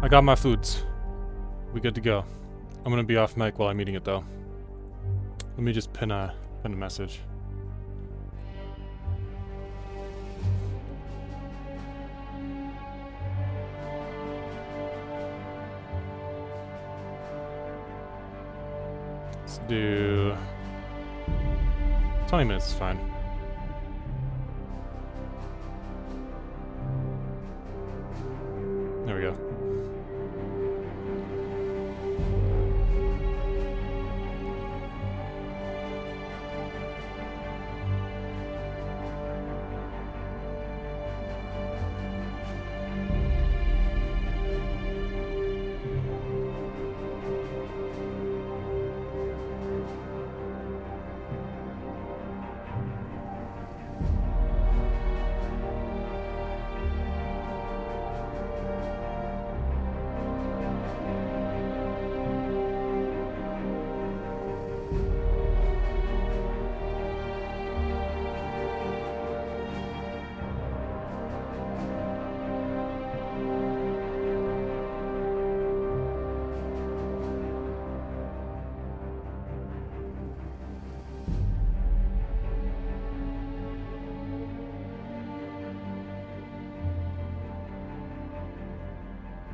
Speaker 1: I got my foods. We good to go. I'm gonna be off mic while I'm eating it though. Let me just pin a message. Let's do 20 minutes is fine. There we go.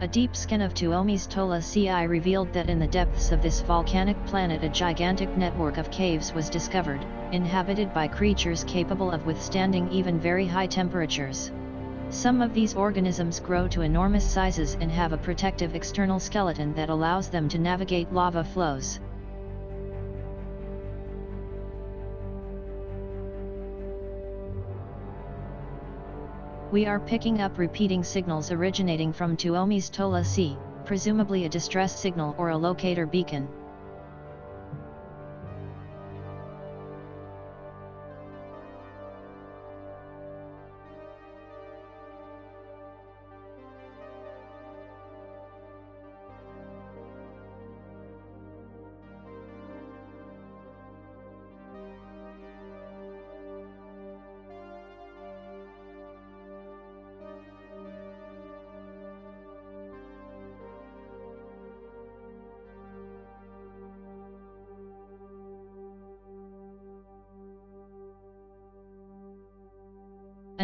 Speaker 2: A deep scan of Tuomi's Tola Ci revealed that in the depths of this volcanic planet a gigantic network of caves was discovered, inhabited by creatures capable of withstanding even very high temperatures. Some of these organisms grow to enormous sizes and have a protective external skeleton that allows them to navigate lava flows. We are picking up repeating signals originating from Tuomi's Tola Sea, presumably a distress signal or a locator beacon.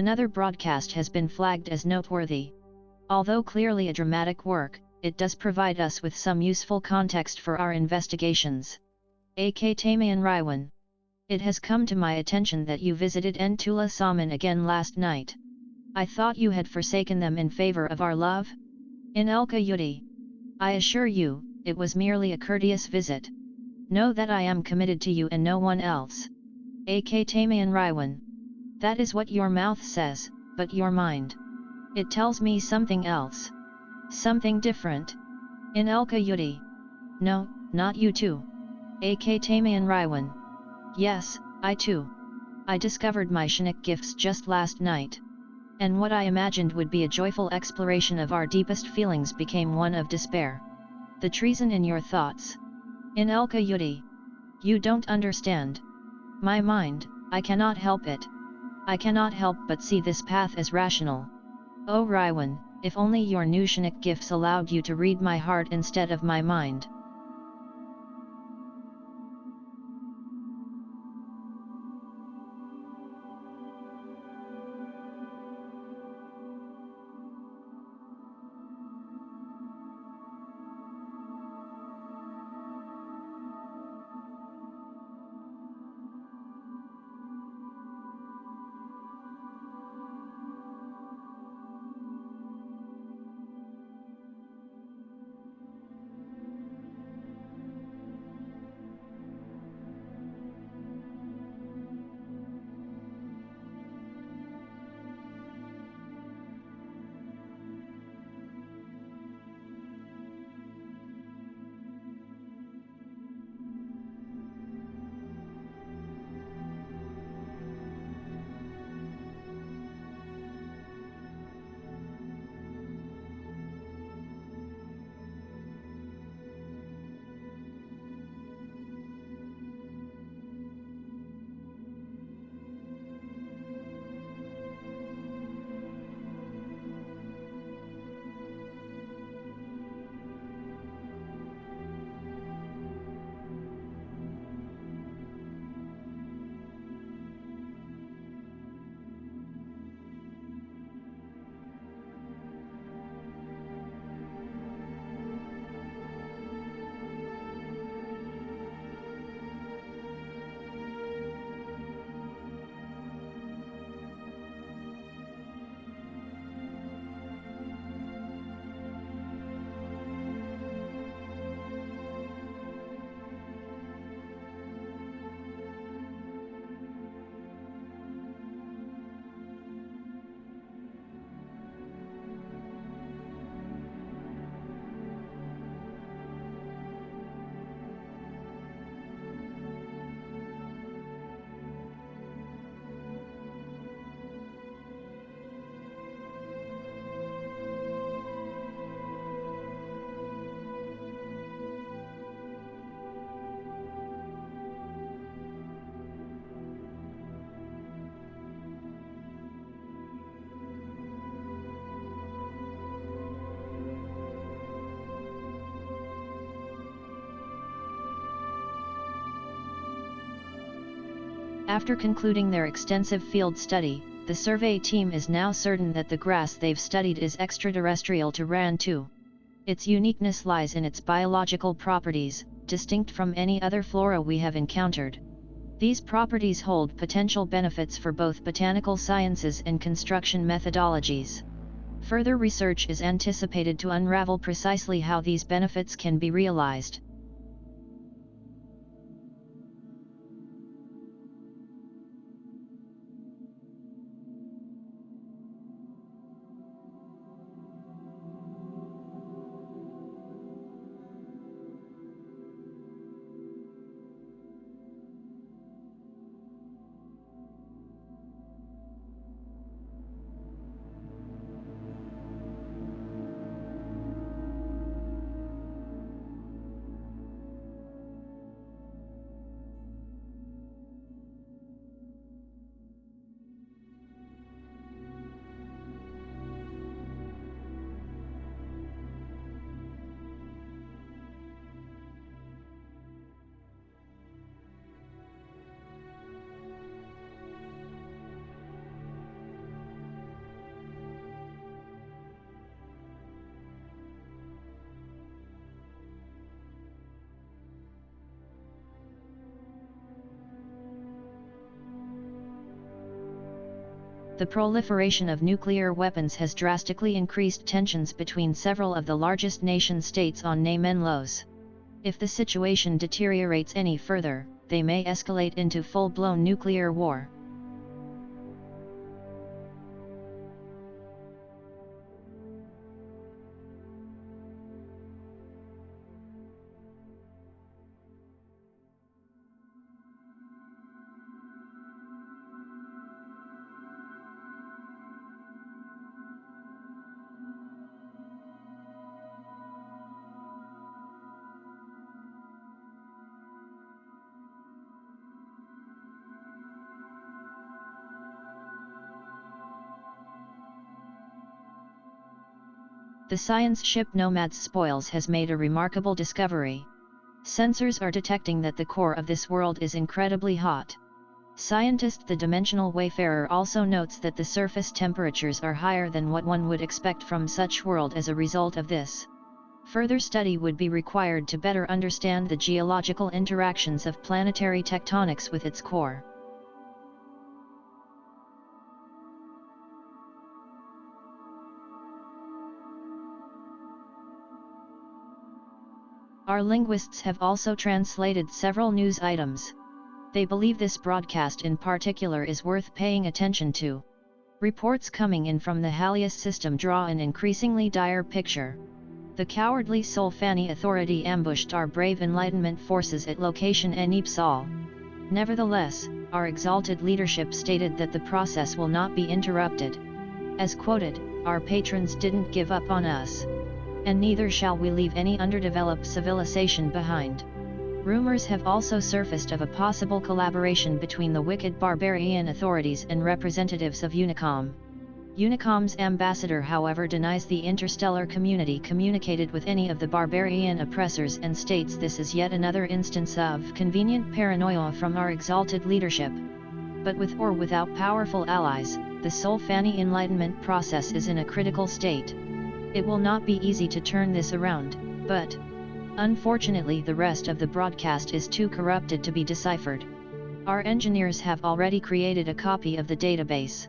Speaker 2: Another broadcast has been flagged as noteworthy. Although clearly a dramatic work, it does provide us with some useful context for our investigations. A.K. Tamayan Raiwan. It has come to my attention that you visited Ntula Saman again last night. I thought you had forsaken them in favor of our love? In Elka Yudi. I assure you, it was merely a courteous visit. Know that I am committed to you and no one else. A.K. Tamayan Raiwan. That is what your mouth says, but your mind. It tells me something else. Something different. In Elka Yudi. No, not you too. A.K. Tamayan Raiwan. Yes, I too. I discovered my Shinik gifts just last night. And what I imagined would be a joyful exploration of our deepest feelings became one of despair. The treason in your thoughts. In Elka Yudi. You don't understand. My mind, I cannot help it. I cannot help but see this path as rational. Oh Raiwan, if only your new Shinik gifts allowed you to read my heart instead of my mind. After concluding their extensive field study, the survey team is now certain that the grass they've studied is extraterrestrial to RAN-2. Its uniqueness lies in its biological properties, distinct from any other flora we have encountered. These properties hold potential benefits for both botanical sciences and construction methodologies. Further research is anticipated to unravel precisely how these benefits can be realized. The proliferation of nuclear weapons has drastically increased tensions between several of the largest nation-states on name-en-lows. If the situation deteriorates any further, they may escalate into full-blown nuclear war. The science ship Nomad's Spoils has made a remarkable discovery. Sensors are detecting that the core of this world is incredibly hot. Scientist the Dimensional Wayfarer also notes that the surface temperatures are higher than what one would expect from such world as a result of this. Further study would be required to better understand the geological interactions of planetary tectonics with its core. Our linguists have also translated several news items. They believe this broadcast in particular is worth paying attention to. Reports coming in from the Halius system draw an increasingly dire picture. The cowardly Solfani Authority ambushed our brave Enlightenment forces at location Enipsal. Nevertheless, our exalted leadership stated that the process will not be interrupted. As quoted, "Our patrons didn't give up on us. And neither shall we leave any underdeveloped civilization behind." Rumors have also surfaced of a possible collaboration between the wicked barbarian authorities and representatives of Unicom. Unicom's ambassador, however, denies the interstellar community communicated with any of the barbarian oppressors and states this is yet another instance of convenient paranoia from our exalted leadership. But with or without powerful allies, the Solfani Enlightenment process is in a critical state. It will not be easy to turn this around, but unfortunately the rest of the broadcast is too corrupted to be deciphered. Our engineers have already created a copy of the database.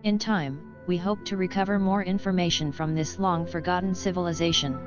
Speaker 2: In time, we hope to recover more information from this long-forgotten civilization.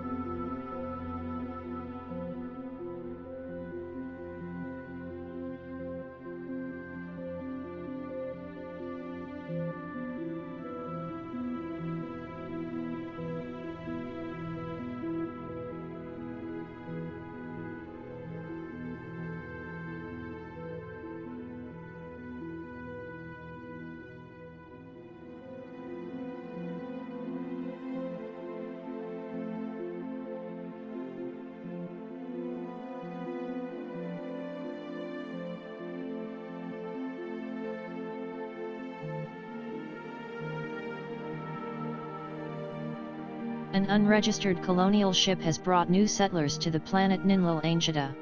Speaker 2: An unregistered colonial ship has brought new settlers to the planet Ninlil Angita.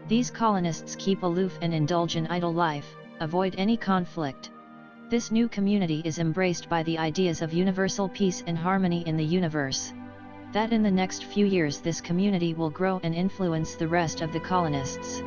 Speaker 2: These colonists keep aloof and indulge in idle life, avoid any conflict. This new community is embraced by the ideas of universal peace and harmony in the universe. That in the next few years this community will grow and influence the rest of the colonists.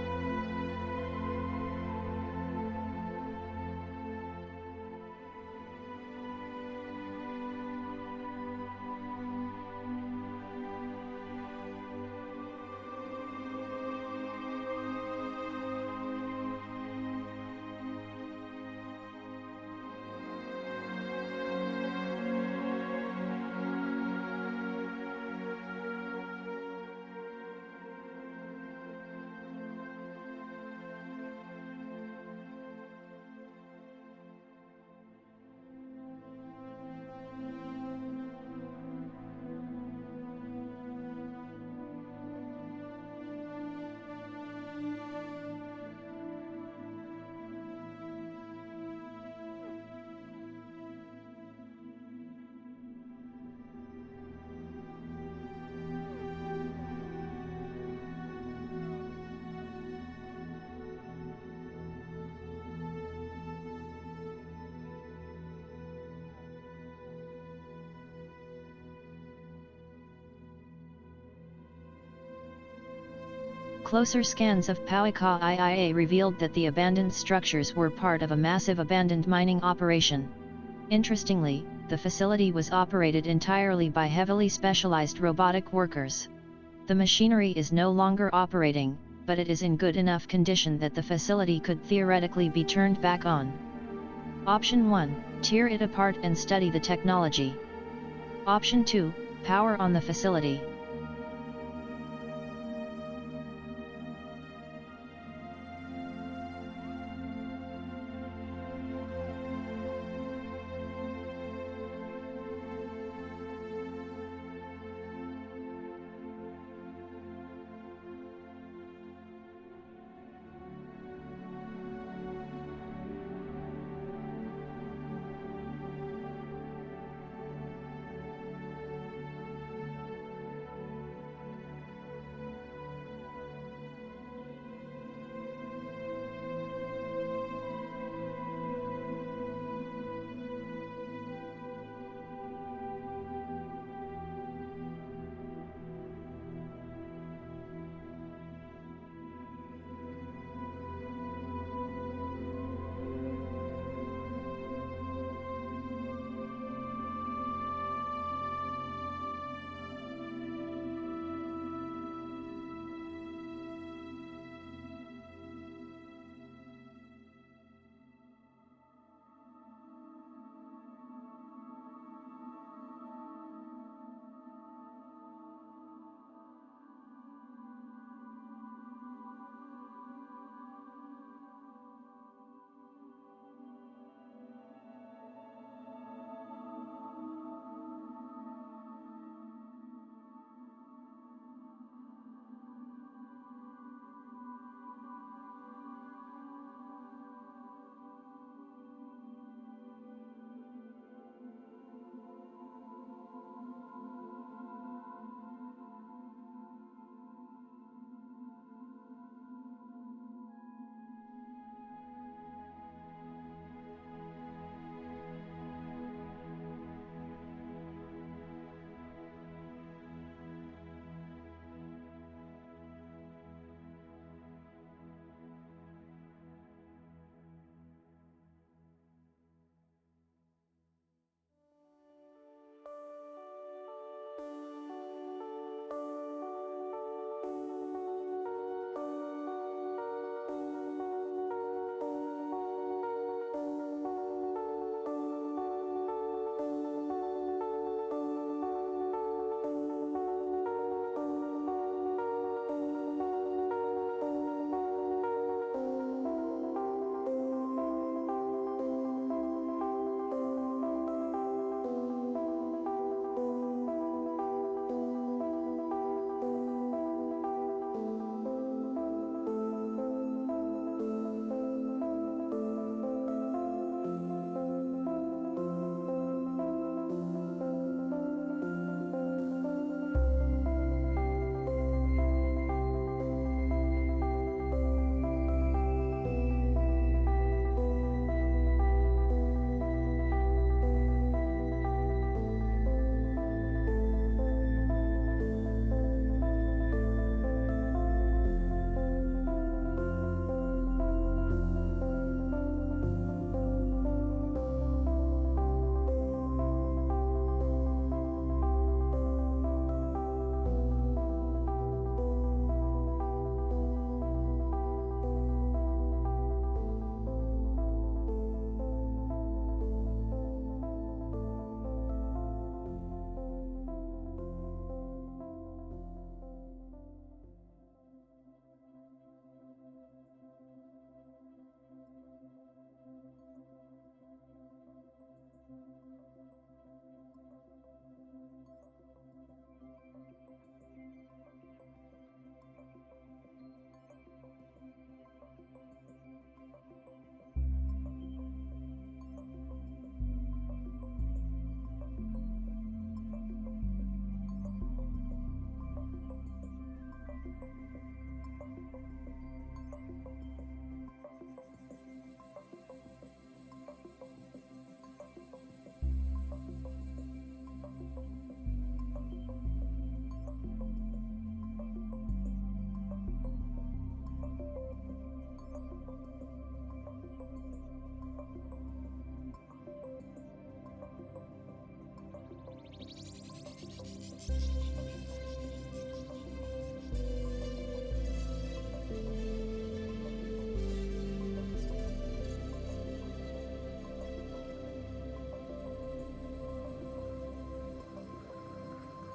Speaker 2: Closer scans of Pauika IIA revealed that the abandoned structures were part of a massive abandoned mining operation. Interestingly, the facility was operated entirely by heavily specialized robotic workers. The machinery is no longer operating, but it is in good enough condition that the facility could theoretically be turned back on. Option 1, tear it apart and study the technology. Option 2, power on the facility.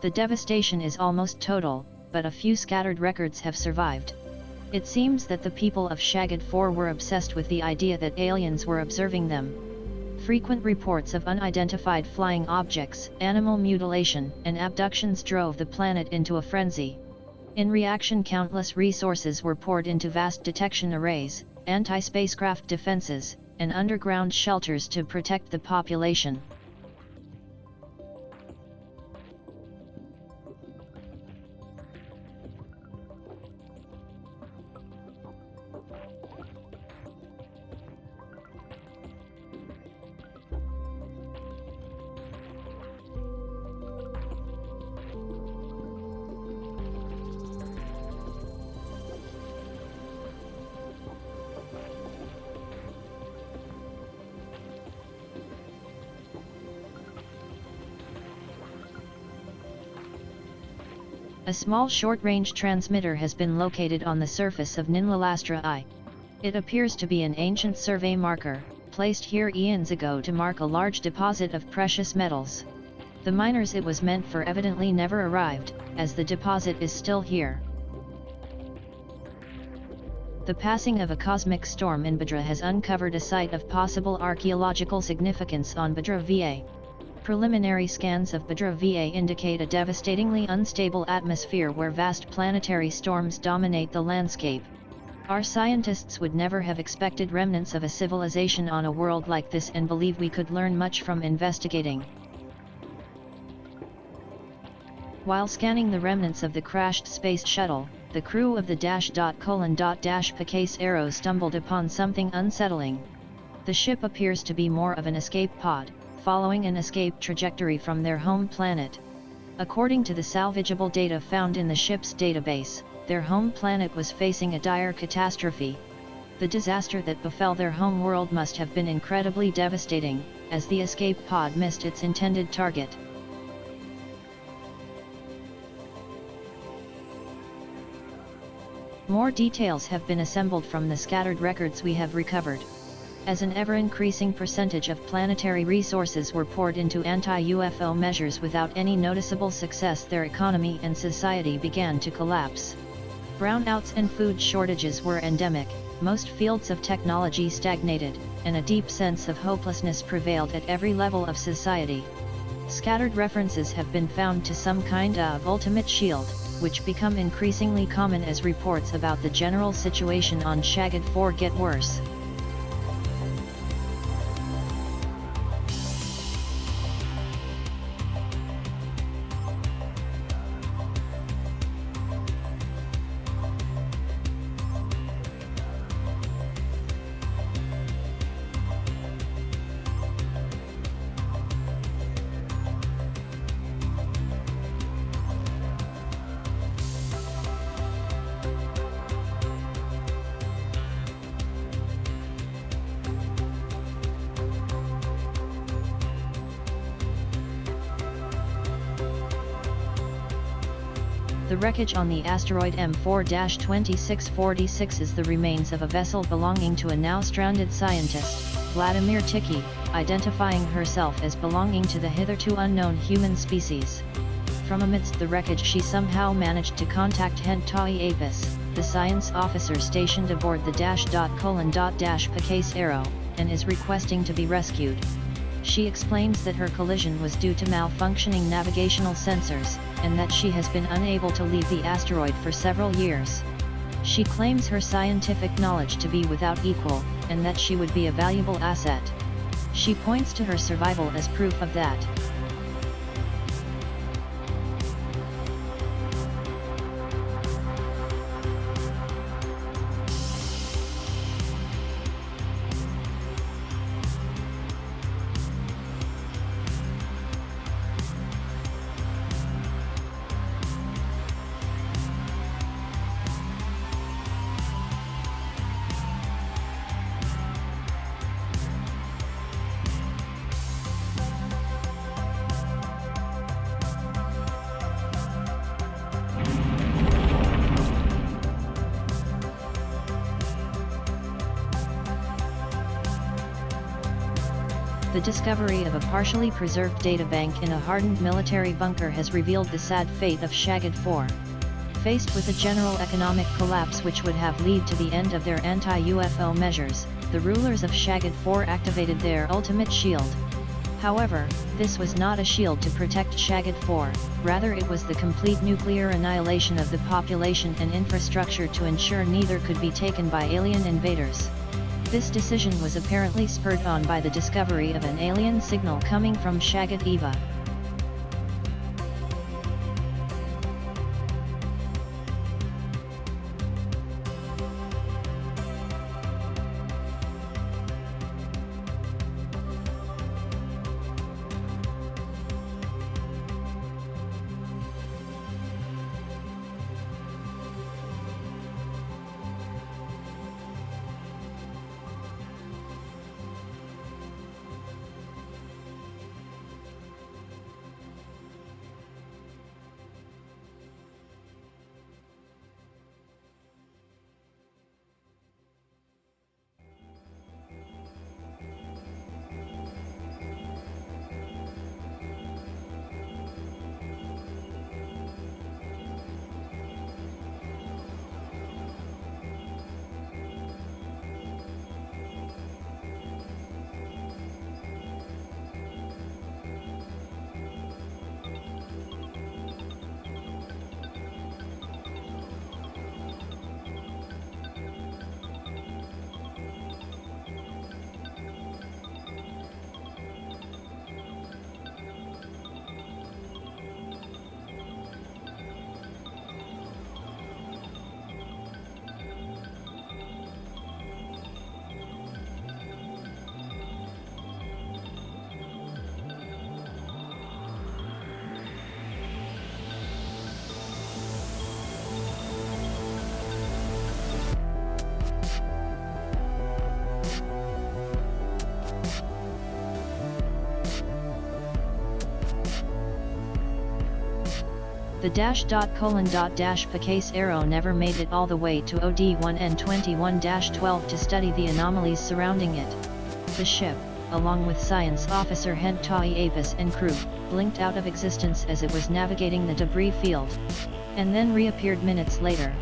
Speaker 2: The devastation is almost total, but a few scattered records have survived. It seems that the people of Shagad 4 were obsessed with the idea that aliens were observing them. Frequent reports of unidentified flying objects, animal mutilation, and abductions drove the planet into a frenzy. In reaction, countless resources were poured into vast detection arrays, anti-spacecraft defenses, and underground shelters to protect the population. A small short-range transmitter has been located on the surface of Ninlalastra I. It appears to be an ancient survey marker, placed here eons ago to mark a large deposit of precious metals. The miners it was meant for evidently never arrived, as the deposit is still here. The passing of a cosmic storm in Bhadra has uncovered a site of possible archaeological significance on Bhadra VA. Preliminary scans of Bhadra VA indicate a devastatingly unstable atmosphere where vast planetary storms dominate the landscape. Our scientists would never have expected remnants of a civilization on a world like this and believe we could learn much from investigating. While scanning the remnants of the crashed space shuttle, the crew of the --Picase Arrow stumbled upon something unsettling. The ship appears to be more of an escape pod, following an escape trajectory from their home planet. According to the salvageable data found in the ship's database, their home planet was facing a dire catastrophe. The disaster that befell their home world must have been incredibly devastating, as the escape pod missed its intended target. More details have been assembled from the scattered records we have recovered. As an ever-increasing percentage of planetary resources were poured into anti-UFO measures without any noticeable success, their economy and society began to collapse. Brownouts and food shortages were endemic, most fields of technology stagnated, and a deep sense of hopelessness prevailed at every level of society. Scattered references have been found to some kind of ultimate shield, which become increasingly common as reports about the general situation on Shagad 4 get worse. The wreckage on the asteroid M4-2646 is the remains of a vessel belonging to a now stranded scientist, Vladimir Tiki, identifying herself as belonging to the hitherto unknown human species. From amidst the wreckage she somehow managed to contact Hentai Apis, the science officer stationed aboard the --Picase Arrow, and is requesting to be rescued. She explains that her collision was due to malfunctioning navigational sensors, and that she has been unable to leave the asteroid for several years. She claims her scientific knowledge to be without equal, and that she would be a valuable asset. She points to her survival as proof of that. The discovery of a partially preserved databank in a hardened military bunker has revealed the sad fate of Shagged 4. Faced with a general economic collapse which would have led to the end of their anti-UFO measures, the rulers of Shagged 4 activated their ultimate shield. However, this was not a shield to protect Shagged 4, rather it was the complete nuclear annihilation of the population and infrastructure to ensure neither could be taken by alien invaders. This decision was apparently spurred on by the discovery of an alien signal coming from Shagged Eva. The -:Picase arrow never made it all the way to OD1N21-12 to study the anomalies surrounding it. The ship, along with Science Officer Hent Ta'i Apis and crew, blinked out of existence as it was navigating the debris field, and then reappeared minutes later.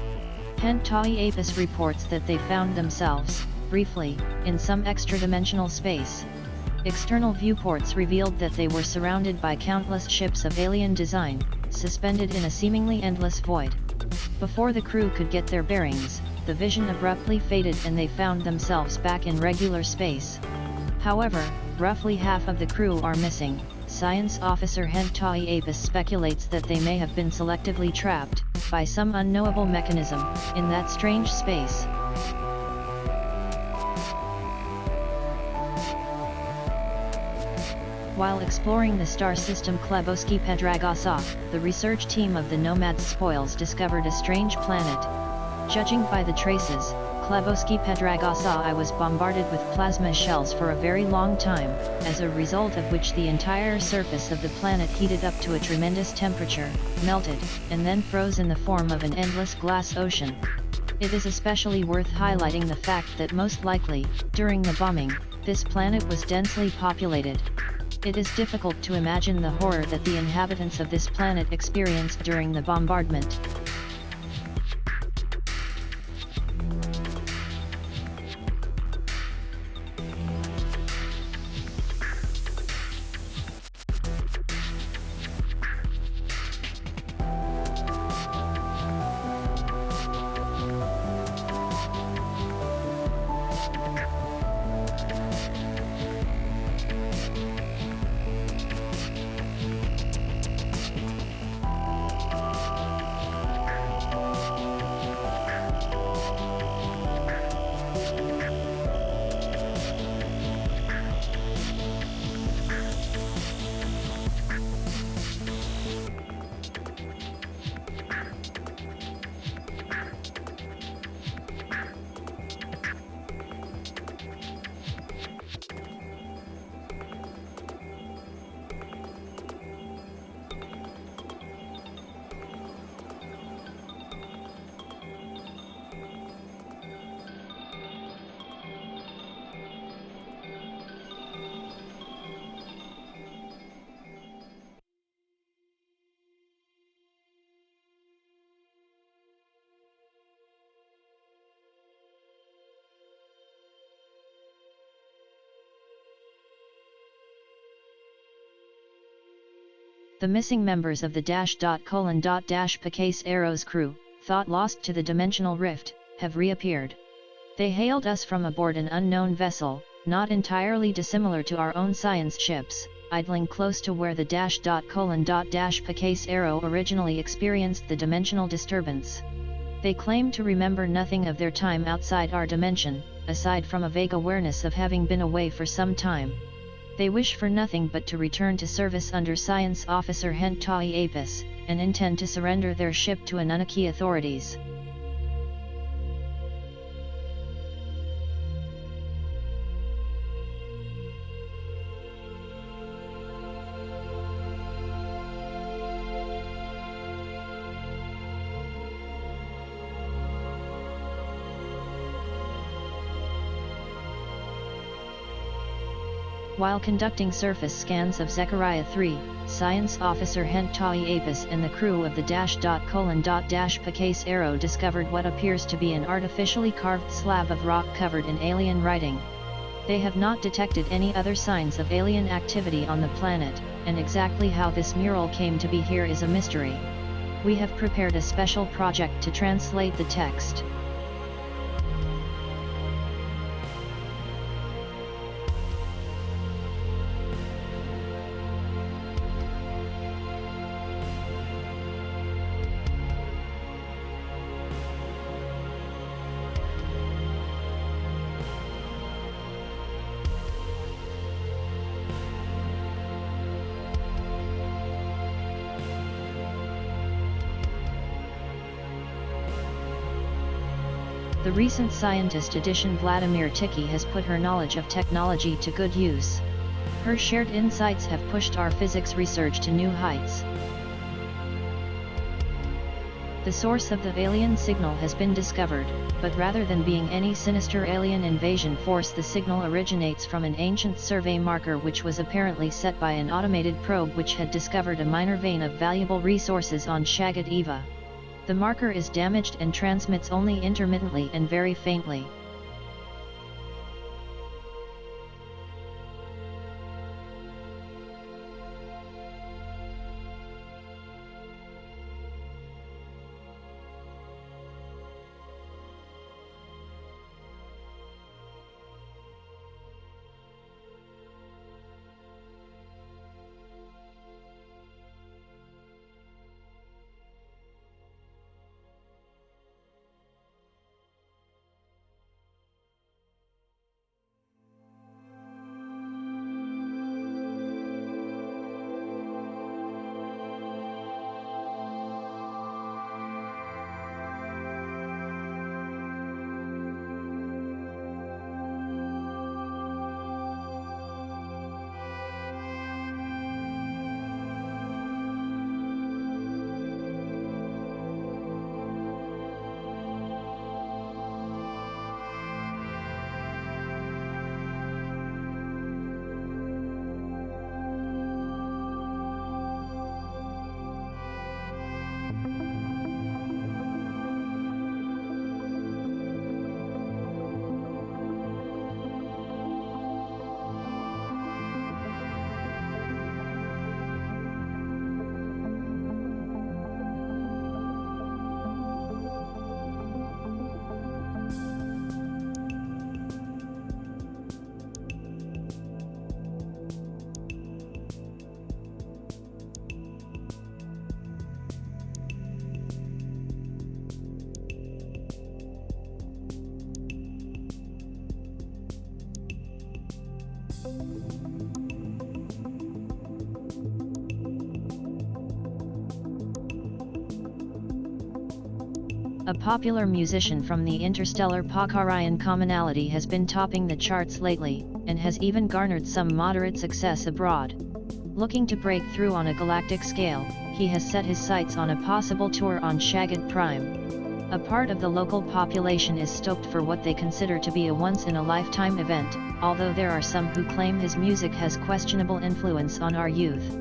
Speaker 2: Hent Ta'i Apis reports that they found themselves, briefly, in some extra-dimensional space. External viewports revealed that they were surrounded by countless ships of alien design, suspended in a seemingly endless void. Before the crew could get their bearings, the vision abruptly faded and they found themselves back in regular space. However, roughly half of the crew are missing. Science Officer Hent Ta'i Apis speculates that they may have been selectively trapped, by some unknowable mechanism, in that strange space. While exploring the star system Kleboski Pedragosa, the research team of the Nomads Spoils discovered a strange planet. Judging by the traces, Kleboski Pedragosa was bombarded with plasma shells for a very long time, as a result of which the entire surface of the planet heated up to a tremendous temperature, melted, and then froze in the form of an endless glass ocean. It is especially worth highlighting the fact that most likely, during the bombing, this planet was densely populated. It is difficult to imagine the horror that the inhabitants of this planet experienced during the bombardment. The missing members of the Pacase Arrow's crew, thought lost to the dimensional rift, have reappeared. They hailed us from aboard an unknown vessel, not entirely dissimilar to our own science ships, idling close to where the Pacase Arrow originally experienced the dimensional disturbance. They claim to remember nothing of their time outside our dimension, aside from a vague awareness of having been away for some time. They wish for nothing but to return to service under Science Officer Hentai Apis, and intend to surrender their ship to Anunnaki authorities. While conducting surface scans of Zechariah 3, Science Officer Hentai Apis and the crew of the Pacase Arrow discovered what appears to be an artificially carved slab of rock covered in alien writing. They have not detected any other signs of alien activity on the planet, and exactly how this mural came to be here is a mystery. We have prepared a special project to translate the text. The recent scientist edition Vladimir Tiki has put her knowledge of technology to good use. Her shared insights have pushed our physics research to new heights. The source of the alien signal has been discovered, but rather than being any sinister alien invasion force, the signal originates from an ancient survey marker which was apparently set by an automated probe which had discovered a minor vein of valuable resources on Shagat Eva. The marker is damaged and transmits only intermittently and very faintly. A popular musician from the interstellar Pakarayan commonality has been topping the charts lately, and has even garnered some moderate success abroad. Looking to break through on a galactic scale, he has set his sights on a possible tour on Shagat Prime. A part of the local population is stoked for what they consider to be a once-in-a-lifetime event, although there are some who claim his music has questionable influence on our youth.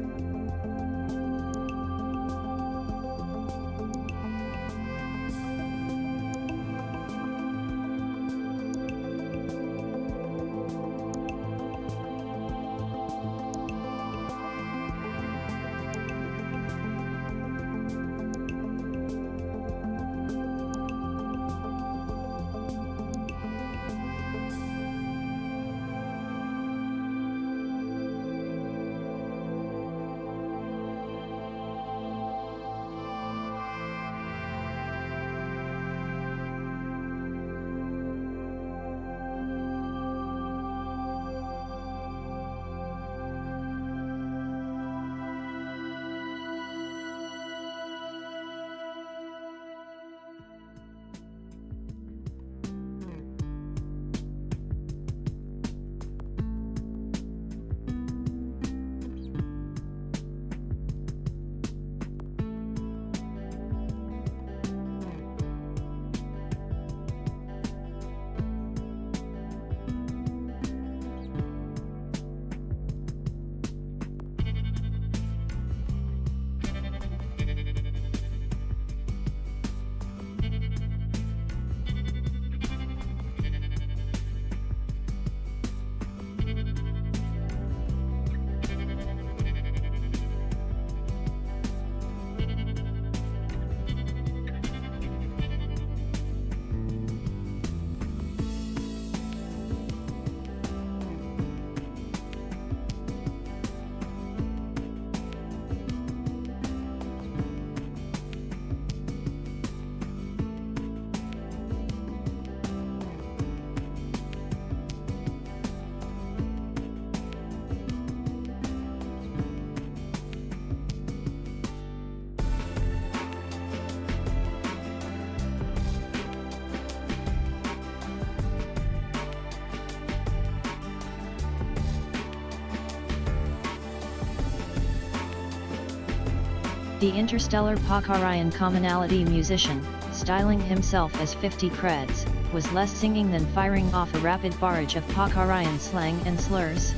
Speaker 2: The interstellar Pakarayan commonality musician, styling himself as 50 creds, was less singing than firing off a rapid barrage of Pakarayan slang and slurs.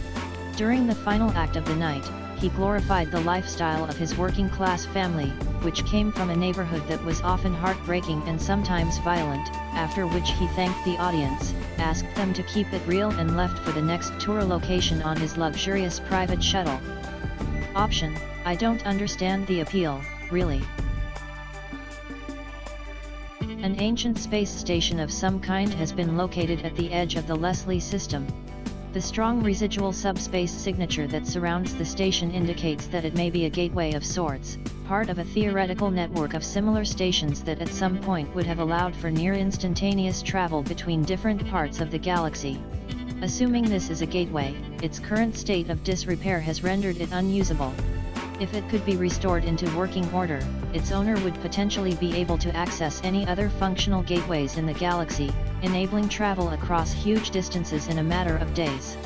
Speaker 2: During the final act of the night, he glorified the lifestyle of his working-class family, which came from a neighborhood that was often heartbreaking and sometimes violent, after which he thanked the audience, asked them to keep it real and left for the next tour location on his luxurious private shuttle. Option: I don't understand the appeal, really. An ancient space station of some kind has been located at the edge of the Leslie system. The strong residual subspace signature that surrounds the station indicates that it may be a gateway of sorts, part of a theoretical network of similar stations that at some point would have allowed for near-instantaneous travel between different parts of the galaxy. Assuming this is a gateway, its current state of disrepair has rendered it unusable. If it could be restored into working order, its owner would potentially be able to access any other functional gateways in the galaxy, enabling travel across huge distances in a matter of days.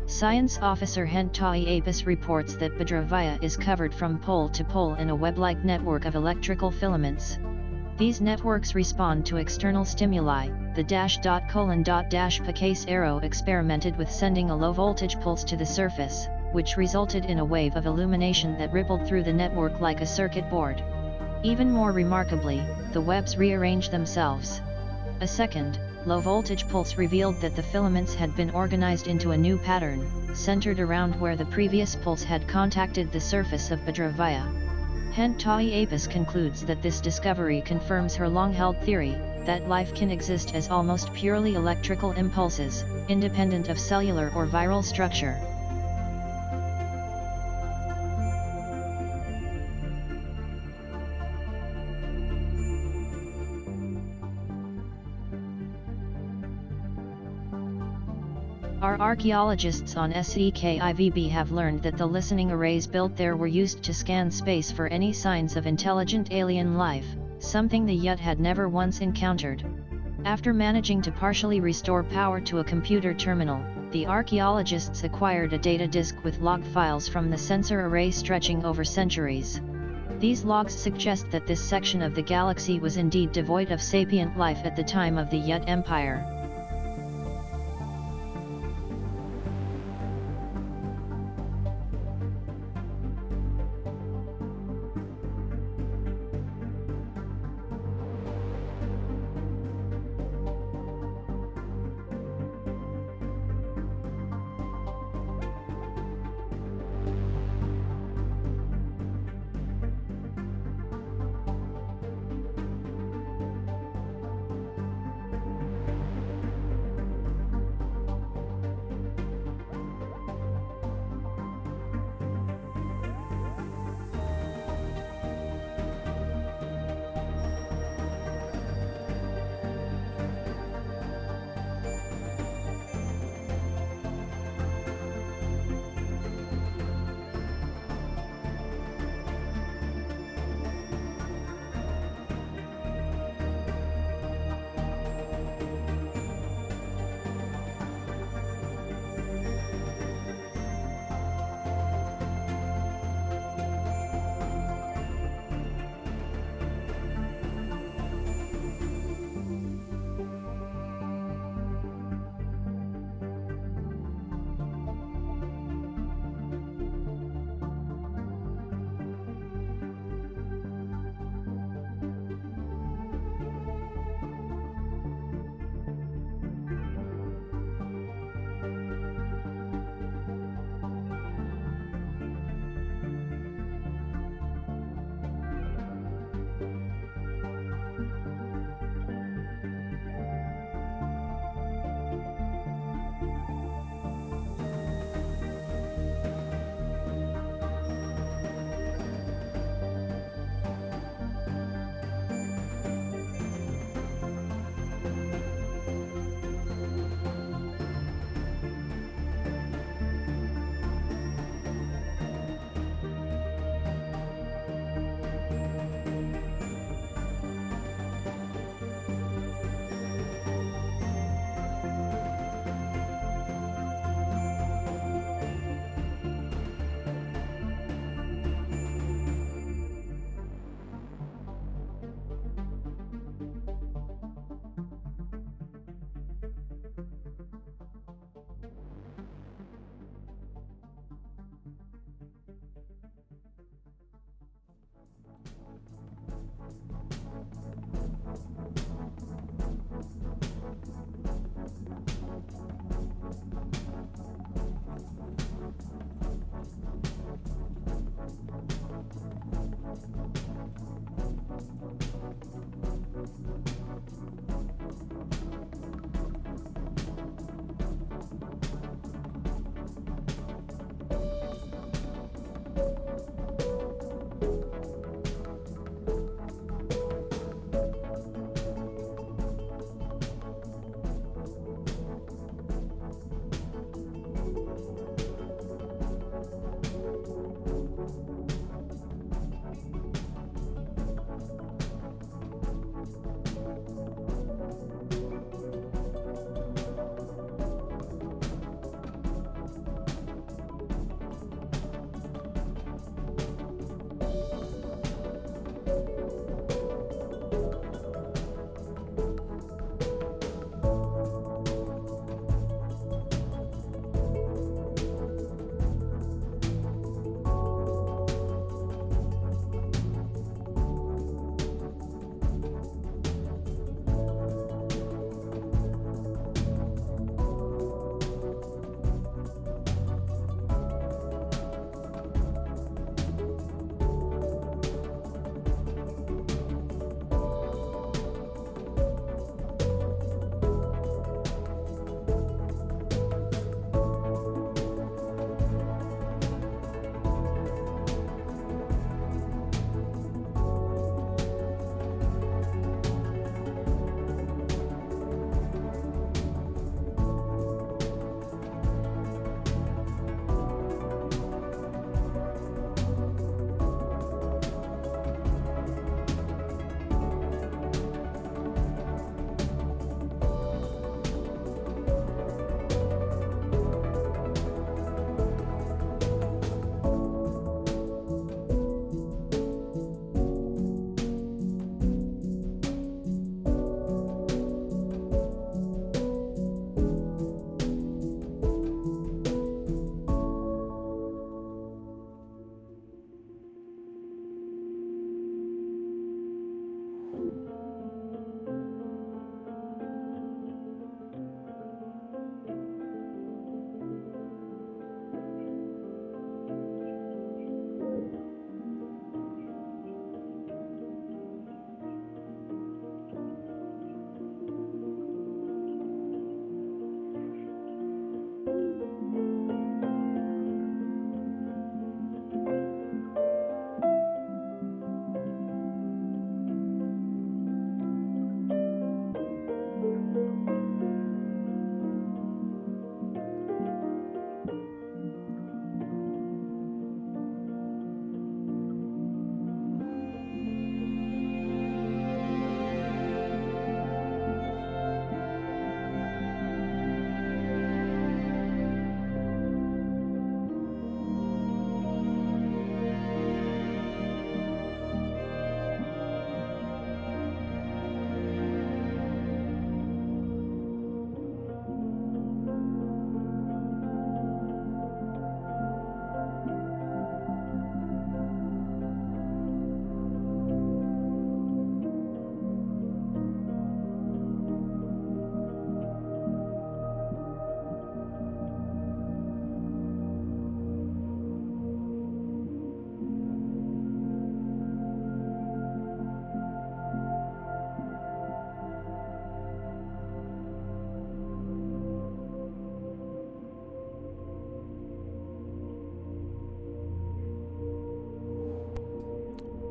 Speaker 2: Science officer Hentai Apis reports that Bhadravaya is covered from pole to pole in a web-like network of electrical filaments. These networks respond to external stimuli. The --::Pacase arrow experimented with sending a low-voltage pulse to the surface, which resulted in a wave of illumination that rippled through the network like a circuit board. Even more remarkably, the webs rearranged themselves. A second, low-voltage pulse revealed that the filaments had been organized into a new pattern, centered around where the previous pulse had contacted the surface of Bhadravaya. Hentai Apis concludes that this discovery confirms her long-held theory, that life can exist as almost purely electrical impulses, independent of cellular or viral structure. Our archaeologists on SEKIVB have learned that the listening arrays built there were used to scan space for any signs of intelligent alien life, something the Yut had never once encountered. After managing to partially restore power to a computer terminal, the archaeologists acquired a data disk with log files from the sensor array stretching over centuries. These logs suggest that this section of the galaxy was indeed devoid of sapient life at the time of the Yut Empire.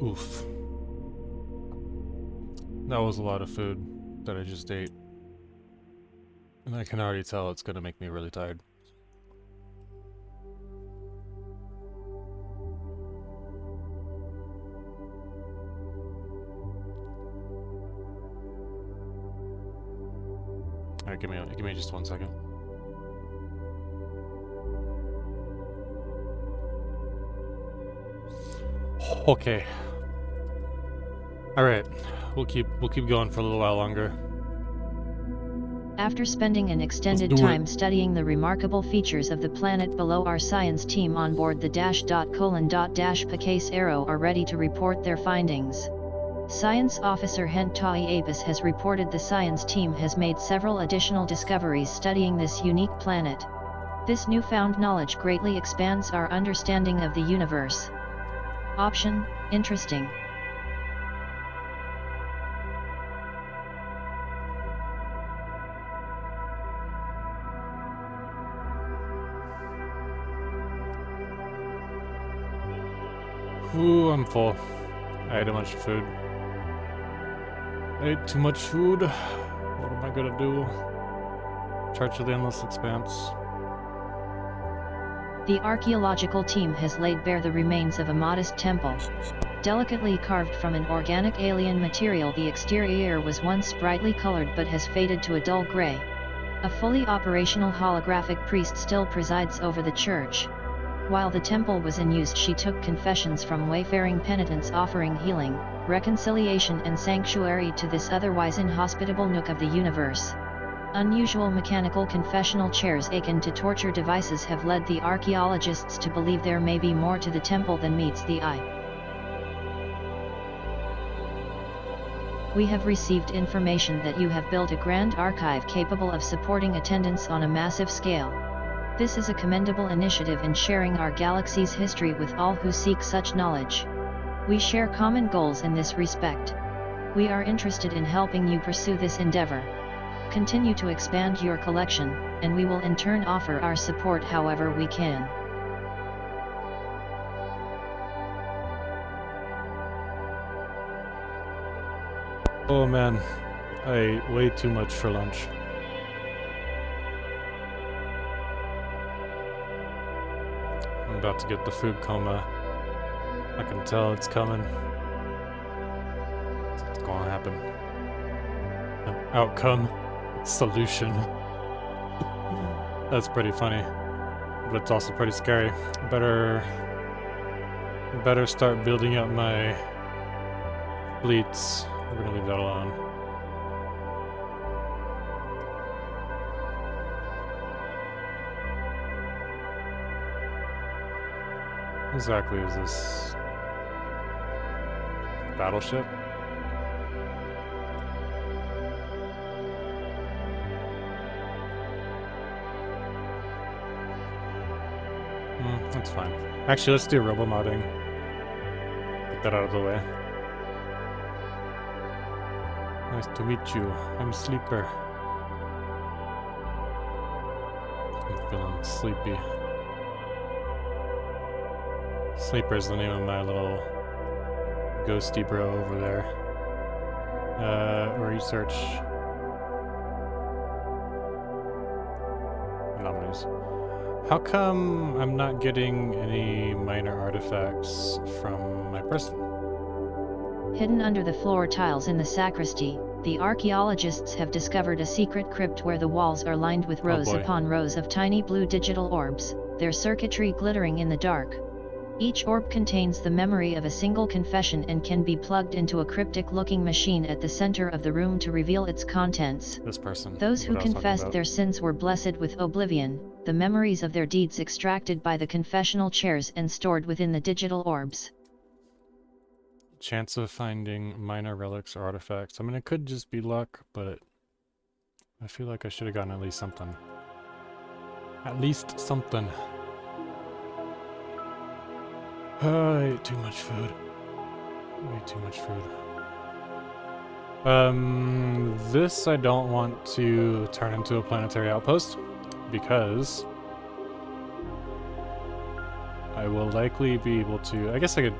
Speaker 1: Oof. That was a lot of food that I just ate. And I can already tell it's gonna make me really tired. Alright, give me just 1 second. Okay. Alright. We'll keep going for a little while longer.
Speaker 2: After spending an extended time studying the remarkable features of the planet below, our science team on board the --Pacase Arrow are ready to report their findings. Science Officer Hentai Apis has reported the science team has made several additional discoveries studying this unique planet. This newfound knowledge greatly expands our understanding of the universe. Option: interesting.
Speaker 1: Ooh, I'm full. I ate a bunch of food. I ate too much food. What am I gonna do? Church of the Endless Expanse.
Speaker 2: The archaeological team has laid bare the remains of a modest temple. Delicately carved from an organic alien material, the exterior was once brightly colored but has faded to a dull gray. A fully operational holographic priest still presides over the church. While the temple was in use, she took confessions from wayfaring penitents offering healing, reconciliation and sanctuary to this otherwise inhospitable nook of the universe. Unusual mechanical confessional chairs akin to torture devices have led the archaeologists to believe there may be more to the temple than meets the eye. We have received information that you have built a grand archive capable of supporting attendance on a massive scale. This is a commendable initiative in sharing our galaxy's history with all who seek such knowledge. We share common goals in this respect. We are interested in helping you pursue this endeavor. Continue to expand your collection, and we will in turn offer our support however we can.
Speaker 1: Oh man, I ate way too much for lunch. I'm about to get the food coma. I can tell it's coming. It's gonna happen. An outcome. Solution. That's pretty funny. But it's also pretty scary. Better start building up my fleets. We're gonna leave that alone. Exactly is this battleship? That's fine. Actually, let's do robo-modding. Get that out of the way. Nice to meet you. I'm Sleeper. I'm feeling sleepy. Sleeper's the name of my little ghosty bro over there. Research. Anomalies. How come I'm not getting any minor artifacts from my person?
Speaker 2: Hidden under the floor tiles in the sacristy, the archaeologists have discovered a secret crypt where the walls are lined with rows upon rows of tiny blue digital orbs, their circuitry glittering in the dark. Each orb contains the memory of a single confession and can be plugged into a cryptic-looking machine at the center of the room to reveal its contents.
Speaker 1: This person.
Speaker 2: Those who confessed their sins were blessed with oblivion, the memories of their deeds extracted by the confessional chairs and stored within the digital orbs.
Speaker 1: Chance of finding minor relics or artifacts. I mean, it could just be luck, but I feel like I should have gotten at least something. At least something. I ate too much food. Way too much food. This I don't want to turn into a planetary outpost, because I will likely be able to... I guess I could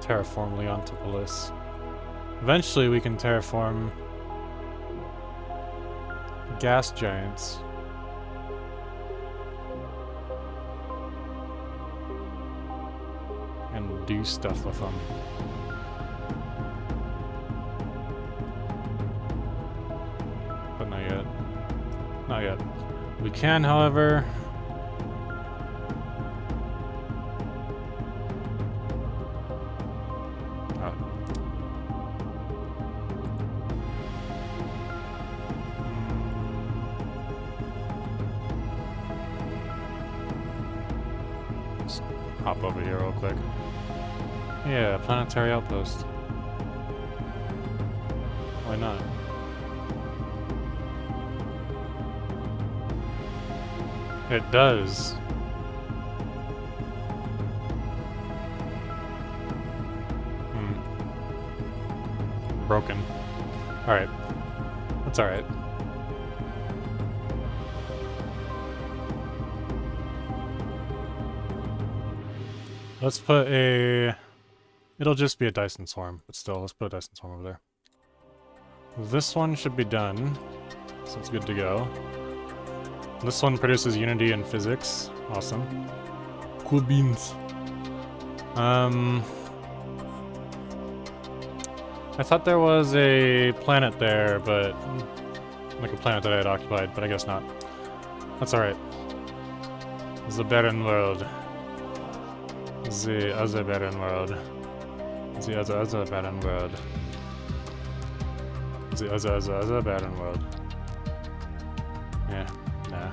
Speaker 1: terraform Leontopolis. Eventually we can terraform gas giants. And do stuff with them. But not yet. Not yet. We can, however... Hop over here real quick. Yeah, planetary outpost. Why not? It does. Broken. Alright. That's alright. Let's put a... It'll just be a Dyson Swarm, but still, let's put a Dyson Swarm over there. This one should be done, so it's good to go. This one produces Unity and Physics. Awesome. Cool beans. I thought there was a planet there, but... like a planet that I had occupied, but I guess not. That's alright. It's a barren world. The other barren world. The other barren world. The other barren world. Yeah, nah.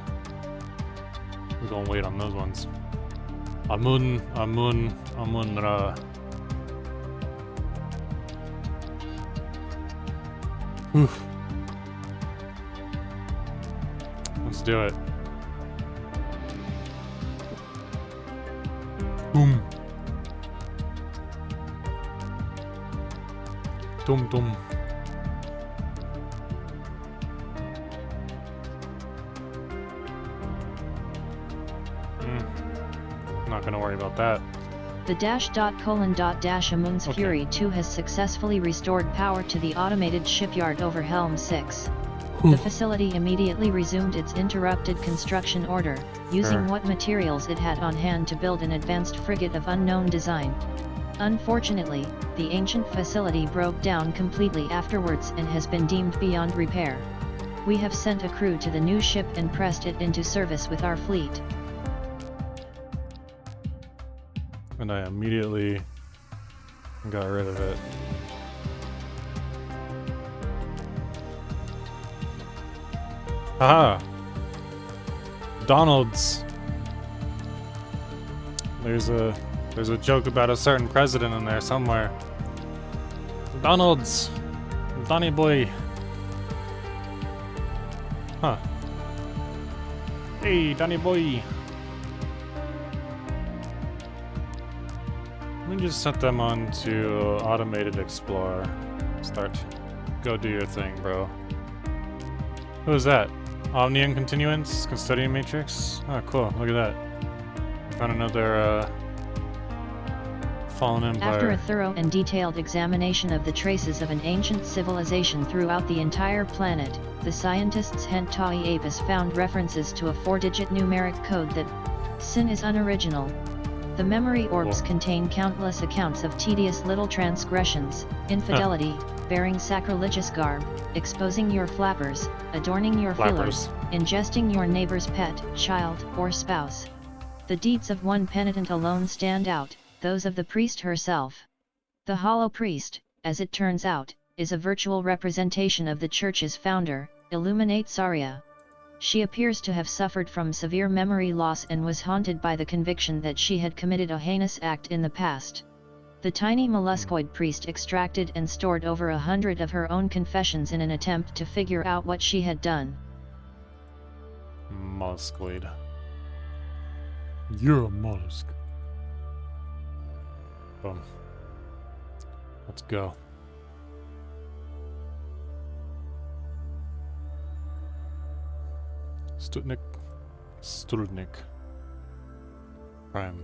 Speaker 1: We're gonna wait on those ones. Amun-Ra. Whew. Let's do it. Boom. Dum dum. Not gonna worry about that.
Speaker 2: The Amun's Fury 2 has successfully restored power to the automated shipyard over Helm 6. The facility immediately resumed its interrupted construction order, using what materials it had on hand to build an advanced frigate of unknown design. Unfortunately, the ancient facility broke down completely afterwards and has been deemed beyond repair. We have sent a crew to the new ship and pressed it into service with our fleet.
Speaker 1: And I immediately got rid of it. Aha! Donald's. There's a joke about a certain president in there somewhere. Donald's. Donny boy. Huh. Hey, Donny boy. Let me just set them on to Automated Explorer. Start. Go do your thing, bro. Who is that? Omnium Continuance? Custodian Matrix? Oh, cool. Look at that. Found another, fallen empire.
Speaker 2: After a thorough and detailed examination of the traces of an ancient civilization throughout the entire planet, the scientists Hentai Apis found references to a 4-digit numeric code that sin is unoriginal. The memory orbs contain countless accounts of tedious little transgressions, infidelity, bearing sacrilegious garb, exposing your flappers, adorning your fillers, ingesting your neighbor's pet, child, or spouse. The deeds of one penitent alone stand out, those of the priest herself. The Hollow Priest, as it turns out, is a virtual representation of the church's founder, Illuminate Saria. She appears to have suffered from severe memory loss and was haunted by the conviction that she had committed a heinous act in the past. The tiny molluscoid priest extracted and stored over 100 of her own confessions in an attempt to figure out what she had done.
Speaker 1: Molluscoid. You're a mollusk. Boom. Let's go. Studnik. Prime.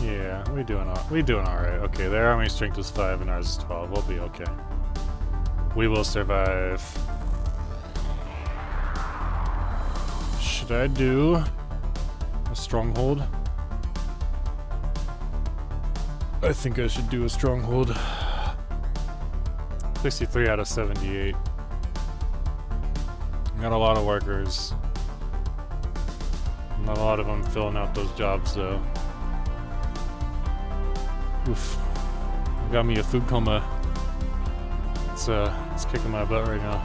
Speaker 1: Yeah, we doing alright. Okay, their army strength is 5 and ours is 12. We'll be okay. We will survive. Should I do a stronghold? I think I should do a stronghold. 63 out of 78. Got a lot of workers. Not a lot of them filling out those jobs though. Oof. Got me a food coma. It's kicking my butt right now.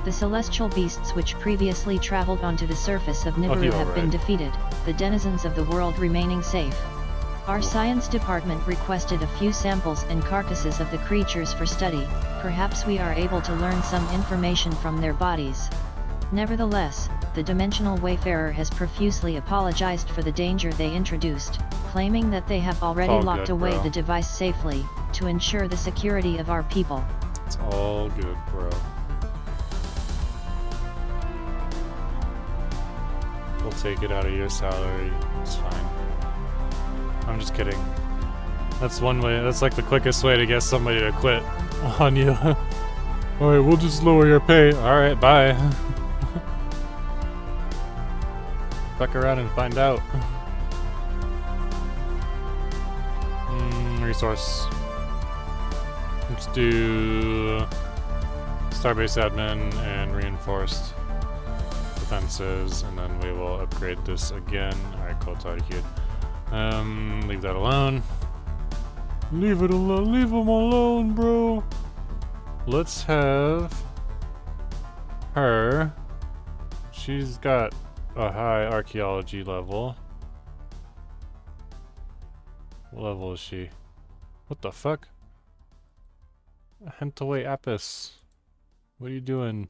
Speaker 2: The celestial beasts which previously traveled onto the surface of Nibiru have been defeated, the denizens of the world remaining safe. Our science department requested a few samples and carcasses of the creatures for study. Perhaps we are able to learn some information from their bodies. Nevertheless, the dimensional wayfarer has profusely apologized for the danger they introduced, claiming that they have already locked away the device safely, to ensure the security of our people.
Speaker 1: It's all good, bro. We'll take it out of your salary. It's fine. I'm just kidding. That's one way. That's like the quickest way to get somebody to quit on you. Alright, we'll just lower your pay. Alright, bye. Fuck around and find out. Resource. Let's do Starbase Admin and Reinforced Defenses, and then we will upgrade this again. Alright, cool, it's already queued. Leave that alone. Leave it alone. Leave them alone, bro. Let's have her. She's got a high archaeology level. What level is she? What the fuck? Hentaway Apis. What are you doing?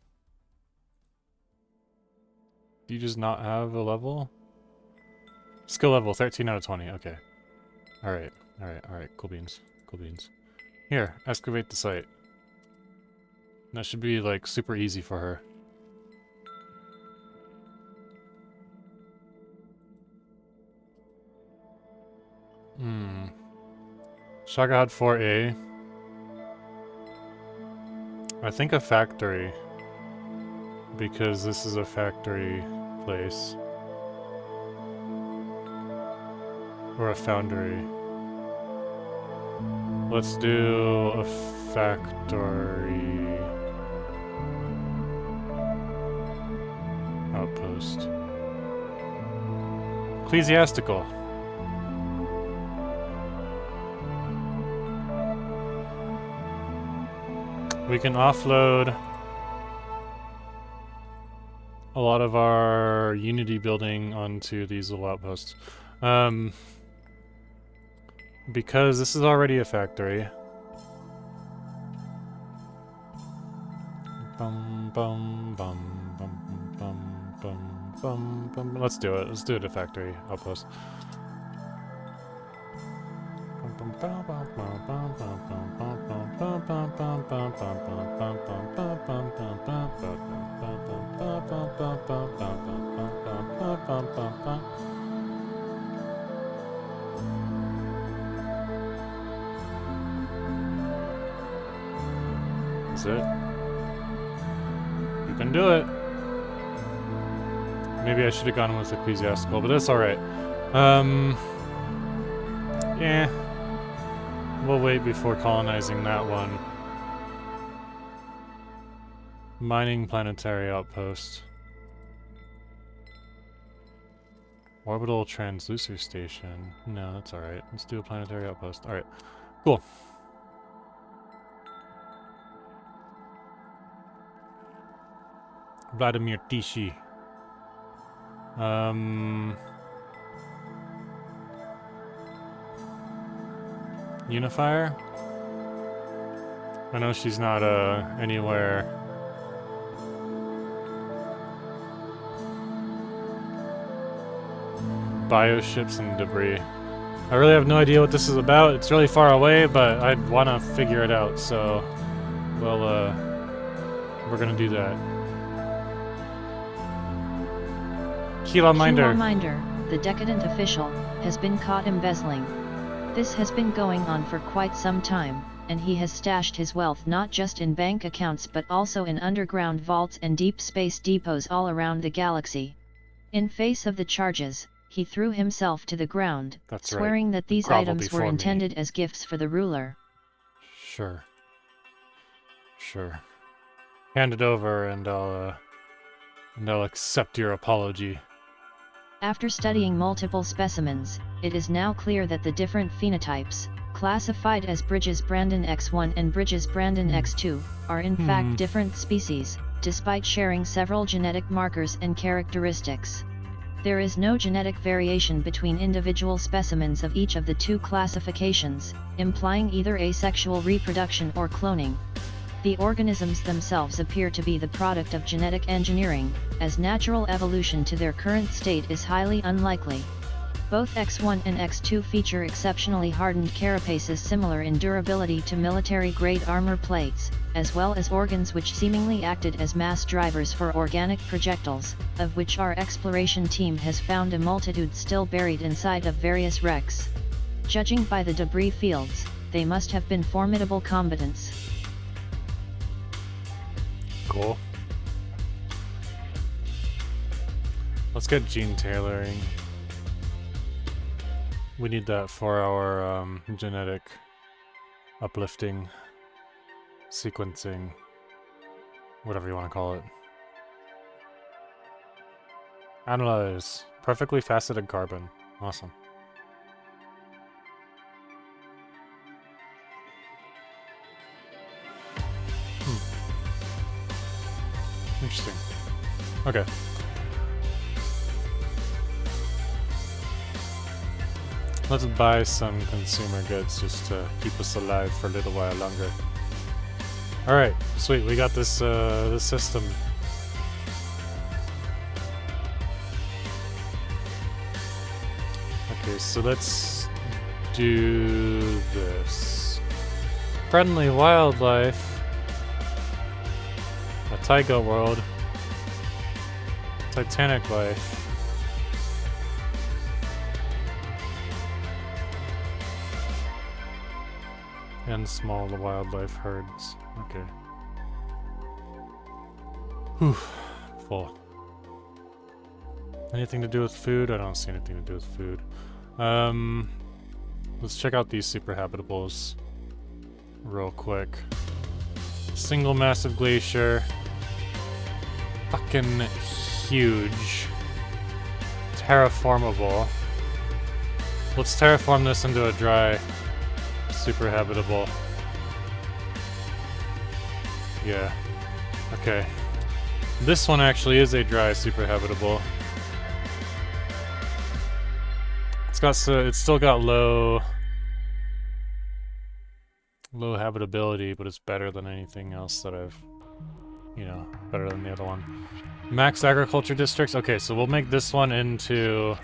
Speaker 1: Do you just not have a level? Skill level 13 out of 20. Okay. Alright. Alright. Cool beans. Cool beans. Here, excavate the site. That should be like super easy for her. Shagahad 4A. I think a factory. Because this is a factory place. Or a foundry. Let's do a factory outpost. Ecclesiastical. We can offload a lot of our Unity building onto these little outposts. Because this is already a factory. Let's do it. Let's do it a factory outpost. That's it. You can do it. Maybe I should have gone with Ecclesiastical, but that's alright. Yeah. We'll wait before colonizing that one. Mining planetary outpost. Orbital transducer station. No, that's alright. Let's do a planetary outpost. Alright. Cool. Vladimir Tishi. Unifier? I know she's not anywhere. Bioships and debris. I really have no idea what this is about. It's really far away, but I want to figure it out, so we're gonna do that. Kilaminder.
Speaker 2: Kilaminder, the decadent official, has been caught embezzling. This has been going on for quite some time, and he has stashed his wealth not just in bank accounts but also in underground vaults and deep space depots all around the galaxy. In face of the charges, he threw himself to the ground, swearing that these items were intended as gifts for the ruler.
Speaker 1: Sure. Sure. Hand it over and I'll accept your apology.
Speaker 2: After studying multiple specimens, it is now clear that the different phenotypes, classified as Bridges Brandon X1 and Bridges Brandon X2, are in fact different species, despite sharing several genetic markers and characteristics. There is no genetic variation between individual specimens of each of the two classifications, implying either asexual reproduction or cloning. The organisms themselves appear to be the product of genetic engineering, as natural evolution to their current state is highly unlikely. Both X1 and X2 feature exceptionally hardened carapaces similar in durability to military-grade armor plates, as well as organs which seemingly acted as mass drivers for organic projectiles, of which our exploration team has found a multitude still buried inside of various wrecks. Judging by the debris fields, they must have been formidable combatants.
Speaker 1: Cool. Let's get gene tailoring. We need that for our genetic uplifting, sequencing, whatever you want to call it. Analyze. Perfectly faceted carbon. Awesome. Interesting. Okay. Let's buy some consumer goods just to keep us alive for a little while longer. Alright, sweet, we got this this system. Okay, so let's do this. Friendly wildlife. A taiga world. Titanic life. And small wildlife herds. Okay. Whew. Full. Anything to do with food? I don't see anything to do with food. Let's check out these super habitables real quick. Single massive glacier. Fucking huge. Terraformable. Let's terraform this into a dry super habitable. Yeah. Okay. This one actually is a dry super habitable. It's still got low habitability, but it's better than anything else that I've, you know, better than the other one. Max agriculture districts. Okay, so we'll make this one into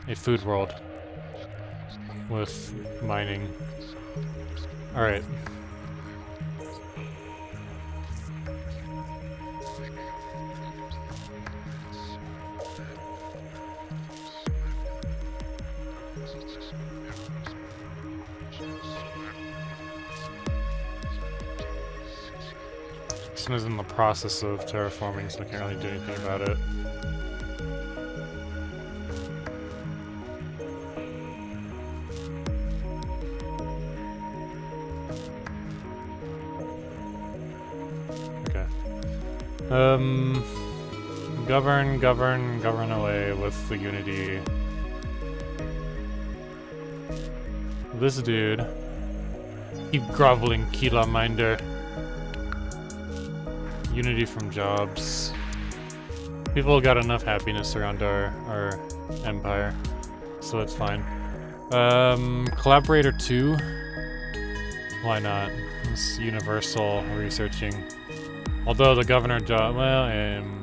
Speaker 1: a food world with mining. All right. This one is in the process of terraforming, so I can't really do anything about it. Okay. Govern away with the unity. This dude. Keep groveling, Kila Minder. Unity from jobs. People got enough happiness around our empire, so it's fine. Collaborator 2? Why not? It's universal researching. Although the governor job, well,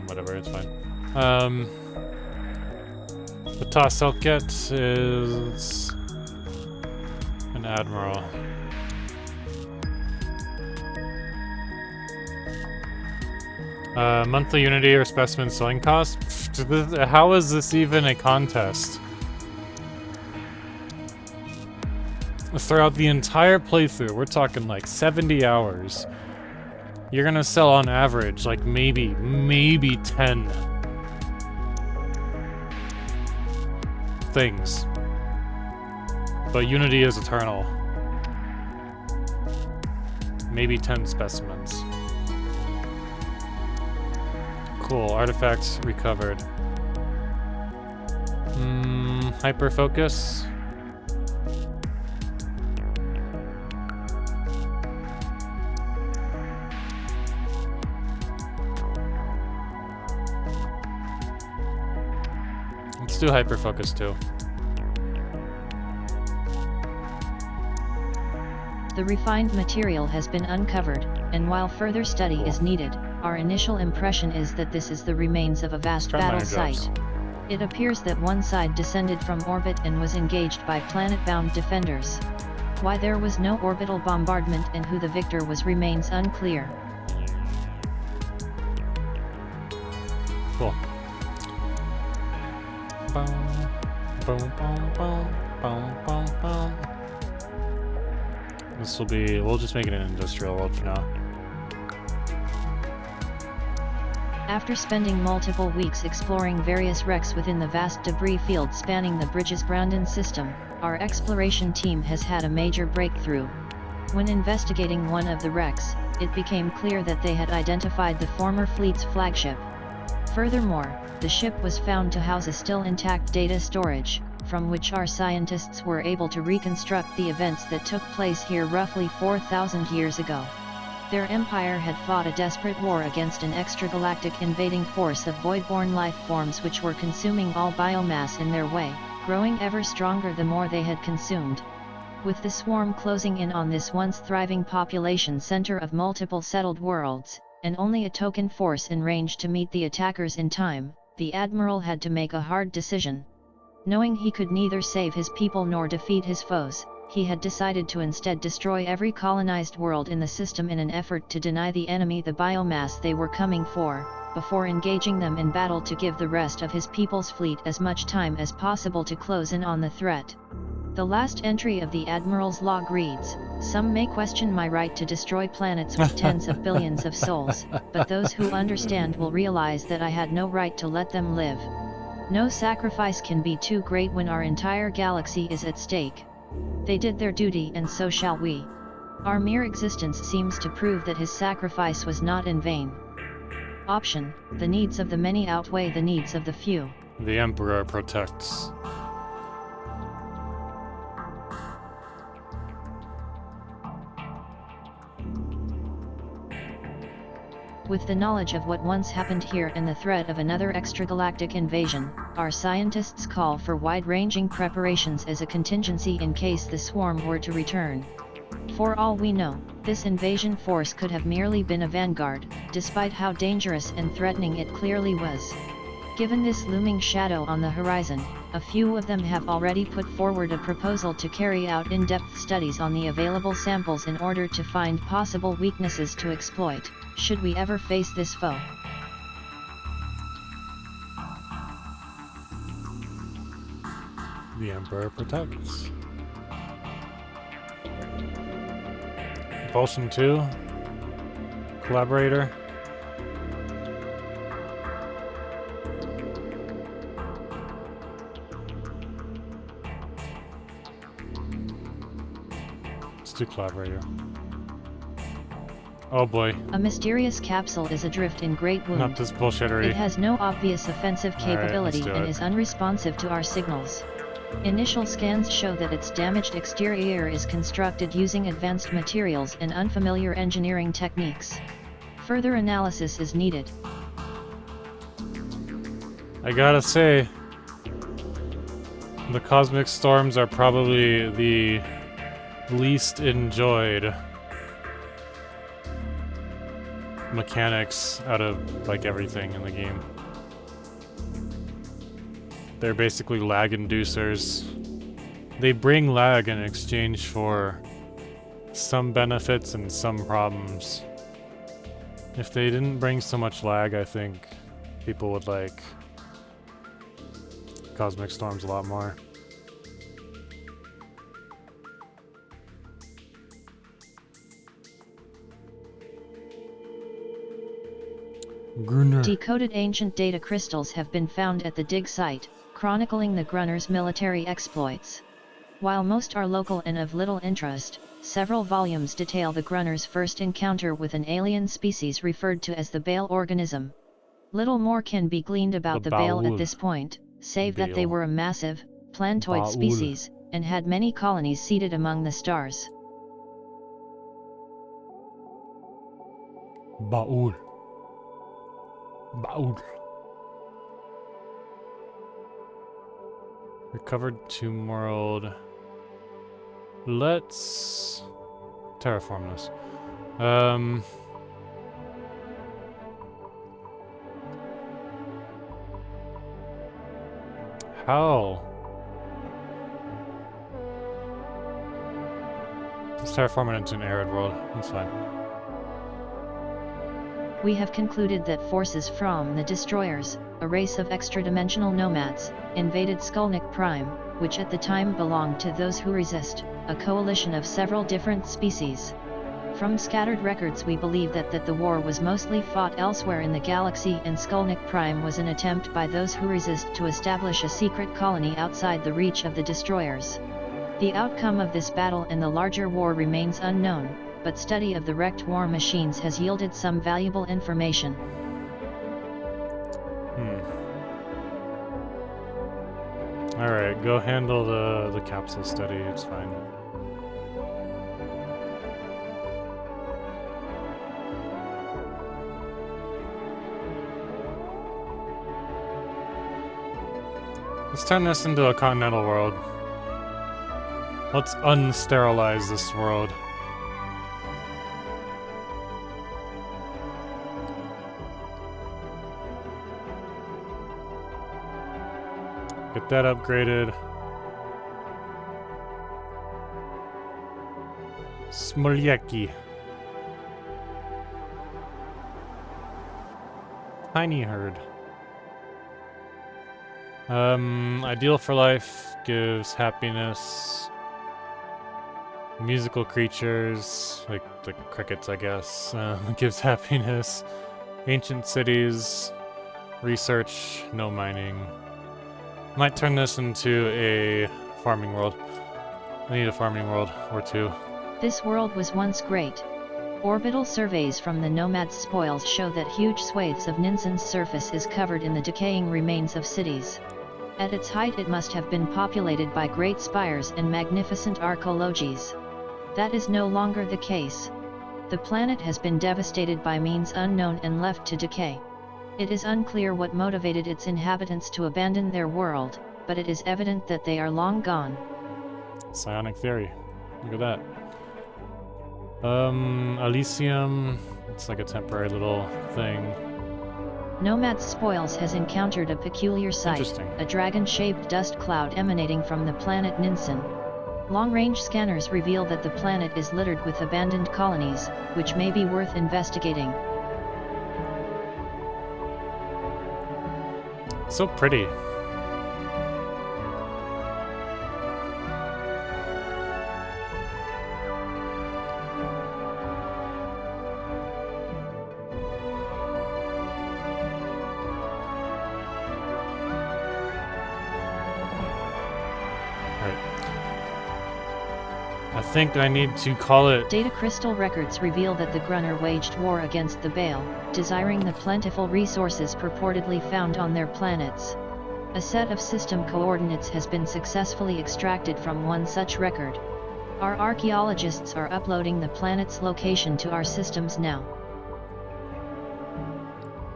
Speaker 1: whatever, it's fine. The task I'll get is an admiral. Monthly unity or specimen selling cost? How is this even a contest? Throughout the entire playthrough, we're talking like 70 hours. You're gonna sell on average like maybe 10 things. But unity is eternal. Maybe 10 specimens. Cool, artifacts recovered. Hyper focus. Let's do hyper focus too.
Speaker 2: The refined material has been uncovered, and while further study is needed, our initial impression is that this is the remains of a vast battle site. It appears that one side descended from orbit and was engaged by planet-bound defenders. Why there was no orbital bombardment and who the victor was remains unclear.
Speaker 1: Cool. This will be, we'll just make it an industrial world for now.
Speaker 2: After spending multiple weeks exploring various wrecks within the vast debris field spanning the Bridges-Brandon system, our exploration team has had a major breakthrough. When investigating one of the wrecks, it became clear that they had identified the former fleet's flagship. Furthermore, the ship was found to house a still intact data storage, from which our scientists were able to reconstruct the events that took place here roughly 4,000 years ago. Their empire had fought a desperate war against an extragalactic invading force of void-born life forms which were consuming all biomass in their way, growing ever stronger the more they had consumed. With the swarm closing in on this once thriving population center of multiple settled worlds, and only a token force in range to meet the attackers in time, the Admiral had to make a hard decision. Knowing he could neither save his people nor defeat his foes, he had decided to instead destroy every colonized world in the system in an effort to deny the enemy the biomass they were coming for, before engaging them in battle to give the rest of his people's fleet as much time as possible to close in on the threat. The last entry of the Admiral's log reads, "Some may question my right to destroy planets with tens of billions of souls, but those who understand will realize that I had no right to let them live. No sacrifice can be too great when our entire galaxy is at stake. They did their duty and so shall we. Our mere existence seems to prove that his sacrifice was not in vain." Option: the needs of the many outweigh the needs of the few.
Speaker 1: The Emperor protects.
Speaker 2: With the knowledge of what once happened here and the threat of another extragalactic invasion, our scientists call for wide-ranging preparations as a contingency in case the swarm were to return. For all we know, this invasion force could have merely been a vanguard, despite how dangerous and threatening it clearly was. Given this looming shadow on the horizon, a few of them have already put forward a proposal to carry out in-depth studies on the available samples in order to find possible weaknesses to exploit, should we ever face this foe.
Speaker 1: The Emperor protects. Propulsion 2. Collaborator. Let's do collaborator. Oh boy.
Speaker 2: A mysterious capsule is adrift in Great Wound.
Speaker 1: Not this bullshittery.
Speaker 2: It has no obvious offensive capability and is unresponsive to our signals. Initial scans show that its damaged exterior is constructed using advanced materials and unfamiliar engineering techniques. Further analysis is needed.
Speaker 1: I gotta say, the cosmic storms are probably the least enjoyed mechanics out of like everything in the game. They're basically lag inducers. They bring lag in exchange for some benefits and some problems. If they didn't bring so much lag, I think people would like cosmic storms a lot more. Gruner.
Speaker 2: Decoded ancient data crystals have been found at the dig site, chronicling the Grunners' military exploits. While most are local and of little interest, several volumes detail the Grunners' first encounter with an alien species referred to as the Bale organism. Little more can be gleaned about the Bale at this point, save that they were a massive, plantoid species, and had many colonies seated among the stars.
Speaker 1: Baul. Baul. Recovered Tomb World. Let's terraform this. How? Let's terraform it into an arid world. That's fine.
Speaker 2: We have concluded that forces from the Destroyers, a race of extra-dimensional nomads, invaded Skolnick Prime, which at the time belonged to those who resist, a coalition of several different species. From scattered records we believe that the war was mostly fought elsewhere in the galaxy, and Skolnick Prime was an attempt by those who resist to establish a secret colony outside the reach of the Destroyers. The outcome of this battle and the larger war remains unknown, but study of the wrecked war machines has yielded some valuable information.
Speaker 1: Alright, go handle the capsule study, it's fine. Let's turn this into a continental world. Let's unsterilize this world. Get that upgraded. Smolyaki. Tiny herd. Ideal for life gives happiness. Musical creatures, like the crickets, I guess, gives happiness. Ancient cities. Research, no mining. Might turn this into a farming world. I need a farming world or two.
Speaker 2: This world was once great. Orbital surveys from the Nomad's spoils show that huge swathes of Ninsen's surface is covered in the decaying remains of cities. At its height it must have been populated by great spires and magnificent archaeologies. That is no longer the case. The planet has been devastated by means unknown and left to decay. It is unclear what motivated its inhabitants to abandon their world, but it is evident that they are long gone.
Speaker 1: Psionic theory. Look at that. Elysium. It's like a temporary little thing.
Speaker 2: Nomad's spoils has encountered a peculiar sight, a dragon-shaped dust cloud emanating from the planet Ninsen. Long-range scanners reveal that the planet is littered with abandoned colonies, which may be worth investigating.
Speaker 1: So pretty. I think I need to call it.
Speaker 2: Data crystal records reveal that the Grunner waged war against the Bale, desiring the plentiful resources purportedly found on their planets. A set of system coordinates has been successfully extracted from one such record. Our archaeologists are uploading the planet's location to our systems now.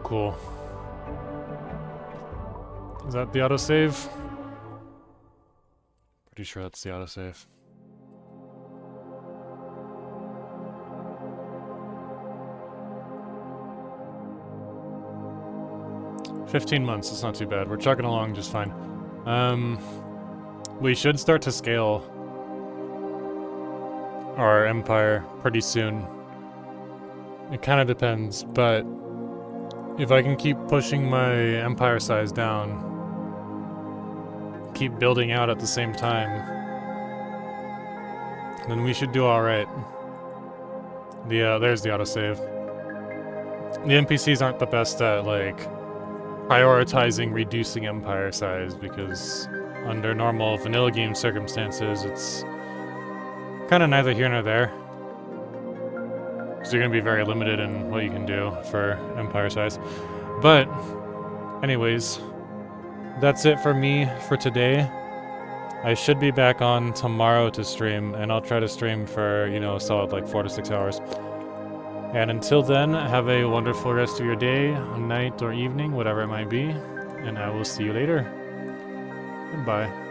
Speaker 1: Cool. Is that the autosave? Pretty sure that's the autosave. $15 months, it's not too bad. We're chugging along just fine. We should start to scale our empire pretty soon. It kind of depends, but if I can keep pushing my empire size down, keep building out at the same time, then we should do alright. There's the autosave. The NPCs aren't the best at, like, prioritizing reducing empire size, because under normal vanilla game circumstances, it's kind of neither here nor there. Because you're going to be very limited in what you can do for empire size. But, anyways, that's it for me for today. I should be back on tomorrow to stream, and I'll try to stream for, you know, a solid like 4 to 6 hours. And until then, have a wonderful rest of your day, night, or evening, whatever it might be, and I will see you later. Goodbye.